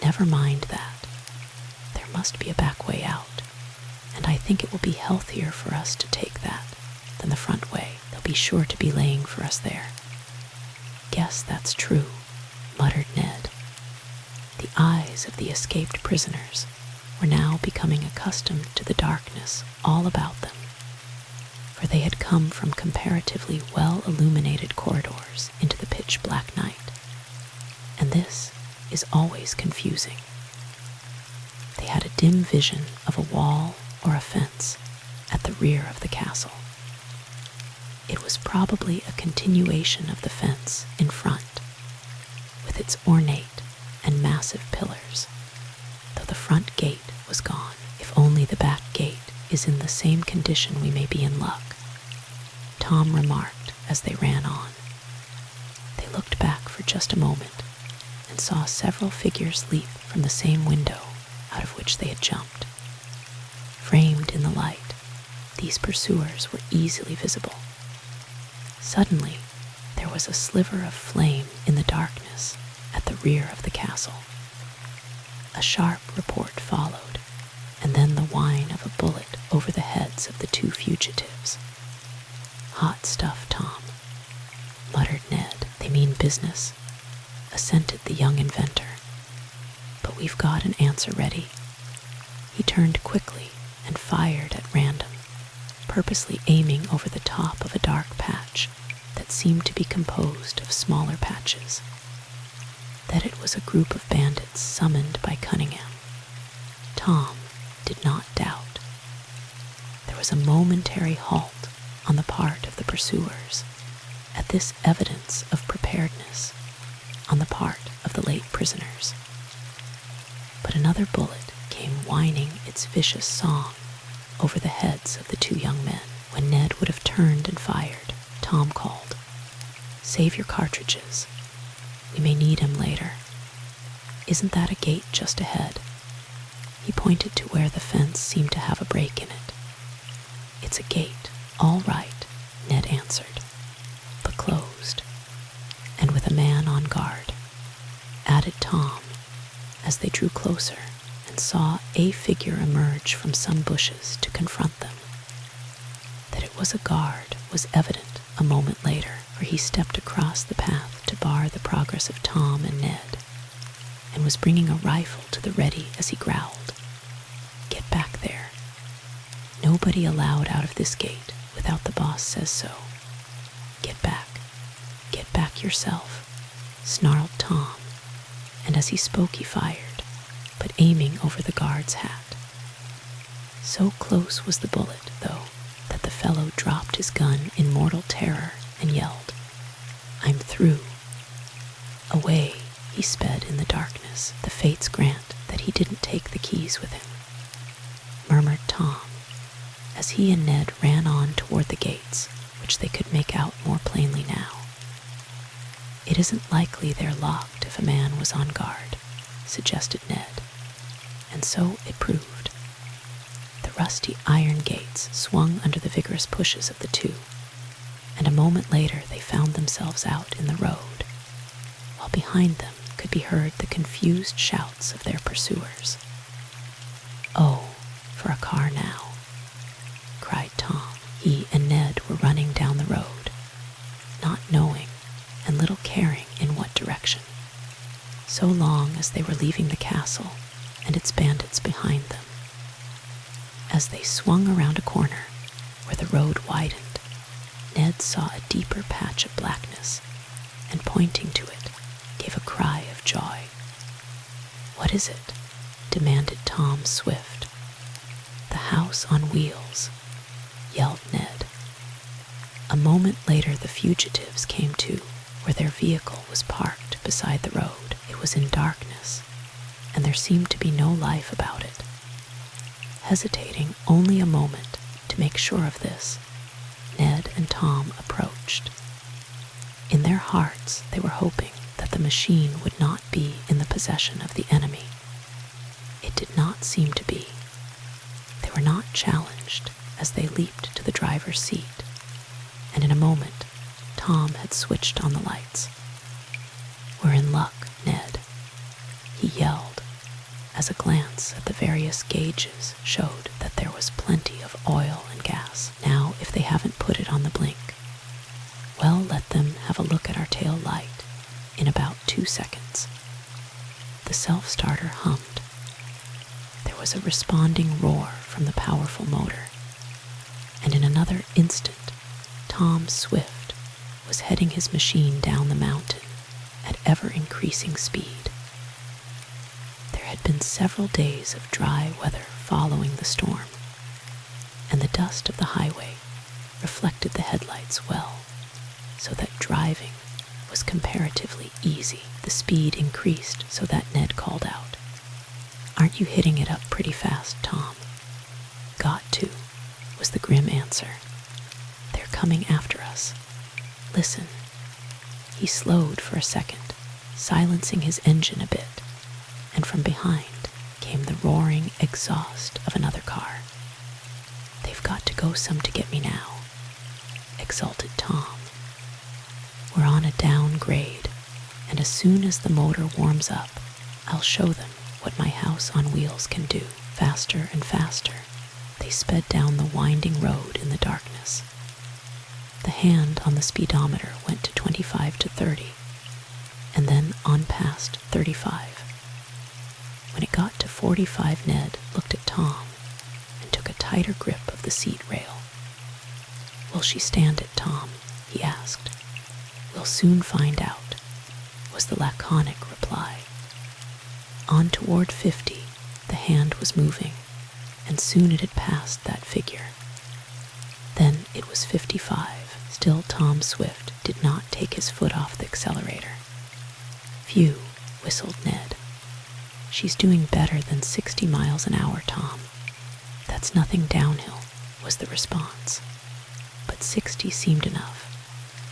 Never mind that. There must be a back way out, and I think it will be healthier for us to take that than the front way. They'll be sure to be laying for us there. Guess that's true, muttered Ned. The eyes of the escaped prisoners were now becoming accustomed to the darkness all about them, for they had come from comparatively well-illuminated corridors into the pitch-black night, and this is always confusing. They had a dim vision of a wall or a fence at the rear of the castle. It was probably a continuation of the fence in front, with its ornate and massive pillars, though the front gate was gone. If only the back gate is in the same condition, we may be in luck, Tom remarked as they ran on. They looked back for just a moment and saw several figures leap from the same window out of which they had jumped. Framed in the light, these pursuers were easily visible. Suddenly, there was a sliver of flame in the darkness at the rear of the castle. A sharp report followed, and then the whine of a bullet over the heads of the two fugitives. Hot stuff, Tom, muttered Ned. They mean business, assented the young inventor. But we've got an answer ready. He turned quickly and fired at random, purposely aiming over the top of a dark patch that seemed to be composed of smaller patches. That it was a group of bandits summoned by Cunningham, Tom did not doubt. There was a momentary halt on the part of the pursuers at this evidence of preparedness on the part of the late prisoners. But another bullet came whining its vicious song over the heads of the two young men. When Ned would have turned and fired, Tom called, "Save your cartridges. We may need him later. Isn't that a gate just ahead?" He pointed to where the fence seemed to have a break in it. "It's a gate, all right," Ned answered, "but closed, and with a man on guard," added Tom, as they drew closer and saw a figure emerge from some bushes to confront them. That it was a guard was evident a moment later, for he stepped across the path to bar the progress of Tom and Ned, and was bringing a rifle to the ready as he growled, "Get back there. Nobody allowed out of this gate without the boss says so. Get back. Get back yourself," snarled Tom, and as he spoke he fired, but aiming over the guard's hat. So close was the bullet, though, that the fellow dropped his gun in mortal terror and yelled, "I'm through." Away he sped in the darkness. "The fates grant that he didn't take the keys with him," murmured Tom, as he and Ned ran on toward the gates, which they could make out more plainly now. "It isn't likely they're locked if a man was on guard," suggested Ned, and so it proved. The rusty iron gates swung under the vigorous pushes of the two, and a moment later they found themselves out in the road, while behind them could be heard the confused shouts of their pursuers. "Oh, for a car now," cried Tom. He and Ned were running down the road, not knowing and little caring in what direction, so long as they were leaving the castle and its bandits behind them. As they swung around a corner where the road widened, Ned saw a deeper patch of blackness, and pointing to it, gave a cry of joy. "What is it?" demanded Tom Swift. "The house on wheels," yelled Ned. A moment later the fugitives came to where their vehicle was parked beside the road. It was in darkness, and there seemed to be no life about it. Hesitating only a moment to make sure of this, Ned and Tom approached. In their hearts they were hoping that the machine would not be in the possession of the enemy. It did not seem to be. They were not challenged as they leaped to the driver's seat, and in a moment Tom had switched on the lights. "We're in luck, Ned," he yelled as a glance at the various gauges showed that there was plenty of oil and gas. Now, if they haven't put it on the blink, well, let them have a look at our tail light in about 2 seconds. The self-starter hummed. There was a responding roar from the powerful motor, and in another instant, Tom Swift was heading his machine down the mountain at ever-increasing speed. There had been several days of dry weather following the storm, and the dust of the highway reflected the headlights well, so that driving was comparatively easy. The speed increased so that Ned called out, "Aren't you hitting it up pretty fast, Tom?" "Got to," was the grim answer. "They're coming after us. Listen." He slowed for a second, silencing his engine a bit, and from behind came the roaring exhaust of another car. "They've got to go some to get me now," exulted Tom. "We're on a downgrade, and as soon as the motor warms up, I'll show them what my house on wheels can do." Faster and faster, they sped down the winding road in the darkness. The hand on the speedometer went to 25 to 30, and then on past 35. When it got to 45, Ned looked at Tom and took a tighter grip of the seat rail. "Will she stand it, Tom?" he asked. "We'll soon find out," was the laconic reply. On toward 50, the hand was moving, and soon it had passed that figure. Then it was 55. Still Tom Swift did not take his foot off the accelerator. "Phew," whistled Ned. "She's doing better than 60 miles an hour, Tom." "That's nothing downhill," was the response. But 60 seemed enough,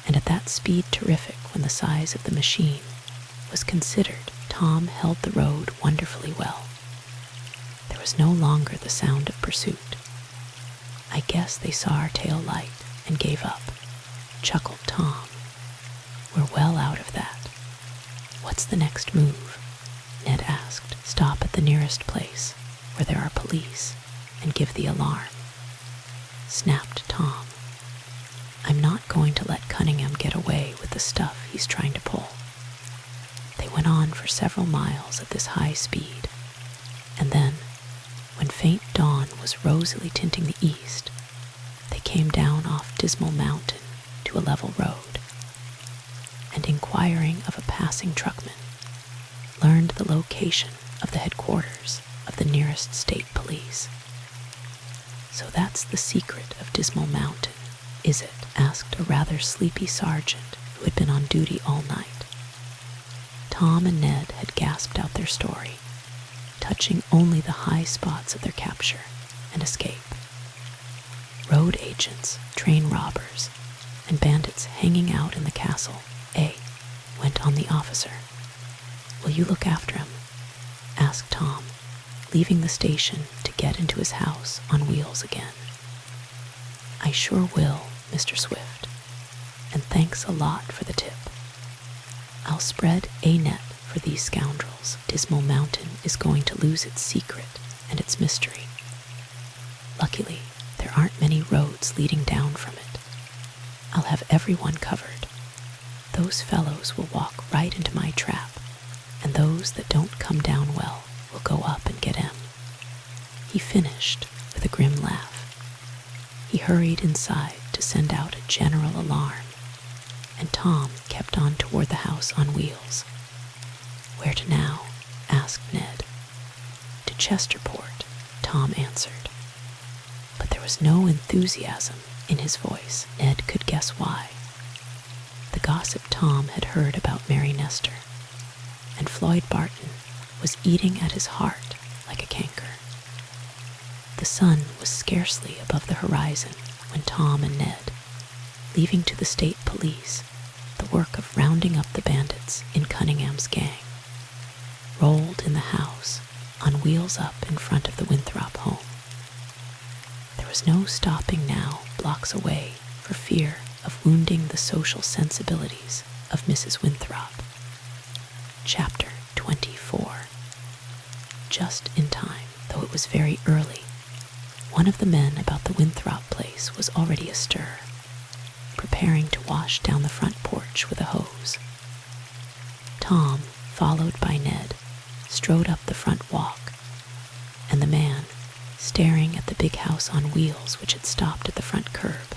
and at that speed terrific when the size of the machine was considered, Tom held the road wonderfully well. There was no longer the sound of pursuit. "I guess they saw our tail light and gave up," chuckled Tom. "We're well out of that." "What's the next move?" Ned asked. "Stop at the nearest place where there are police and give the alarm," snapped Tom. "I'm not going to let Cunningham get away with the stuff he's trying to pull." They went on for several miles at this high speed, and then, when faint dawn was rosily tinting the east, they came down off Dismal Mountain to a level road, and inquiring of a passing truckman, learned the location of the headquarters of the nearest state police. "So that's the secret of Dismal Mountain, is it?" asked a rather sleepy sergeant who had been on duty all night. Tom and Ned had gasped out their story, touching only the high spots of their capture and escape. Road agents, train robbers, and bandits hanging out in the castle, went on the officer. "Will you look after him?" asked Tom, leaving the station to get into his house on wheels again. "I sure will, Mr. Swift, and thanks a lot for the tip. I'll spread a net for these scoundrels. Dismal Mountain is going to lose its secret and its mystery. Luckily, there aren't many roads leading down from it. I'll have everyone covered. Those fellows will walk right into my trap, and those that don't come down well will go up and get him," he finished with a grim laugh. He hurried inside to send out a general alarm, and Tom kept on toward the house on wheels. "Where to now?" asked Ned. "To Chesterport," Tom answered. But there was no enthusiasm in his voice. Ned could guess why. The gossip Tom had heard about Mary Nestor, and Floyd Barton was eating at his heart like a canker. The sun was scarcely above the horizon when Tom and Ned, leaving to the state police the work of rounding up the bandits in Cunningham's gang, rolled in the house on wheels up in front of the Winthrop home. There was no stopping now blocks away for fear of wounding the social sensibilities of Mrs. Winthrop. Chapter 24. just in time, though it was very early. One of the men about the Winthrop place was already astir, preparing to wash down the front porch with a hose. Tom, followed by Ned, strode up the front walk, and the man, staring at the big house on wheels which had stopped at the front curb,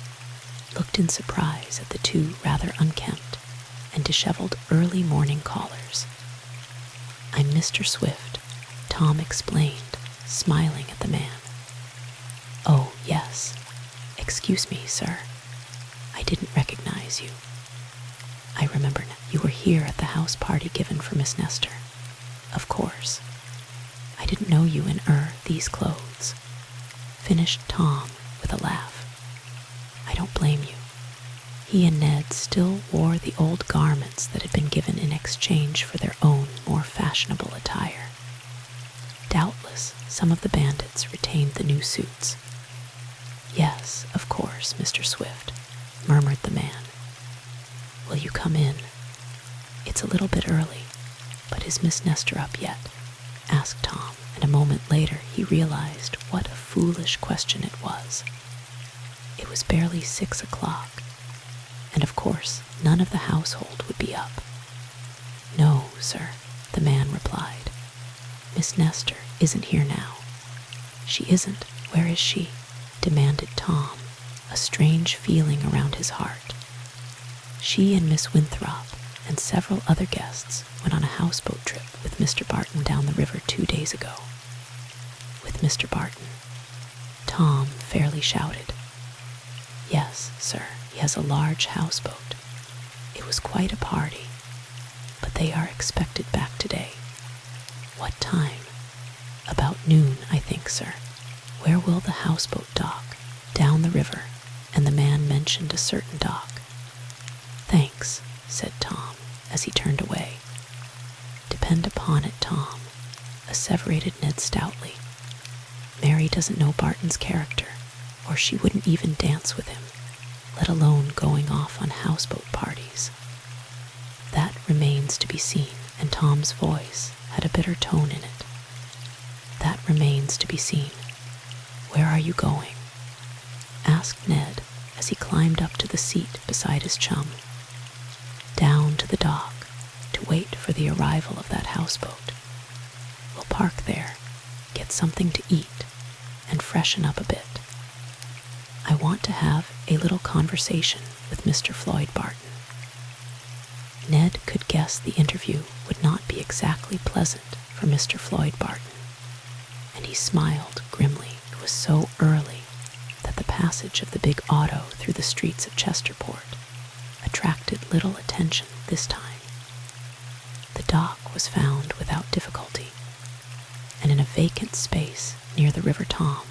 looked in surprise at the two rather unkempt and disheveled early morning callers. "I'm Mr. Swift," Tom explained, smiling at the man. "Oh, yes. Excuse me, sir. I didn't recognize you. I remember now. You were here at the house party given for Miss Nestor. Of course. I didn't know you in these clothes," finished Tom with a laugh. "I don't blame you." He and Ned still wore the old garments that had been given in exchange for their own more fashionable attire. Doubtless, some of the bandits retained the new suits. "Yes, of course, Mr. Swift," murmured the man. "Will you come in? It's a little bit early, but is Miss Nestor up yet?" asked Tom, and a moment later he realized what a foolish question it was. It was barely 6 o'clock, and of course none of the household would be up. "No, sir," the man replied. "Miss Nestor isn't here now." "She isn't? Where is she?" demanded Tom, a strange feeling around his heart. "She and Miss Winthrop and several other guests went on a houseboat trip with Mr. Barton down the river 2 days ago." "With Mr. Barton?" Tom fairly shouted. "Yes, sir, he has a large houseboat. It was quite a party, but they are expected back today." "What time?" "About noon, I think, sir." "Where will the houseboat dock?" "Down the river," and the man mentioned a certain dock. "Thanks," said Tom as he turned away. "Depend upon it, Tom," asseverated Ned stoutly. "Mary doesn't know Barton's character, or she wouldn't even dance with him, let alone going off on houseboat parties." "That remains to be seen," and Tom's voice had a bitter tone in it. "That remains to be seen. Where are you going?" asked Ned as he climbed up to the seat beside his chum. "Down to the dock to wait for the arrival of that houseboat. We'll park there, get something to eat, and freshen up a bit. I want to have a little conversation with Mr. Floyd Barton." Ned could guess the interview would not be exactly pleasant for Mr. Floyd Barton, and he smiled grimly. It was so early that the passage of the big auto through the streets of Chesterport attracted little attention this time. The dock was found without difficulty, and in a vacant space near the river Tom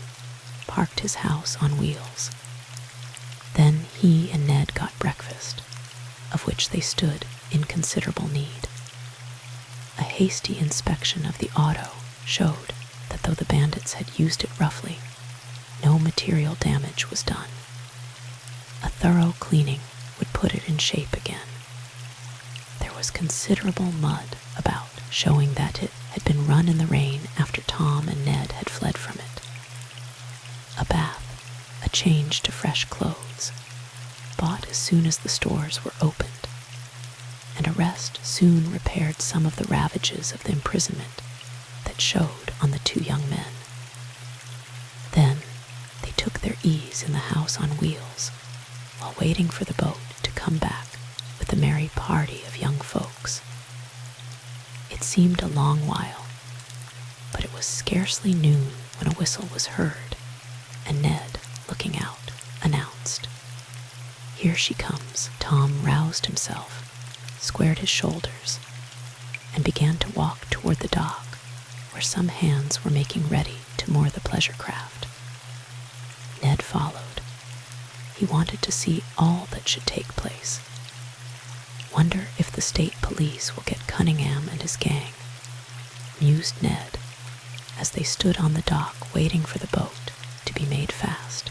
parked his house on wheels. Then he and Ned got breakfast, of which they stood in considerable need. A hasty inspection of the auto showed that though the bandits had used it roughly, no material damage was done. A thorough cleaning would put it in shape again. There was considerable mud about, showing that it had been run in the rain after Tom and Ned had fled from it. A bath, a change to fresh clothes, bought as soon as the stores were opened, and a rest soon repaired some of the ravages of the imprisonment that showed on the two young men. Then they took their ease in the house on wheels while waiting for the boat to come back with the merry party of young folks. It seemed a long while, but it was scarcely noon when a whistle was heard, and Ned, looking out, announced, "Here she comes." Tom roused himself, squared his shoulders, and began to walk toward the dock, where some hands were making ready to moor the pleasure craft. Ned followed. He wanted to see all that should take place. "Wonder if the state police will get Cunningham and his gang," mused Ned, as they stood on the dock waiting for the boat to be made fast.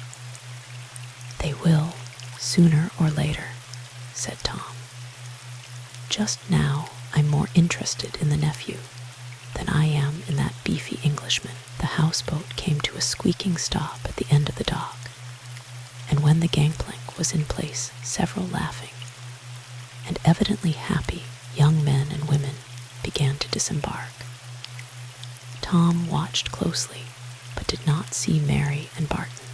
"They will, sooner or later," said Tom. "Just now I'm more interested in the nephew than I am in that beefy Englishman, the houseboat came to a squeaking stop at the end of the dock, and when the gangplank was in place, several laughing and evidently happy young men and women began to disembark. Tom watched closely, but did not see Mary and Barton.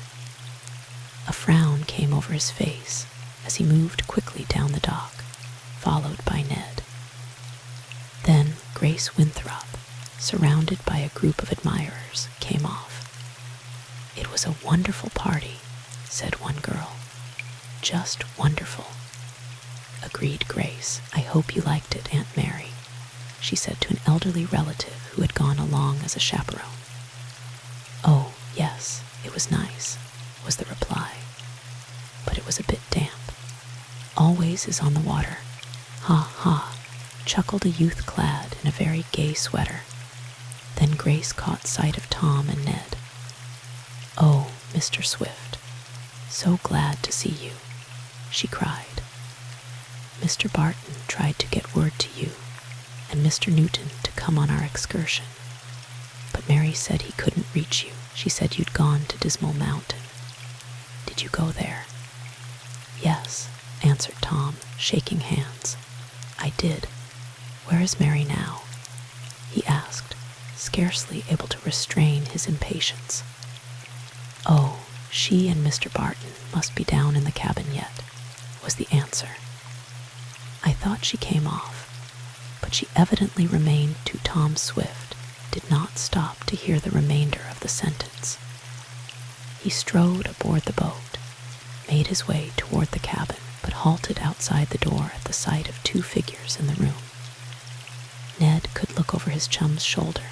A frown came over his face as he moved quickly down the dock, followed by Ned. Then Grace Winthrop, surrounded by a group of admirers, came off. "It was a wonderful party," said one girl. "Just wonderful," agreed Grace. "I hope you liked it, Aunt Mary," she said to an elderly relative who had gone along as a chaperone. "Oh, yes, it was nice," was the reply, "but it was a bit damp. Always is on the water. Ha ha," chuckled a youth clad in a very gay sweater. Then Grace caught sight of Tom and Ned. "Oh, Mr. Swift, so glad to see you," she cried. "Mr. Barton tried to get word to you and Mr. Newton to come on our excursion, but Mary said he couldn't reach you. She said you'd gone to Dismal Mountain. Did you go there?" "Yes," answered Tom, shaking hands. "I did. Where is Mary now?" he asked, scarcely able to restrain his impatience. "Oh, she and Mr. Barton must be down in the cabin yet," was the answer. "I thought she came off," but she evidently remained too. Tom Swift did not stop to hear the remainder of the sentence. He strode aboard the boat, made his way toward the cabin, but halted outside the door at the sight of two figures in the room. Ned could look over his chum's shoulder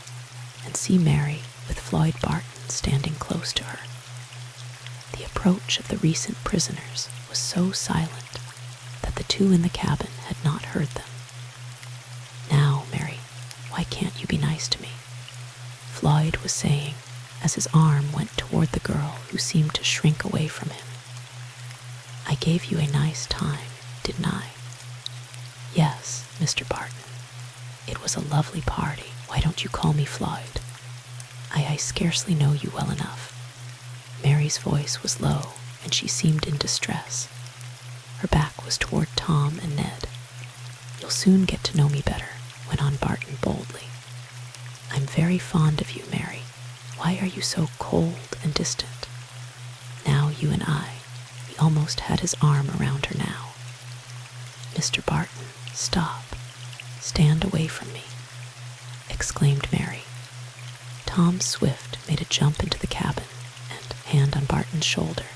and see Mary with Floyd Barton standing close to her. The approach of the recent prisoners was so silent that the two in the cabin had not heard them. "Now, Mary, why can't you be nice to me?" Floyd was saying as his arm went toward the girl who seemed to shrink away from him. "I gave you a nice time, didn't I?" "Yes, Mr. Barton. It was a lovely party. Why don't you call me Floyd? I scarcely know you well enough." Mary's voice was low, and she seemed in distress. Her back was toward Tom and Ned. "You'll soon get to know me better," went on Barton boldly. "I'm very fond of you, Mary. Why are you so cold and distant? Now you and I," he almost had his arm around her now. "Mr. Barton, stop. Stand away from me," exclaimed Mary. Tom Swift made a jump into the cabin and, hand on Barton's shoulder,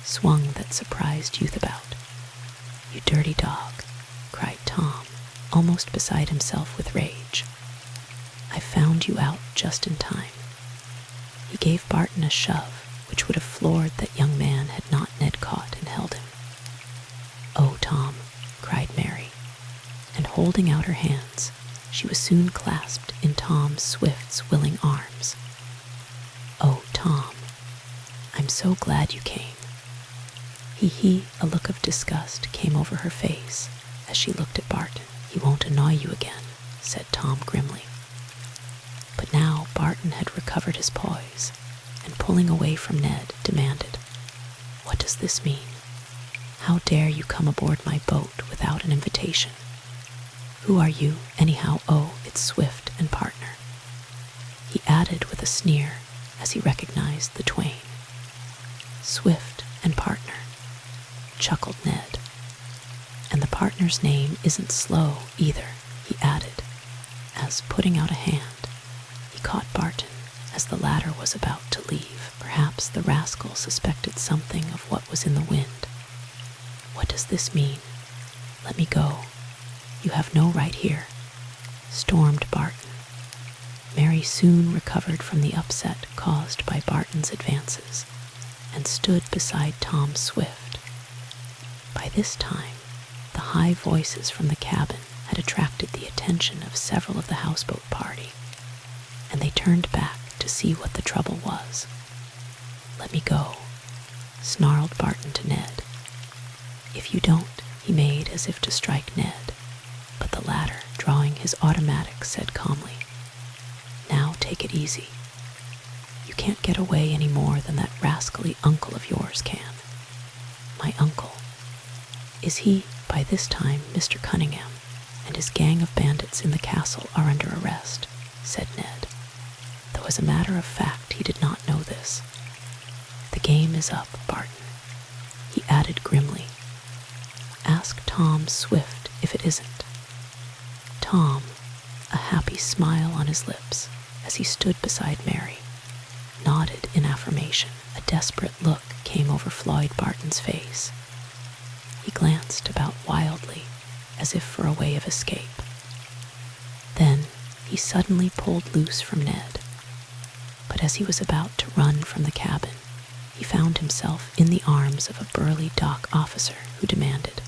swung that surprised youth about. "You dirty dog," cried Tom, almost beside himself with rage. "I found you out just in time." He gave Barton a shove which would have floored that young man had not Ned caught and held him. "Oh, Tom," cried Mary, and holding out her hands, she was soon clasped in Tom Swift's willing arms. "Oh, Tom, I'm so glad you came." A look of disgust came over her face as she looked at Barton. "He won't annoy you again," said Tom grimly. But now Barton had recovered his poise, and pulling away from Ned, demanded, "What does this mean? How dare you come aboard my boat without an invitation? Who are you, anyhow? Oh, it's Swift and partner," he added with a sneer as he recognized the twain. "Swift and partner," chuckled Ned. "And the partner's name isn't Slow either," he added, as, putting out a hand, he caught Barton as the latter was about to leave. Perhaps the rascal suspected something of what was in the wind. "What does this mean? Let me go. You have no right here," stormed Barton. Mary soon recovered from the upset caused by Barton's advances and stood beside Tom Swift. By this time, the high voices from the cabin had attracted the attention of several of the houseboat party, and they turned back to see what the trouble was. "Let me go," snarled Barton to Ned. "If you don't," he made as if to strike Ned, but the latter, drawing his automatic, said calmly, "Now take it easy. You can't get away any more than that rascally uncle of yours can." "My uncle? Is he, by this time, Mr. Cunningham, and his gang of bandits in the castle are under arrest?" said Ned, though as a matter of fact he did not know this. "The game is up, Barton," he added grimly. "Ask Tom Swift if it isn't." Tom, a happy smile on his lips as he stood beside Mary, nodded in affirmation. A desperate look came over Floyd Barton's face. He glanced about wildly, as if for a way of escape. Then he suddenly pulled loose from Ned, but as he was about to run from the cabin, he found himself in the arms of a burly dock officer who demanded,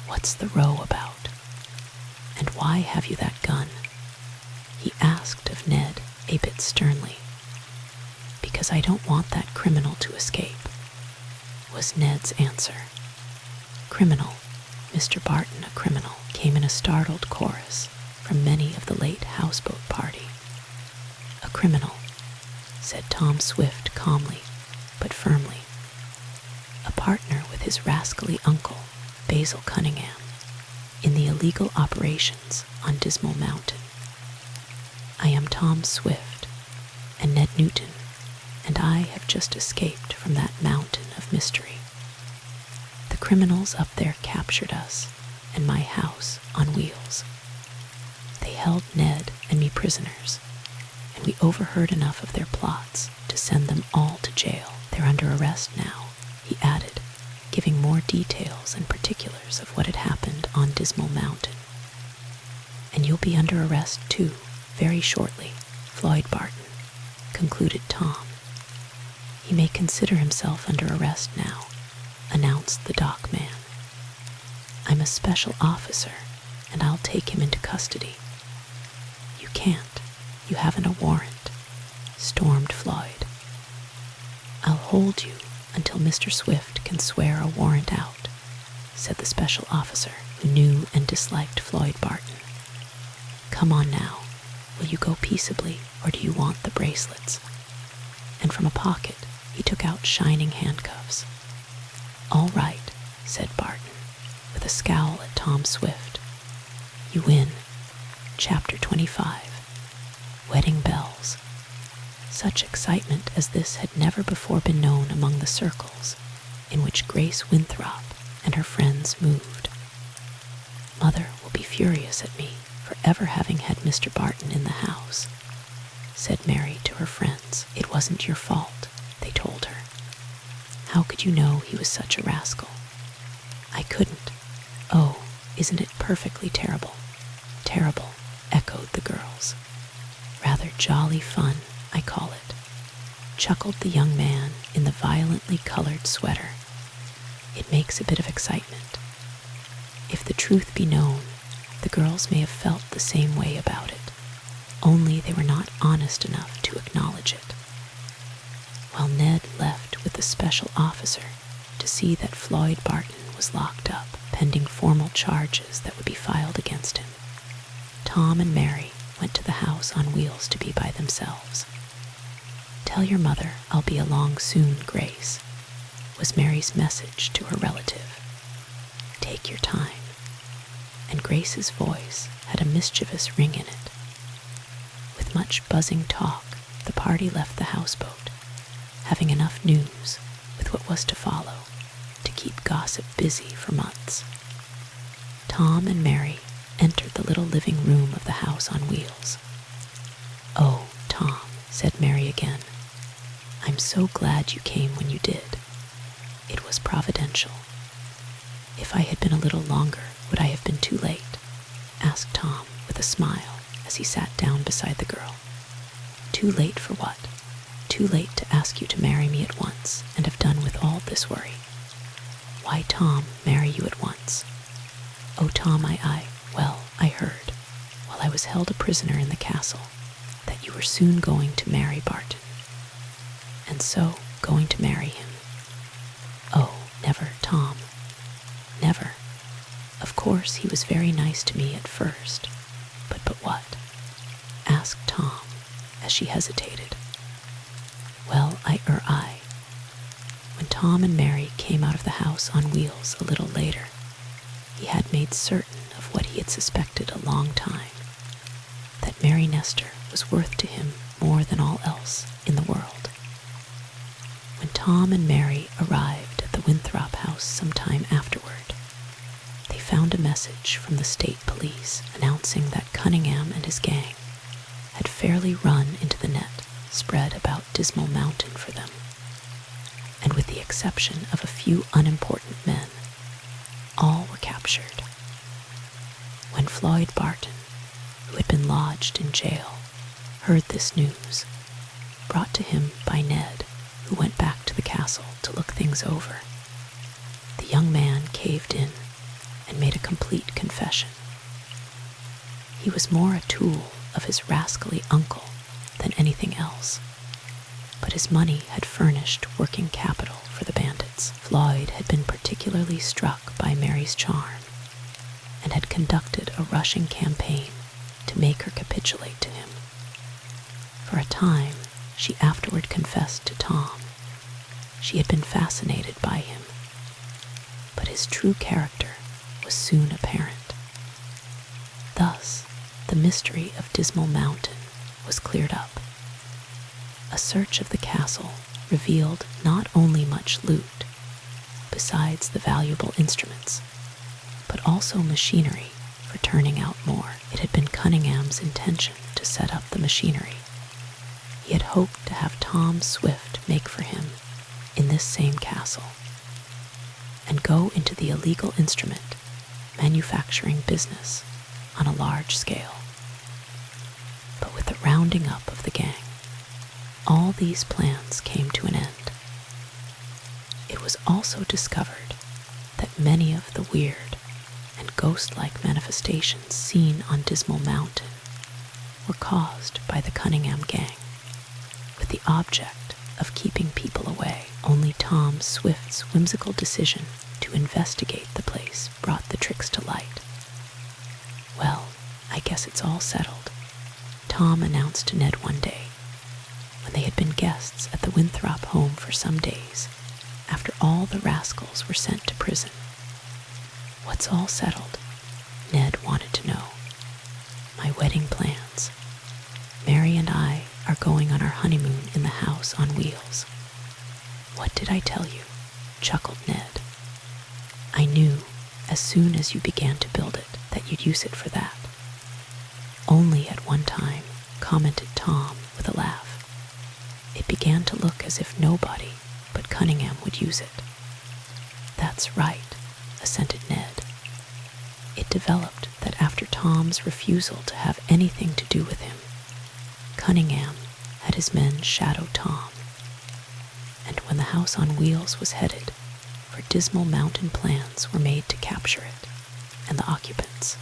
"What's the row about? And why have you that gun?" He asked of Ned a bit sternly. "Because I don't want that criminal to escape," was Ned's answer. "Criminal, Mr. Barton, a criminal," came in a startled chorus from many of the late houseboat party. "A criminal," said Tom Swift calmly but firmly. "A partner with his rascally uncle, Basil Cunningham, in the illegal operations on Dismal Mountain. I am Tom Swift, and Ned Newton, and I have just escaped from that mountain of mystery. The criminals up there captured us and my house on wheels. They held Ned and me prisoners, and we overheard enough of their plots to send them all to jail. They're under arrest now," he added, giving more details and particulars of what had happened on Dismal Mountain. "And you'll be under arrest too, very shortly, Floyd Barton," concluded Tom. "He may consider himself under arrest now," announced the dock man. "I'm a special officer, and I'll take him into custody." "You can't. You haven't a warrant," stormed Floyd. "I'll hold you until Mr. Swift can swear a warrant out," said the special officer, who knew and disliked Floyd Barton. "Come on now. Will you go peaceably, or do you want the bracelets?" And from a pocket he took out shining handcuffs. "All right," said Barton, with a scowl at Tom Swift. "You win." Chapter 25. Wedding Bells. Such excitement as this had never before been known among the circles in which Grace Winthrop and her friends moved. "Mother will be furious at me for ever having had Mr. Barton in the house," said Mary to her friends. "It wasn't your fault," they told her. "How could you know he was such a rascal?" "I couldn't." "Oh, isn't it perfectly terrible?" "Terrible," echoed the girls. "Rather jolly fun, I call it," chuckled the young man in the violently colored sweater. "It makes a bit of excitement." If the truth be known, the girls may have felt the same way about it, only they were not honest enough to acknowledge it. While Ned left with the special officer to see that Floyd Barton was locked up, pending formal charges that would be filed against him, Tom and Mary went to the house on wheels to be by themselves. "Tell your mother I'll be along soon, Grace," was Mary's message to her relative. "Take your time." And Grace's voice had a mischievous ring in it. With much buzzing talk, the party left the houseboat, having enough news, with what was to follow, to keep gossip busy for months. Tom and Mary entered the little living room of the house on wheels. "Oh, Tom," said Mary again, "I'm so glad you came when you did. It was providential." "If I had been a little longer, would I have been too late?" asked Tom with a smile as he sat down beside the girl. "Too late for what?" "Too late to ask you to marry me at once and have done with all this worry." "Why, Tom, marry you at once?" "Oh, Tom, well, I heard, while I was held a prisoner in the castle, that you were soon going to marry Barton. And so, going to marry him." "Oh, never, Tom. Never. Of course, he was very nice to me at first, but what?" asked Tom, she hesitated. Well, when Tom and Mary came out of the house on wheels a little later, he had made certain of what he had suspected a long time, that Mary Nestor was worth to him more than all else in the world. When Tom and Mary arrived at the Winthrop house some time afterward, they found a message from the state police announcing that Cunningham and his gang had fairly run into the net spread about Dismal Mountain for them, and with the exception of a few unimportant men, all were captured. When Floyd Barton, who had been lodged in jail, heard this news, brought to him by Ned, who went back to the castle to look things over, the young man caved in and made a complete confession. He was more a tool of his rascally uncle than anything else, but his money had furnished working capital for the bandits. Floyd had been particularly struck by Mary's charm and had conducted a rushing campaign to make her capitulate to him. For a time, she afterward confessed to Tom, she had been fascinated by him, but his true character was soon apparent. Thus, the mystery of Dismal Mountain was cleared up. A search of the castle revealed not only much loot, besides the valuable instruments, but also machinery for turning out more. It had been Cunningham's intention to set up the machinery. He had hoped to have Tom Swift make for him in this same castle, and go into the illegal instrument manufacturing business on a large scale. But with the rounding up of the gang, all these plans came to an end. It was also discovered that many of the weird and ghost-like manifestations seen on Dismal Mountain were caused by the Cunningham gang, with the object of keeping people away. Only Tom Swift's whimsical decision to investigate the place brought the tricks to light. Well, I guess it's all settled, Tom announced to Ned one day, when they had been guests at the Winthrop home for some days, after all the rascals were sent to prison. What's all settled? Ned wanted to know. My wedding plans. Mary and I are going on our honeymoon in the house on wheels. What did I tell you? Chuckled Ned. I knew, as soon as you began to build it, that you'd use it for that. Only at one time, commented Tom with a laugh. It began to look as if nobody but Cunningham would use it. That's right, assented Ned. It developed that after Tom's refusal to have anything to do with him, Cunningham had his men shadow Tom, and when the house on wheels was headed for Dismal Mountain, plans were made to capture it and the occupants.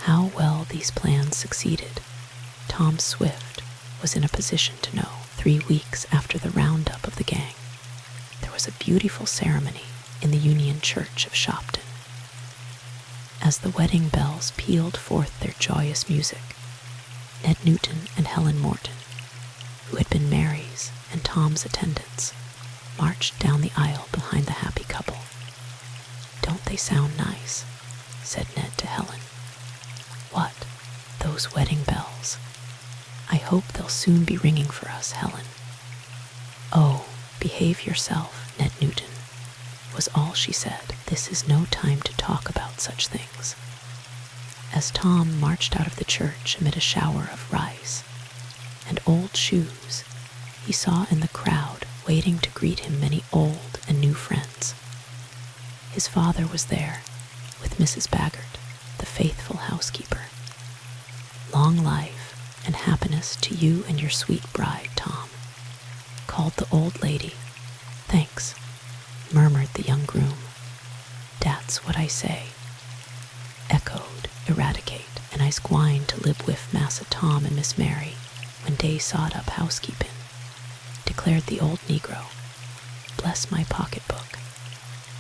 How well these plans succeeded, Tom Swift was in a position to know. 3 weeks after the roundup of the gang, there was a beautiful ceremony in the Union Church of Shopton. As the wedding bells pealed forth their joyous music, Ned Newton and Helen Morton, who had been Mary's and Tom's attendants, marched down the aisle behind the happy couple. Don't they sound nice? Said Ned to Helen. What? Those wedding bells. I hope they'll soon be ringing for us, Helen. Oh, behave yourself, Ned Newton, was all she said. This is no time to talk about such things. As Tom marched out of the church amid a shower of rice and old shoes, he saw in the crowd waiting to greet him many old and new friends. His father was there, with Mrs. Baggart, the faithful housekeeper. Long life and happiness to you and your sweet bride, Tom, called the old lady. Thanks, murmured the young groom. Dat's what I say, echoed Eradicate, and I's gwine to live with Massa Tom and Miss Mary when dey sot up housekeeping, declared the old negro. Bless my pocketbook,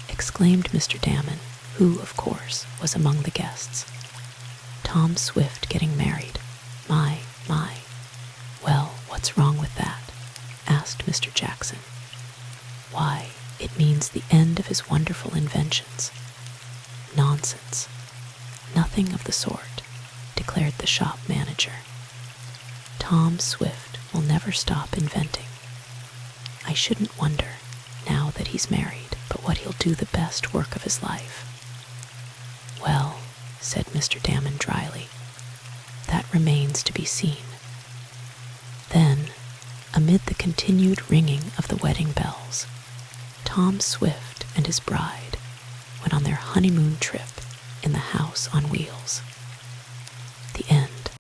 exclaimed Mr. Damon, who, of course, was among the guests. Tom Swift getting married. My. "What's wrong with that?" asked Mr. Jackson. "Why, it means the end of his wonderful inventions." "Nonsense. Nothing of the sort," declared the shop manager. "Tom Swift will never stop inventing. I shouldn't wonder, now that he's married, but what he'll do the best work of his life." "Well," said Mr. Damon dryly, "that remains to be seen." Then, amid the continued ringing of the wedding bells, Tom Swift and his bride went on their honeymoon trip in the house on wheels.